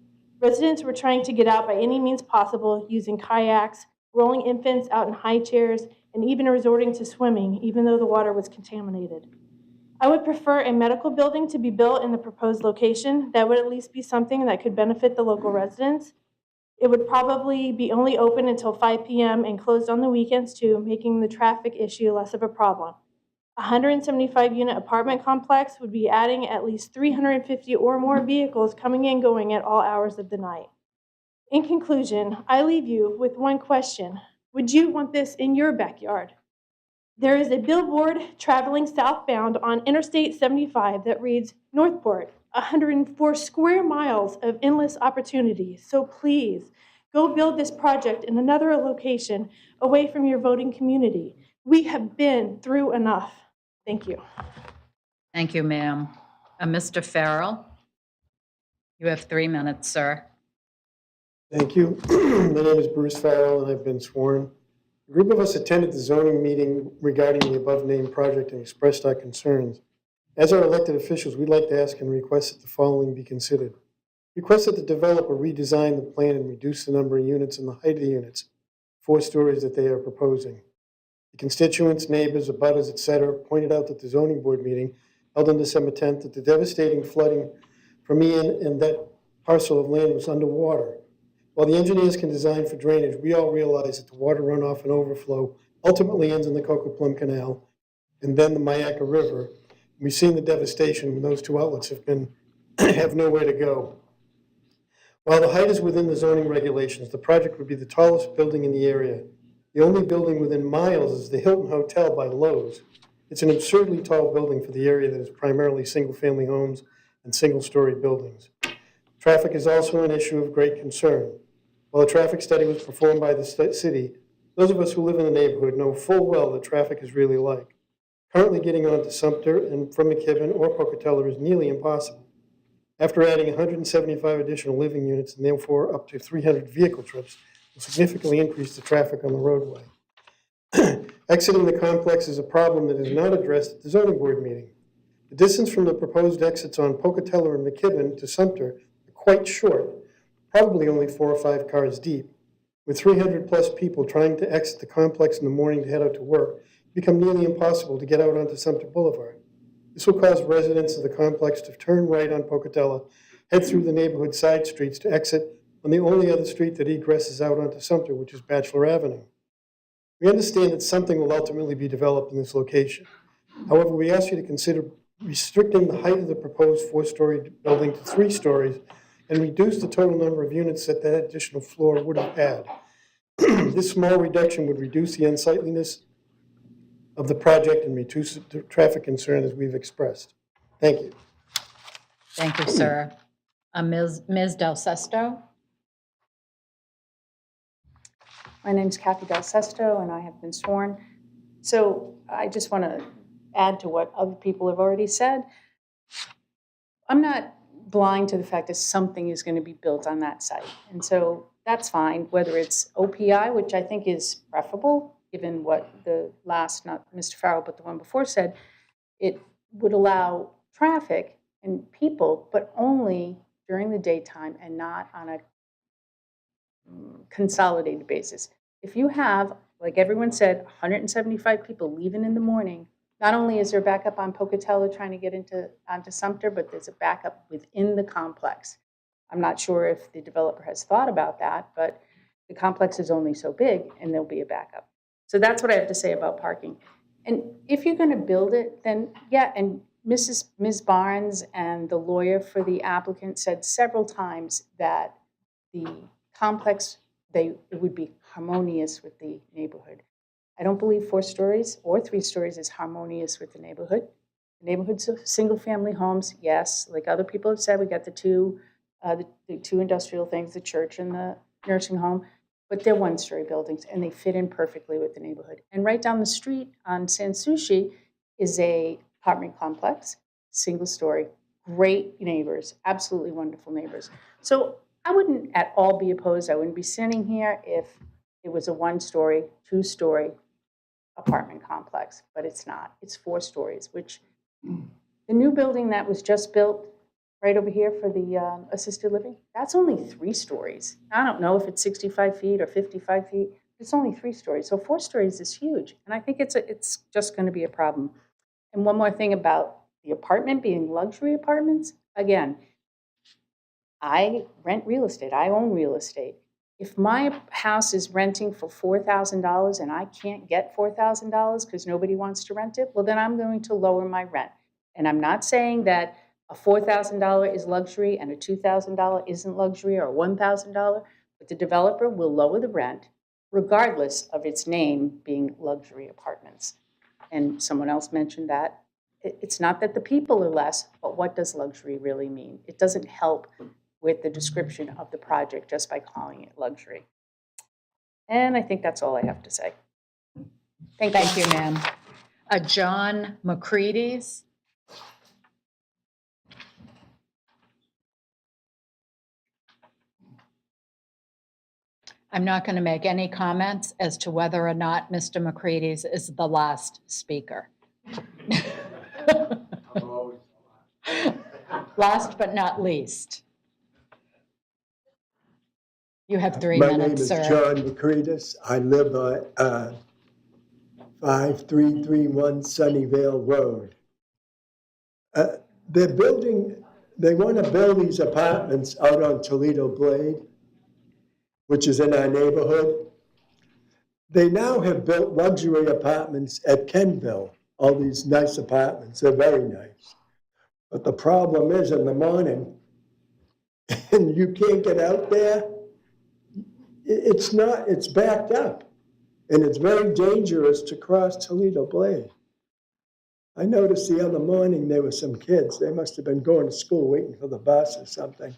Residents were trying to get out by any means possible, using kayaks, rolling infants out in high chairs, and even resorting to swimming, even though the water was contaminated. I would prefer a medical building to be built in the proposed location. That would at least be something that could benefit the local residents. It would probably be only open until 5 p.m. and closed on the weekends too, making the traffic issue less of a problem. A 175-unit apartment complex would be adding at least 350 or more vehicles coming and going at all hours of the night. In conclusion, I leave you with one question. Would you want this in your backyard? There is a billboard traveling southbound on Interstate 75 that reads, Northport, 104 square miles of endless opportunity. So please, go build this project in another location away from your voting community. We have been through enough. Thank you. Thank you, ma'am. Mr. Farrell, you have 3 minutes, sir. Thank you. My name is Bruce Farrell, and I've been sworn. A group of us attended the zoning meeting regarding the above-named project and expressed our concerns. As our elected officials, we'd like to ask and request that the following be considered. Request that the developer redesign the plan and reduce the number of units and the height of the units, 4 stories that they are proposing. The constituents, neighbors, abutters, etc., pointed out at the zoning board meeting held on December 10th that the devastating flooding from Ian and that parcel of land was underwater. While the engineers can design for drainage, we all realize that the water runoff and overflow ultimately ends in the Coco Plum Canal and then the Myakka River. We've seen the devastation when those 2 outlets have nowhere to go. While the height is within the zoning regulations, the project would be the tallest building in the area. The only building within miles is the Hilton Hotel by Lowe's. It's an absurdly tall building for the area that is primarily single-family homes and single-story buildings. Traffic is also an issue of great concern. While a traffic study was performed by the city, those of us who live in the neighborhood know full well what traffic is really like. Currently getting onto Sumter and from McKibben or Pocatello is nearly impossible. After adding 175 additional living units and therefore up to 300 vehicle trips, will significantly increase the traffic on the roadway. Exiting the complex is a problem that is not addressed at the zoning board meeting. The distance from the proposed exits on Pocatello and McKibben to Sumter are quite short, probably only 4 or 5 cars deep. With 300 plus people trying to exit the complex in the morning to head out to work, it become nearly impossible to get out onto Sumter Boulevard. This will cause residents of the complex to turn right on Pocatello, head through the neighborhood side streets to exit on the only other street that egresses out onto Sumter, which is Bachelor Avenue. We understand that something will ultimately be developed in this location. However, we ask you to consider restricting the height of the proposed 4-story building to 3 stories and reduce the total number of units that that additional floor would have had. This small reduction would reduce the unsightliness of the project and reduce the traffic concern as we've expressed. Thank you. Thank you, sir. Ms. Del Sesto? My name's Kathy Del Sesto, and I have been sworn. So I just want to add to what other people have already said. I'm not blind to the fact that something is going to be built on that site. And so that's fine, whether it's OPI, which I think is preferable, given what the last, not Mr. Farrell, but the one before said, it would allow traffic and people, but only during the daytime and not on a consolidated basis. If you have, like everyone said, 175 people leaving in the morning, not only is there a backup on Pocatello trying to get onto Sumter, but there's a backup within the complex. I'm not sure if the developer has thought about that, but the complex is only so big and there'll be a backup. So that's what I have to say about parking. And if you're going to build it, then yeah, and Ms. Barnes and the lawyer for the applicant said several times that the complex, it would be harmonious with the neighborhood. I don't believe 4 stories or 3 stories is harmonious with the neighborhood. The neighborhood's of single-family homes, yes. Like other people have said, we got the two industrial things, the church and the nursing home, but they're 1-story buildings, and they fit in perfectly with the neighborhood. And right down the street on Sanssouci is a apartment complex, single-story, great neighbors, absolutely wonderful neighbors. So I wouldn't at all be opposed. I wouldn't be sitting here if it was a 1-story, 2-story apartment complex, but it's not. It's 4 stories, which the new building that was just built right over here for the assisted living, that's only 3 stories. I don't know if it's 65 feet or 55 feet. It's only 3 stories. So 4 stories is huge. And I think it's just going to be a problem. And one more thing about the apartment being luxury apartments. Again, I rent real estate. I own real estate. If my house is renting for $4,000 and I can't get $4,000 because nobody wants to rent it, well, then I'm going to lower my rent. And I'm not saying that a $4,000 is luxury and a $2,000 isn't luxury or $1,000, but the developer will lower the rent regardless of its name being luxury apartments. And someone else mentioned that. It's not that the people are less, but what does luxury really mean? It doesn't help with the description of the project just by calling it luxury. And I think that's all I have to say. Thank you, ma'am. John McCready's. I'm not going to make any comments as to whether or not Mr. McCready's is the last speaker. Last but not least. You have 3 minutes, sir. My name is John McCreadis. I live on 5331 Sunnyvale Road. They want to build these apartments out on Toledo Blade, which is in our neighborhood. They now have built luxury apartments at Kenville, all these nice apartments. They're very nice. But the problem is in the morning, and you can't get out there, it's backed up. And it's very dangerous to cross Toledo Blade. I noticed the other morning there were some kids. They must have been going to school waiting for the bus or something.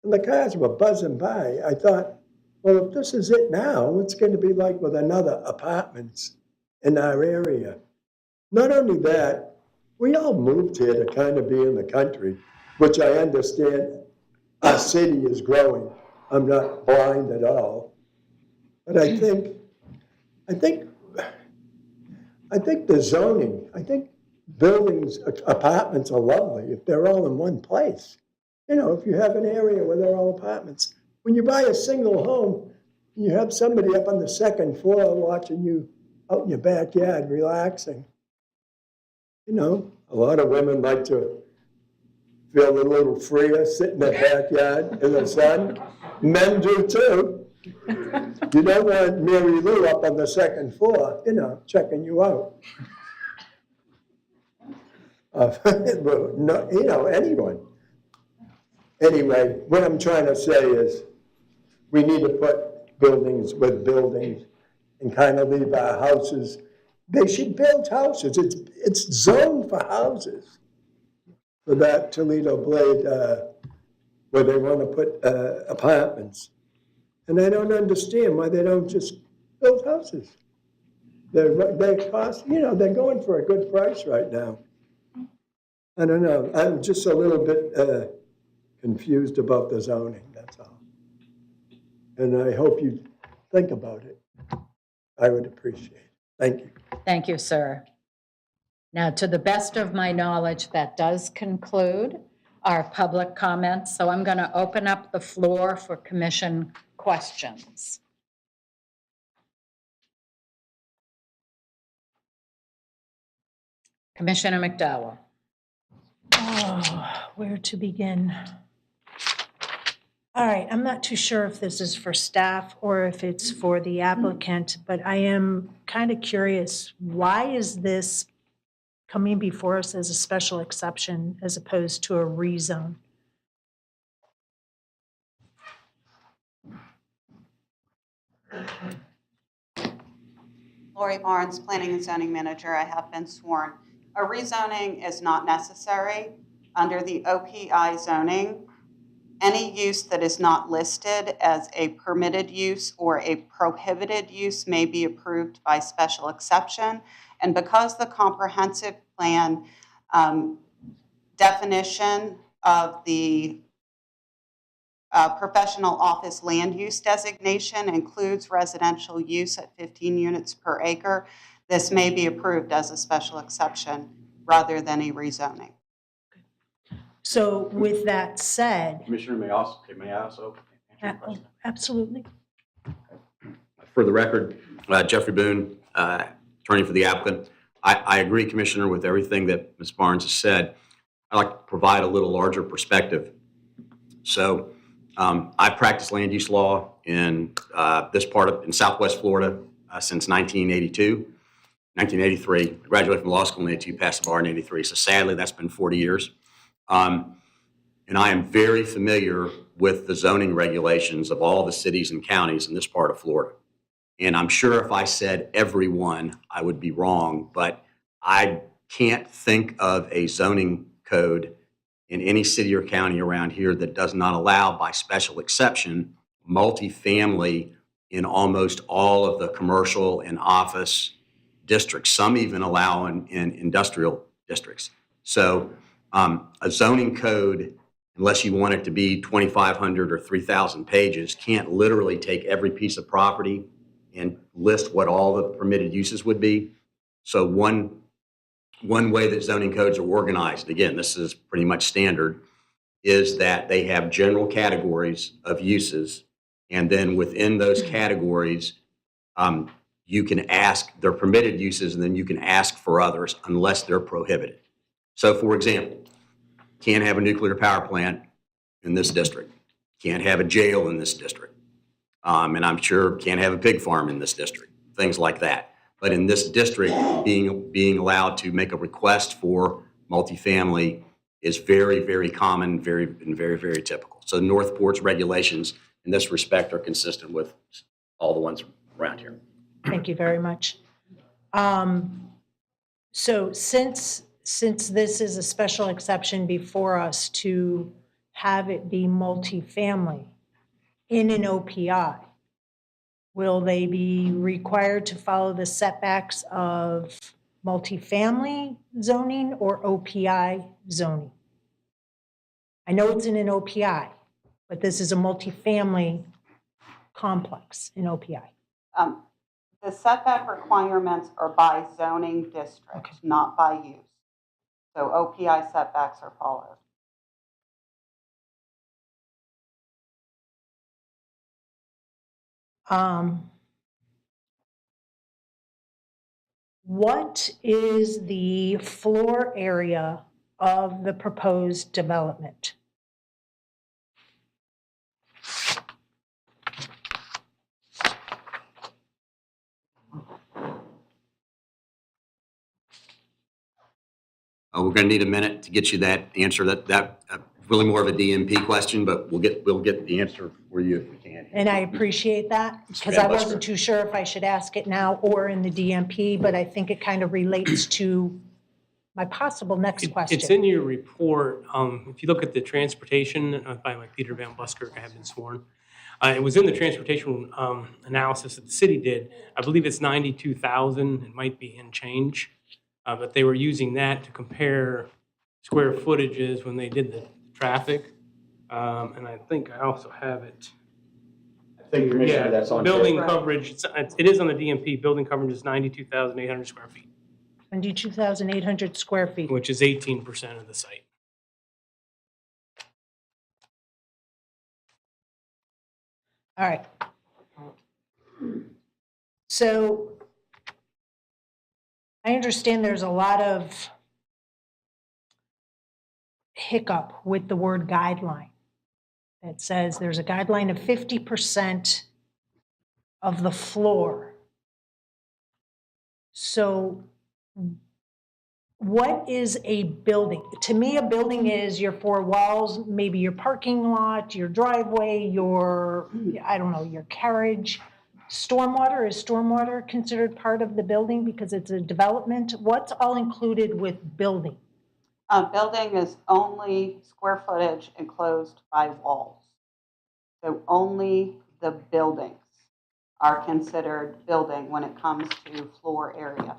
And the cars were buzzing by. I thought, well, if this is it now, what's going to be like with another apartments in our area? Not only that, we all moved here to kind of be in the country, which I understand our city is growing. I'm not blind at all. But I think the zoning, I think buildings, apartments are lovely if they're all in one place. You know, if you have an area where they're all apartments. When you buy a single home, you have somebody up on the second floor watching you out in your backyard relaxing. You know, a lot of women like to feel a little freer, sit in their backyard in the sun. Men do too. You don't want Mary Lou up on the second floor, you know, checking you out. No, you know, anyone. Anyway, what I'm trying to say is we need to put buildings with buildings and kind of leave our houses. They should build houses. It's zoned for houses. For that Toledo Blade, where they want to put apartments. And I don't understand why they don't just build houses. They cost, you know, they're going for a good price right now. I don't know. I'm just a little bit confused about the zoning, that's all. And I hope you think about it. I would appreciate it. Thank you. Thank you, sir. Now, to the best of my knowledge, that does conclude our public comments. So I'm going to open up the floor for commission questions. Commissioner McDowell. Oh, where to begin? All right, I'm not too sure if this is for staff or if it's for the applicant, but I am kind of curious, why is this coming before us as a special exception as opposed to a rezone? Lori Barnes, Planning and Zoning Manager. I have been sworn. A rezoning is not necessary. Under the OPI zoning, any use that is not listed as a permitted use or a prohibited use may be approved by special exception. And because the comprehensive plan definition of the professional office land use designation includes residential use at 15 units per acre, this may be approved as a special exception rather than a rezoning. So with that said. Commissioner, may I also answer your question? Absolutely. For the record, Jeffrey Boone, attorney for the applicant. I agree, Commissioner, with everything that Ms. Barnes has said. I'd like to provide a little larger perspective. So I've practiced land use law in in Southwest Florida since 1982. 1983, I graduated from law school in 82, passed the bar in 83. So sadly, that's been 40 years. And I am very familiar with the zoning regulations of all the cities and counties in this part of Florida. And I'm sure if I said every one, I would be wrong, but I can't think of a zoning code in any city or county around here that does not allow, by special exception, multifamily in almost all of the commercial and office districts. Some even allow in industrial districts. So a zoning code, unless you want it to be 2,500 or 3,000 pages, can't literally take every piece of property and list what all the permitted uses would be. So one way that zoning codes are organized, again, this is pretty much standard, is that they have general categories of uses, and then within those categories, you can ask, they're permitted uses, and then you can ask for others unless they're prohibited. So for example, can't have a nuclear power plant in this district, can't have a jail in this district, and I'm sure can't have a pig farm in this district, things like that. But in this district, being allowed to make a request for multifamily is very, very common, very, very typical. So Northport's regulations in this respect are consistent with all the ones around here. Thank you very much. So since this is a special exception before us to have it be multifamily in an OPI, will they be required to follow the setbacks of multifamily zoning or OPI zoning? I know it's in an OPI, but this is a multifamily complex in OPI. The setback requirements are by zoning district, not by use. So OPI setbacks are followed. What is the floor area of the proposed development? We're going to need a minute to get you that answer. That really more of a DMP question, but we'll get the answer for you if we can. And I appreciate that, because I wasn't too sure if I should ask it now or in the DMP, but I think it kind of relates to my possible next question. It's in your report. If you look at the transportation by like Peter Van Busker, I have been sworn. It was in the transportation analysis that the city did. I believe it's 92,000. It might be in change. But they were using that to compare square footages when they did the traffic. And I think I also have it. Yeah, that's on building there. coverage. It is on the DMP. Building coverage is 92,800 square feet, 22,800 square feet. which is 18% of the site. All right. So I understand there's a lot of hiccup with the word guideline. That says there's a guideline of 50% of the floor. So what is a building? To me, a building is your four walls, maybe your parking lot, your driveway, your, I don't know, your carriage. Stormwater, is stormwater considered part of the building because it's a development? What's all included with building? Building is only square footage enclosed by walls. So only the buildings are considered building when it comes to floor area.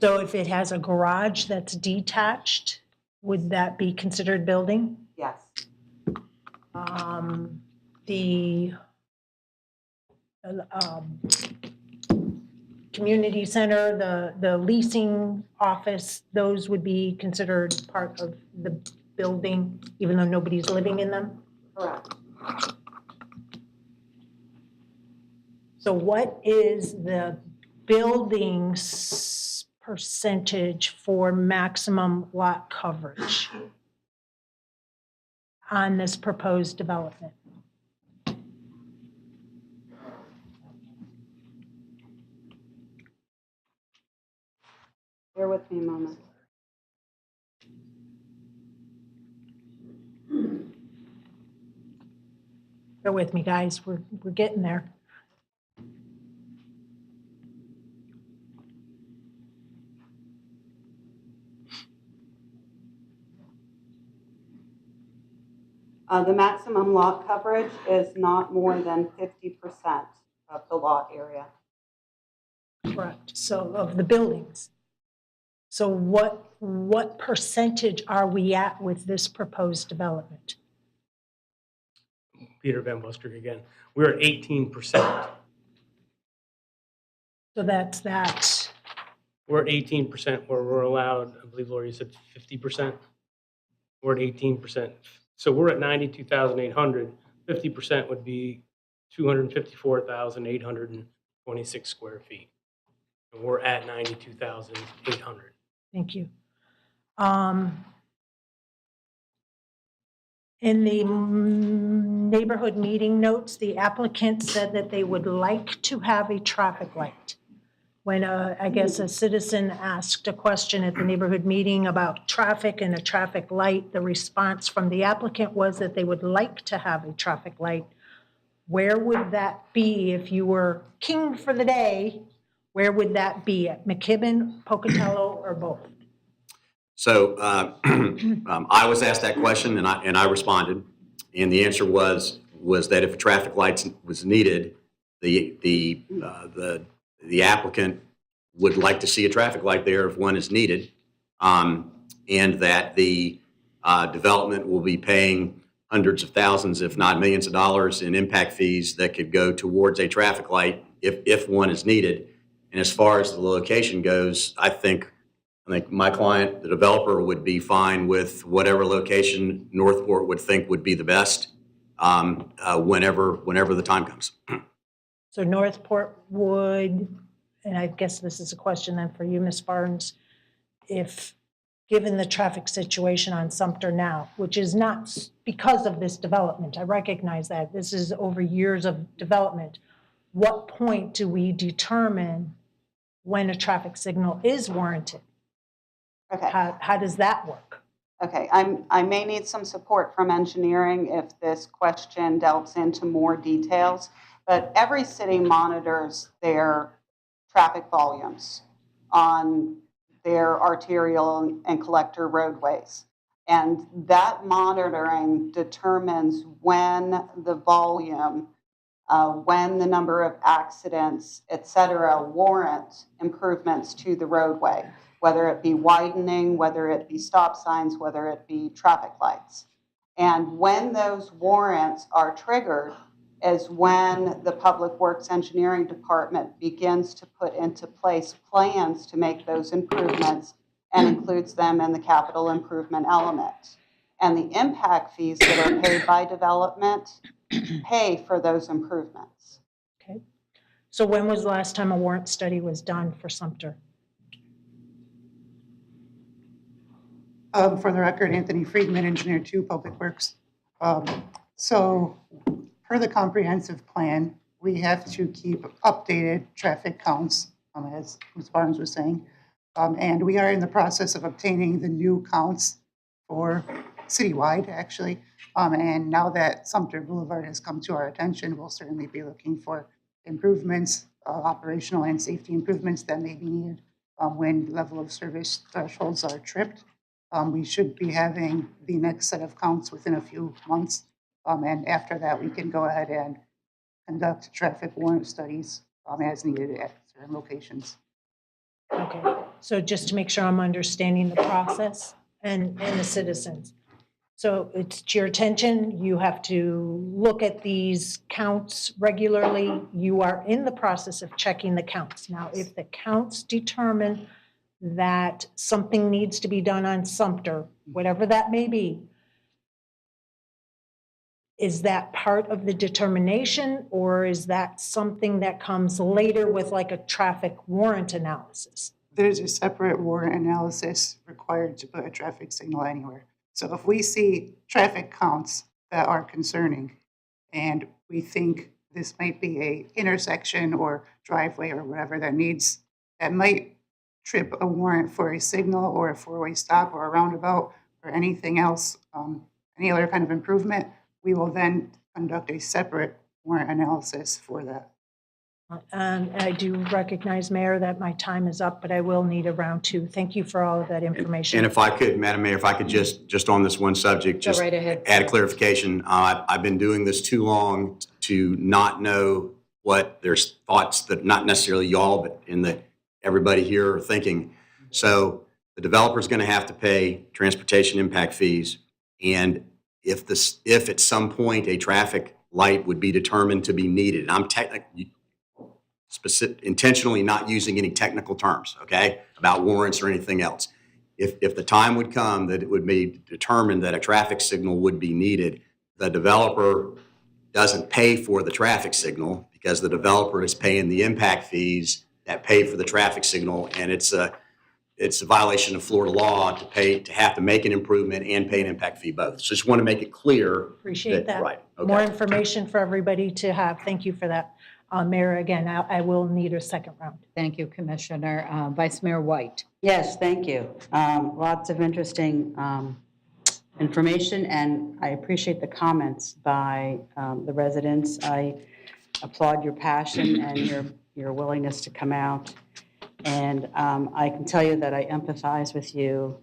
So if it has a garage that's detached, would that be considered building? Yes. The community center, the leasing office, those would be considered part of the building, even though nobody's living in them? Correct. So what is the building's percentage for maximum lot coverage on this proposed development? Bear with me a moment. Bear with me, guys, we're getting there. The maximum lot coverage is not more than 50% of the lot area. Correct, so of the buildings. So what what percentage are we at with this proposed development? Peter Van Busker again. We're at 18%. So that's that. We're at 18% where we're allowed, I believe Lori said 50%. We're at 18%. So we're at 92,800. 50% would be 254,826 square feet. And we're at 92,800. Thank you. In the neighborhood meeting notes, the applicant said that they would like to have a traffic light. When I guess a citizen asked a question at the neighborhood meeting about traffic and a traffic light, the response from the applicant was that they would like to have a traffic light. Where would that be if you were king for the day? Where would that be, at McKibben, Pocatello, or both? So I was asked that question, and I responded, and the answer was that if a traffic light was needed, the applicant would like to see a traffic light there if one is needed, and that the development will be paying hundreds of thousands, if not millions of dollars in impact fees that could go towards a traffic light if one is needed. And as far as the location goes, I think my client, the developer, would be fine with whatever location Northport would think would be the best whenever the time comes. So Northport would, and I guess this is a question then for you, Ms. Barnes, if, given the traffic situation on Sumter now, which is not because of this development, I recognize that, this is over years of development, what point do we determine when a traffic signal is warranted? Okay. How does that work? Okay, I may need some support from engineering if this question delves into more details, but every city monitors their traffic volumes on their arterial and collector roadways. And that monitoring determines when the volume, when the number of accidents, et cetera, warrant improvements to the roadway, whether it be widening, whether it be stop signs, whether it be traffic lights. And when those warrants are triggered is when the Public Works Engineering Department begins to put into place plans to make those improvements and includes them in the capital improvement element. And the impact fees that are paid by development pay for those improvements. Okay. So when was the last time a warrant study was done for Sumter? For the record, Anthony Friedman, Engineer 2, Public Works. So per the comprehensive plan, we have to keep updated traffic counts, as Ms. Barnes was saying. And we are in the process of obtaining the new counts for citywide, actually. And now that Sumter Boulevard has come to our attention, we'll certainly be looking for improvements, operational and safety improvements that may be needed when level of service thresholds are tripped. We should be having the next set of counts within a few months. And after that, we can go ahead and conduct traffic warrant studies as needed at certain locations. Okay, so just to make sure I'm understanding the process and the citizens. So it's to your attention, you have to look at these counts regularly. You are in the process of checking the counts. Now, if the counts determine that something needs to be done on Sumter, whatever that may be, is that part of the determination, or is that something that comes later with like a traffic warrant analysis? There's a separate warrant analysis required to put a traffic signal anywhere. So if we see traffic counts that are concerning and we think this might be a intersection or driveway or whatever that might trip a warrant for a signal or a four-way stop or a roundabout or anything else, any other kind of improvement, we will then conduct a separate warrant analysis for that. I do recognize, Mayor, that my time is up, but I will need a round two. Thank you for all of that information. And if I could, Madam Mayor, if I could just on this one subject, just right ahead. add a clarification. I've been doing this too long to not know what there's thoughts that not necessarily y'all, but in the everybody here are thinking. So the developer's going to have to pay transportation impact fees. And if at some point a traffic light would be determined to be needed, and I'm intentionally not using any technical terms, okay, about warrants or anything else. If the time would come that it would be determined that a traffic signal would be needed, the developer doesn't pay for the traffic signal because the developer is paying the impact fees that pay for the traffic signal, and it's a violation of Florida law to have to make an improvement and pay an impact fee both. So just want to make it clear. Appreciate that. Right. Okay. More information for everybody to have. Thank you for that. Mayor, again, I will need a second round. Thank you, Commissioner. Vice Mayor White. Yes, thank you. Lots of interesting information, and I appreciate the comments by the residents. I applaud your passion and your willingness to come out. And I can tell you that I empathize with you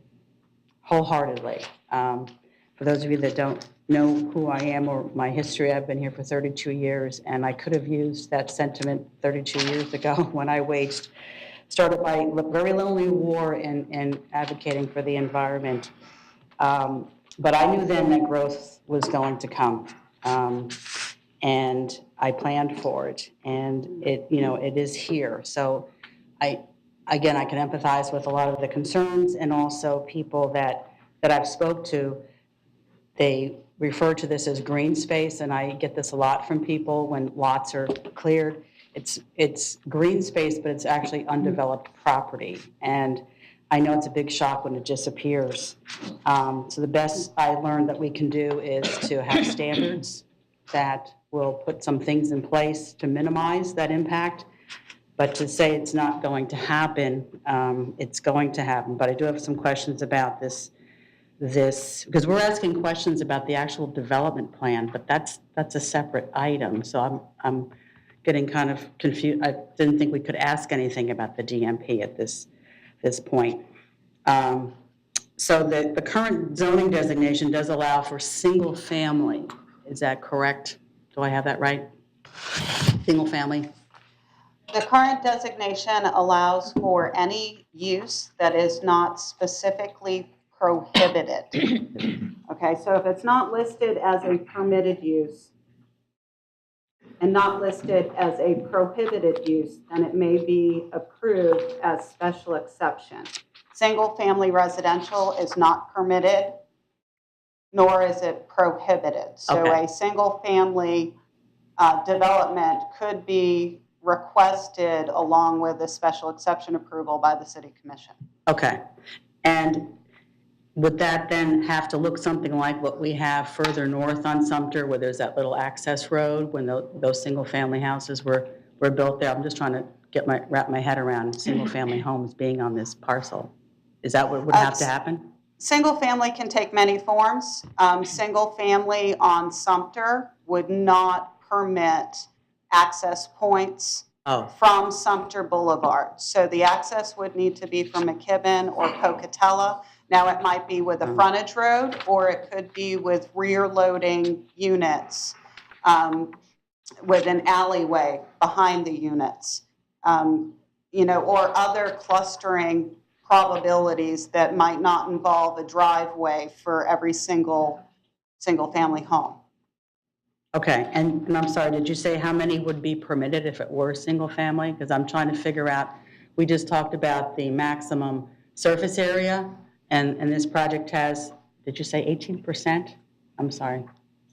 wholeheartedly. For those of you that don't know who I am or my history, I've been here for 32 years, and I could have used that sentiment 32 years ago when I started my very lonely war in advocating for the environment. But I knew then that growth was going to come, and I planned for it, and it is here. So I can empathize with a lot of the concerns, and also people that I've spoke to, they refer to this as green space, and I get this a lot from people when lots are cleared. It's green space, but it's actually undeveloped property. And I know it's a big shock when it disappears. So the best I learned that we can do is to have standards that will put some things in place to minimize that impact. But to say it's not going to happen, it's going to happen. But I do have some questions about this because we're asking questions about the actual development plan, but that's a separate item. So I'm getting kind of confused. I didn't think we could ask anything about the DMP at this point. So the current zoning designation does allow for single family. Is that correct? Do I have that right? Single family? The current designation allows for any use that is not specifically prohibited. Okay, so if it's not listed as a permitted use and not listed as a prohibited use, then it may be approved as special exception. Single-family residential is not permitted, nor is it prohibited. So Okay. a single-family development could be requested along with a special exception approval by the City Commission. Okay. And would that then have to look something like what we have further north on Sumter, where there's that little access road when those single-family houses were built there? I'm just trying to wrap my head around single-family homes being on this parcel. Is that what would have to happen? Single family can take many forms. Single family on Sumter would not permit access points from Sumter Boulevard. So the access would need to be from McKibben or Pocatello. Now, it might be with a frontage road, or it could be with rear loading units with an alleyway behind the units, or other clustering probabilities that might not involve a driveway for every single-family home. Okay, and I'm sorry, did you say how many would be permitted if it were single-family? Because I'm trying to figure out, we just talked about the maximum surface area, and this project has, did you say 18%? I'm sorry,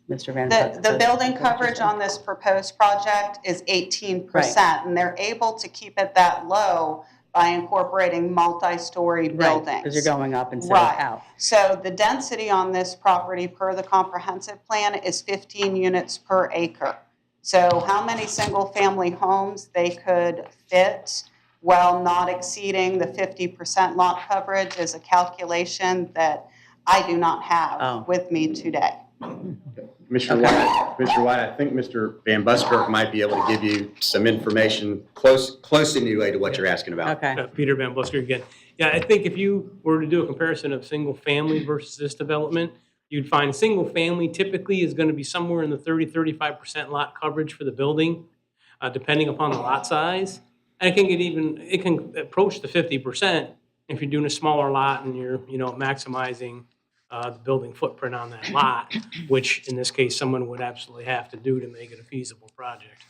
Mr. Van. The building coverage on this proposed project is 18%, and they're able to keep it that low by incorporating multi-story buildings. Right, because you're going up instead of out. So the density on this property per the comprehensive plan is 15 units per acre. So how many single-family homes they could fit while not exceeding the 50% lot coverage is a calculation that I do not have with me today. Commissioner White, I think Mr. Van Buskirk might be able to give you some information close anyway to what you're asking about. Okay. Peter Van Buskirk again. Yeah, I think if you were to do a comparison of single family versus this development, you'd find single family typically is going to be somewhere in the 30-35% lot coverage for the building, depending upon the lot size. And it can approach the 50% If you're doing a smaller lot and you're, maximizing the building footprint on that lot, which in this case, someone would absolutely have to do to make it a feasible project.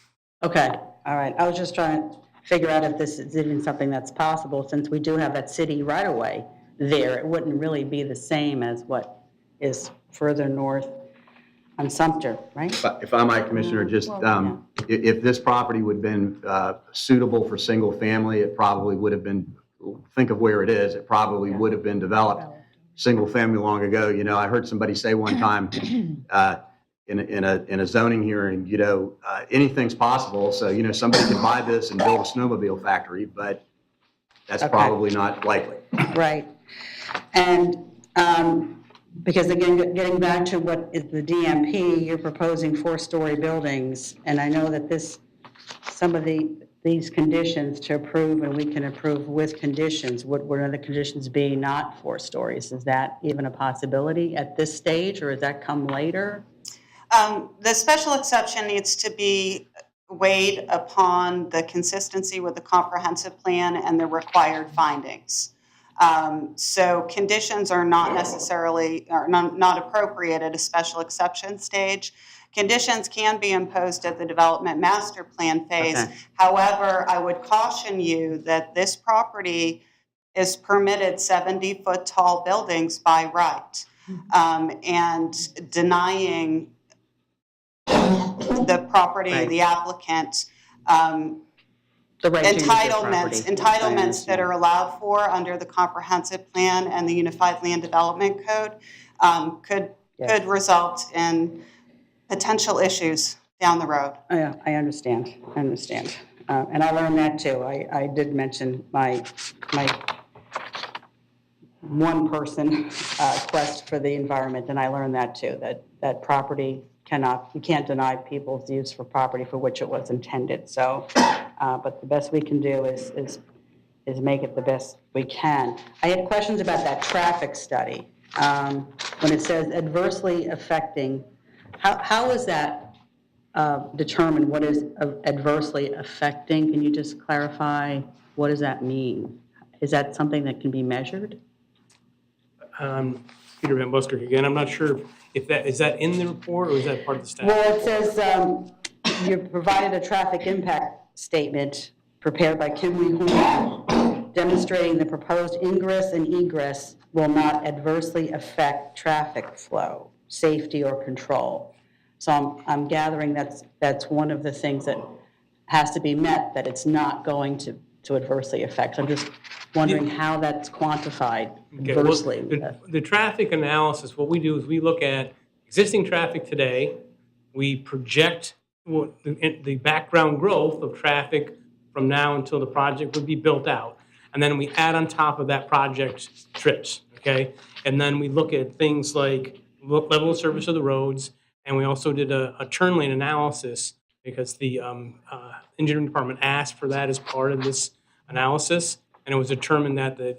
Okay, all right. I was just trying to figure out if this is even something that's possible, since we do have that city right-of-way there. It wouldn't really be the same as what is further north on Sumter, right? If I might, Commissioner, just, if this property would have been suitable for single family, it probably would have been, think of where it is, it probably would have been developed single family long ago. I heard somebody say one time in a zoning hearing, anything's possible. So, somebody could buy this and build a snowmobile factory, but that's probably not likely. Right. And because again, getting back to what is the DMP, you're proposing 4-story buildings. And I know that some of these conditions to approve, and we can approve with conditions, would one of the conditions be not 4 stories? Is that even a possibility at this stage, or does that come later? The special exception needs to be weighed upon the consistency with the comprehensive plan and the required findings. So conditions are not necessarily, or not appropriate at a special exception stage. Conditions can be imposed at the development master plan phase. Okay. However, I would caution you that this property is permitted 70-foot tall buildings by right. And denying the property, the applicant, The right to use their entitlements that are allowed for under the comprehensive plan and the Unified Land Development Code could result in potential issues down the road. Oh, yeah, I understand. And I learned that too. I did mention my one person quest for the environment, and I learned that too, that property you can't deny people's use for property for which it was intended. So, but the best we can do is make it the best we can. I had questions about that traffic study. When it says adversely affecting, how is that determined? What is adversely affecting? Can you just clarify, what does that mean? Is that something that can be measured? Peter Van Busker again. I'm not sure if is that in the report or is that part of the staff? Well, it says you provided a traffic impact statement prepared by Kimley Horn demonstrating the proposed ingress and egress will not adversely affect traffic flow, safety, or control. So I'm gathering that's one of the things that has to be met, that it's not going to adversely affect. I'm just wondering how that's quantified adversely. Well, the traffic analysis, what we do is we look at existing traffic today, we project the background growth of traffic from now until the project would be built out, and then we add on top of that project trips, okay? And then we look at things like level of service of the roads, and we also did a turn lane analysis because the engineering department asked for that as part of this analysis, and it was determined that the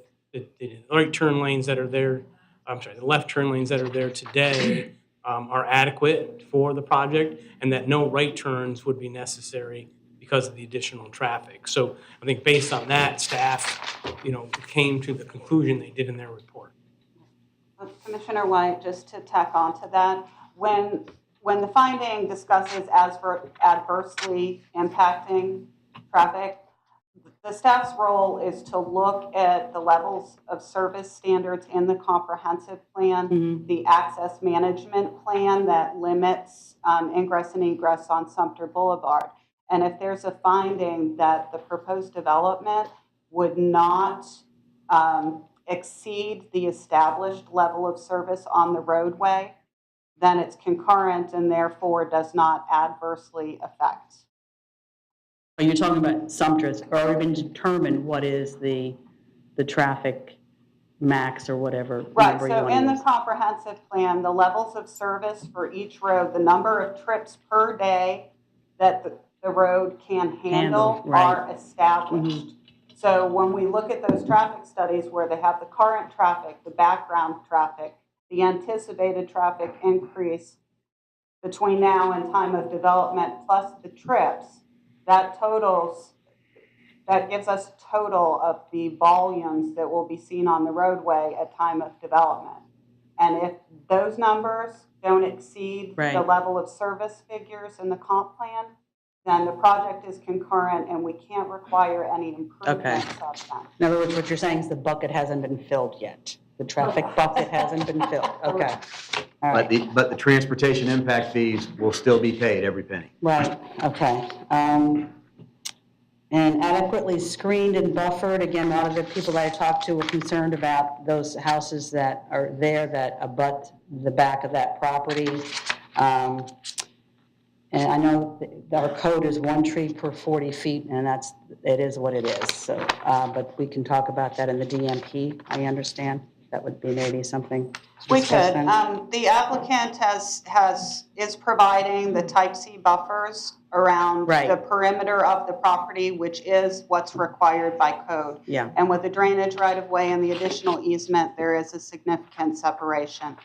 right turn lanes that are there, the left turn lanes that are there today are adequate for the project, and that no right turns would be necessary because of the additional traffic. So I think based on that, staff, came to the conclusion they did in their report. Commissioner White, just to tack on to that, when the finding discusses adversely impacting traffic, the staff's role is to look at the levels of service standards in the comprehensive plan, the access management plan that limits ingress and egress on Sumter Boulevard. And if there's a finding that the proposed development would not exceed the established level of service on the roadway, then it's concurrent and therefore does not adversely affect. Are you talking about Sumter? It's already been determined what is the traffic max or whatever. Right, so in the comprehensive plan, the levels of service for each road, the number of trips per day that the road can handle are established. So when we look at those traffic studies where they have the current traffic, the background traffic, the anticipated traffic increase between now and time of development plus the trips, that totals that gives us a total of the volumes that will be seen on the roadway at time of development. And if those numbers don't exceed the Right. level of service figures in the comp plan, then the project is concurrent and we can't require any improvements of them. In other words, what you're saying is the bucket hasn't been filled yet. The traffic bucket hasn't been filled. Okay. All right. But the transportation impact fees will still be paid, every penny. Right, okay. And adequately screened and buffered, again, a lot of the people that I talked to were concerned about those houses that are there that abut the back of that property. And I know our code is 1 tree per 40 feet, and it is what it is. So, but we can talk about that in the DMP, I understand. That would be maybe something to We discuss could. then. The applicant is providing the type C buffers around Right. the perimeter of the property, which is what's required by code. Yeah. And with the drainage right of way and the additional easement, there is a significant separation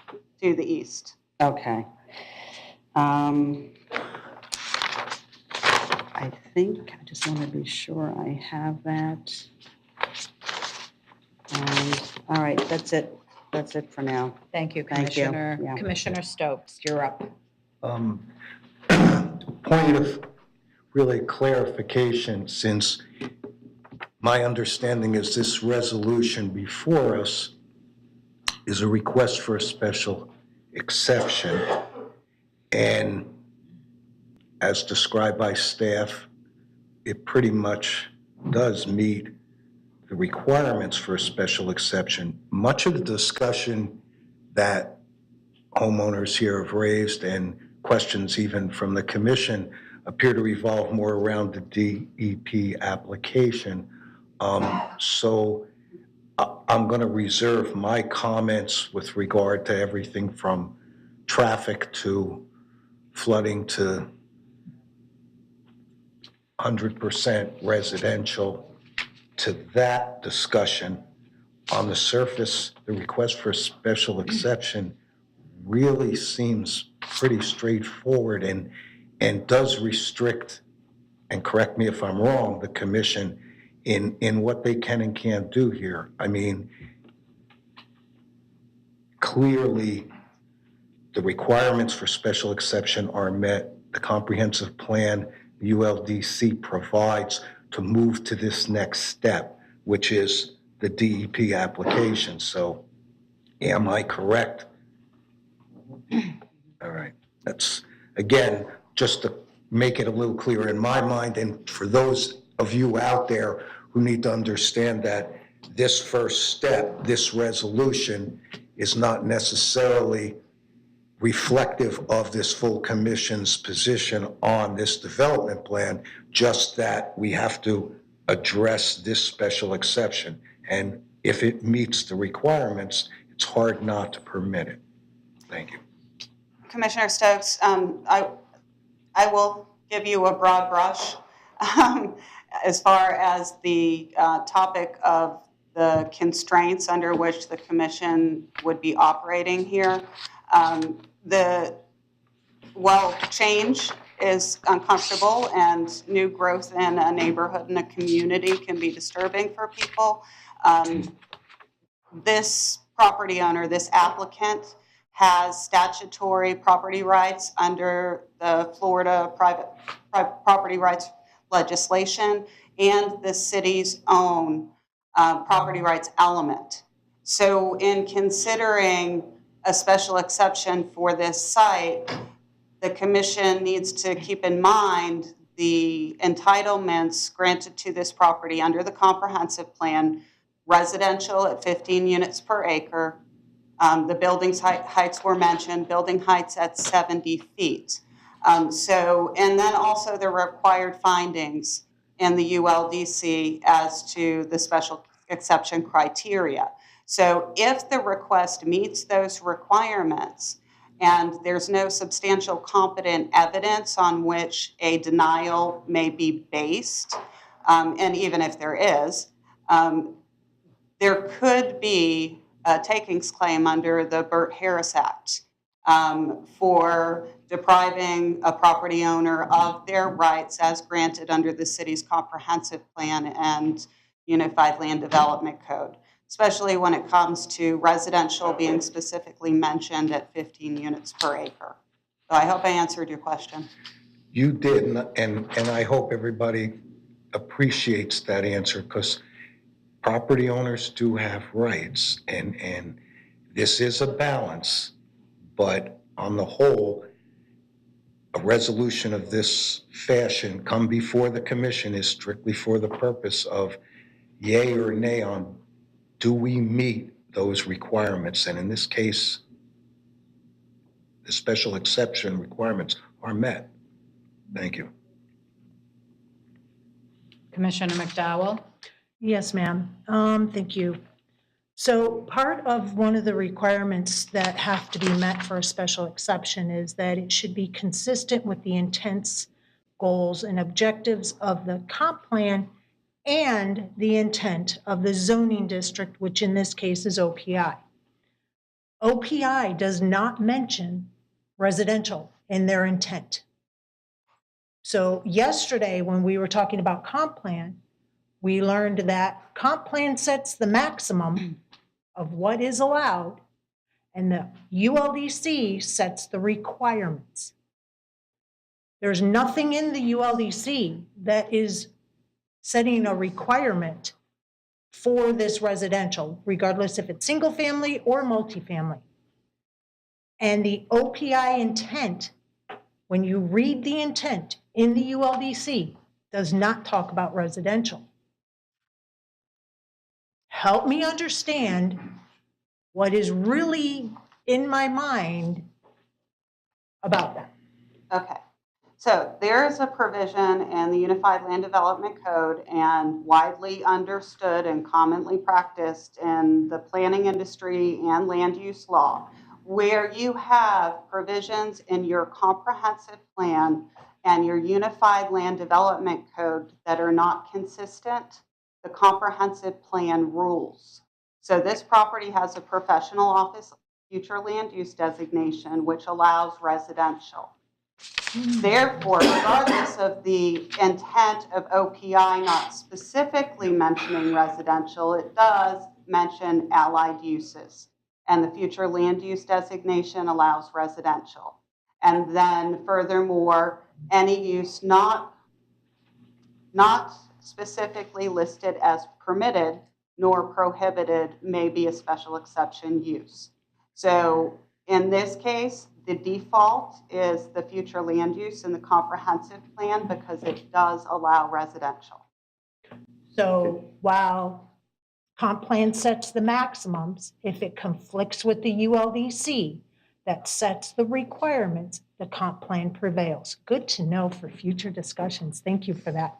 to the east. Okay. I think, I just want to be sure I have that. All right, that's it. That's it for now. Thank you, Thank you. Commissioner. Yeah. Commissioner Stokes, you're up. Point of really clarification, since my understanding is this resolution before us is a request for a special exception. And as described by staff, it pretty much does meet the requirements for a special exception. Much of the discussion that homeowners here have raised and questions even from the commission appear to revolve more around the DEP application. So I'm going to reserve my comments with regard to everything from traffic to flooding to 100% residential to that discussion. On the surface, the request for a special exception really seems pretty straightforward and does restrict, and correct me if I'm wrong, the commission in what they can and can't do here. I mean, clearly, the requirements for special exception are met. The comprehensive plan ULDC provides to move to this next step, which is the DEP application. So am I correct? All right. That's, again, just to make it a little clearer in my mind, and for those of you out there who need to understand that this first step, this resolution, is not necessarily reflective of this full commission's position on this development plan, just that we have to address this special exception. And if it meets the requirements, it's hard not to permit it. Thank you. Commissioner Stokes, I will give you a broad brush as far as the topic of the constraints under which the commission would be operating here. Change is uncomfortable, and new growth in a neighborhood and a community can be disturbing for people. This property owner, this applicant, has statutory property rights under the Florida private property rights legislation and the city's own property rights element. So in considering a special exception for this site, the commission needs to keep in mind the entitlements granted to this property under the comprehensive plan, residential at 15 units per acre. The building's heights were mentioned, building heights at 70 feet. And then also the required findings in the ULDC as to the special exception criteria. So if the request meets those requirements and there's no substantial competent evidence on which a denial may be based, and even if there is, there could be a takings claim under the Burt Harris Act. for depriving a property owner of their rights as granted under the city's comprehensive plan and Unified Land Development Code, especially when it comes to residential being specifically mentioned at 15 units per acre. So I hope I answered your question. You did, and I hope everybody appreciates that answer, because property owners do have rights, and this is a balance, but on the whole, a resolution of this fashion come before the commission is strictly for the purpose of yay or nay on, do we meet those requirements? And in this case, the special exception requirements are met. Thank you. Commissioner McDowell? Yes, ma'am. Thank you. So part of one of the requirements that have to be met for a special exception is that it should be consistent with the intents, goals, and objectives of the comp plan and the intent of the zoning district, which in this case is OPI. OPI does not mention residential in their intent. So yesterday, when we were talking about comp plan, we learned that comp plan sets the maximum of what is allowed, and the ULDC sets the requirements. There's nothing in the ULDC that is setting a requirement for this residential, regardless if it's single family or multifamily. And the OPI intent, when you read the intent in the ULDC, does not talk about residential. Help me understand what is really in my mind about that. Okay. So there is a provision in the Unified Land Development Code and widely understood and commonly practiced in the planning industry and land use law, where you have provisions in your comprehensive plan and your Unified Land Development Code that are not consistent, the comprehensive plan rules. So this property has a professional office future land use designation, which allows residential. Therefore, regardless of the intent of OPI not specifically mentioning residential, it does mention allied uses. And the future land use designation allows residential. And then furthermore, any use not specifically listed as permitted nor prohibited may be a special exception use. So in this case, the default is the future land use in the comprehensive plan because it does allow residential. So while comp plan sets the maximums, if it conflicts with the ULDC that sets the requirements, the comp plan prevails. Good to know for future discussions. Thank you for that.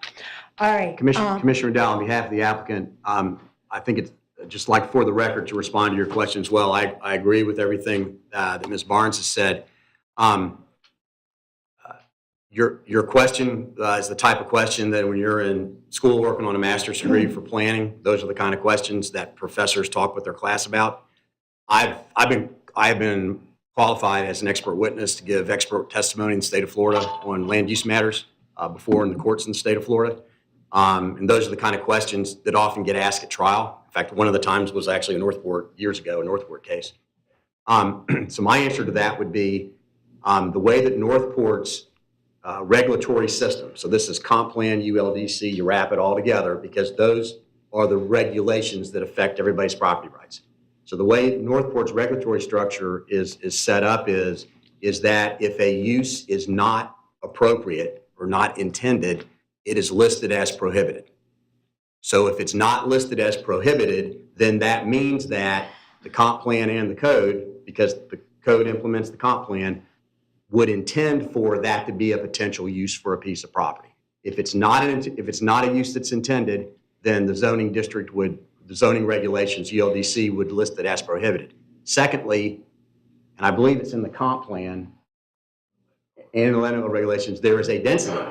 All right. Commissioner Dow, on behalf of the applicant, I think it's just like for the record to respond to your question as well. I agree with everything that Ms. Barnes has said. Your question is the type of question that when you're in school working on a master's degree for planning, those are the kind of questions that professors talk with their class about. I've been qualified as an expert witness to give expert testimony in the state of Florida on land use matters before in the courts in the state of Florida. And those are the kind of questions that often get asked at trial. In fact, one of the times was actually a Northport, years ago, a Northport case. So my answer to that would be the way that Northport's regulatory system, so this is comp plan, ULDC, you wrap it all together because those are the regulations that affect everybody's property rights. So the way Northport's regulatory structure is set up is that if a use is not appropriate or not intended, it is listed as prohibited. So if it's not listed as prohibited, then that means that the comp plan and the code, because the code implements the comp plan, would intend for that to be a potential use for a piece of property. If it's not a use that's intended, then the zoning district would, the zoning regulations, ULDC, would list it as prohibited. Secondly, and I believe it's in the comp plan and the land regulations, there is a density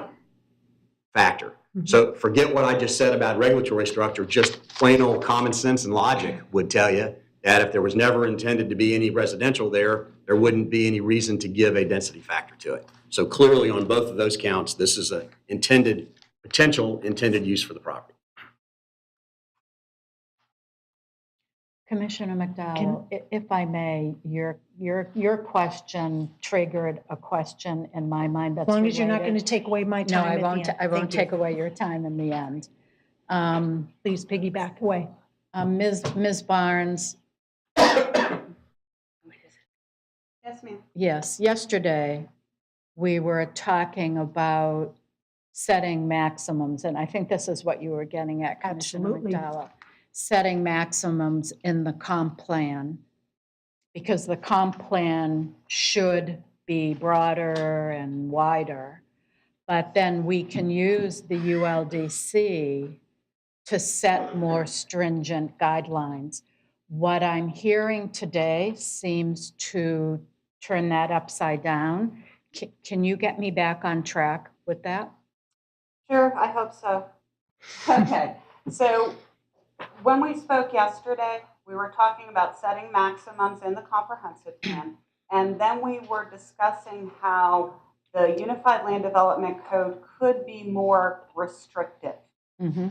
factor. So forget what I just said about regulatory structure, just plain old common sense and logic would tell you that if there was never intended to be any residential there, there wouldn't be any reason to give a density factor to it. So clearly on both of those counts, this is a potential intended use for the property. Commissioner McDowell, if I may, your question triggered a question in my mind that's As long as you're not related. going to take away my No, time I at the won't, end. I won't Thank you. take away your time in the end. Please piggyback away. Ms. Barnes, Yes, ma'am. yes, yesterday, we were talking about setting maximums, and I think this is what you were getting at, Commissioner Absolutely. McDowell. Setting maximums in the comp plan, because the comp plan should be broader and wider. But then we can use the ULDC to set more stringent guidelines. What I'm hearing today seems to turn that upside down. Can you get me back on track with that? Sure, I hope so. Okay, so when we spoke yesterday, we were talking about setting maximums in the comprehensive plan, and then we were discussing how the Unified Land Development Code could be more restrictive.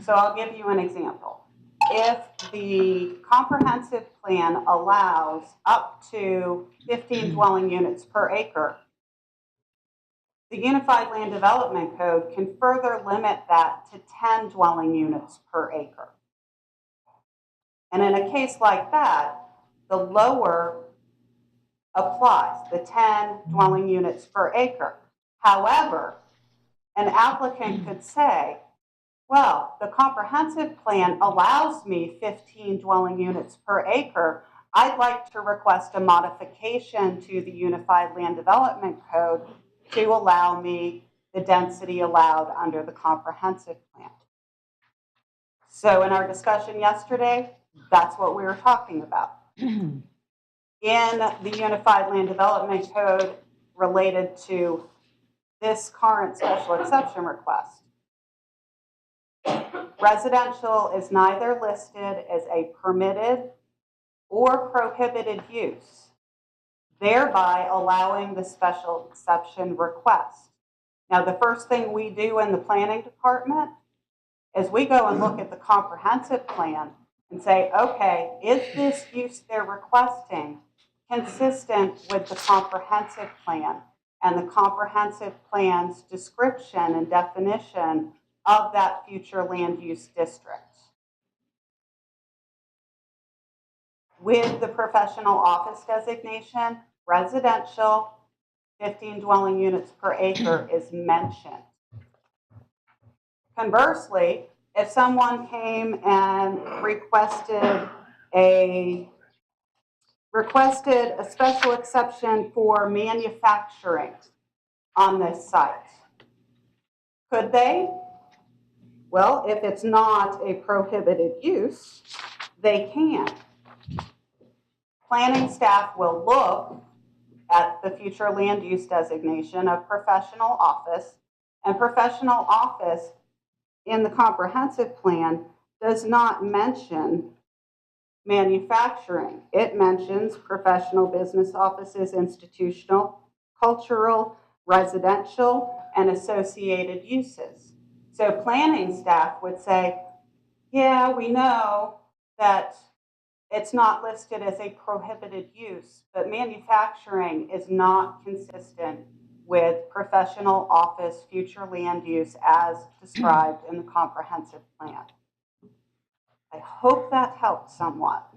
So I'll give you an example. If the comprehensive plan allows up to 15 dwelling units per acre, the Unified Land Development Code can further limit that to 10 dwelling units per acre. And in a case like that, the lower applies, the 10 dwelling units per acre. However, an applicant could say, well, the comprehensive plan allows me 15 dwelling units per acre. I'd like to request a modification to the Unified Land Development Code to allow me the density allowed under the comprehensive plan. So in our discussion yesterday, that's what we were talking about. In the Unified Land Development Code related to this current special exception request, residential is neither listed as a permitted or prohibited use, thereby allowing the special exception request. Now, the first thing we do in the planning department is we go and look at the comprehensive plan and say, okay, is this use they're requesting consistent with the comprehensive plan and the comprehensive plan's description and definition of that future land use district? With the professional office designation, residential, 15 dwelling units per acre is mentioned. Conversely, if someone came and requested a special exception for manufacturing on this site, could they? Well, if it's not a prohibited use, they can. Planning staff will look at the future land use designation of professional office, and professional office in the comprehensive plan does not mention manufacturing. It mentions professional business offices, institutional, cultural, residential, and associated uses. So planning staff would say, yeah, we know that it's not listed as a prohibited use, but manufacturing is not consistent with professional office future land use as described in the comprehensive plan. I hope that helped somewhat.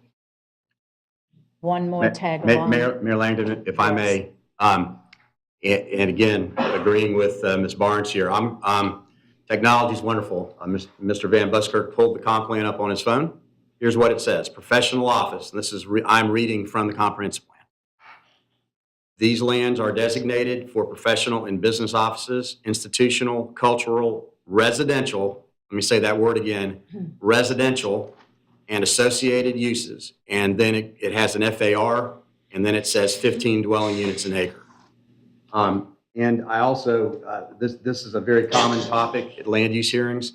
One more tag along. Mayor Langdon, if I may, and again, agreeing with Ms. Barnes here, technology is wonderful. Mr. Van Buskirk pulled the comp plan up on his phone. Here's what it says: professional office. And this is I'm reading from the comprehensive plan. These lands are designated for professional and business offices, institutional, cultural, residential. Let me say that word again: residential and associated uses. And then it has an FAR, and then it says 15 dwelling units an acre. And I also, this is a very common topic at land use hearings.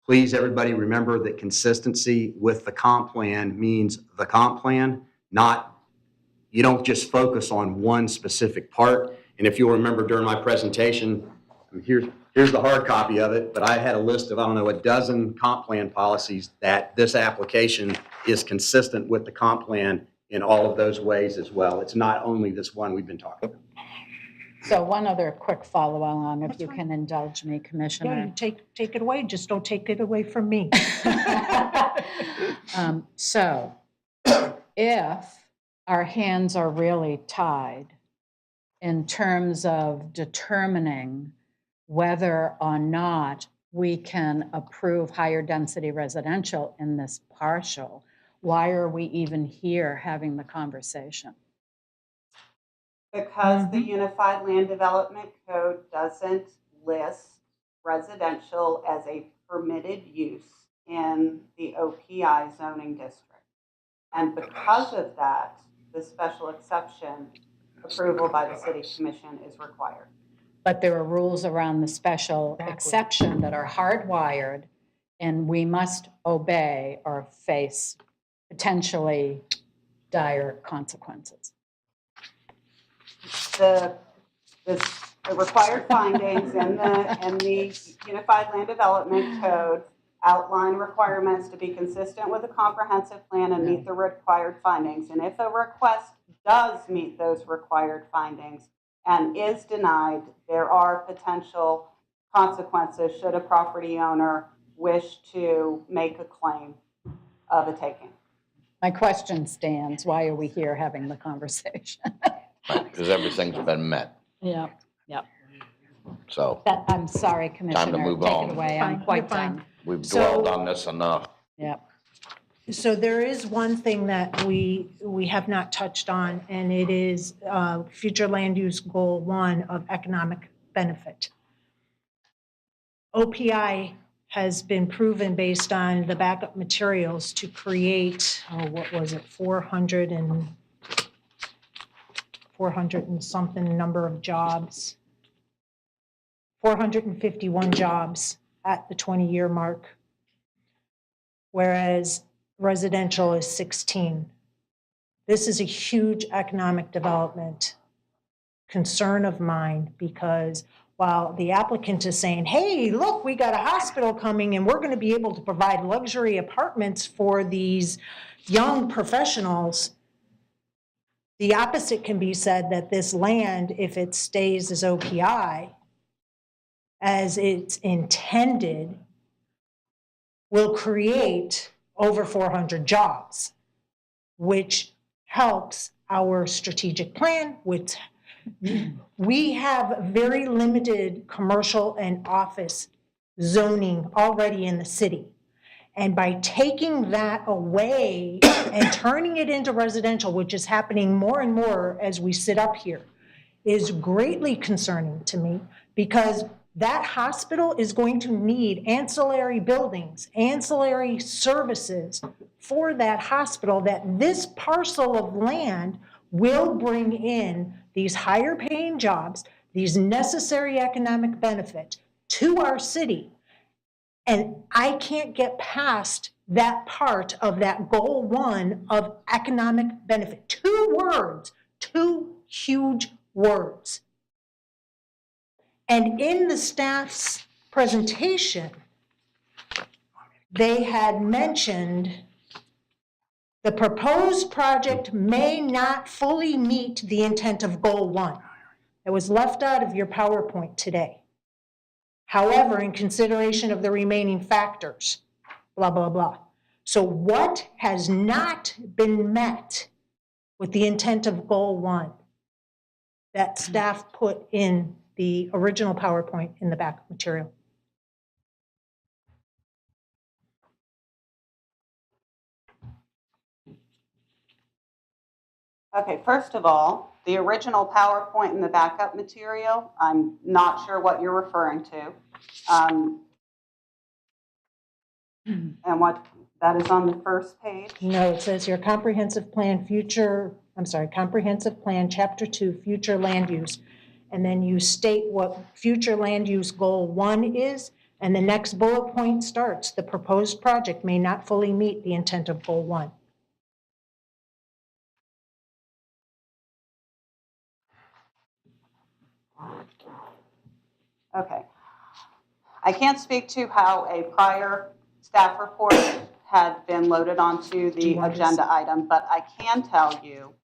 Please, everybody, remember that consistency with the comp plan means the comp plan, not you don't just focus on one specific part. And if you'll remember during my presentation, here's the hard copy of it, but I had a list of, I don't know, a dozen comp plan policies that this application is consistent with the comp plan in all of those ways as well. It's not only this one we've been talking about. So one other quick follow along, if you can indulge me, Yeah, Commissioner. you take it away, just don't take it away from me. So if our hands are really tied in terms of determining whether or not we can approve higher density residential in this partial, why are we even here having the conversation? Because the Unified Land Development Code doesn't list residential as a permitted use in the OPI zoning district. And because of that, the special exception approval by the city commission is required. But there are rules around the special exception that are hardwired, and we must obey or face potentially dire consequences. The required findings in the Unified Land Development Code outline requirements to be consistent with a comprehensive plan and meet the required findings. And if a request does meet those required findings and is denied, there are potential consequences should a property owner wish to make a claim of a taking. My question stands, why are we here having the conversation? Because everything's been met, Yeah. so I'm sorry, Commissioner. move Take on. it away, I'm Fine, quite you're fine. done. we've So- dwelled on this enough. Yep. So there is one thing that we have not touched on, and it is future land use goal 1 of economic benefit. OPI has been proven based on the backup materials to create, what was it, 400 and something number of jobs. 451 jobs at the 20-year mark, whereas residential is 16. This is a huge economic development concern of mine, because while the applicant is saying, hey, look, we got a hospital coming and we're going to be able to provide luxury apartments for these young professionals, the opposite can be said, that this land, if it stays as OPI, as it's intended, will create over 400 jobs, which helps our strategic plan, which we have very limited commercial and office zoning already in the city. And by taking that away and turning it into residential, which is happening more and more as we sit up here, is greatly concerning to me, because that hospital is going to need ancillary buildings, ancillary services for that hospital, that this parcel of land will bring in these higher paying jobs, these necessary economic benefit to our city. And I can't get past that part of that goal 1 of economic benefit. 2 words, 2 huge words. And in the staff's presentation, they had mentioned the proposed project may not fully meet the intent of goal 1. It was left out of your PowerPoint today. However, in consideration of the remaining factors, blah, blah, blah. So what has not been met with the intent of goal 1 that staff put in the original PowerPoint in the backup material? Okay, first of all, the original PowerPoint in the backup material, I'm not sure what you're referring to. And what, that is on the first page? No, it says your comprehensive plan, comprehensive plan, chapter 2, future land use. And then you state what future land use goal 1 is, and the next bullet point starts, the proposed project may not fully meet the intent of goal 1. Okay. I can't speak to how a prior staff report had been loaded onto the agenda item, but I can tell you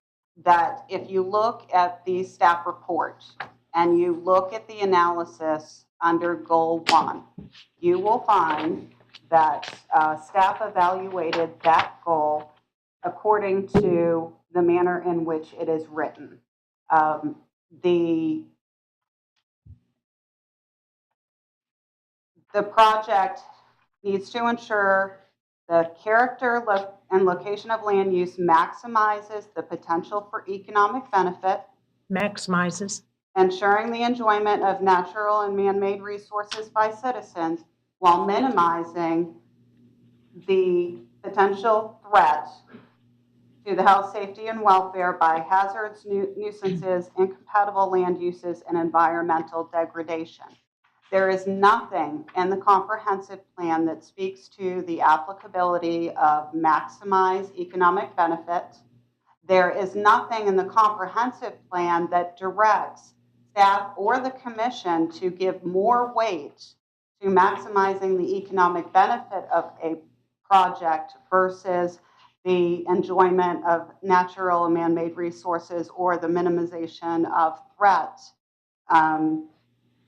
that if you look at the staff report and you look at the analysis under Goal 1, you will find that staff evaluated that goal according to the manner in which it is written. The project needs to ensure the character and location of land use maximizes the potential for economic benefit, Maximizes. ensuring the enjoyment of natural and man-made resources by citizens while minimizing the potential threat to the health, safety, and welfare by hazards, nuisances, incompatible land uses, and environmental degradation. There is nothing in the comprehensive plan that speaks to the applicability of maximize economic benefit. There is nothing in the comprehensive plan that directs staff or the commission to give more weight to maximizing the economic benefit of a project versus the enjoyment of natural and man-made resources or the minimization of threat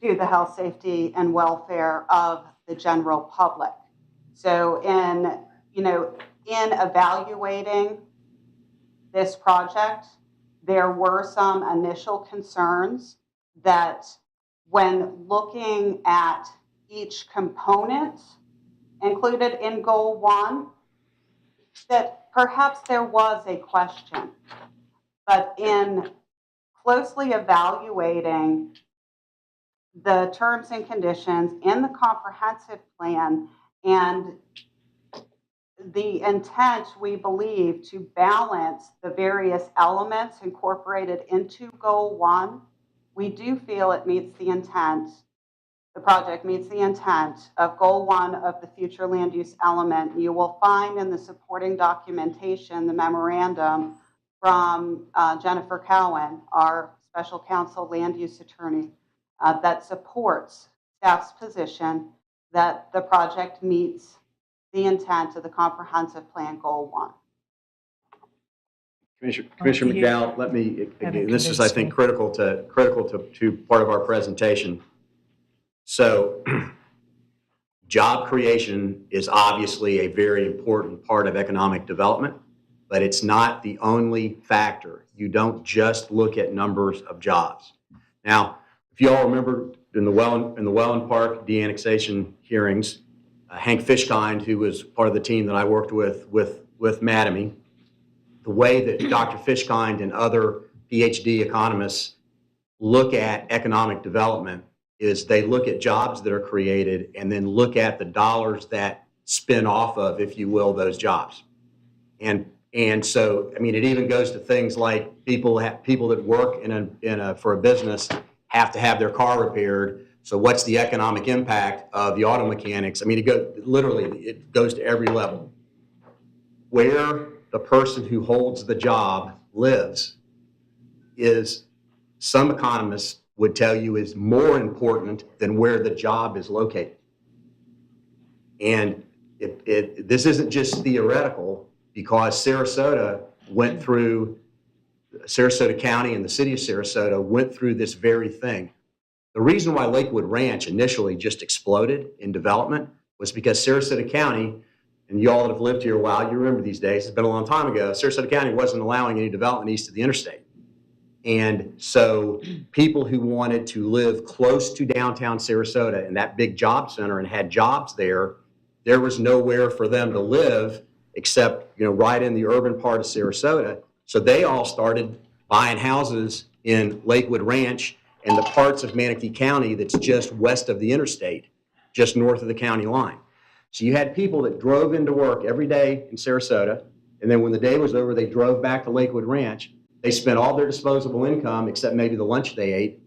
to the health, safety, and welfare of the general public. So in evaluating this project, there were some initial concerns that when looking at each component included in Goal 1, that perhaps there was a question. But in closely evaluating the terms and conditions in the comprehensive plan and the intent, we believe, to balance the various elements incorporated into Goal 1, we do feel it meets the intent, the project meets the intent of Goal 1 of the future land use element. You will find in the supporting documentation, the memorandum from Jennifer Cowan, our special counsel land use attorney, that supports staff's position that the project meets the intent of the comprehensive plan Goal 1. Commissioner McDowell, let me, again, this is, I think, critical to part of our presentation. So job creation is obviously a very important part of economic development, but it's not the only factor. You don't just look at numbers of jobs. Now, if you all remember in the Welland Park de-annexation hearings, Hank Fishkind, who was part of the team that I worked with Mattamy, the way that Dr. Fishkind and other PhD economists look at economic development is they look at jobs that are created and then look at the dollars that spin off of, if you will, those jobs. And so, I mean, it even goes to things like people that work for a business have to have their car repaired. So what's the economic impact of the auto mechanics? I mean, it goes to every level. Where the person who holds the job lives is, some economists would tell you, is more important than where the job is located. And this isn't just theoretical, because Sarasota County and the city of Sarasota went through this very thing. The reason why Lakewood Ranch initially just exploded in development was because Sarasota County, and you all that have lived here a while, you remember these days, it's been a long time ago, Sarasota County wasn't allowing any development east of the interstate. And so people who wanted to live close to downtown Sarasota and that big job center and had jobs there was nowhere for them to live except, right in the urban part of Sarasota. So they all started buying houses in Lakewood Ranch and the parts of Manatee County that's just west of the interstate, just north of the county line. So you had people that drove into work every day in Sarasota, and then when the day was over, they drove back to Lakewood Ranch. They spent all their disposable income, except maybe the lunch they ate,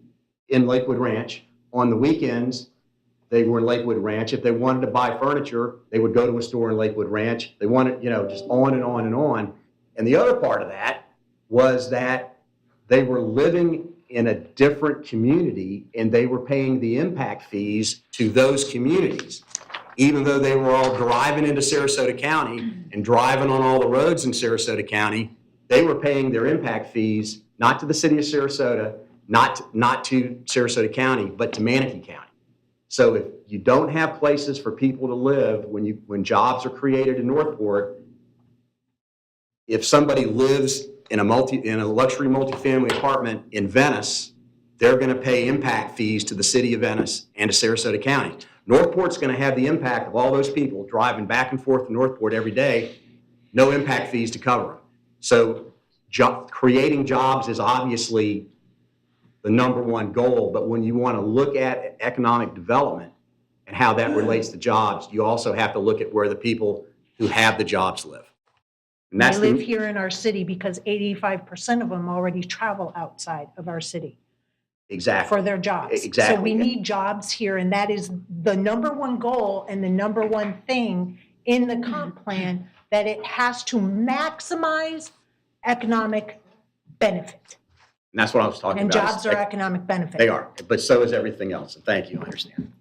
in Lakewood Ranch. On the weekends, they were in Lakewood Ranch. If they wanted to buy furniture, they would go to a store in Lakewood Ranch. They wanted, just on and on and on. And the other part of that was that they were living in a different community, and they were paying the impact fees to those communities. Even though they were all driving into Sarasota County and driving on all the roads in Sarasota County, they were paying their impact fees, not to the city of Sarasota, not to Sarasota County, but to Manatee County. So if you don't have places for people to live when jobs are created in Northport, if somebody lives in a luxury multifamily apartment in Venice, they're going to pay impact fees to the city of Venice and to Sarasota County. Northport's going to have the impact of all those people driving back and forth to Northport every day, no impact fees to cover them. So creating jobs is obviously the number one goal, but when you want to look at economic development and how that relates to jobs, you also have to look at where the people who have the jobs live. And They live here in our city because 85% of them already travel outside of our city. Exactly. For their jobs. Exactly. So we need jobs here, and that is the number one goal and the number one thing in the comp plan, that it has to maximize economic benefit. And that's what I was talking And about. jobs are economic benefit. They are, but so is everything else. And thank you, I understand.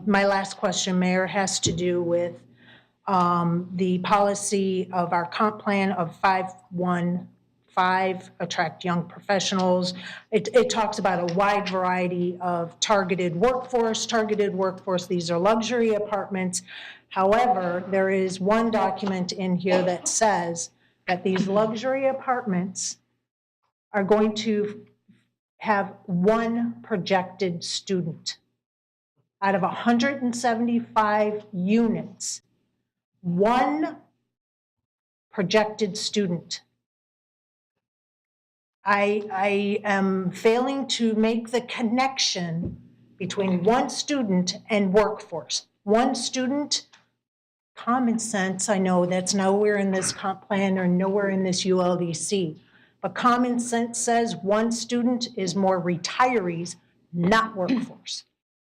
My last question, Mayor, has to do with the policy of our comp plan of 515, attract young professionals. It talks about a wide variety of targeted workforce. These are luxury apartments. However, there is one document in here that says that these luxury apartments are going to have one projected student. Out of 175 units, one projected student. I am failing to make the connection between one student and workforce. One student, common sense, I know that's nowhere in this comp plan or nowhere in this ULDC, but common sense says one student is more retirees, not workforce.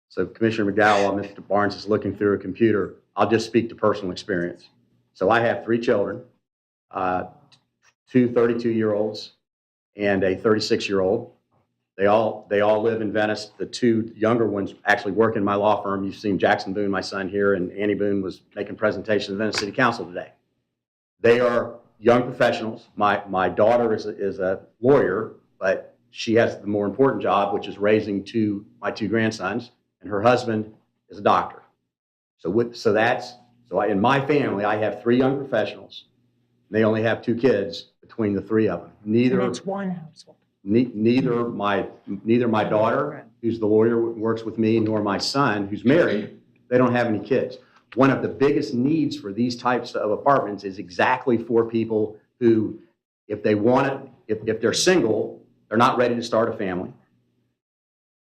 So Commissioner McDowell, while Mr. Barnes is looking through a computer, I'll just speak to personal experience. So I have 3 children, 2 32-year-olds and a 36-year-old. They all live in Venice. The 2 younger ones actually work in my law firm. You've seen Jackson Boone, my son, here, and Annie Boone was making presentations in Venice City Council today. They are young professionals. My daughter is a lawyer, but she has the more important job, which is raising my 2 grandsons, and her husband is a doctor. So in my family, I have 3 young professionals. They only have 2 kids between the 3 of them. And it's one household. Neither my daughter, who's the lawyer, works with me, nor my son, who's married. They don't have any kids. One of the biggest needs for these types of apartments is exactly for people who, if they're single, they're not ready to start a family.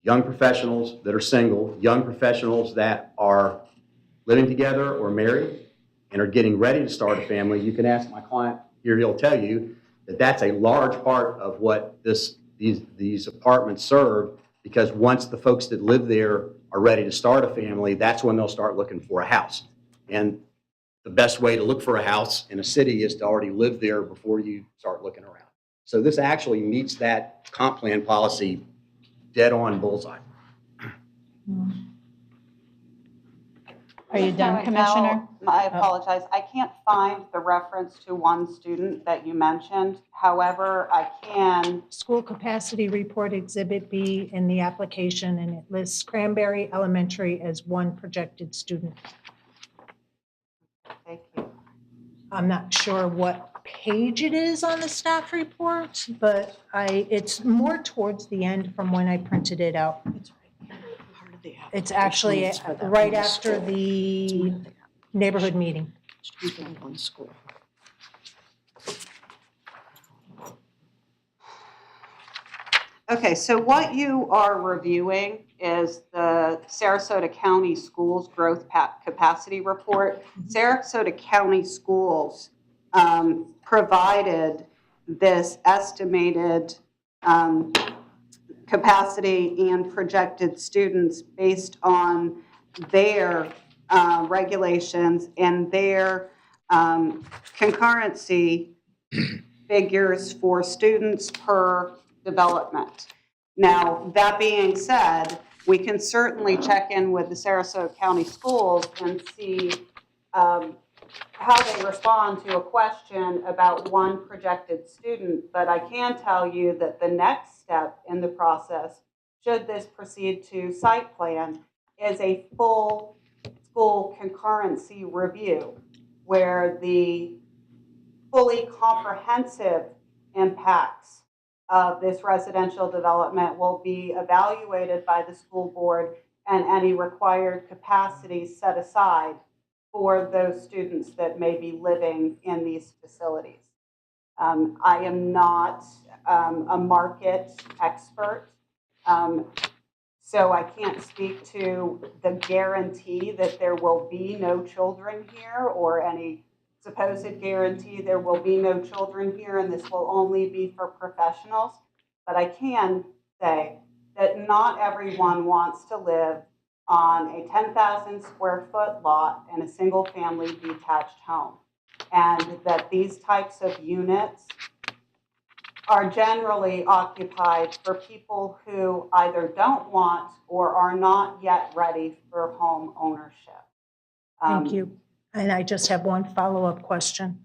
Young professionals that are single, young professionals that are living together or married and are getting ready to start a family. You can ask my client here, he'll tell you that that's a large part of what these apartments serve, because once the folks that live there are ready to start a family, that's when they'll start looking for a house. And the best way to look for a house in a city is to already live there before you start looking around. So this actually meets that comp plan policy dead on bullseye. Are you done, Commissioner? I apologize. I can't find the reference to one student that you mentioned. However, I can. School capacity report Exhibit B in the application, and it lists Cranberry Elementary as one projected student. Thank you. I'm not sure what page it is on the staff report, but it's more towards the end from when I printed it out. It's actually right after the neighborhood meeting. Okay, so what you are reviewing is the Sarasota County Schools Growth Capacity Report. Sarasota County Schools provided this estimated capacity and projected students based on their regulations and their concurrency figures for students per development. Now, that being said, we can certainly check in with the Sarasota County Schools and see how they respond to a question about one projected student. But I can tell you that the next step in the process, should this proceed to site plan, is a full school concurrency review, where the fully comprehensive impacts of this residential development will be evaluated by the school board and any required capacity set aside for those students that may be living in these facilities. I am not a market expert, so I can't speak to the guarantee that there will be no children here, or any supposed guarantee there will be no children here and this will only be for professionals. But I can say that not everyone wants to live on a 10,000 square foot lot in a single family detached home, and that these types of units are generally occupied for people who either don't want or are not yet ready for home ownership. Thank you. And I just have one follow-up question.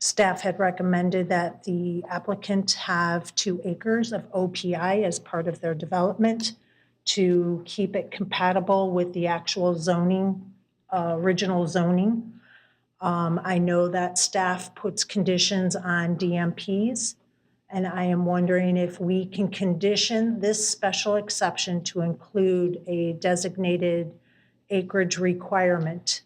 Staff had recommended that the applicant have 2 acres of OPI as part of their development to keep it compatible with the actual zoning, original zoning. I know that staff puts conditions on DMPs, and I am wondering if we can condition this special exception to include a designated acreage requirement,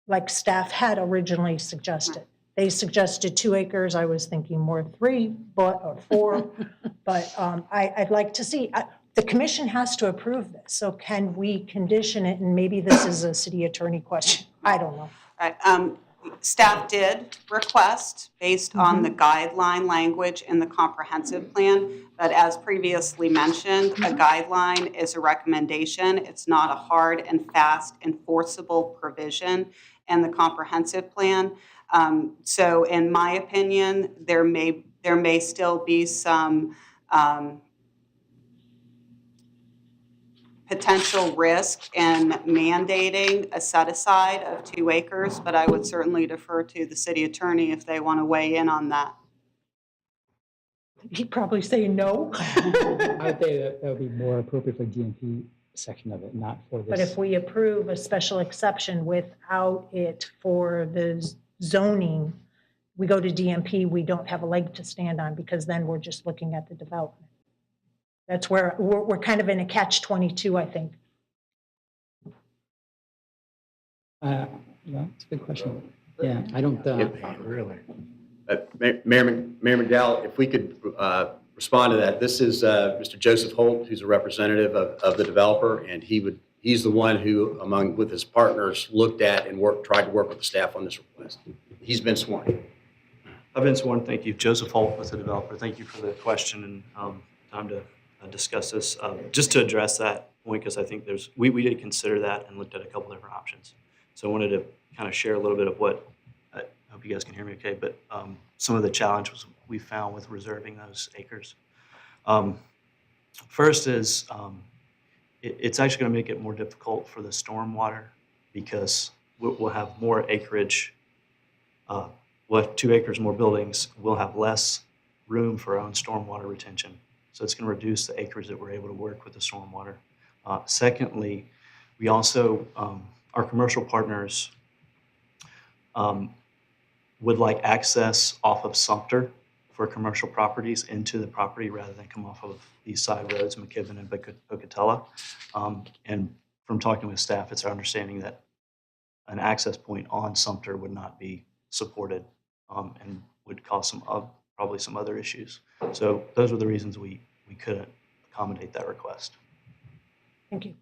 like staff had originally suggested. They suggested 2 acres. I was thinking more 3 or 4, but I'd like to see, the commission has to approve this. So can we condition it? And maybe this is a city attorney question. I don't know. Right. Staff did request based on the guideline language in the comprehensive plan, but as previously mentioned, a guideline is a recommendation. It's not a hard and fast enforceable provision in the comprehensive plan. So in my opinion, there may still be some potential risk in mandating a set aside of 2 acres, but I would certainly defer to the city attorney if they want to weigh in on that. He'd probably say no. I would say that would be more appropriate for DMP section of it, not for this. But if we approve a special exception without it for the zoning, we go to DMP, we don't have a leg to stand on, because then we're just looking at the development. That's where we're kind of in a catch-22, I think. Yeah, it's a good question. Yeah, I don't. Really. Mayor McDowell, if we could respond to that. This is Mr. Joseph Holt, who's a representative of the developer, and he's the one who, with his partners, looked at and tried to work with the staff on this request. He's been sworn. I've been sworn. Thank you. Joseph Holt with the developer. Thank you for the question and time to discuss this. Just to address that point, because I think we did consider that and looked at a couple different options. So I wanted to kind of share a little bit of what, I hope you guys can hear me okay, but some of the challenges we found with reserving those acres. First is it's actually going to make it more difficult for the stormwater, because we'll have more acreage. We'll have 2 acres more buildings. We'll have less room for our own stormwater retention. So it's going to reduce the acreage that we're able to work with the stormwater. Secondly, we also, our commercial partners would like access off of Sumter for commercial properties into the property rather than come off of these side roads, McKibben and Pocatello. And from talking with staff, it's our understanding that an access point on Sumter would not be supported and would cause probably some other issues. So those were the reasons we couldn't accommodate that request. Thank you.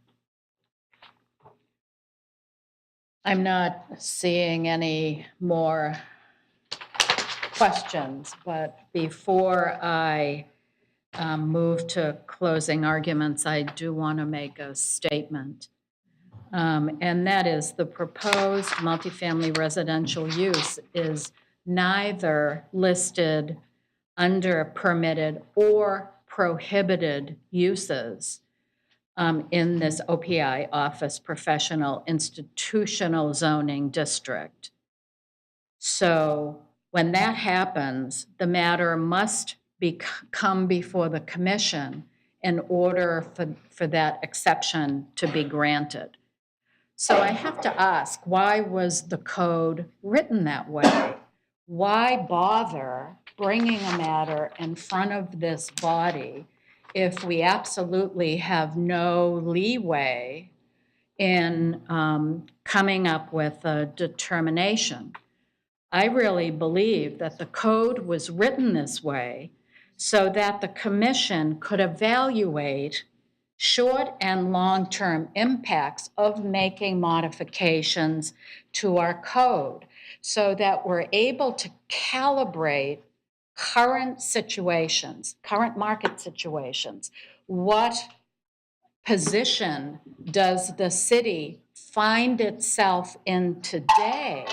I'm not seeing any more questions, but before I move to closing arguments, I do want to make a statement. And that is, the proposed multifamily residential use is neither listed under permitted or prohibited uses in this OPI office professional institutional zoning district. So when that happens, the matter must come before the commission in order for that exception to be granted. So I have to ask, why was the code written that way? Why bother bringing a matter in front of this body if we absolutely have no leeway in coming up with a determination? I really believe that the code was written this way so that the commission could evaluate short and long-term impacts of making modifications to our code so that we're able to calibrate current situations, current market situations. What position does the city find itself in today?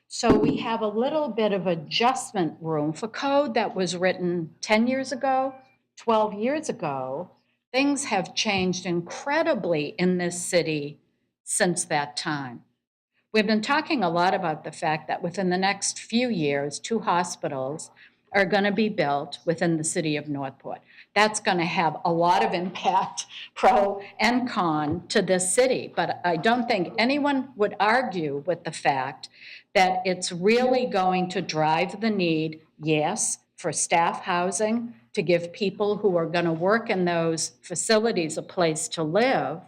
So we have a little bit of adjustment room for code that was written 10 years ago, 12 years ago. Things have changed incredibly in this city since that time. We've been talking a lot about the fact that within the next few years, 2 hospitals are going to be built within the city of Northport. That's going to have a lot of impact, pro and con, to this city. But I don't think anyone would argue with the fact that it's really going to drive the need, yes, for staff housing, to give people who are going to work in those facilities a place to live.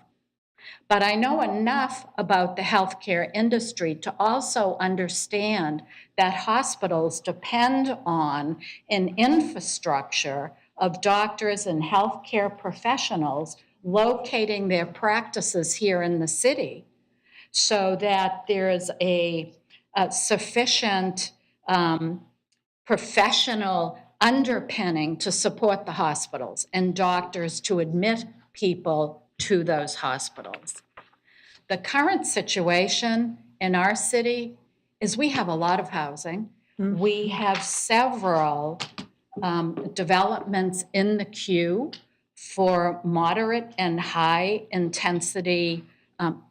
But I know enough about the healthcare industry to also understand that hospitals depend on an infrastructure of doctors and healthcare professionals locating their practices here in the city so that there's a sufficient professional underpinning to support the hospitals and doctors to admit people to those hospitals. The current situation in our city is we have a lot of housing. We have several developments in the queue for moderate and high intensity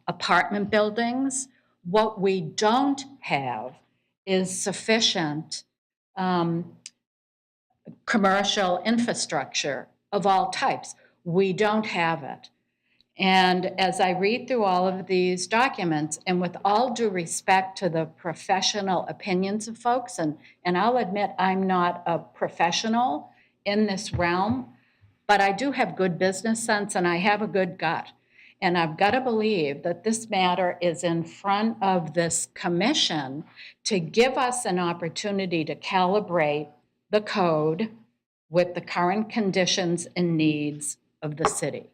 apartment buildings. What we don't have is sufficient commercial infrastructure of all types. We don't have it. And as I read through all of these documents, and with all due respect to the professional opinions of folks, and I'll admit I'm not a professional in this realm, but I do have good business sense and I have a good gut. And I've got to believe that this matter is in front of this commission to give us an opportunity to calibrate the code with the current conditions and needs of the city.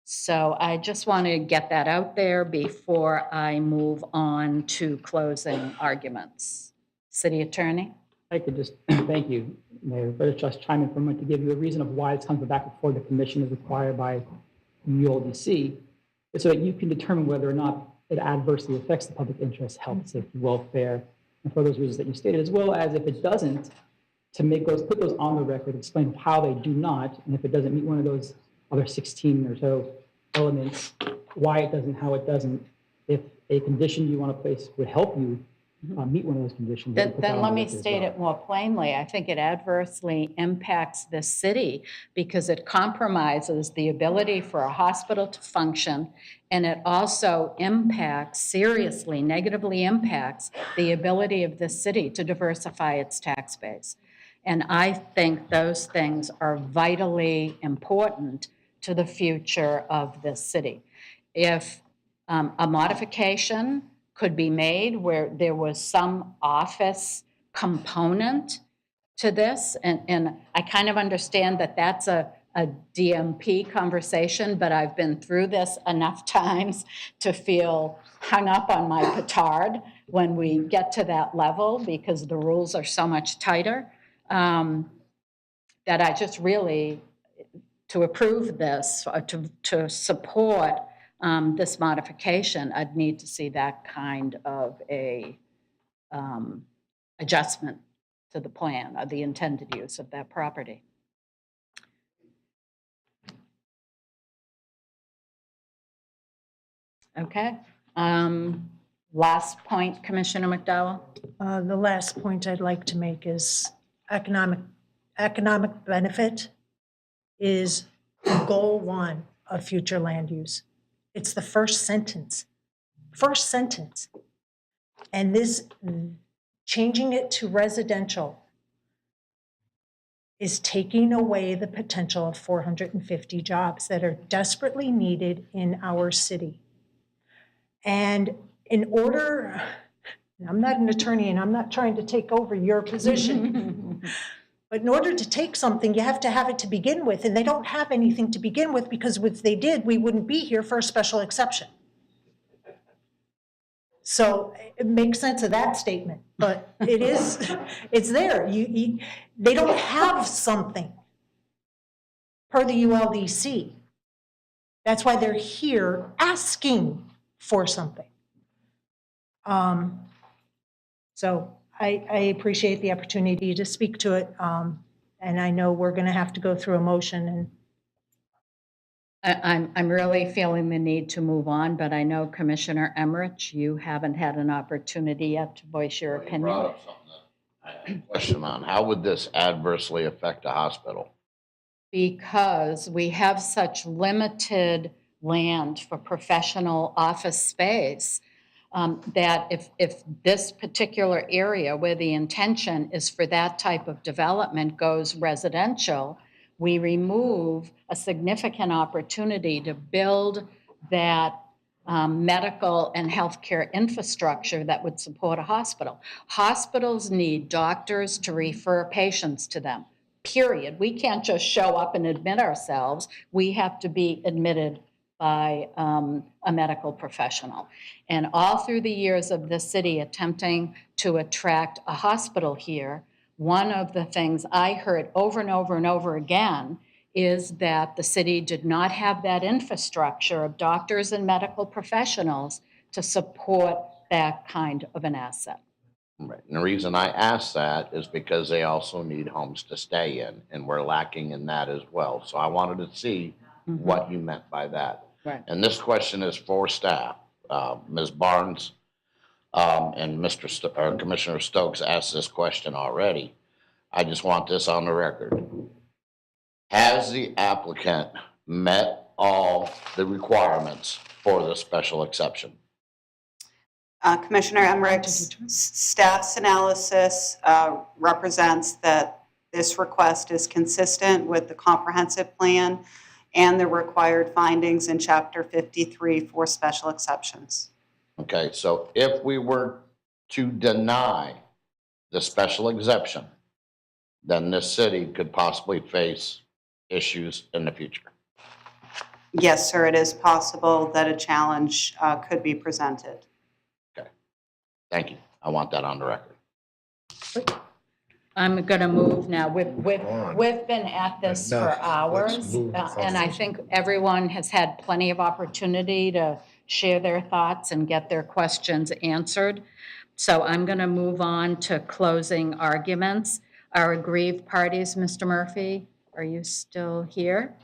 So I just want to get that out there before I move on to closing arguments. City Attorney? I could just, thank you, Mayor, but just chime in for a moment to give you a reason of why it's come back before the commission is required by ULDC, so that you can determine whether or not it adversely affects the public interest, health, safety, welfare, and for those reasons that you stated, as well as if it doesn't, to make those, put those on the record, explain how they do not, and if it doesn't meet one of those other 16 or so elements, why it doesn't, how it doesn't. If a condition you want to place would help you meet one of those conditions. Then let me state it more plainly. I think it adversely impacts this city because it compromises the ability for a hospital to function, and it also impacts, seriously, negatively impacts the ability of this city to diversify its tax base. And I think those things are vitally important to the future of this city. If a modification could be made where there was some office component to this, and I kind of understand that that's a DMP conversation, but I've been through this enough times to feel hung up on my petard when we get to that level because the rules are so much tighter. That I just really, to approve this, or to support this modification, I'd need to see that kind of a adjustment to the plan or the intended use of that property. Okay. Last point, Commissioner McDowell? The last point I'd like to make is economic benefit is goal one of future land use. It's the first sentence. First sentence. And this, changing it to residential is taking away the potential of 450 jobs that are desperately needed in our city. And in order, I'm not an attorney and I'm not trying to take over your position, but in order to take something, you have to have it to begin with, and they don't have anything to begin with, because if they did, we wouldn't be here for a special exception. So it makes sense of that statement, but it is, it's there. They don't have something per the ULDC. That's why they're here asking for something. So I appreciate the opportunity to speak to it. And I know we're going to have to go through a motion, and I'm really feeling the need to move on, but I know Commissioner Emmerich, you haven't had an opportunity yet to voice your opinion. Brought up something that I had a question on. How would this adversely affect a hospital? Because we have such limited land for professional office space, that if this particular area where the intention is for that type of development goes residential, we remove a significant opportunity to build that medical and healthcare infrastructure that would support a hospital. Hospitals need doctors to refer patients to them, period. We can't just show up and admit ourselves. We have to be admitted by a medical professional. And all through the years of the city attempting to attract a hospital here, one of the things I heard over and over and over again is that the city did not have that infrastructure of doctors and medical professionals to support that kind of an asset. Right. And the reason I ask that is because they also need homes to stay in, and we're lacking in that as well. So I wanted to see what you meant by that. Right. And this question is for staff. Ms. Barnes and Commissioner Stokes asked this question already. I just want this on the record. Has the applicant met all the requirements for the special exception? Commissioner Emmerich's staff's analysis represents that this request is consistent with the comprehensive plan and the required findings in Chapter 53 for special exceptions. Okay, so if we were to deny the special exception, then this city could possibly face issues in the future. Yes, sir, it is possible that a challenge could be presented. Okay, thank you. I want that on the record. I'm going to move now. We've been at this for Enough. hours, Let's move and I think everyone has had plenty of opportunity to share their thoughts and get their questions answered. So I'm going to move on to closing arguments. Our aggrieved parties, Mr. Murphy, are you still here?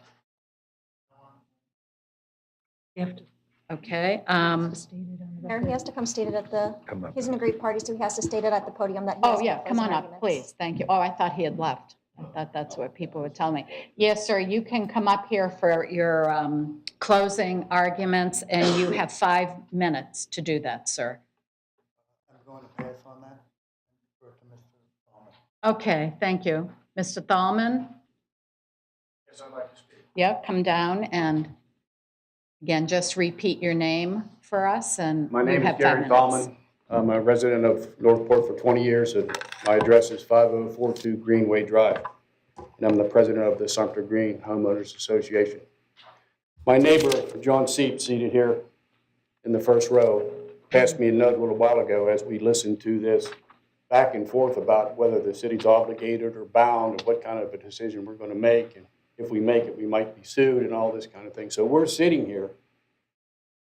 you have to Okay. state it on the Mayor, he has to come state it at the, Come up. he's an aggrieved party, so he has to state it at the podium that he Oh, has yeah, to come close on up, arguments. please. Thank you. Oh, I thought he had left. I thought that's what people would tell me. Yes, sir, you can come up here for your closing arguments, and you have 5 minutes to do that, sir. I'm going to pass on that. Refer to Mr. Thalman. Okay, thank you. Mr. Thalman? Yes, I'd like to speak. Yep, come down and, again, just repeat your name for us, and My you name is have 5 Gary minutes. Thalman. I'm a resident of Northport for 20 years, and my address is 5042 Greenway Drive, and I'm the president of the Sumter Green Homeowners Association. My neighbor, John Seep, seated here in the first row, passed me a note a little while ago as we listened to this back and forth about whether the city's obligated or bound, and what kind of a decision we're going to make, and if we make it, we might be sued, and all this kind of thing. So we're sitting here,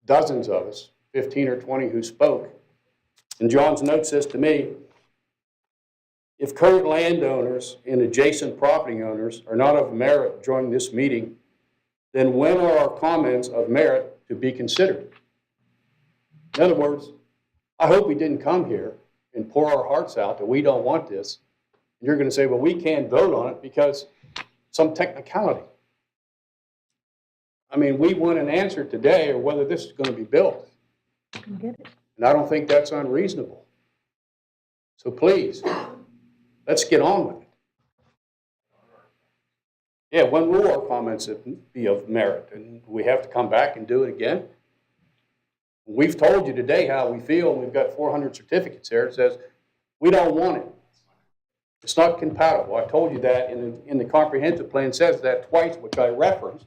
dozens of us, 15 or 20 who spoke, and John's note says to me, If current landowners and adjacent property owners are not of merit during this meeting, then when are our comments of merit to be considered? In other words, I hope we didn't come here and pour our hearts out that we don't want this. You're going to say, well, we can't vote on it because some technicality. I mean, we want an answer today or whether this is going to be built. And I don't think that's unreasonable. So please, let's get on with it. Yeah, when will our comments be of merit? And we have to come back and do it again? We've told you today how we feel. We've got 400 certificates there. It says, we don't want it. It's not compatible. I told you that in the comprehensive plan. It says that twice, which I referenced.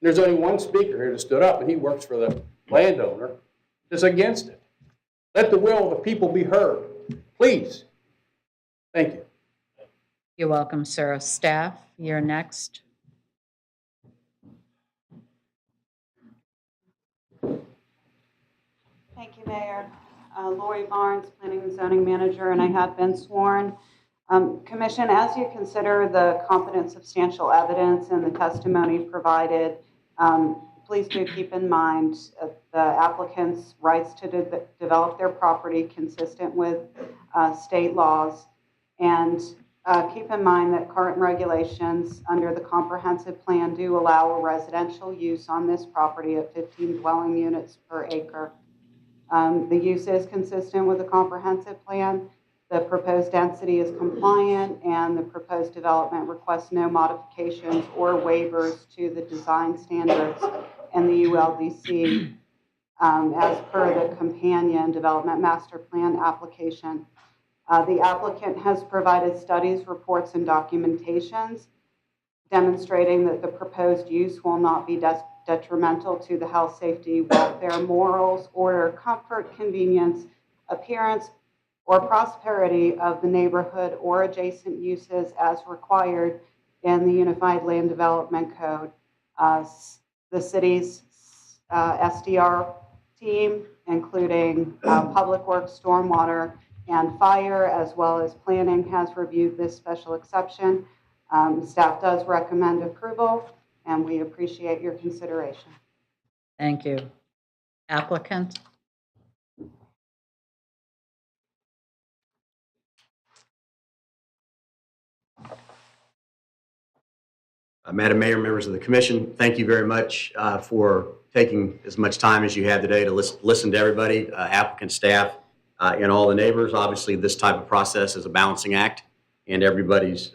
There's only one speaker here that stood up, and he works for the landowner, that's against it. Let the will of the people be heard. Please. Thank you. You're welcome, sir. Staff, you're next. Thank you, Mayor. Lori Barnes, Planning and Zoning Manager, and I have been sworn. Commission, as you consider the competent substantial evidence and the testimony provided, please do keep in mind the applicant's rights to develop their property consistent with state laws. And keep in mind that current regulations under the comprehensive plan do allow a residential use on this property at 15 dwelling units per acre. The use is consistent with the comprehensive plan. The proposed density is compliant, and the proposed development requests no modifications or waivers to the design standards and the ULDC as per the companion development master plan application. The applicant has provided studies, reports, and documentations demonstrating that the proposed use will not be detrimental to the health, safety, welfare, morals, order, comfort, convenience, appearance, or prosperity of the neighborhood or adjacent uses as required in the Unified Land Development Code. The city's SDR team, including Public Works, Stormwater, and Fire, as well as Planning, has reviewed this special exception. Staff does recommend approval, and we appreciate your consideration. Thank you. Applicant? Madam Mayor, members of the commission, thank you very much for taking as much time as you have today to listen to everybody, applicant, staff, and all the neighbors. Obviously, this type of process is a balancing act, and everybody's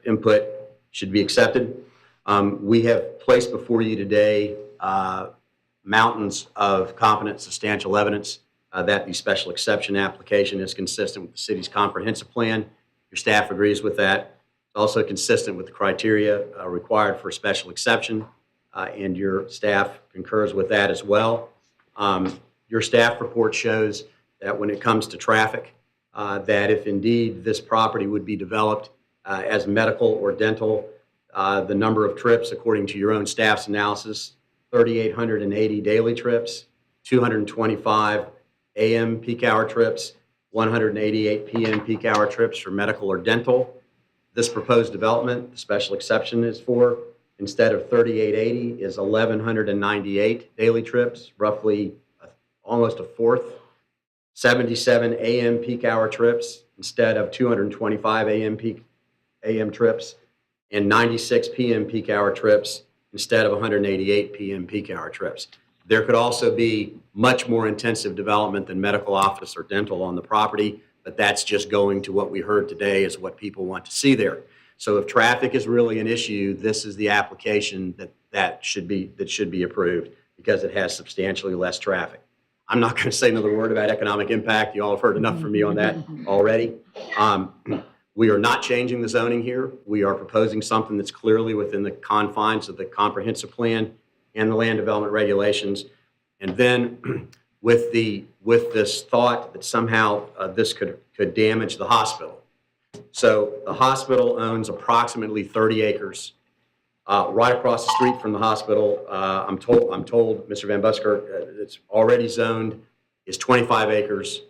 input should be accepted. We have placed before you today mountains of competent, substantial evidence that the special exception application is consistent with the city's comprehensive plan. Your staff agrees with that. It's also consistent with the criteria required for a special exception, and your staff concurs with that as well. Your staff report shows that when it comes to traffic, that if indeed this property would be developed as medical or dental, the number of trips, according to your own staff's analysis, 3,880 daily trips, 225 AM peak hour trips, 188 PM peak hour trips for medical or dental. This proposed development, the special exception is for, instead of 3,880, is 1,198 daily trips, roughly almost a fourth. 77 AM peak hour trips instead of 225 AM trips, and 96 PM peak hour trips instead of 188 PM peak hour trips. There could also be much more intensive development than medical office or dental on the property, but that's just going to what we heard today is what people want to see there. So if traffic is really an issue, this is the application that should be approved because it has substantially less traffic. I'm not going to say another word about economic impact. You all have heard enough from me on that already. We are not changing the zoning here. We are proposing something that's clearly within the confines of the comprehensive plan and the land development regulations. And then with this thought that somehow this could damage the hospital. So the hospital owns approximately 30 acres right across the street from the hospital. I'm told, Mr. Van Busker, it's already zoned is 25 acres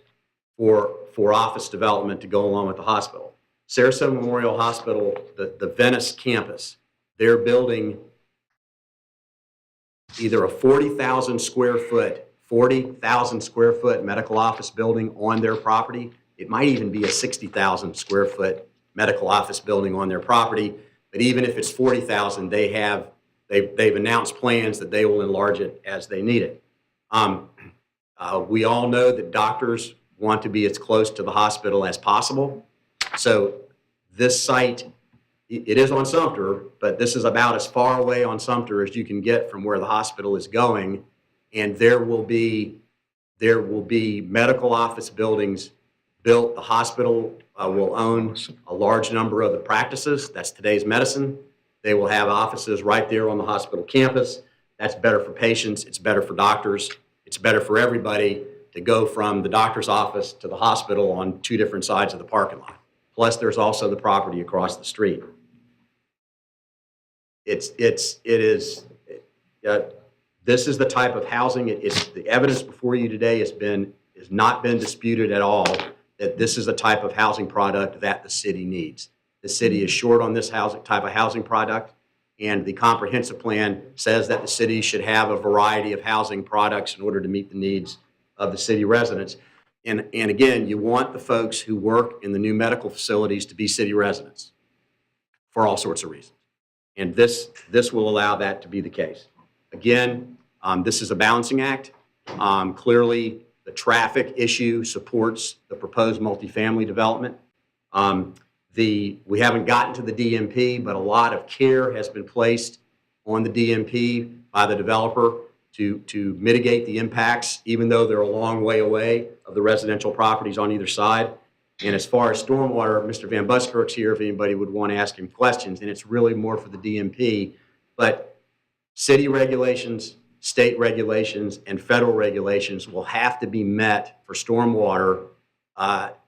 for office development to go along with the hospital. Sarasota Memorial Hospital, the Venice campus, they're building either a 40,000 square foot medical office building on their property. It might even be a 60,000 square foot medical office building on their property. But even if it's 40,000, they've announced plans that they will enlarge it as they need it. We all know that doctors want to be as close to the hospital as possible. So this site, it is on Sumter, but this is about as far away on Sumter as you can get from where the hospital is going. And there will be medical office buildings built. The hospital will own a large number of the practices. That's Today's Medicine. They will have offices right there on the hospital campus. That's better for patients. It's better for doctors. It's better for everybody to go from the doctor's office to the hospital on two different sides of the parking lot. Plus, there's also the property across the street. This is the type of housing. The evidence before you today has not been disputed at all that this is the type of housing product that the city needs. The city is short on this type of housing product, and the comprehensive plan says that the city should have a variety of housing products in order to meet the needs of the city residents. And again, you want the folks who work in the new medical facilities to be city residents for all sorts of reasons. And this will allow that to be the case. Again, this is a balancing act. Clearly, the traffic issue supports the proposed multifamily development. We haven't gotten to the DMP, but a lot of care has been placed on the DMP by the developer to mitigate the impacts, even though they're a long way away of the residential properties on either side. And as far as stormwater, Mr. Van Buskirk's here if anybody would want to ask him questions, and it's really more for the DMP. But city regulations, state regulations, and federal regulations will have to be met for stormwater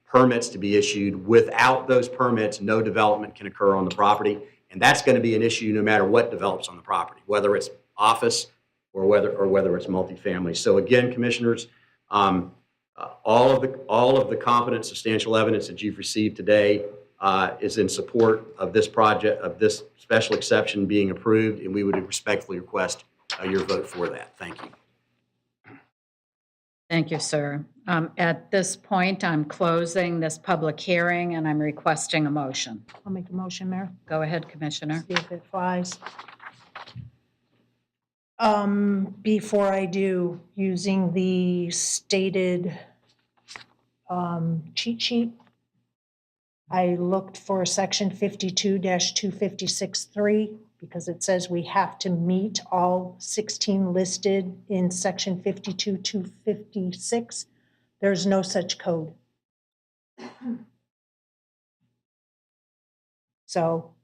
permits to be issued. Without those permits, no development can occur on the property. And that's going to be an issue no matter what develops on the property, whether it's office or whether it's multifamily. So again, commissioners, all of the competent, substantial evidence that you've received today is in support of this project, of this special exception being approved, and we would respectfully request your vote for that. Thank you. Thank you, sir. At this point, I'm closing this public hearing, and I'm requesting a motion. I'll make a motion, Mayor. Go ahead, Commissioner. See if it flies. Before I do, using the stated cheat sheet, I looked for section 52-256-3 because it says we have to meet all 16 listed in section 52-256. There's no such code. So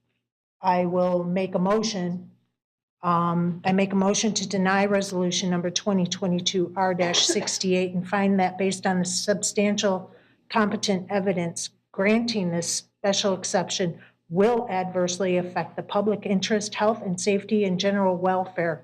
I will make a motion. I make a motion to deny resolution number 2022 R-68 and find that based on the substantial competent evidence granting this special exception will adversely affect the public interest, health and safety, and general welfare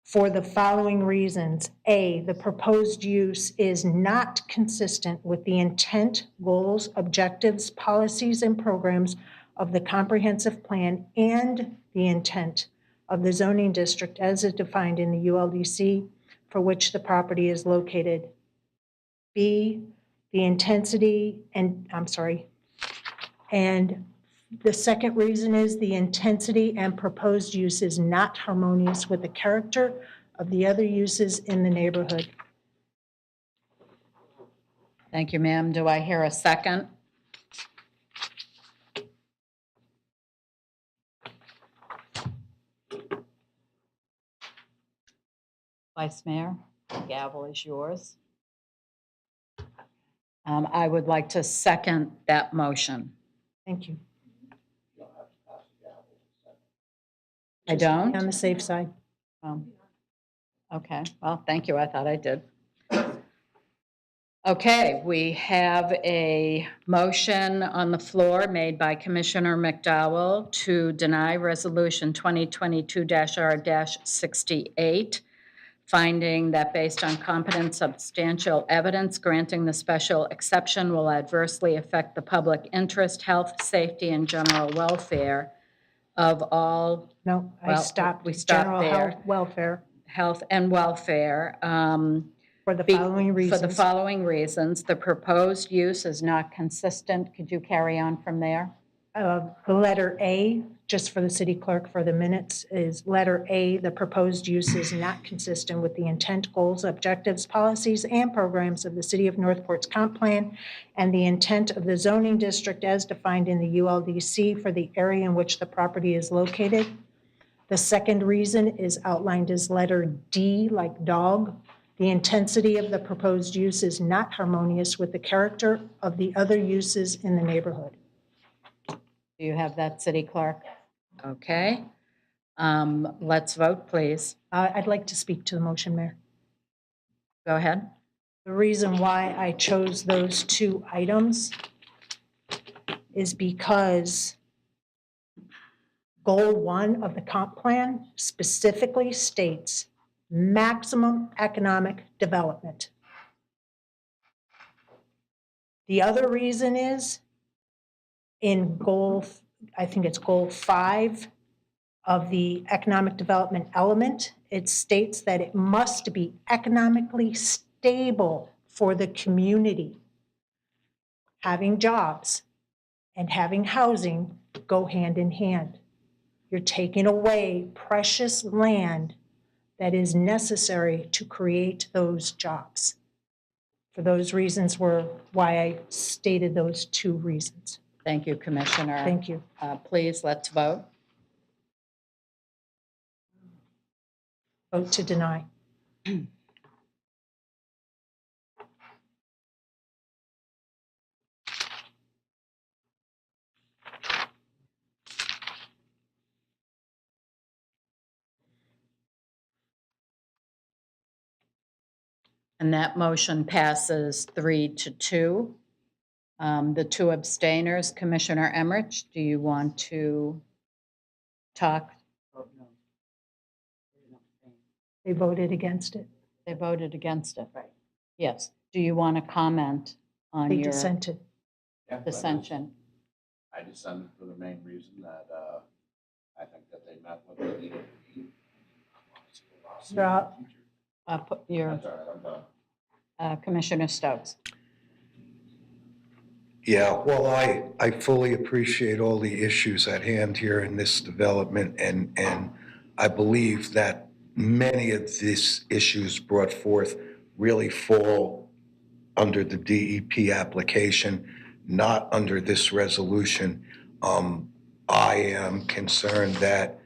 for the following reasons. A, the proposed use is not consistent with the intent, goals, objectives, policies, and programs of the comprehensive plan and the intent of the zoning district as is defined in the ULDC for which the property is located. B, the intensity and the second reason is the intensity and proposed use is not harmonious with the character of the other uses in the neighborhood. Thank you, ma'am. Do I hear a second? Vice Mayor, the gavel is yours. I would like to second that motion. Thank you. I don't? On the safe side. Okay, well, thank you. I thought I did. Okay, we have a motion on the floor made by Commissioner McDowell to deny Resolution 2022-R-68 finding that based on competent substantial evidence, granting the special exception will adversely affect the public interest, health, safety, and general welfare of all. No, I Well, stopped. we stopped General there. health, welfare, Health and welfare. for the Be- following For the reasons. following reasons, the proposed use is not consistent. Could you carry on from there? The letter A, just for the city clerk for the minutes, is letter A, the proposed use is not consistent with the intent, goals, objectives, policies, and programs of the City of Northport's comp plan and the intent of the zoning district as defined in the ULDC for the area in which the property is located. The second reason is outlined as letter D, like dog. The intensity of the proposed use is not harmonious with the character of the other uses in the neighborhood. Do you have that, City Clerk? Okay. Let's vote, please. I'd like to speak to the motion, Mayor. Go ahead. The reason why I chose those two items is because Goal 1 of the comp plan specifically states maximum economic development. The other reason is in goal, I think it's goal 5 of the economic development element, it states that it must be economically stable for the community. Having jobs and having housing go hand in hand. You're taking away precious land that is necessary to create those jobs. For those reasons were why I stated those two reasons. Thank you, Commissioner. Thank you. Please, let's vote. Vote to deny. And that motion passes 3-2. The two abstainers, Commissioner Emmerich, do you want to talk? They voted against it. They voted against it. Right. Yes. Do you want to comment on They your dissented. dissension? I dissented for the main reason that I think that they met what they needed to meet. You're out. Put your That's all right, I'm done. Commissioner Stokes. Yeah, well, I fully appreciate all the issues at hand here in this development, and I believe that many of these issues brought forth really fall under the DEP application, not under this resolution. I am concerned that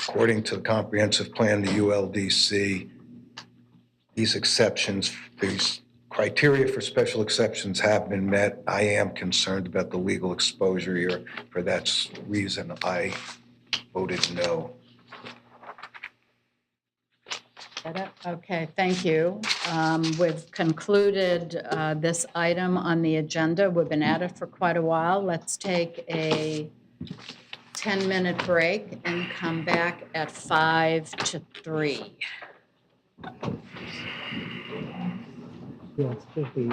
according to the comprehensive plan, the ULDC, these exceptions, these criteria for special exceptions have been met. I am concerned about the legal exposure here. For that reason, I voted no. Okay, thank you. We've concluded this item on the agenda. We've been at it for quite a while. Let's take a 10-minute break and come back at 2:55. Yes, should be.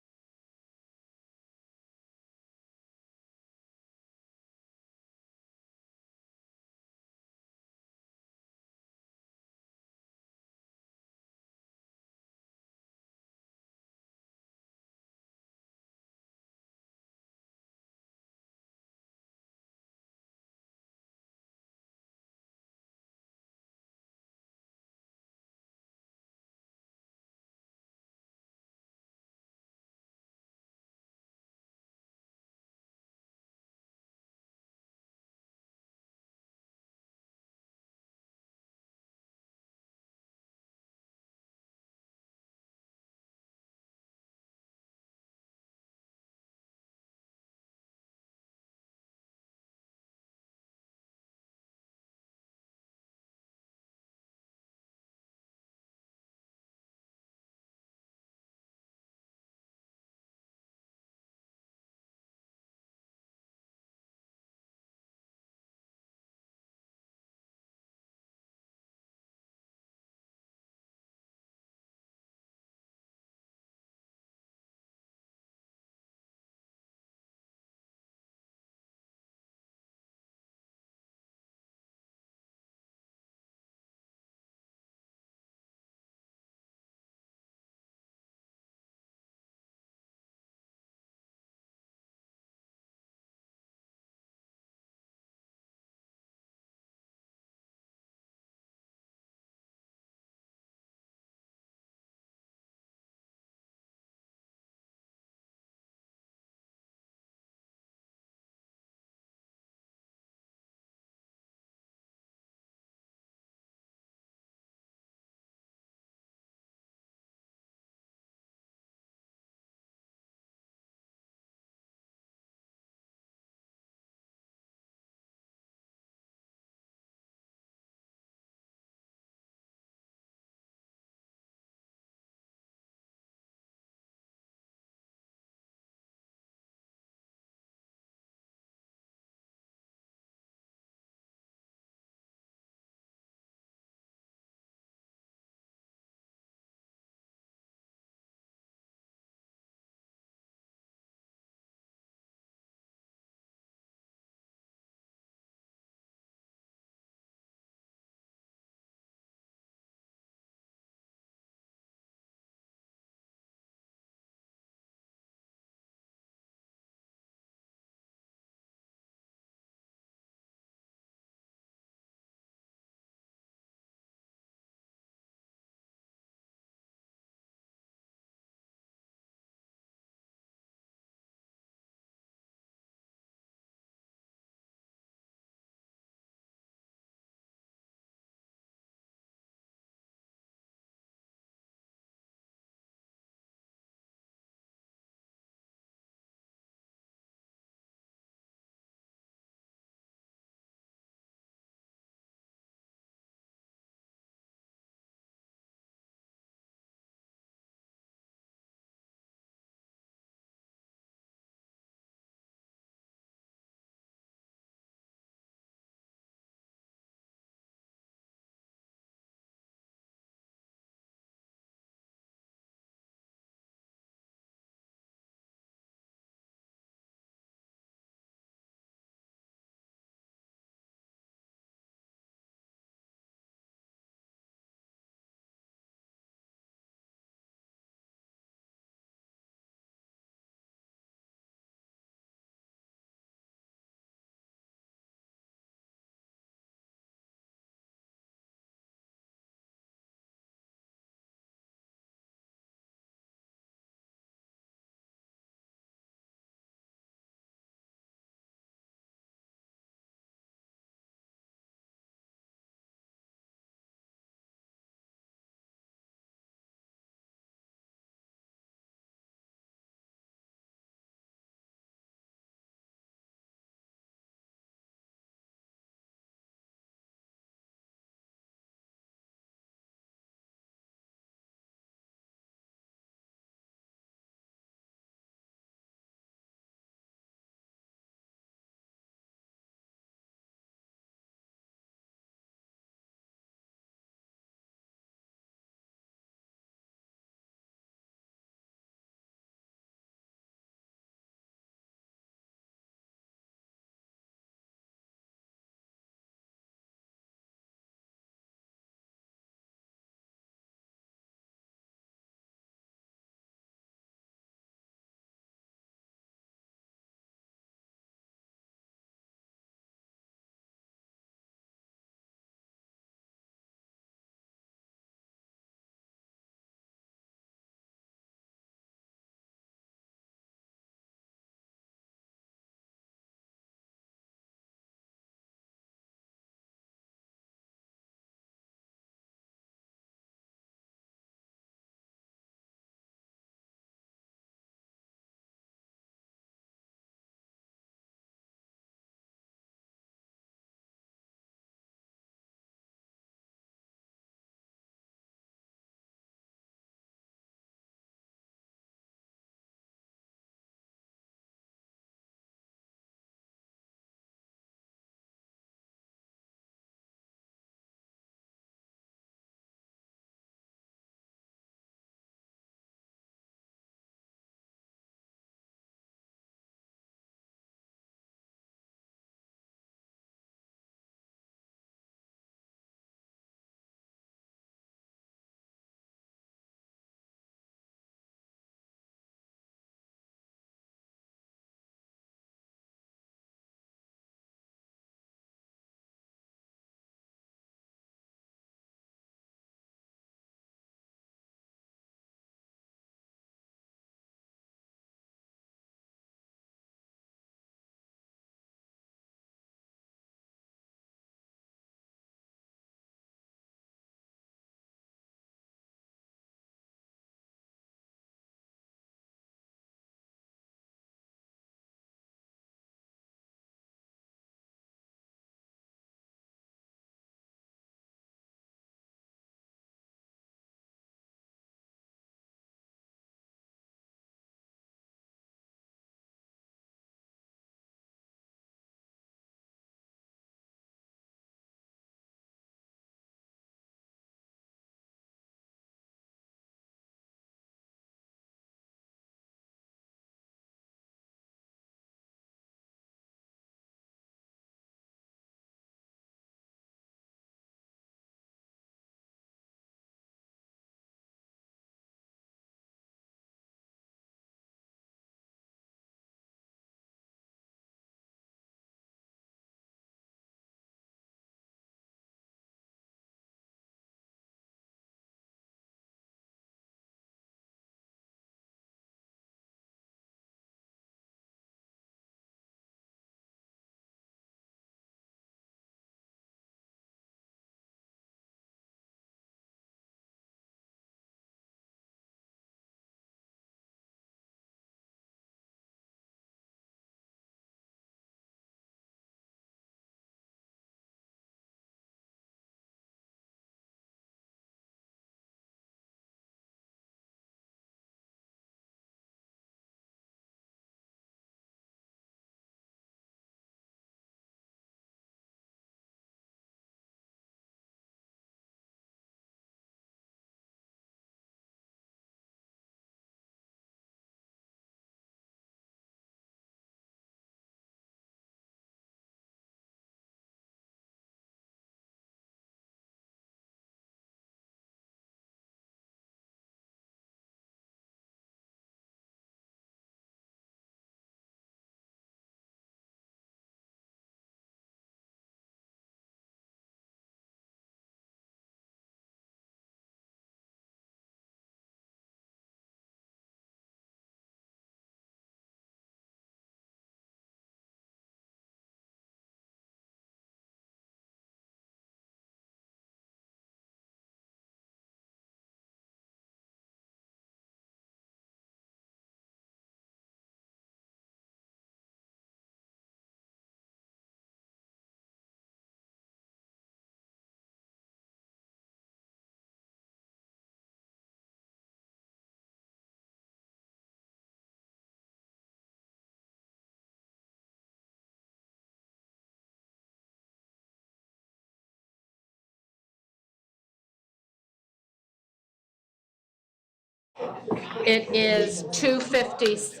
It is 2:50.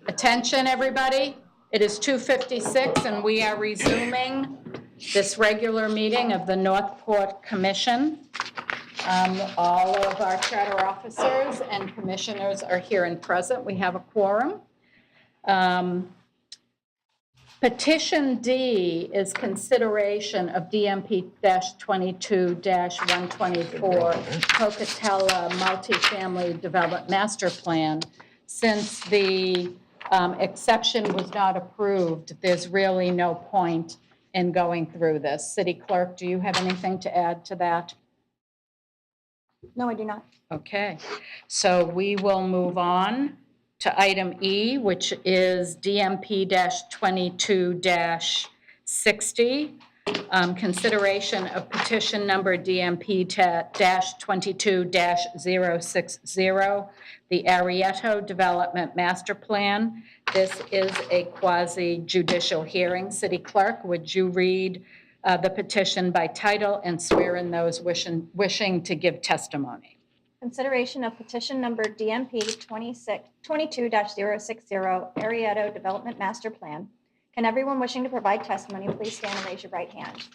Attention, everybody. It is 2:56, and we are resuming this regular meeting of the Northport Commission. All of our charter officers and commissioners are here and present. We have a quorum. Petition D is consideration of DMP-22-124 Pocatello Multifamily Development Master Plan. Since the exception was not approved, there's really no point in going through this. City Clerk, do you have anything to add to that? No, I do not. Okay, so we will move on to item E, which is DMP-22-60, consideration of petition number DMP-22-060, the Arrietto Development Master Plan. This is a quasi-judicial hearing. City Clerk, would you read the petition by title and swear in those wishing to give testimony? Consideration of petition number DMP 22-060 Arrietto Development Master Plan. Can everyone wishing to provide testimony please stand and raise your right hand?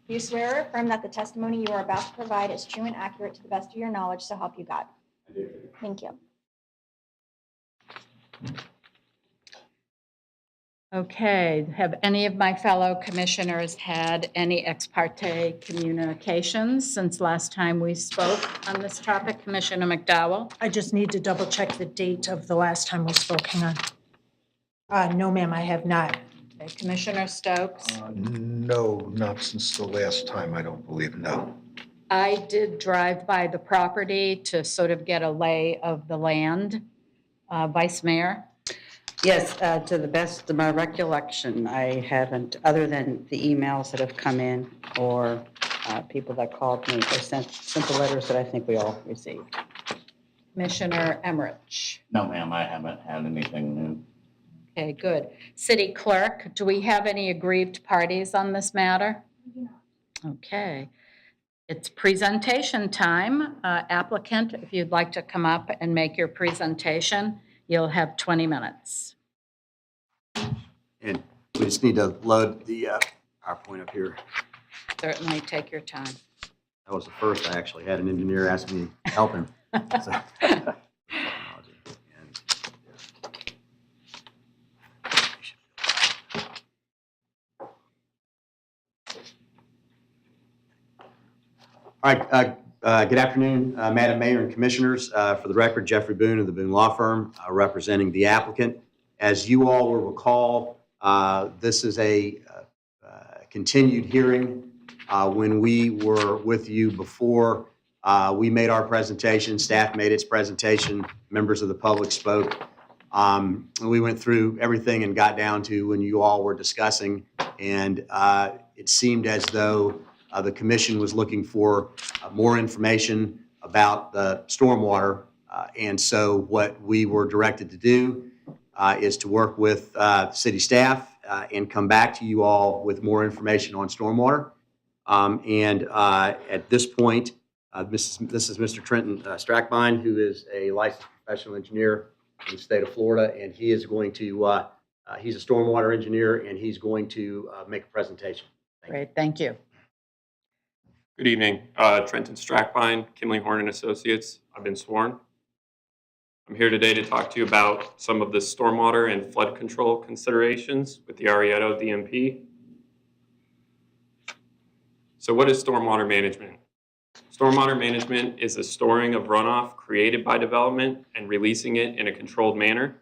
Do you swear or affirm that the testimony you are about to provide is true and accurate to the best of your knowledge, so help you God? I do. Thank you. Okay, have any of my fellow commissioners had any ex parte communications since last time we spoke on this topic? Commissioner McDowell? I just need to double check the date of the last time we spoke. Hang on. No, ma'am, I have not. Okay, Commissioner Stokes? No, not since the last time, I don't believe, no. I did drive by the property to sort of get a lay of the land. Vice Mayor? Yes, to the best of my recollection, I haven't, other than the emails that have come in or people that called me or sent simple letters that I think we all received. Commissioner Emmerich? No, ma'am, I haven't had anything new. Okay, good. City Clerk, do we have any aggrieved parties on this matter? Okay. It's presentation time. Applicant, if you'd like to come up and make your presentation, you'll have 20 minutes. And we just need to load the PowerPoint up here. Certainly, take your time. That was the first. I actually had an engineer ask me to help him. So, all right. Good afternoon, Madam Mayor and Commissioners. For the record, Jeffrey Boone of the Boone Law Firm, representing the applicant. As you all will recall, this is a continued hearing. When we were with you before, we made our presentation, staff made its presentation, members of the public spoke. We went through everything and got down to when you all were discussing, and it seemed as though the commission was looking for more information about the stormwater. And so what we were directed to do is to work with city staff and come back to you all with more information on stormwater. At this point, this is Mr. Trenton Strackbine, who is a licensed professional engineer in the state of Florida, and he is going to, he's a stormwater engineer, and he's going to make a presentation. Great, thank you. Good evening. Trenton Strackbine, Kimley Horn & Associates. I've been sworn. I'm here today to talk to you about some of the stormwater and flood control considerations with the Arrietto DMP. So what is stormwater management? Stormwater management is the storing of runoff created by development and releasing it in a controlled manner.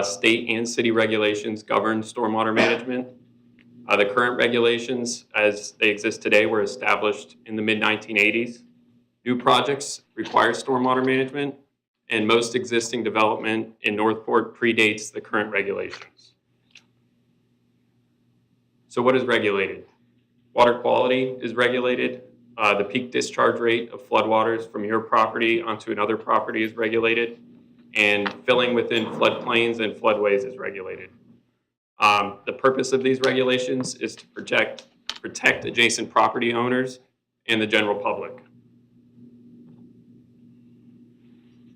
State and city regulations govern stormwater management. The current regulations as they exist today were established in the mid-1980s. New projects require stormwater management, and most existing development in Northport predates the current regulations. So what is regulated? Water quality is regulated. The peak discharge rate of floodwaters from your property onto another property is regulated, and filling within floodplains and floodways is regulated. The purpose of these regulations is to protect adjacent property owners and the general public.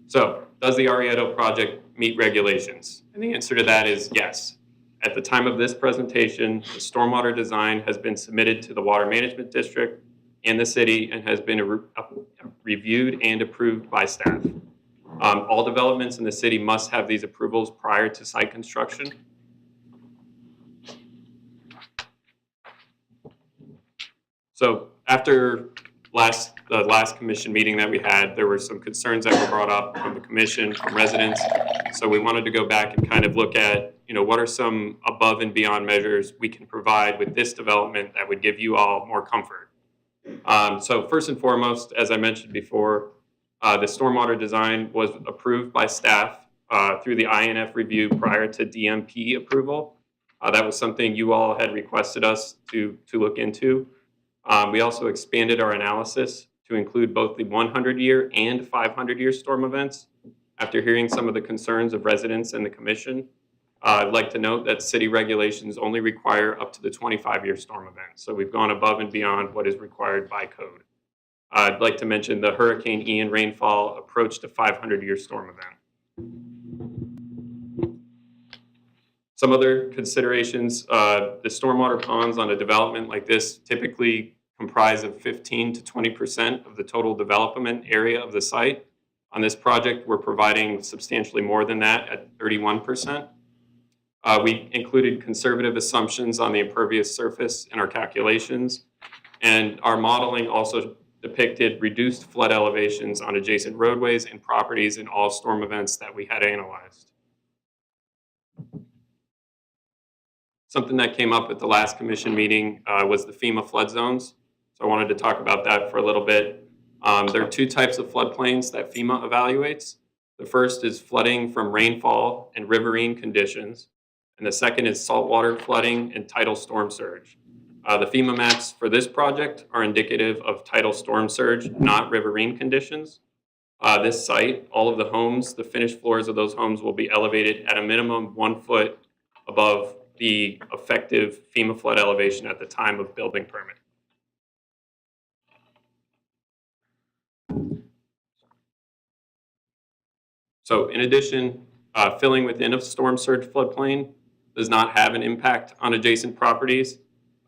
So, does the Arrieto project meet regulations? And the answer to that is yes. At the time of this presentation, the stormwater design has been submitted to the Water Management District and the city and has been reviewed and approved by staff. All developments in the city must have these approvals prior to site construction. So after the last commission meeting that we had, there were some concerns that were brought up from the commission, from residents. So we wanted to go back and kind of look at, what are some above and beyond measures we can provide with this development that would give you all more comfort. So first and foremost, as I mentioned before, the stormwater design was approved by staff through the INF review prior to DMP approval. That was something you all had requested us to look into. We also expanded our analysis to include both the 100-year and 500-year storm events. After hearing some of the concerns of residents and the commission, I'd like to note that city regulations only require up to the 25-year storm event. So we've gone above and beyond what is required by code. I'd like to mention the Hurricane Ian rainfall approached a 500-year storm event. Some other considerations, the stormwater ponds on a development like this typically comprise of 15 to 20% of the total development area of the site. On this project, we're providing substantially more than that at 31%. We included conservative assumptions on the impervious surface in our calculations, and our modeling also depicted reduced flood elevations on adjacent roadways and properties in all storm events that we had analyzed. Something that came up at the last commission meeting was the FEMA flood zones. So I wanted to talk about that for a little bit. There are two types of floodplains that FEMA evaluates. The first is flooding from rainfall and riverine conditions, and the second is saltwater flooding and tidal storm surge. The FEMA maps for this project are indicative of tidal storm surge, not riverine conditions. This site, all of the homes, the finished floors of those homes will be elevated at a minimum 1 foot above the effective FEMA flood elevation at the time of building permit. So in addition, filling within a storm surge floodplain does not have an impact on adjacent properties.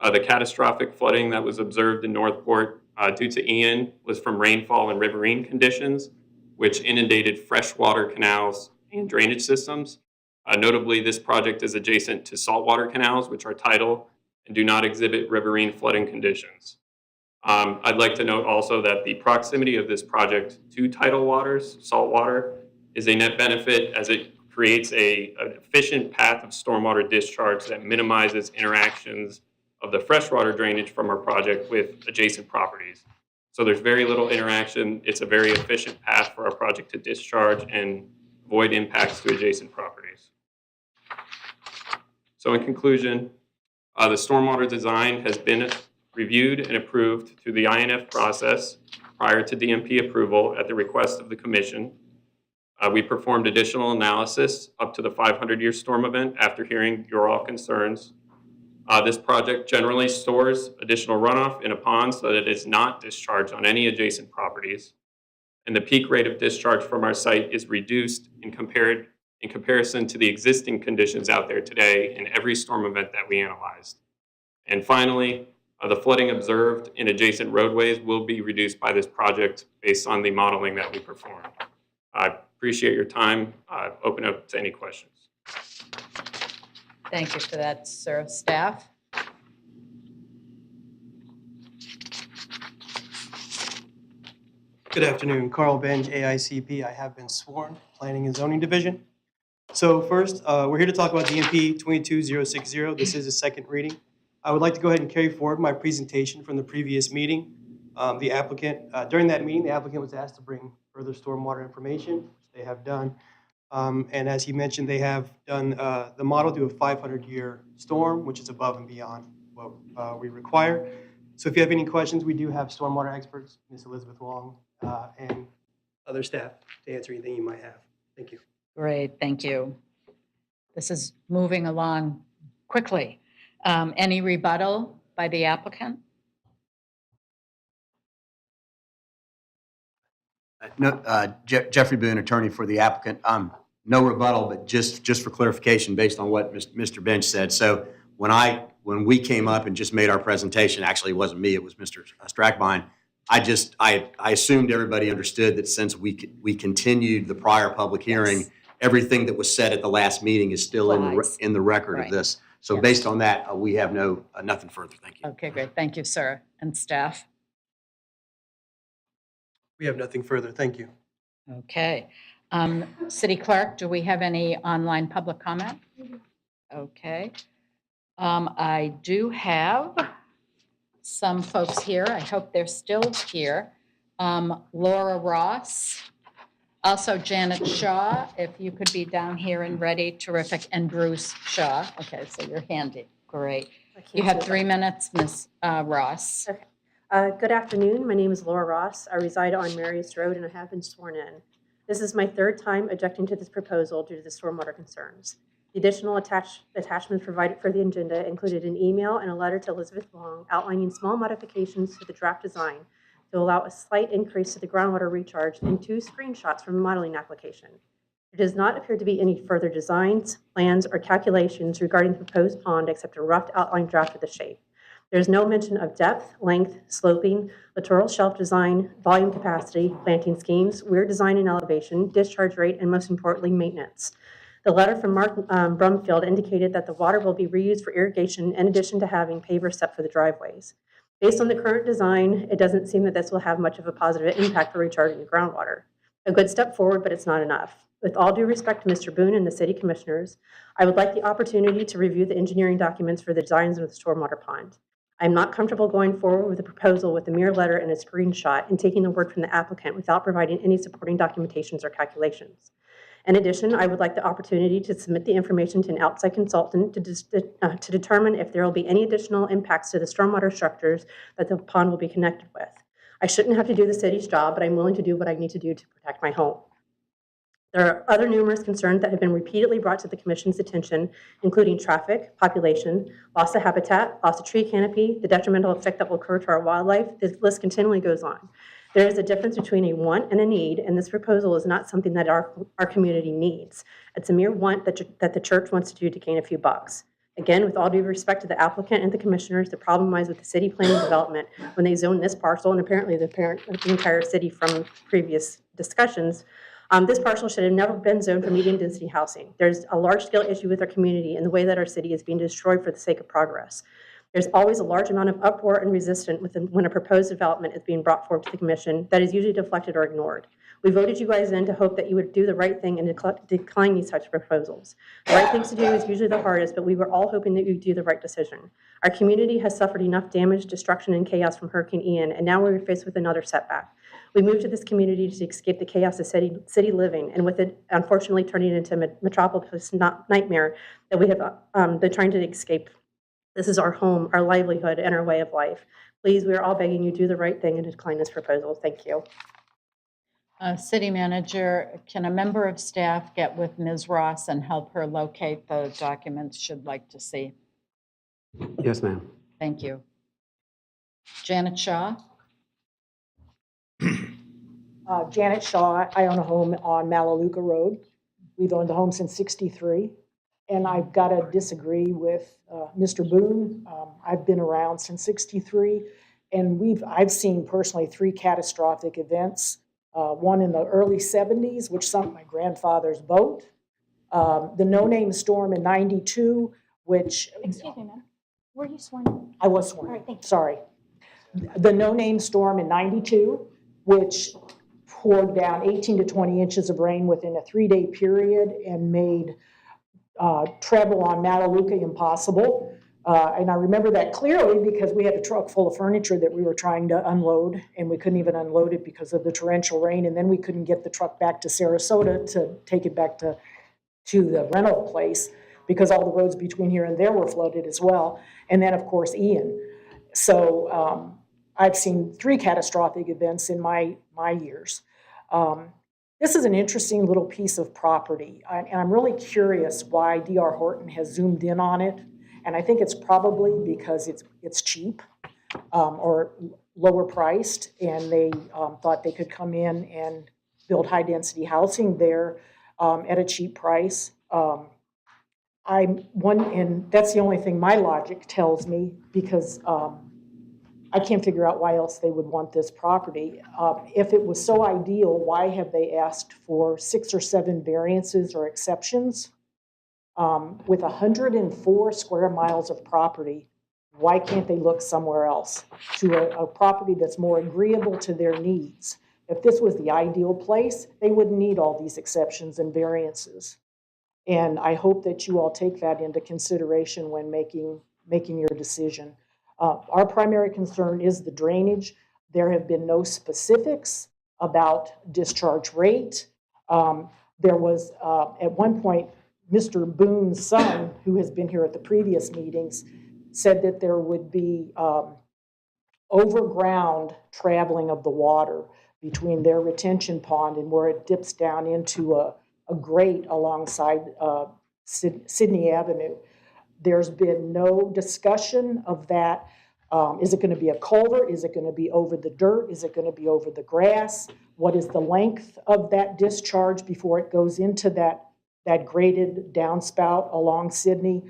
The catastrophic flooding that was observed in Northport due to Ian was from rainfall and riverine conditions, which inundated freshwater canals and drainage systems. Notably, this project is adjacent to saltwater canals, which are tidal and do not exhibit riverine flooding conditions. I'd like to note also that the proximity of this project to tidal waters, saltwater, is a net benefit as it creates an efficient path of stormwater discharge that minimizes interactions of the freshwater drainage from our project with adjacent properties. So there's very little interaction. It's a very efficient path for our project to discharge and avoid impacts to adjacent properties. So in conclusion, the stormwater design has been reviewed and approved through the INF process prior to DMP approval at the request of the commission. We performed additional analysis up to the 500-year storm event after hearing your all concerns. This project generally stores additional runoff in a pond so that it is not discharged on any adjacent properties. And the peak rate of discharge from our site is reduced in comparison to the existing conditions out there today in every storm event that we analyzed. And finally, the flooding observed in adjacent roadways will be reduced by this project based on the modeling that we performed. I appreciate your time. Open up to any questions. Thank you for that, sir. Staff? Good afternoon. Carl Benj, AICP. I have been sworn, Planning and Zoning Division. So first, we're here to talk about DMP 22060. This is a second reading. I would like to go ahead and carry forward my presentation from the previous meeting. The applicant, during that meeting, the applicant was asked to bring further stormwater information, which they have done. And as he mentioned, they have done the model to a 500-year storm, which is above and beyond what we require. So if you have any questions, we do have stormwater experts, Ms. Elizabeth Wong, and other staff to answer anything you might have. Thank you. Great, thank you. This is moving along quickly. Any rebuttal by the applicant? Jeffrey Boone, attorney for the applicant. No rebuttal, but just for clarification, based on what Mr. Bench said. So when we came up and just made our presentation, actually it wasn't me, it was Mr. Strackbein. I assumed everybody understood that since we continued the prior public hearing, everything that was said at the last meeting is still in the record of this. So based on that, we have nothing further. Thank you. Okay, great. Thank you, sir. And staff? We have nothing further. Thank you. Okay. City Clerk, do we have any online public comment? Okay. I do have some folks here. I hope they're still here. Laura Ross, also Janet Shaw, if you could be down here and ready, terrific, and Bruce Shaw. Okay, so you're handy. Great. You have 3 minutes, Ms. Ross. Okay. Good afternoon. My name is Laura Ross. I reside on Marius Road and I have been sworn in. This is my third time objecting to this proposal due to the stormwater concerns. The additional attachments provided for the agenda included an email and a letter to Elizabeth Long outlining small modifications to the draft design to allow a slight increase to the groundwater recharge and 2 screenshots from a modeling application. There does not appear to be any further designs, plans, or calculations regarding the proposed pond except a rough outline draft of the shape. There's no mention of depth, length, sloping, littoral shelf design, volume capacity, planting schemes, weir design and elevation, discharge rate, and most importantly, maintenance. The letter from Mark Brumfield indicated that the water will be reused for irrigation in addition to having pavers set for the driveways. Based on the current design, it doesn't seem that this will have much of a positive impact for recharging the groundwater. A good step forward, but it's not enough. With all due respect to Mr. Boone and the city commissioners, I would like the opportunity to review the engineering documents for the designs of the stormwater pond. I'm not comfortable going forward with a proposal with a mere letter and a screenshot and taking the word from the applicant without providing any supporting documentations or calculations. In addition, I would like the opportunity to submit the information to an outside consultant to determine if there will be any additional impacts to the stormwater structures that the pond will be connected with. I shouldn't have to do the city's job, but I'm willing to do what I need to do to protect my home. There are other numerous concerns that have been repeatedly brought to the Commission's attention, including traffic, population, loss of habitat, loss of tree canopy, the detrimental effect that will occur to our wildlife. This list continually goes on. There is a difference between a want and a need, and this proposal is not something that our community needs. It's a mere want that the church wants to do to gain a few bucks. Again, with all due respect to the applicant and the commissioners, the problem lies with the city planning development when they zone this parcel, and apparently the entire city from previous discussions. This parcel should have never been zoned for medium density housing. There's a large scale issue with our community and the way that our city is being destroyed for the sake of progress. There's always a large amount of uproar and resistance when a proposed development is being brought forward to the commission that is usually deflected or ignored. We voted you guys in to hope that you would do the right thing and decline these types of proposals. The right things to do is usually the hardest, but we were all hoping that you'd do the right decision. Our community has suffered enough damage, destruction, and chaos from Hurricane Ian, and now we're faced with another setback. We moved to this community to escape the chaos of city living, and with it, unfortunately, turning it into a metropolis nightmare that we have been trying to escape. This is our home, our livelihood, and our way of life. Please, we are all begging you to do the right thing and to decline this proposal. Thank you. City Manager, can a member of staff get with Ms. Ross and help her locate the documents she'd like to see? Yes, ma'am. Thank you. Janet Shaw? Janet Shaw. I own a home on Malaluka Road. We've owned the home since '63. And I've got to disagree with Mr. Boone. I've been around since '63, and I've seen personally 3 catastrophic events. One in the early '70s, which sunk my grandfather's boat. The no-name storm in '92, which... Excuse me, ma'am. Were you sworn? I was sworn. All right, thank you. Sorry. The no-name storm in '92, which poured down 18 to 20 inches of rain within a 3-day period and made travel on Malaluka impossible. And I remember that clearly because we had a truck full of furniture that we were trying to unload, and we couldn't even unload it because of the torrential rain. And then we couldn't get the truck back to Sarasota to take it back to the rental place because all the roads between here and there were flooded as well. And then, of course, Ian. So I've seen 3 catastrophic events in my years. This is an interesting little piece of property, and I'm really curious why D.R. Horton has zoomed in on it. And I think it's probably because it's cheap or lower priced, and they thought they could come in and build high-density housing there at a cheap price. And that's the only thing my logic tells me, because I can't figure out why else they would want this property. If it was so ideal, why have they asked for 6 or 7 variances or exceptions? With 104 square miles of property, why can't they look somewhere else to a property that's more agreeable to their needs? If this was the ideal place, they wouldn't need all these exceptions and variances. And I hope that you all take that into consideration when making your decision. Our primary concern is the drainage. There have been no specifics about discharge rate. There was, at one point, Mr. Boone's son, who has been here at the previous meetings, said that there would be overground traveling of the water between their retention pond and where it dips down into a grate alongside Sydney Avenue. There's been no discussion of that. Is it going to be a culvert? Is it going to be over the dirt? Is it going to be over the grass? What is the length of that discharge before it goes into that graded downspout along Sydney?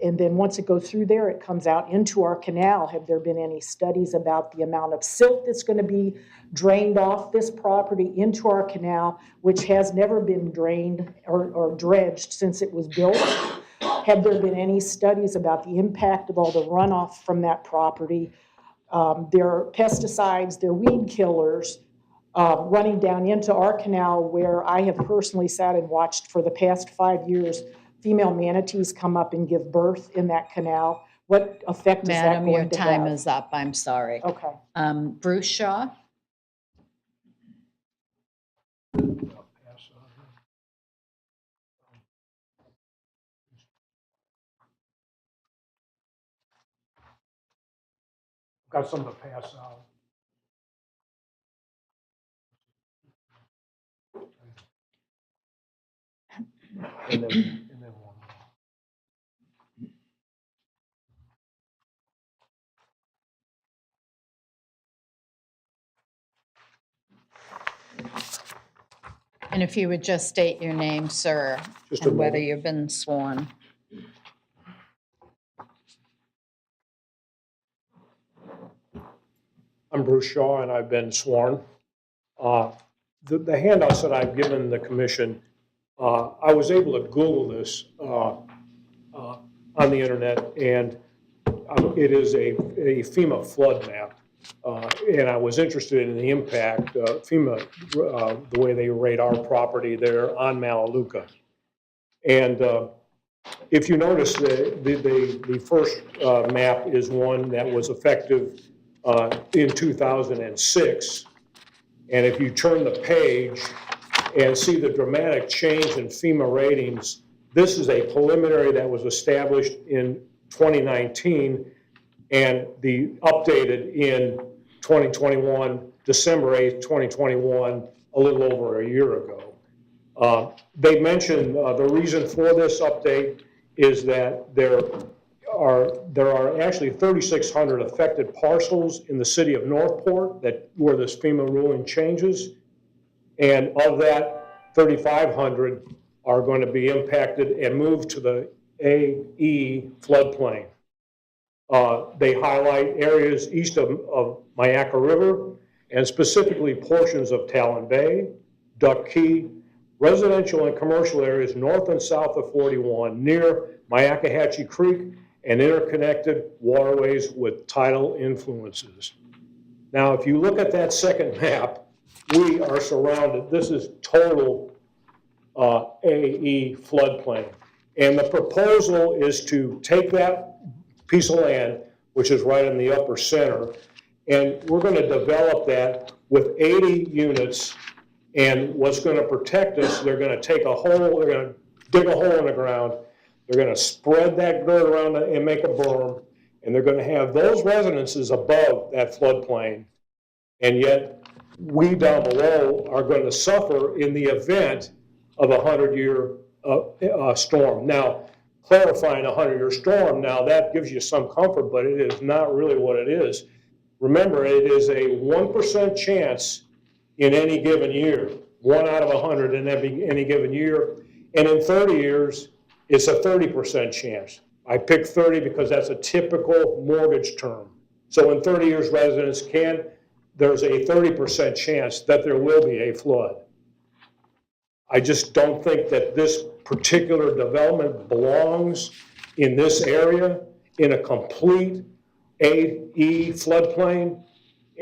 And then once it goes through there, it comes out into our canal. Have there been any studies about the amount of silt that's going to be drained off this property into our canal, which has never been drained or dredged since it was built? Have there been any studies about the impact of all the runoff from that property? There are pesticides, there are weed killers running down into our canal, where I have personally sat and watched for the past 5 years female manatees come up and give birth in that canal. What effect is that Madam, your going to have? time is up. I'm sorry. Okay. Bruce Shaw? Got some to pass out. And then one more. And if you would just state your name, sir, Just a and whether moment. you've been sworn. I'm Bruce Shaw, and I've been sworn. The handouts that I've given the commission, I was able to Google this on the internet, and it is a FEMA flood map. And I was interested in the impact, FEMA, the way they rate our property there on Malaluka. And if you notice, the first map is one that was effective in 2006. And if you turn the page and see the dramatic change in FEMA ratings, this is a preliminary that was established in 2019 and the updated in 2021, December 8th, 2021, a little over a year ago. They mentioned the reason for this update is that there are actually 3,600 affected parcels in the city of Northport where this FEMA ruling changes. And of that, 3,500 are going to be impacted and moved to the AE floodplain. They highlight areas east of Myakka River and specifically portions of Talon Bay, Duck Key, residential and commercial areas north and south of 41 near Myakkahatchee Creek, and interconnected waterways with tidal influences. Now, if you look at that second map, we are surrounded. This is total AE floodplain. And the proposal is to take that piece of land, which is right in the upper center, and we're going to develop that with 80 units. And what's going to protect us, they're going to take a hole, they're going to dig a hole in the ground, they're going to spread that dirt around and make a berm, and they're going to have those residences above that floodplain. And yet, we down below are going to suffer in the event of a 100-year storm. Now, clarifying a 100-year storm. Now, that gives you some comfort, but it is not really what it is. Remember, it is a 1% chance in any given year, 1 out of 100 in any given year. And in 30 years, it's a 30% chance. I picked 30 because that's a typical mortgage term. So in 30 years, there's a 30% chance that there will be a flood. I just don't think that this particular development belongs in this area in a complete AE floodplain.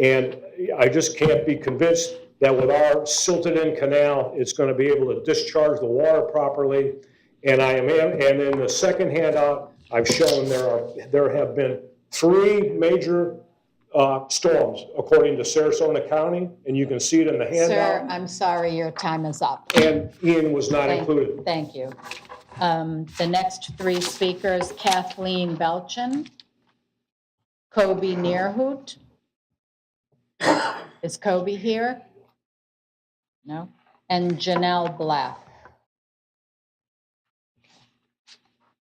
And I just can't be convinced that with our silted-in canal, it's going to be able to discharge the water properly. And in the second handout, I've shown there have been 3 major storms according to Sarasota County, and you can see it in the handout. Sir, I'm sorry, your time is up. And Ian was not included. Thank you. The next 3 speakers, Kathleen Belchin, Kobe Neerhoot. Is Kobe here? No? And Janelle Black.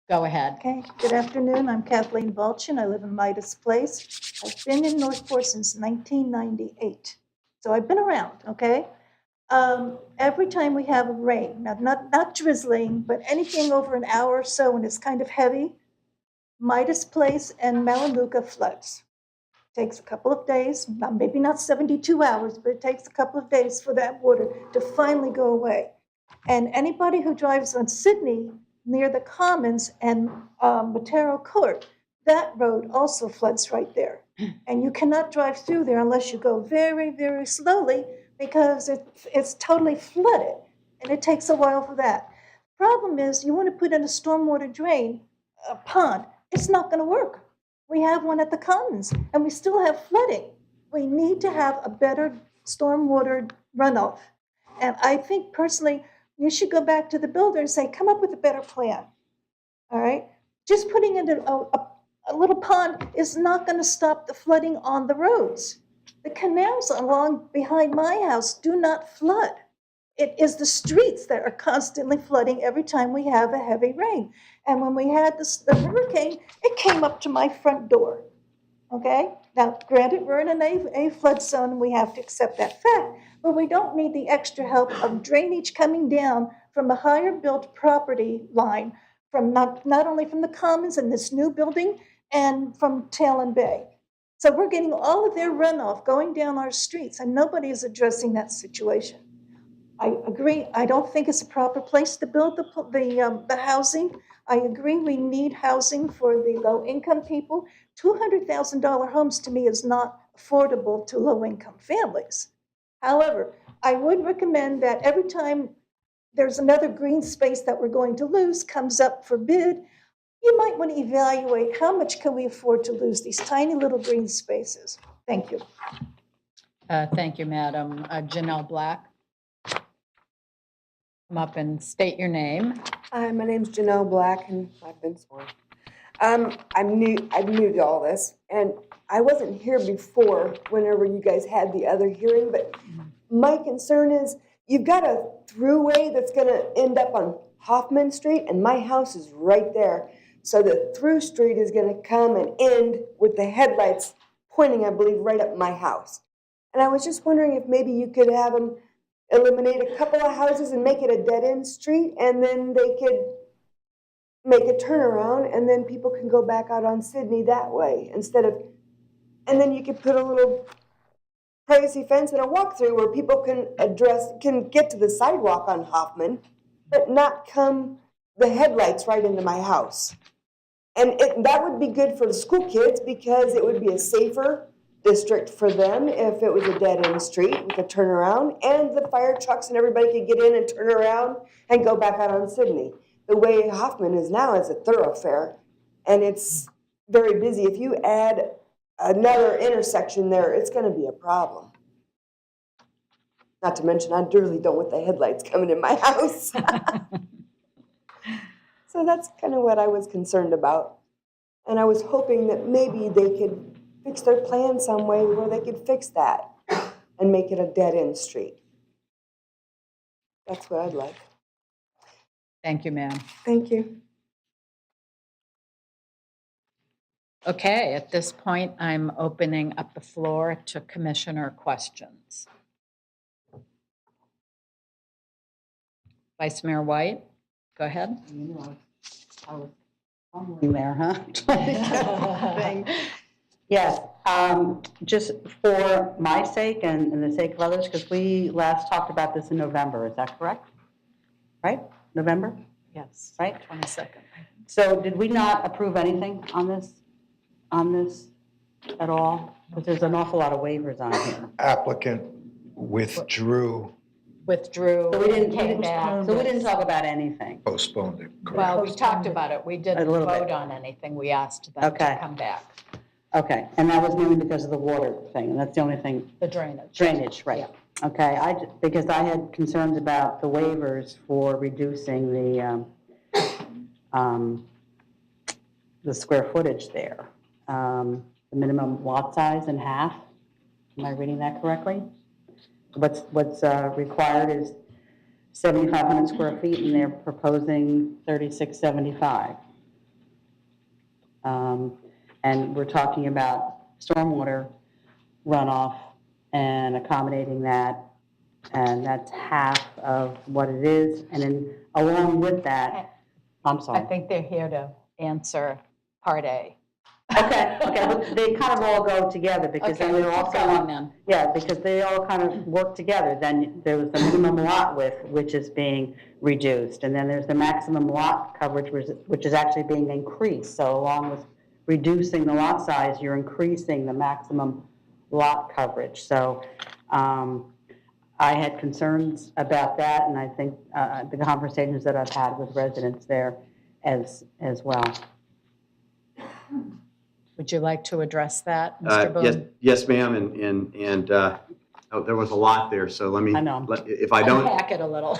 Go ahead. Okay, good afternoon. I'm Kathleen Bulchin. I live in Midas Place. I've been in Northport since 1998. So I've been around, okay? Every time we have rain, not drizzling, but anything over an hour or so when it's kind of heavy, Midas Place and Malaluka floods. Takes a couple of days, maybe not 72 hours, but it takes a couple of days for that water to finally go away. And anybody who drives on Sydney near the Commons and Matero Court, that road also floods right there. And you cannot drive through there unless you go very, very slowly because it's totally flooded. And it takes a while for that. Problem is, you want to put in a stormwater drain, a pond, it's not going to work. We have one at the Commons, and we still have flooding. We need to have a better stormwater runoff. And I think personally, you should go back to the builder and say, come up with a better plan. All right? Just putting in a little pond is not going to stop the flooding on the roads. The canals along behind my house do not flood. It is the streets that are constantly flooding every time we have a heavy rain. And when we had the hurricane, it came up to my front door. Okay? Now, granted, we're in a flood zone, and we have to accept that fact, but we don't need the extra help of drainage coming down from a higher built property line, from not only from the Commons and this new building, and from Talon Bay. So we're getting all of their runoff going down our streets, and nobody is addressing that situation. I agree. I don't think it's a proper place to build the housing. I agree we need housing for the low-income people. $200,000 homes to me is not affordable to low-income families. However, I would recommend that every time there's another green space that we're going to lose comes up for bid, you might want to evaluate how much can we afford to lose these tiny little green spaces. Thank you. Thank you, Madam. Janelle Black. Come up and state your name. Hi, my name's Janelle Black, and I've been sworn. I'm new to all this, and I wasn't here before whenever you guys had the other hearing, but my concern is you've got a throughway that's going to end up on Hoffman Street, and my house is right there. So the through street is going to come and end with the headlights pointing, I believe, right up my house. And I was just wondering if maybe you could have them eliminate a couple of houses and make it a dead-end street, and then they could make a turnaround, and then people can go back out on Sydney that way instead of, and then you could put a little privacy fence and a walkthrough where people can get to the sidewalk on Hoffman, but not come the headlights right into my house. And that would be good for the school kids because it would be a safer district for them if it was a dead-end street with a turnaround, and the fire trucks and everybody could get in and turn around and go back out on Sydney. The way Hoffman is now is a thoroughfare, and it's very busy. If you add another intersection there, it's going to be a problem. Not to mention, I really don't want the headlights coming in my house. So that's kind of what I was concerned about. And I was hoping that maybe they could fix their plan some way where they could fix that and make it a dead-end street. That's what I'd like. Thank you, ma'am. Thank you. Okay, at this point, I'm opening up the floor to commissioner questions. Vice Mayor White, go ahead. I was fumbling there, huh? Yes, just for my sake and the sake of others, because we last talked about this in November, is that correct? Right? November? Yes. Right? 22nd. So did we not approve anything on this at all? Because there's an awful lot of waivers on here. Applicant withdrew, Withdrew. So we didn't came back. So we didn't talk about anything. postponed it. correct. Well, we talked about it. We didn't A little bit. vote on anything. We asked them to Okay. come back. Okay, and that was mainly because of the water thing, and that's the only thing. The drainage. Drainage, right. Okay, because I had concerns about the waivers for reducing the square footage there. The minimum lot size in half. Am I reading that correctly? What's required is 7,500 square feet, and they're proposing 3,675. And we're talking about stormwater runoff and accommodating that, and that's half of what it is. And then along with that, I'm I sorry. think they're here to answer part A. Okay, but they kind of all go together because Okay, then they're keep also, going then. yeah, because they all kind of work together. Then there was the minimum lot width, which is being reduced, and then there's the maximum lot coverage, which is actually being increased. So along with reducing the lot size, you're increasing the maximum lot coverage. So I had concerns about that, and I think the conversations that I've had with residents there as well. Would you like to address that, Mr. Boone? Yes, ma'am, and there was a lot there, so let me. I know. If I don't, Unpack it a little.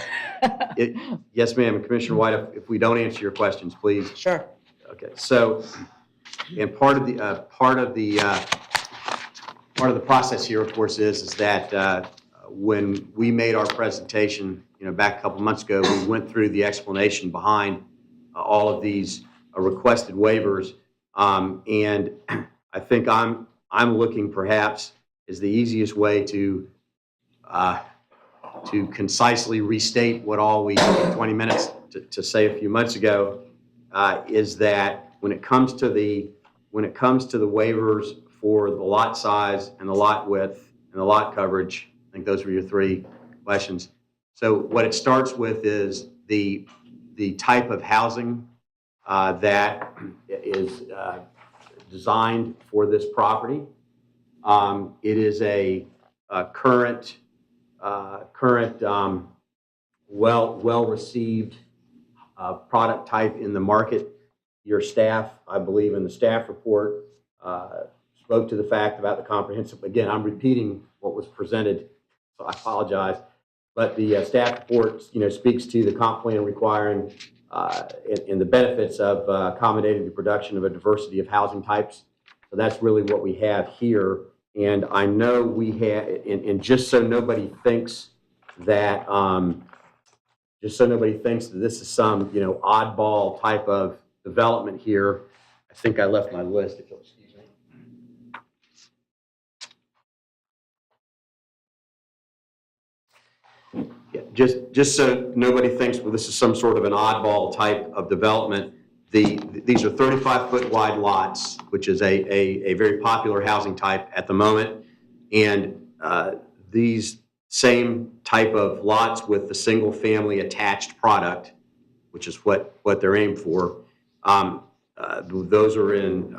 yes, ma'am, and Commissioner White, if we don't answer your questions, please. Sure. Okay, so, and part of the process here, of course, is that when we made our presentation, back a couple months ago, we went through the explanation behind all of these requested waivers, and I think I'm looking perhaps is the easiest way to concisely restate what all we took 20 minutes to say a few months ago, is that when it comes to the waivers for the lot size and the lot width and the lot coverage, I think those were your three questions. So what it starts with is the type of housing that is designed for this property. It is a current well-received product type in the market. Your staff, I believe in the staff report, spoke to the fact about the comprehensive. Again, I'm repeating what was presented, so I apologize. But the staff report, speaks to the comp plan requiring and the benefits of accommodating the production of a diversity of housing types. So that's really what we have here. And I know we have, and just so nobody thinks that, this is some, oddball type of development here. I think I left my list, if you'll excuse me. Yeah, just so nobody thinks, well, this is some sort of an oddball type of development. These are 35-foot wide lots, which is a very popular housing type at the moment. And these same type of lots with the single-family attached product, which is what they're aimed for, those are in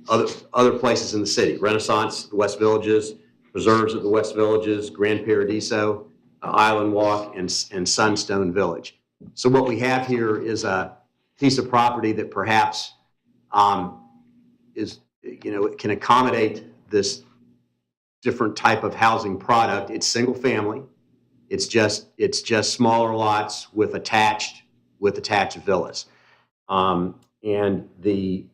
other places in the city. Renaissance, the West Villages, Preserves at the West Villages, Grand Paradiso, Island Walk, and Sunstone Village. So what we have here is a piece of property that perhaps it can accommodate this different type of housing product. It's single family. It's just smaller lots with attached villas, and the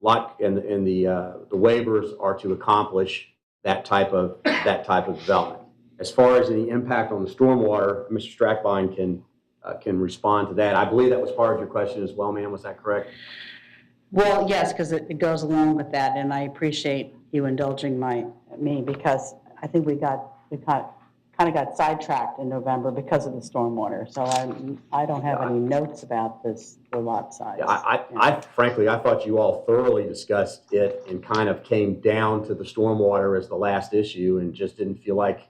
lot and the waivers are to accomplish that type of development. As far as the impact on the stormwater, Mr. Strackbein can respond to that. I believe that was part of your question as well, ma'am. Was that correct? Well, yes, because it goes along with that, and I appreciate you indulging me because I think we kind of got sidetracked in November because of the stormwater. So I don't have any notes about the lot size. I frankly, I thought you all thoroughly discussed it and kind of came down to the stormwater as the last issue and just didn't feel like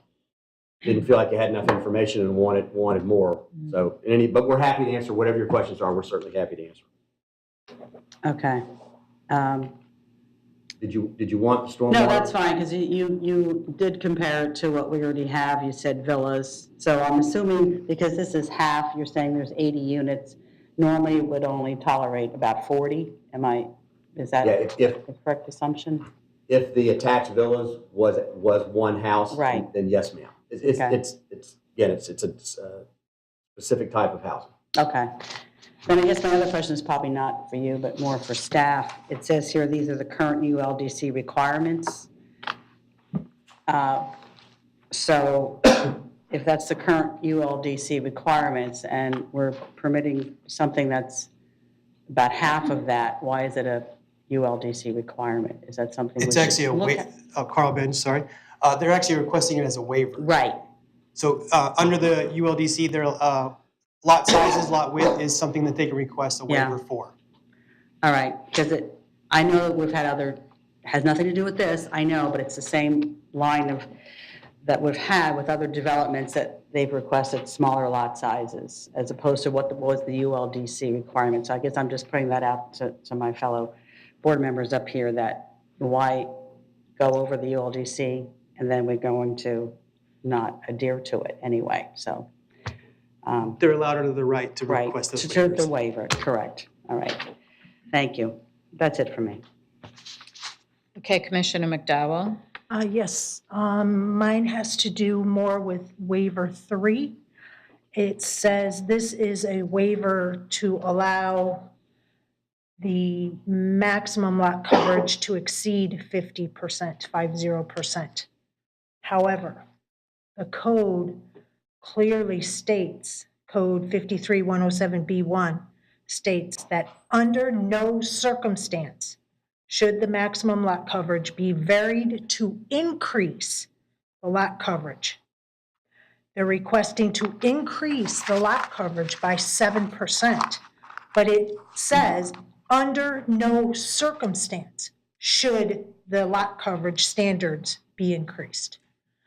you had enough information and wanted more. So, but we're happy to answer whatever your questions are. We're certainly happy to answer. Okay. Did you want the stormwater? No, that's fine, because you did compare it to what we already have. You said villas. So I'm assuming, because this is half, you're saying there's 80 units. Normally it would only tolerate about 40. Is that the correct assumption? If the attached villas was one house, right, then yes, ma'am. It's a specific type of housing. Okay. Then I guess my other question is probably not for you, but more for staff. It says here, these are the current ULDC requirements. So if that's the current ULDC requirements and we're permitting something that's about half of that, why is it a ULDC requirement? Is that something It's we actually a waiver. Carl Bench, sorry. They're actually requesting it as a waiver. Right. So under the ULDC, their lot sizes, lot width is something that they can request a waiver for. All right, because I know we've had has nothing to do with this, I know, but it's the same line that we've had with other developments that they've requested smaller lot sizes as opposed to what was the ULDC requirement. So I guess I'm just putting that out to my fellow board members up here that why go over the ULDC and then we're going to not adhere to it anyway, so. They're allowed under the right to request those waivers. The waiver, correct. All right. Thank you. That's it for me. Okay, Commissioner McDowell? Yes, mine has to do more with waiver 3. It says this is a waiver to allow the maximum lot coverage to exceed 50%, 50%. However, the code clearly states, Code 53107B1 states that under no circumstance should the maximum lot coverage be varied to increase the lot coverage. They're requesting to increase the lot coverage by 7%, but it says under no circumstance should the lot coverage standards be increased.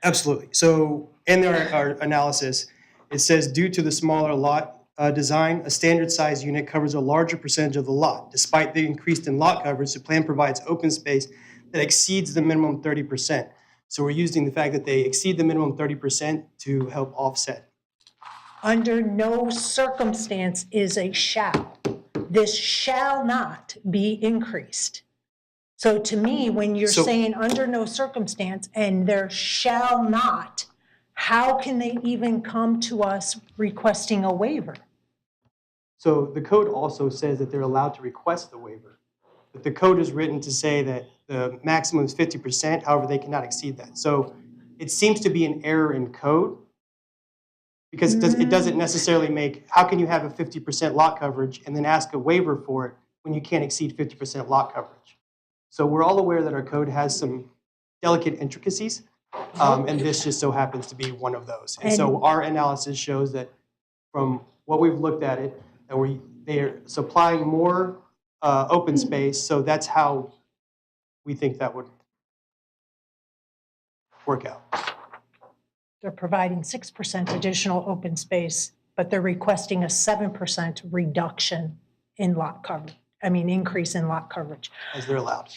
Absolutely. So in our analysis, it says due to the smaller lot design, a standard size unit covers a larger percentage of the lot. Despite the increase in lot coverage, the plan provides open space that exceeds the minimum 30%. So we're using the fact that they exceed the minimum 30% to help offset. Under no circumstance is a shall. This shall not be increased. So to me, when you're saying under no circumstance and there shall not, how can they even come to us requesting a waiver? So the code also says that they're allowed to request the waiver. But the code is written to say that the maximum is 50%, however, they cannot exceed that. So it seems to be an error in code because it doesn't necessarily make, how can you have a 50% lot coverage and then ask a waiver for it when you can't exceed 50% lot coverage? So we're all aware that our code has some delicate intricacies, and this just so happens to be one of those. And so our analysis shows that from what we've looked at it, that they're supplying more open space, so that's how we think that would work out. They're providing 6% additional open space, but they're requesting a 7% reduction in lot coverage. Increase in lot coverage. As they're allowed.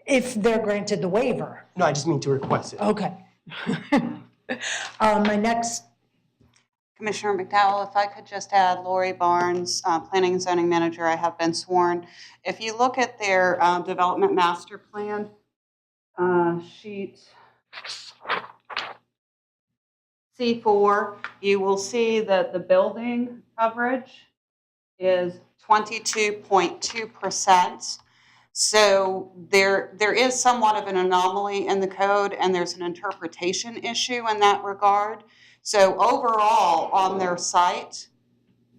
If they're granted the waiver. No, I just mean to request it. Okay. My next. Commissioner McDowell, if I could just add, Lori Barnes, Planning and Zoning Manager, I have been sworn. If you look at their Development Master Plan sheet C4, you will see that the building coverage is 22.2%. So there is somewhat of an anomaly in the code, and there's an interpretation issue in that regard. So overall, on their site,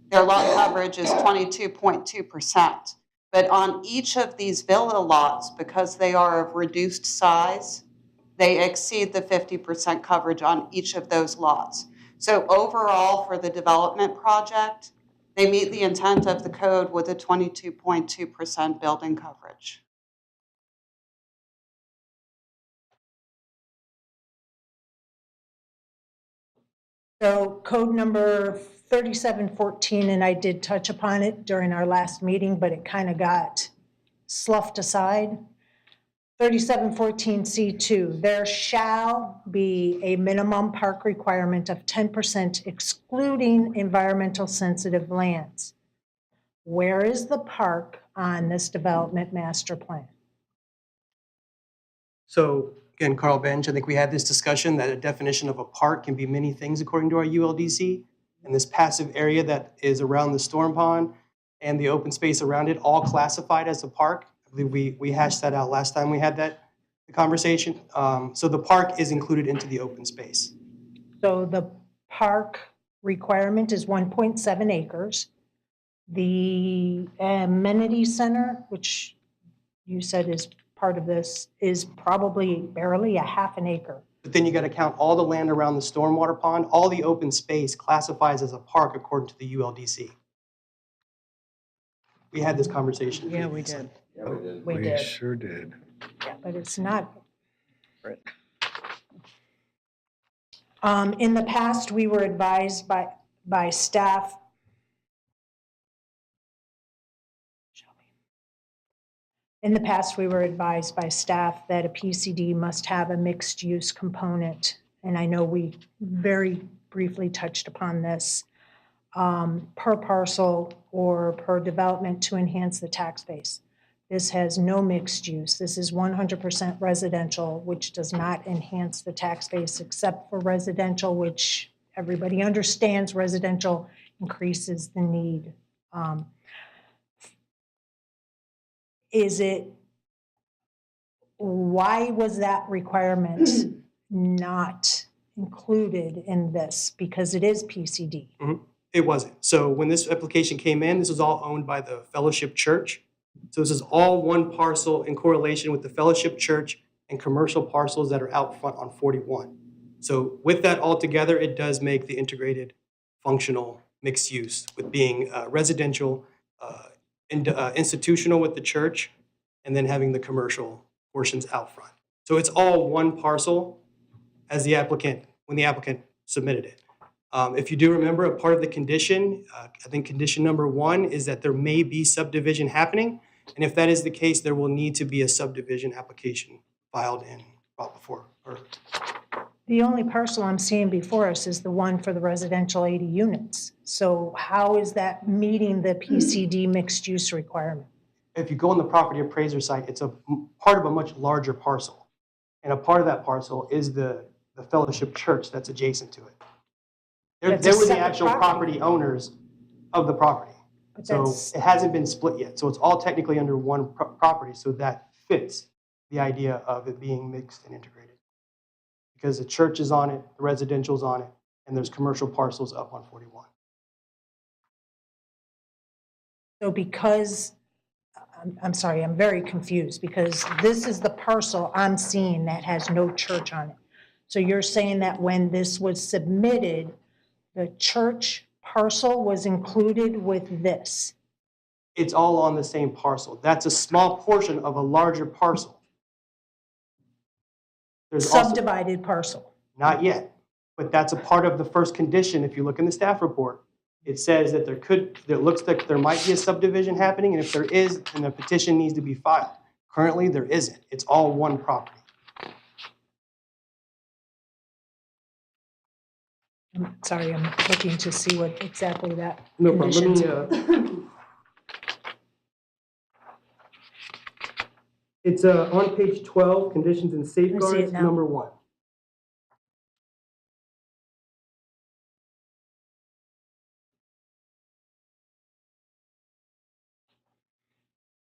their lot coverage is 22.2%. But on each of these villa lots, because they are of reduced size, they exceed the 50% coverage on each of those lots. So overall, for the development project, they meet the intent of the code with a 22.2% building coverage. So code number 3714, and I did touch upon it during our last meeting, but it kind of got sloughed aside. 3714C2, there shall be a minimum park requirement of 10% excluding environmental sensitive lands. Where is the park on this development master plan? So again, Carl Bench, I think we had this discussion that a definition of a park can be many things according to our ULDC. And this passive area that is around the storm pond and the open space around it, all classified as a park. I believe we hashed that out last time we had the conversation. So the park is included into the open space. So the park requirement is 1.7 acres. The amenity center, which you said is part of this, is probably barely a half an acre. But then you got to count all the land around the stormwater pond. All the open space classifies as a park according to the ULDC. We had this conversation. Yeah, we did. Yeah, we did. We did. sure did. Yeah, but it's not. In the past, we were advised by staff. In the past, we were advised by staff that a PCD must have a mixed-use component, and I know we very briefly touched upon this, per parcel or per development to enhance the tax base. This has no mixed use. This is 100% residential, which does not enhance the tax base except for residential, which everybody understands residential increases the need. Why was that requirement not included in this? Because it is PCD. Mm-hmm. It wasn't. So when this application came in, this was all owned by the Fellowship Church. So this is all one parcel in correlation with the Fellowship Church and commercial parcels that are out front on 41. So with that all together, it does make the integrated functional mixed use with being residential, institutional with the church, and then having the commercial portions out front. So it's all one parcel as the applicant, when the applicant submitted it. If you do remember, a part of the condition, I think condition number 1 is that there may be subdivision happening. And if that is the case, there will need to be a subdivision application filed and brought before. The only parcel I'm seeing before us is the one for the residential 80 units. So how is that meeting the PCD mixed use requirement? If you go on the property appraiser site, it's a part of a much larger parcel. And a part of that parcel is the Fellowship Church that's adjacent to it. They were the actual property owners of the property. So it hasn't been split yet. So it's all technically under one property. So that fits the idea of it being mixed and integrated. Because the church is on it, the residential's on it, and there's commercial parcels up on 41. So because, I'm sorry, I'm very confused because this is the parcel I'm seeing that has no church on it. So you're saying that when this was submitted, the church parcel was included with this? It's all on the same parcel. That's a small portion of a larger parcel. There's Subdivided parcel. Not yet, but that's a part of the first condition. If you look in the staff report, it says that it looks like there might be a subdivision happening, and if there is, then a petition needs to be filed. Currently, there isn't. It's all one property. I'm sorry, I'm looking to see what exactly that No problem. conditions. It's on page 12, conditions and safeguards, now. number 1.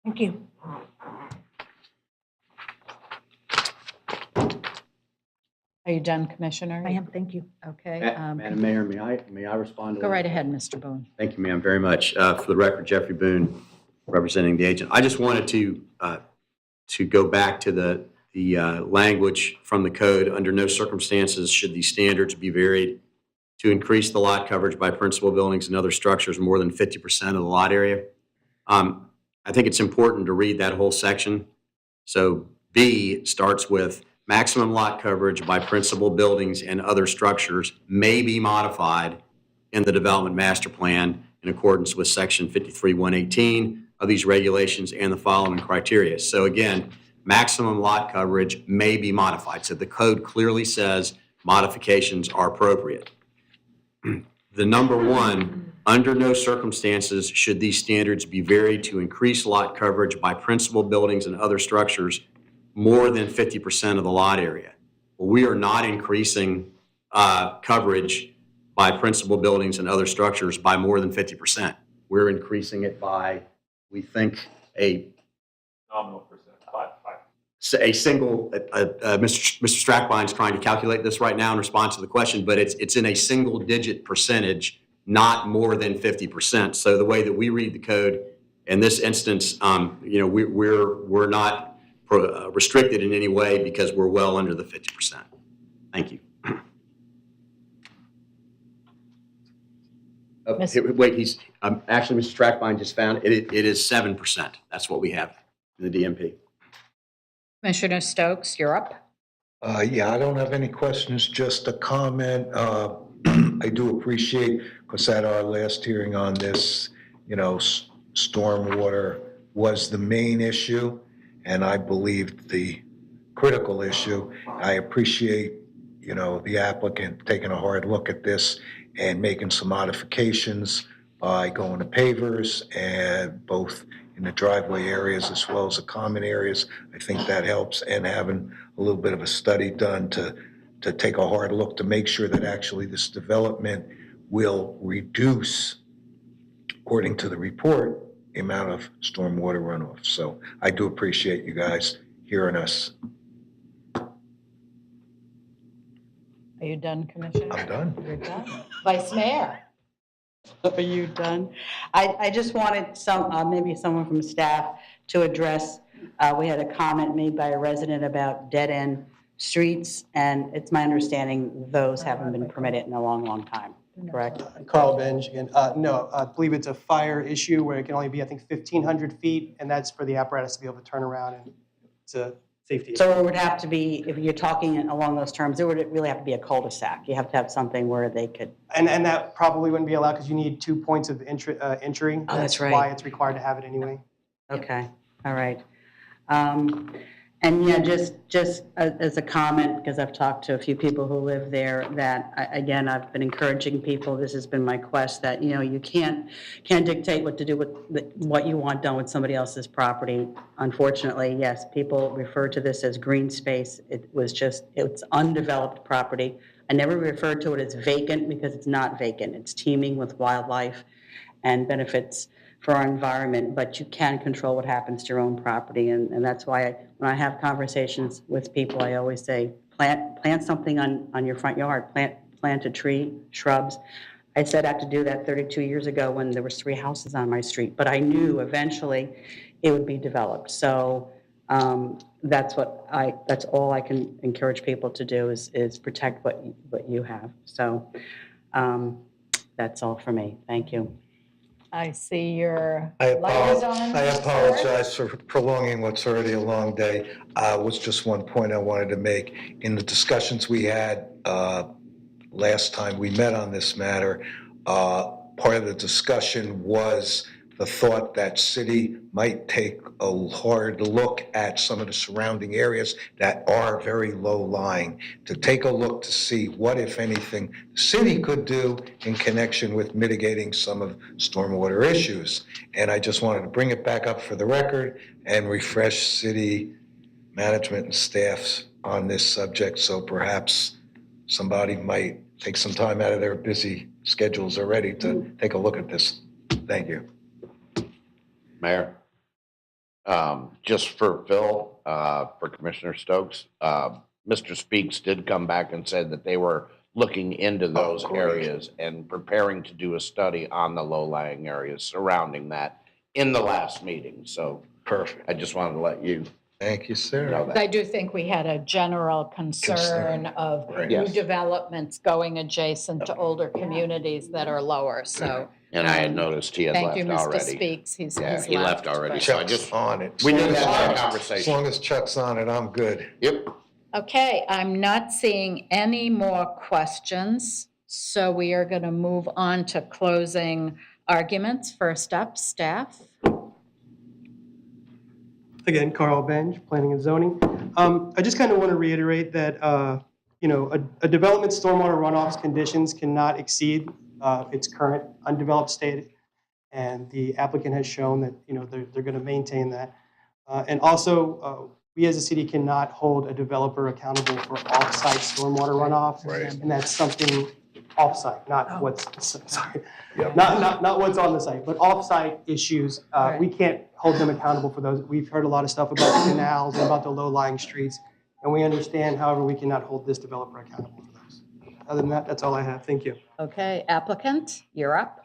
Thank you. Are you done, Commissioner? I am, thank you. Okay. Madam Mayor, may I respond to Go that? right ahead, Mr. Boone. Thank you, ma'am, very much. For the record, Jeffrey Boone, representing the agent. I just wanted to go back to the language from the code. Under no circumstances should these standards be varied to increase the lot coverage by principal buildings and other structures more than 50% of the lot area. I think it's important to read that whole section. So B starts with maximum lot coverage by principal buildings and other structures may be modified in the development master plan in accordance with section 53-118 of these regulations and the following criteria. So again, maximum lot coverage may be modified. So the code clearly says modifications are appropriate. The number one, under no circumstances should these standards be varied to increase lot coverage by principal buildings and other structures more than 50% of the lot area. Well, we are not increasing coverage by principal buildings and other structures by more than 50%. We're increasing it by, we think, a Nominal percent, five. a single, Mr. Strackbein's trying to calculate this right now in response to the question, but it's in a single digit percentage, not more than 50%. So the way that we read the code in this instance, we're not restricted in any way because we're well under the 50%. Thank you. Wait, actually, Mr. Strackbein just found it is 7%. That's what we have in the DMP. Commissioner Stokes, you're up. Yeah, I don't have any questions, just a comment. I do appreciate, because at our last hearing on this, stormwater was the main issue, and I believe the critical issue. I appreciate, the applicant taking a hard look at this and making some modifications by going to pavers, and both in the driveway areas as well as the common areas. I think that helps, and having a little bit of a study done to take a hard look to make sure that actually this development will reduce, according to the report, the amount of stormwater runoff. So I do appreciate you guys hearing us. Are you done, Commissioner? I'm done. You're done. Vice Mayor? Are you done? I just wanted maybe someone from staff to address, we had a comment made by a resident about dead-end streets, and it's my understanding those haven't been permitted in a long, long time, correct? Carl Benj again. No, I believe it's a fire issue where it can only be, I think, 1,500 feet, and that's for the apparatus to be able to turn around, and it's a safety issue. So it would have to be, if you're talking along those terms, it would really have to be a cul-de-sac. You have to have something where they could. And that probably wouldn't be allowed because you need 2 points of entry. Oh, that's right. Why it's required to have it anyway. Okay, all right. And yeah, just as a comment, because I've talked to a few people who live there, that again, I've been encouraging people, this has been my quest, that you can't dictate what to do with what you want done with somebody else's property. Unfortunately, yes, people refer to this as green space. It's undeveloped property. I never refer to it as vacant because it's not vacant. It's teeming with wildlife and benefits for our environment, but you can control what happens to your own property. And that's why when I have conversations with people, I always say, plant something on your front yard, plant a tree, shrubs. I set out to do that 32 years ago when there was 3 houses on my street, but I knew eventually it would be developed. So that's all I can encourage people to do is protect what you have. So that's all for me. Thank you. I see your I light is on. apologize for prolonging what's already a long day. Was just one point I wanted to make. In the discussions we had last time we met on this matter, part of the discussion was the thought that city might take a hard look at some of the surrounding areas that are very low lying, to take a look to see what, if anything, the city could do in connection with mitigating some of stormwater issues. And I just wanted to bring it back up for the record and refresh city management and staffs on this subject. So perhaps somebody might take some time out of their busy schedules already to take a look at this. Thank you. Mayor, just for Phil, for Commissioner Stokes, Mr. Speaks did come back and said that they were looking into those areas and preparing to do a study on the low-lying areas surrounding that in the last meeting, so. Perfect. I just wanted to let you Thank you, sir. know that. I do think we had a general concern of Right. new Yes. developments going adjacent to older communities that are lower, so. And I had noticed he had Thank you, left Mr. already. Speaks. He's Yeah, he's he left already, but- so I Chuck's just, on it. we knew As long that as- conversation. As long as Chuck's on it, I'm good. Yep. Okay, I'm not seeing any more questions, so we are going to move on to closing arguments. First up, staff. Again, Carl Benj, Planning and Zoning. I just kind of want to reiterate that, a development stormwater runoff's conditions cannot exceed its current undeveloped state, and the applicant has shown that, they're going to maintain that. And also, we as a city cannot hold a developer accountable for off-site stormwater runoff. Right. And that's something off-site, not what's, sorry, not what's on the site, but off-site issues. We can't hold them accountable for those. We've heard a lot of stuff about the canals and about the low-lying streets, and we understand, however, we cannot hold this developer accountable for those. Other than that, that's all I have. Thank you. Okay, applicant, you're up.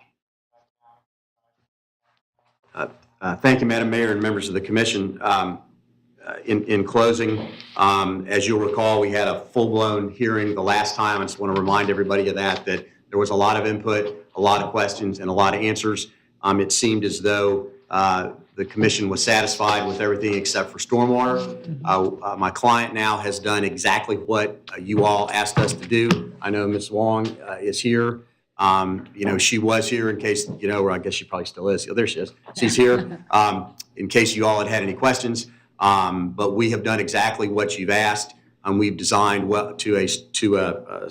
Thank you, Madam Mayor and members of the commission. In closing, as you'll recall, we had a full-blown hearing the last time. I just want to remind everybody of that there was a lot of input, a lot of questions, and a lot of answers. It seemed as though the commission was satisfied with everything except for stormwater. My client now has done exactly what you all asked us to do. I know Ms. Wong is here. She was here in case, or I guess she probably still is. Oh, there she is. She's here in case you all had any questions. But we have done exactly what you've asked. We've designed to a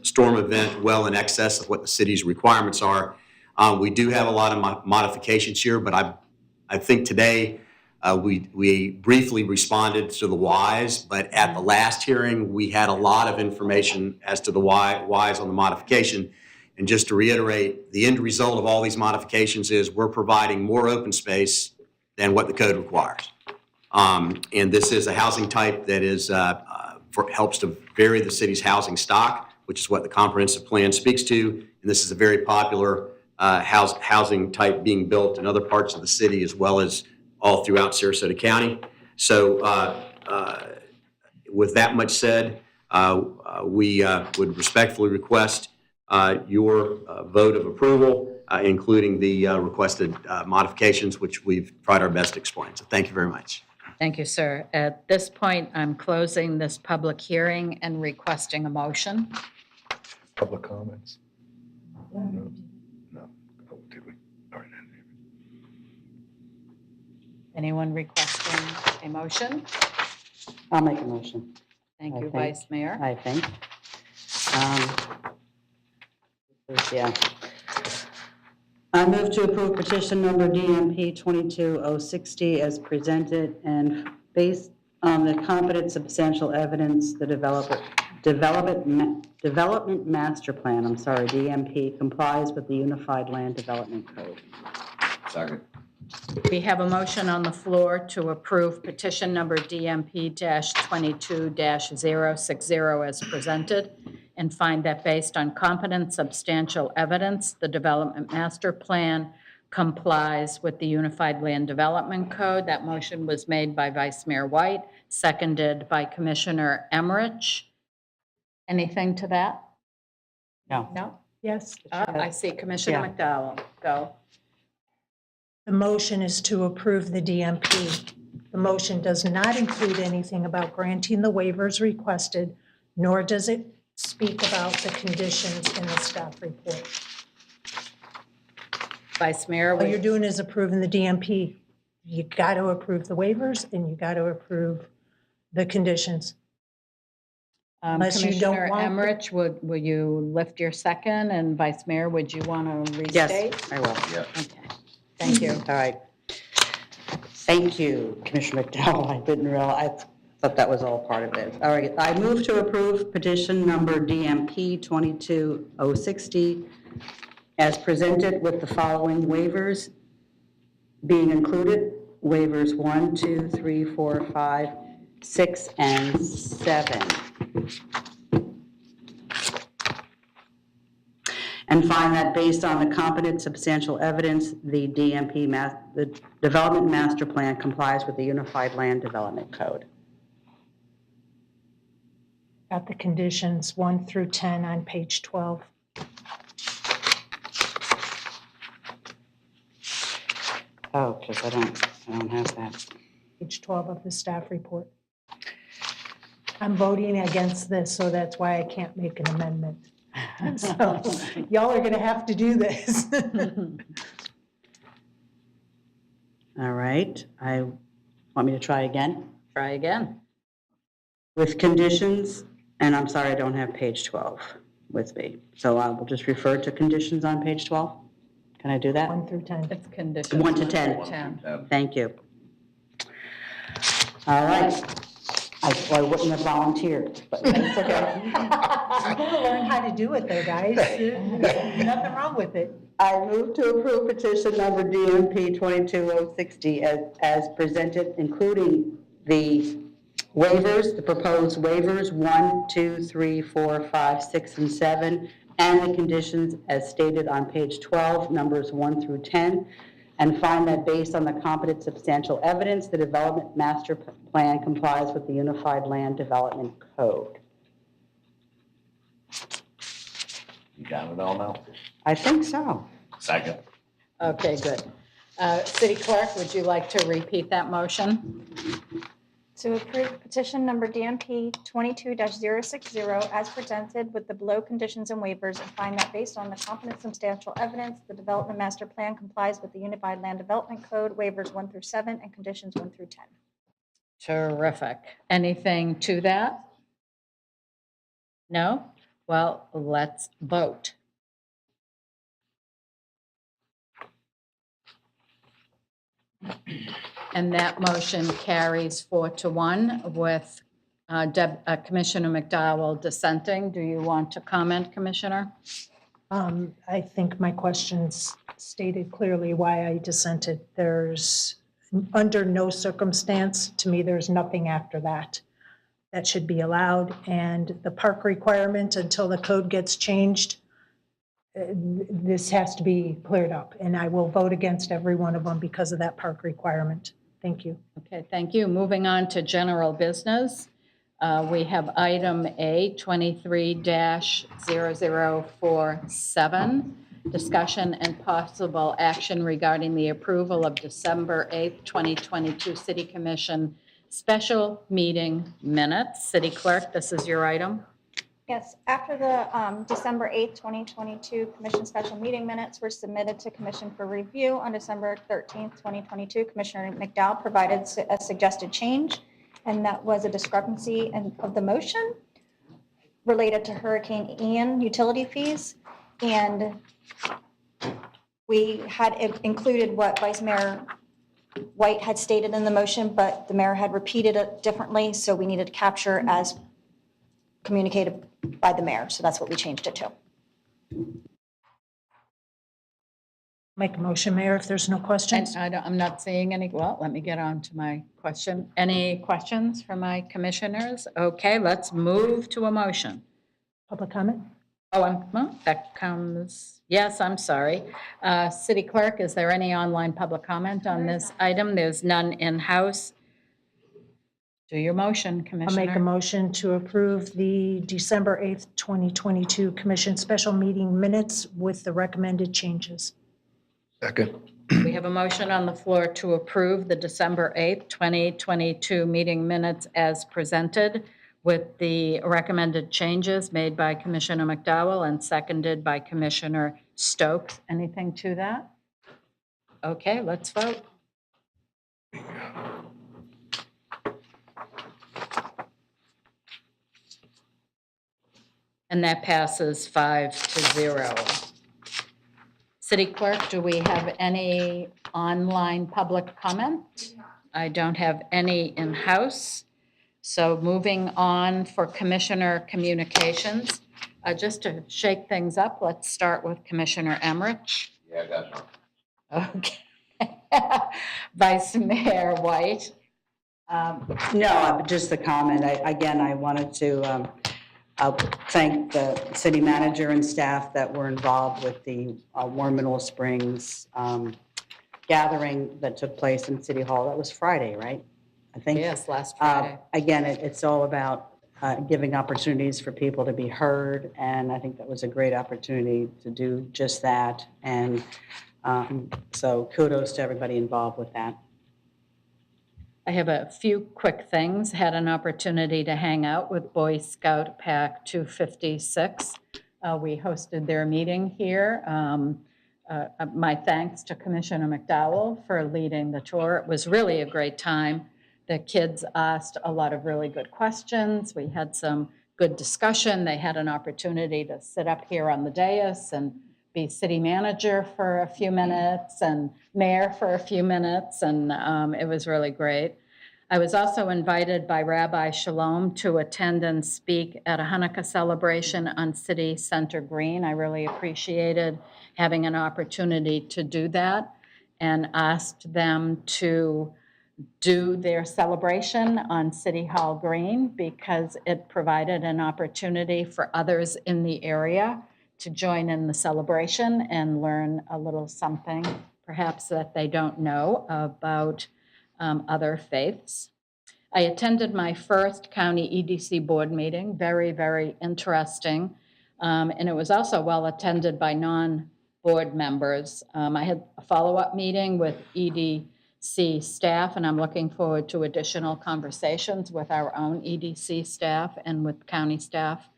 storm event well in excess of what the city's requirements are. We do have a lot of modifications here, but I think today we briefly responded to the whys, but at the last hearing, we had a lot of information as to the whys on the modification. And just to reiterate, the end result of all these modifications is we're providing more open space than what the code requires. And this is a housing type that helps to vary the city's housing stock, which is what the comprehensive plan speaks to. And this is a very popular housing type being built in other parts of the city as well as all throughout Sarasota County. So with that much said, we would respectfully request your vote of approval, including the requested modifications, which we've tried our best to explain. So thank you very much. Thank you, sir. At this point, I'm closing this public hearing and requesting a motion. Public comments? No. Oh, did we? All right. Anyone requesting a motion? I'll make a motion. Thank I you, think. Vice Mayor. I think. Yeah. I move to approve petition number DMP 22060 as presented and based on the competent substantial evidence, the development master plan, DMP complies with the Unified Land Development Code. Second. We have a motion on the floor to approve petition number DMP-22-060 as presented and find that based on competent substantial evidence, the development master plan complies with the Unified Land Development Code. That motion was made by Vice Mayor White, seconded by Commissioner Emmerich. Anything to that? No. No? Yes. I see Commissioner McDowell. Go. The motion is to approve the DMP. The motion does not include anything about granting the waivers requested, nor does it speak about the conditions in the staff report. Vice Mayor. All you're doing is approving the DMP. You got to approve the waivers and you got to approve the conditions. Unless you don't Commissioner want- Emmerich, will you lift your second? And Vice Mayor, would you want to restate? Yes, I will. Yeah. Okay, thank you. All right. Thank you, Commissioner McDowell. I didn't realize, I thought that was all part of it. All right, I move to approve petition number DMP 22060 as presented with the following waivers being included. Waivers 1, 2, 3, 4, 5, 6, and 7. and find that based on the competent substantial evidence, the the Development Master Plan complies with the Unified Land Development Code. Got the conditions 1 through 10 on page 12. Oh, because I don't have that. Page 12 of the staff report. I'm voting against this, so that's why I can't make an amendment. So y'all are going to have to do this. All right, want me to try again? Try again. With conditions, and I'm sorry, I don't have page 12 with me. So I will just refer to conditions on page 12. Can I do that? 1 through 10. It's conditions. 1 to 10. Thank you. All right. I wouldn't have volunteered, but that's okay. I'm going to learn how to do it though, guys. Nothing wrong with it. I move to approve petition number DMP 22060 as presented, including the waivers, the proposed waivers 1, 2, 3, 4, 5, 6, and 7, and the conditions as stated on page 12, numbers 1 through 10, and find that based on the competent substantial evidence, the Development Master Plan complies with the Unified Land Development Code. You got it all now? I think so. Second. Okay, good. City Clerk, would you like to repeat that motion? To approve petition number DMP 22-060 as presented with the below conditions and waivers, and find that based on the competent substantial evidence, the Development Master Plan complies with the Unified Land Development Code, waivers 1 through 7 and conditions 1 through 10. Terrific. Anything to that? No? Well, let's vote. And that motion carries 4 to 1 with Commissioner McDowell dissenting. Do you want to comment, Commissioner? I think my questions stated clearly why I dissented. There's, under no circumstance, to me, there's nothing after that that should be allowed. And the park requirement, until the code gets changed, this has to be cleared up. And I will vote against every one of them because of that park requirement. Thank you. Okay, thank you. Moving on to general business. We have item A, 23-0047, discussion and possible action regarding the approval of December 8th, 2022 City Commission special meeting minutes. City Clerk, this is your item. Yes, after the December 8th, 2022 Commission special meeting minutes were submitted to Commission for review on December 13th, 2022, Commissioner McDowell provided a suggested change, and that was a discrepancy of the motion related to Hurricane Ian utility fees. And we had included what Vice Mayor White had stated in the motion, but the mayor had repeated it differently, so we needed to capture as communicated by the mayor. So that's what we changed it to. Make a motion, Mayor, if there's no questions. And I'm not seeing any. Well, let me get on to my question. Any questions from my commissioners? Okay, let's move to a motion. Public comment? Oh, well, that comes, yes, I'm sorry. City Clerk, is there any online public comment on this item? There's none in-house. Do your motion, I'll Commissioner. make a motion to approve the December 8th, 2022 Commission special meeting minutes with the recommended changes. Second. We have a motion on the floor to approve the December 8th, 2022 meeting minutes as presented with the recommended changes made by Commissioner McDowell and seconded by Commissioner Stokes. Anything to that? Okay, let's vote. And that passes 5-0. City Clerk, do we have any online public comment? I don't have any in-house. So moving on for Commissioner Communications. Just to shake things up, let's start with Commissioner Emmerich. Yeah, I got you. Okay. Vice Mayor White. No, just the comment. Again, I wanted to I'll thank the city manager and staff that were involved with the Warren Mineral Springs gathering that took place in City Hall. That was Friday, right? I think. Yes, last Friday. Again, it's all about giving opportunities for people to be heard, and I think that was a great opportunity to do just that. And so kudos to everybody involved with that. I have a few quick things. Had an opportunity to hang out with Boy Scout Pack 256. We hosted their meeting here. My thanks to Commissioner McDowell for leading the tour. It was really a great time. The kids asked a lot of really good questions. We had some good discussion. They had an opportunity to sit up here on the dais and be city manager for a few minutes and mayor for a few minutes, and it was really great. I was also invited by Rabbi Shalom to attend and speak at a Hanukkah celebration on City Center Green. I really appreciated having an opportunity to do that, and asked them to do their celebration on City Hall Green because it provided an opportunity for others in the area to join in the celebration and learn a little something, perhaps that they don't know about other faiths. I attended my first county EDC board meeting, very, very interesting. And it was also well attended by non-board members. I had a follow-up meeting with EDC staff, and I'm looking forward to additional conversations with our own EDC staff and with county staff.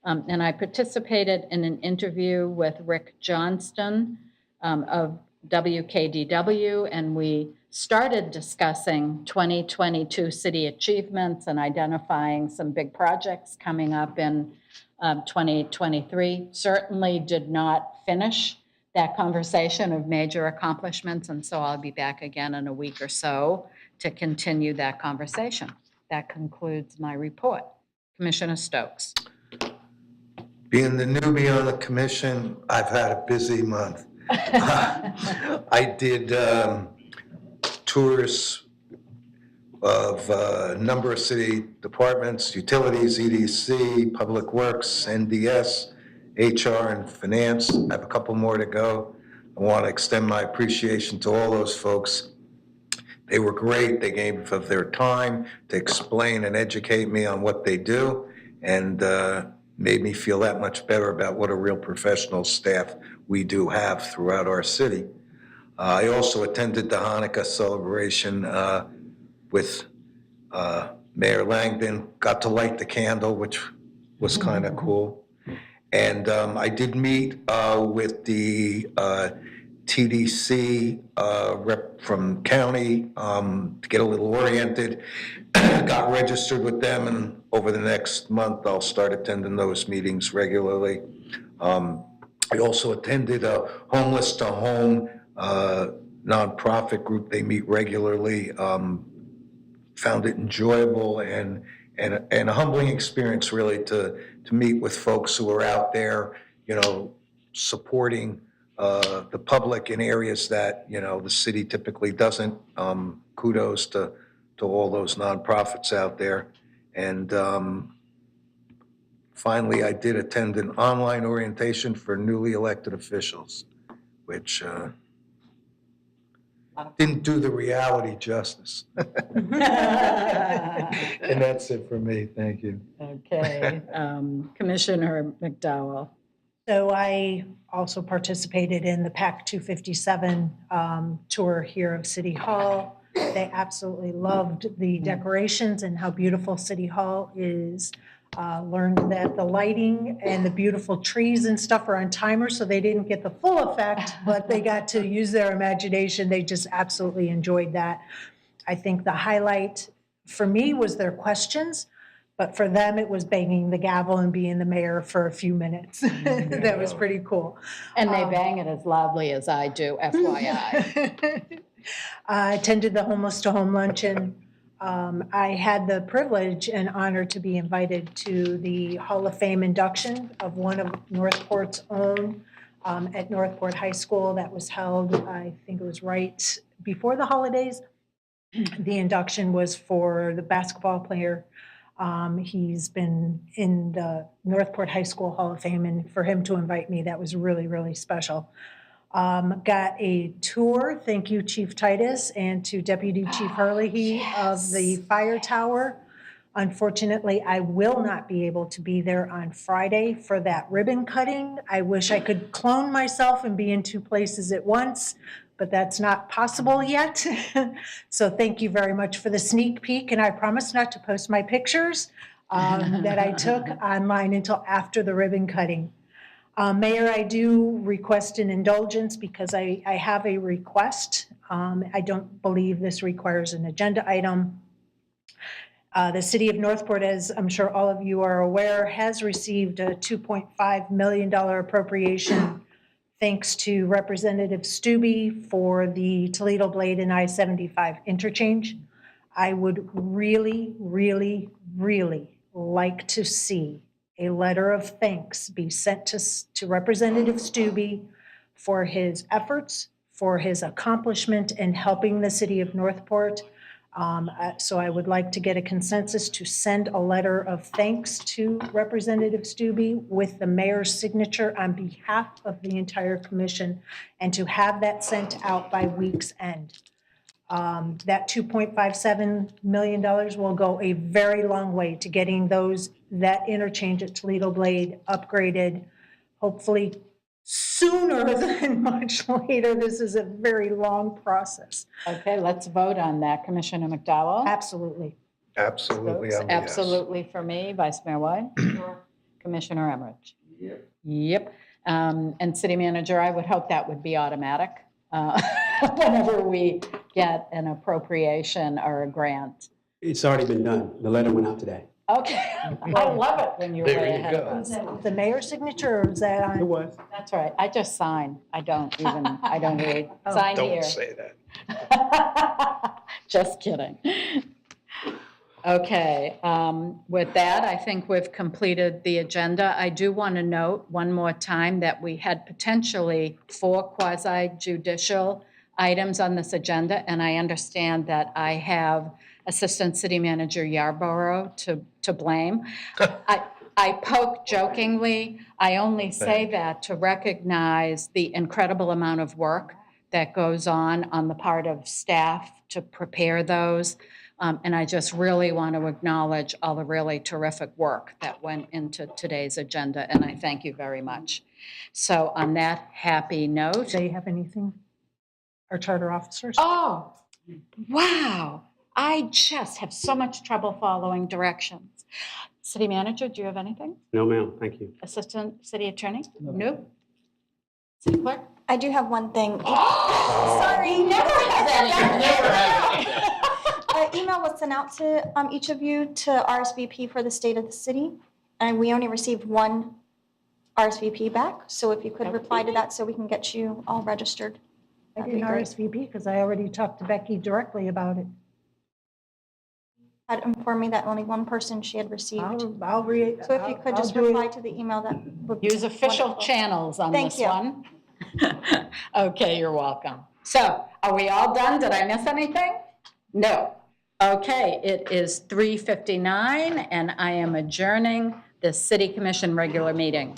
And I participated in an interview with Rick Johnston of WKDW, and we started discussing 2022 city achievements and identifying some big projects coming up in 2023. Certainly did not finish that conversation of major accomplishments, and so I'll be back again in a week or so to continue that conversation. That concludes my report. Commissioner Stokes. Being the newbie on the commission, I've had a busy month. I did tours of a number of city departments, utilities, EDC, Public Works, NDS, HR, and Finance. I have a couple more to go. I want to extend my appreciation to all those folks. They were great. They gave of their time to explain and educate me on what they do, and made me feel that much better about what a real professional staff we do have throughout our city. I also attended the Hanukkah celebration with Mayor Langdon, got to light the candle, which was kind of cool. And I did meet with the TDC rep from county to get a little oriented. Got registered with them, and over the next month, I'll start attending those meetings regularly. I also attended a Homeless to Home nonprofit group. They meet regularly. Found it enjoyable and a humbling experience, really, to meet with folks who are out there, you know, supporting the public in areas that, you know, the city typically doesn't. Kudos to all those nonprofits out there. And finally, I did attend an online orientation for newly elected officials, which didn't do the reality justice. And that's it for me. Thank you. Okay, Commissioner McDowell. So I also participated in the PAC 257 tour here of City Hall. They absolutely loved the decorations and how beautiful City Hall is. Learned that the lighting and the beautiful trees and stuff are on timers, so they didn't get the full effect, but they got to use their imagination. They just absolutely enjoyed that. I think the highlight for me was their questions, but for them it was banging the gavel and being the mayor for a few minutes. That was pretty cool. And they bang it as loudly as I do, FYI. I attended the Homeless to Home luncheon. I had the privilege and honor to be invited to the Hall of Fame induction of one of Northport's own at Northport High School. That was held, I think it was right before the holidays. The induction was for the basketball player He's been in the Northport High School Hall of Fame, and for him to invite me, that was really, really special. Got a tour, thank you, Chief Titus, and to Deputy Chief Hurley of the fire tower. Unfortunately, I will not be able to be there on Friday for that ribbon cutting. I wish I could clone myself and be in two places at once, but that's not possible yet. So thank you very much for the sneak peek, and I promise not to post my pictures that I took online until after the ribbon cutting. Mayor, I do request an indulgence because I have a request. I don't believe this requires an agenda item. The City of Northport, as I'm sure all of you are aware, has received a $2.5 million appropriation thanks to Representative Stubbe for the Toledo Blade and I-75 interchange. I would really, really, really like to see a letter of thanks be sent to Representative Stubbe for his efforts, for his accomplishment in helping the City of Northport. So I would like to get a consensus to send a letter of thanks to Representative Stubbe with the mayor's signature on behalf of the entire commission, and to have that sent out by week's end. That $2.57 million will go a very long way to getting that interchange at Toledo Blade upgraded, hopefully sooner than much later. This is a very long process. Okay, let's vote on that. Commissioner McDowell? Absolutely. Absolutely, Stokes? I'm a yes. Absolutely for me. Vice Mayor White? Commissioner Emmerich? Yep. And City Manager, I would hope that would be automatic whenever we get an appropriation or a grant. It's already been done. The letter went out today. Okay, I love it when you're way ahead of us. Is that the mayor's signature, or is that on? It was. That's right. I just sign. I don't read. Oh. Sign here. Don't say that. Just kidding. Okay, with that, I think we've completed the agenda. I do want to note one more time that we had potentially 4 quasi-judicial items on this agenda, and I understand that I have Assistant City Manager Yarborough to blame. I poke jokingly. I only say that to recognize the incredible amount of work that goes on the part of staff to prepare those. And I just really want to acknowledge all the really terrific work that went into today's agenda, and I thank you very much. So on that happy note. Do they have anything? Our charter officers? Oh, wow. I just have so much trouble following directions. City Manager, do you have anything? No, ma'am, thank you. Assistant City Attorney? Nope. City Clerk? I do have one thing. Sorry, never has anything. An email was sent out to each of you to RSVP for the state of the city, and we only received one RSVP back. So if you could reply to that so we can get you all registered. I that'd be didn't great. RSVP because I already talked to Becky directly about it. Had informed me that only one person she had received. I'll read. So if you could just reply to the email, that would be Use official wonderful. channels on Thank this you. one. Okay, you're welcome. So, are we all done? Did I miss anything? No. Okay, it is 3:59, and I am adjourning the City Commission regular meeting.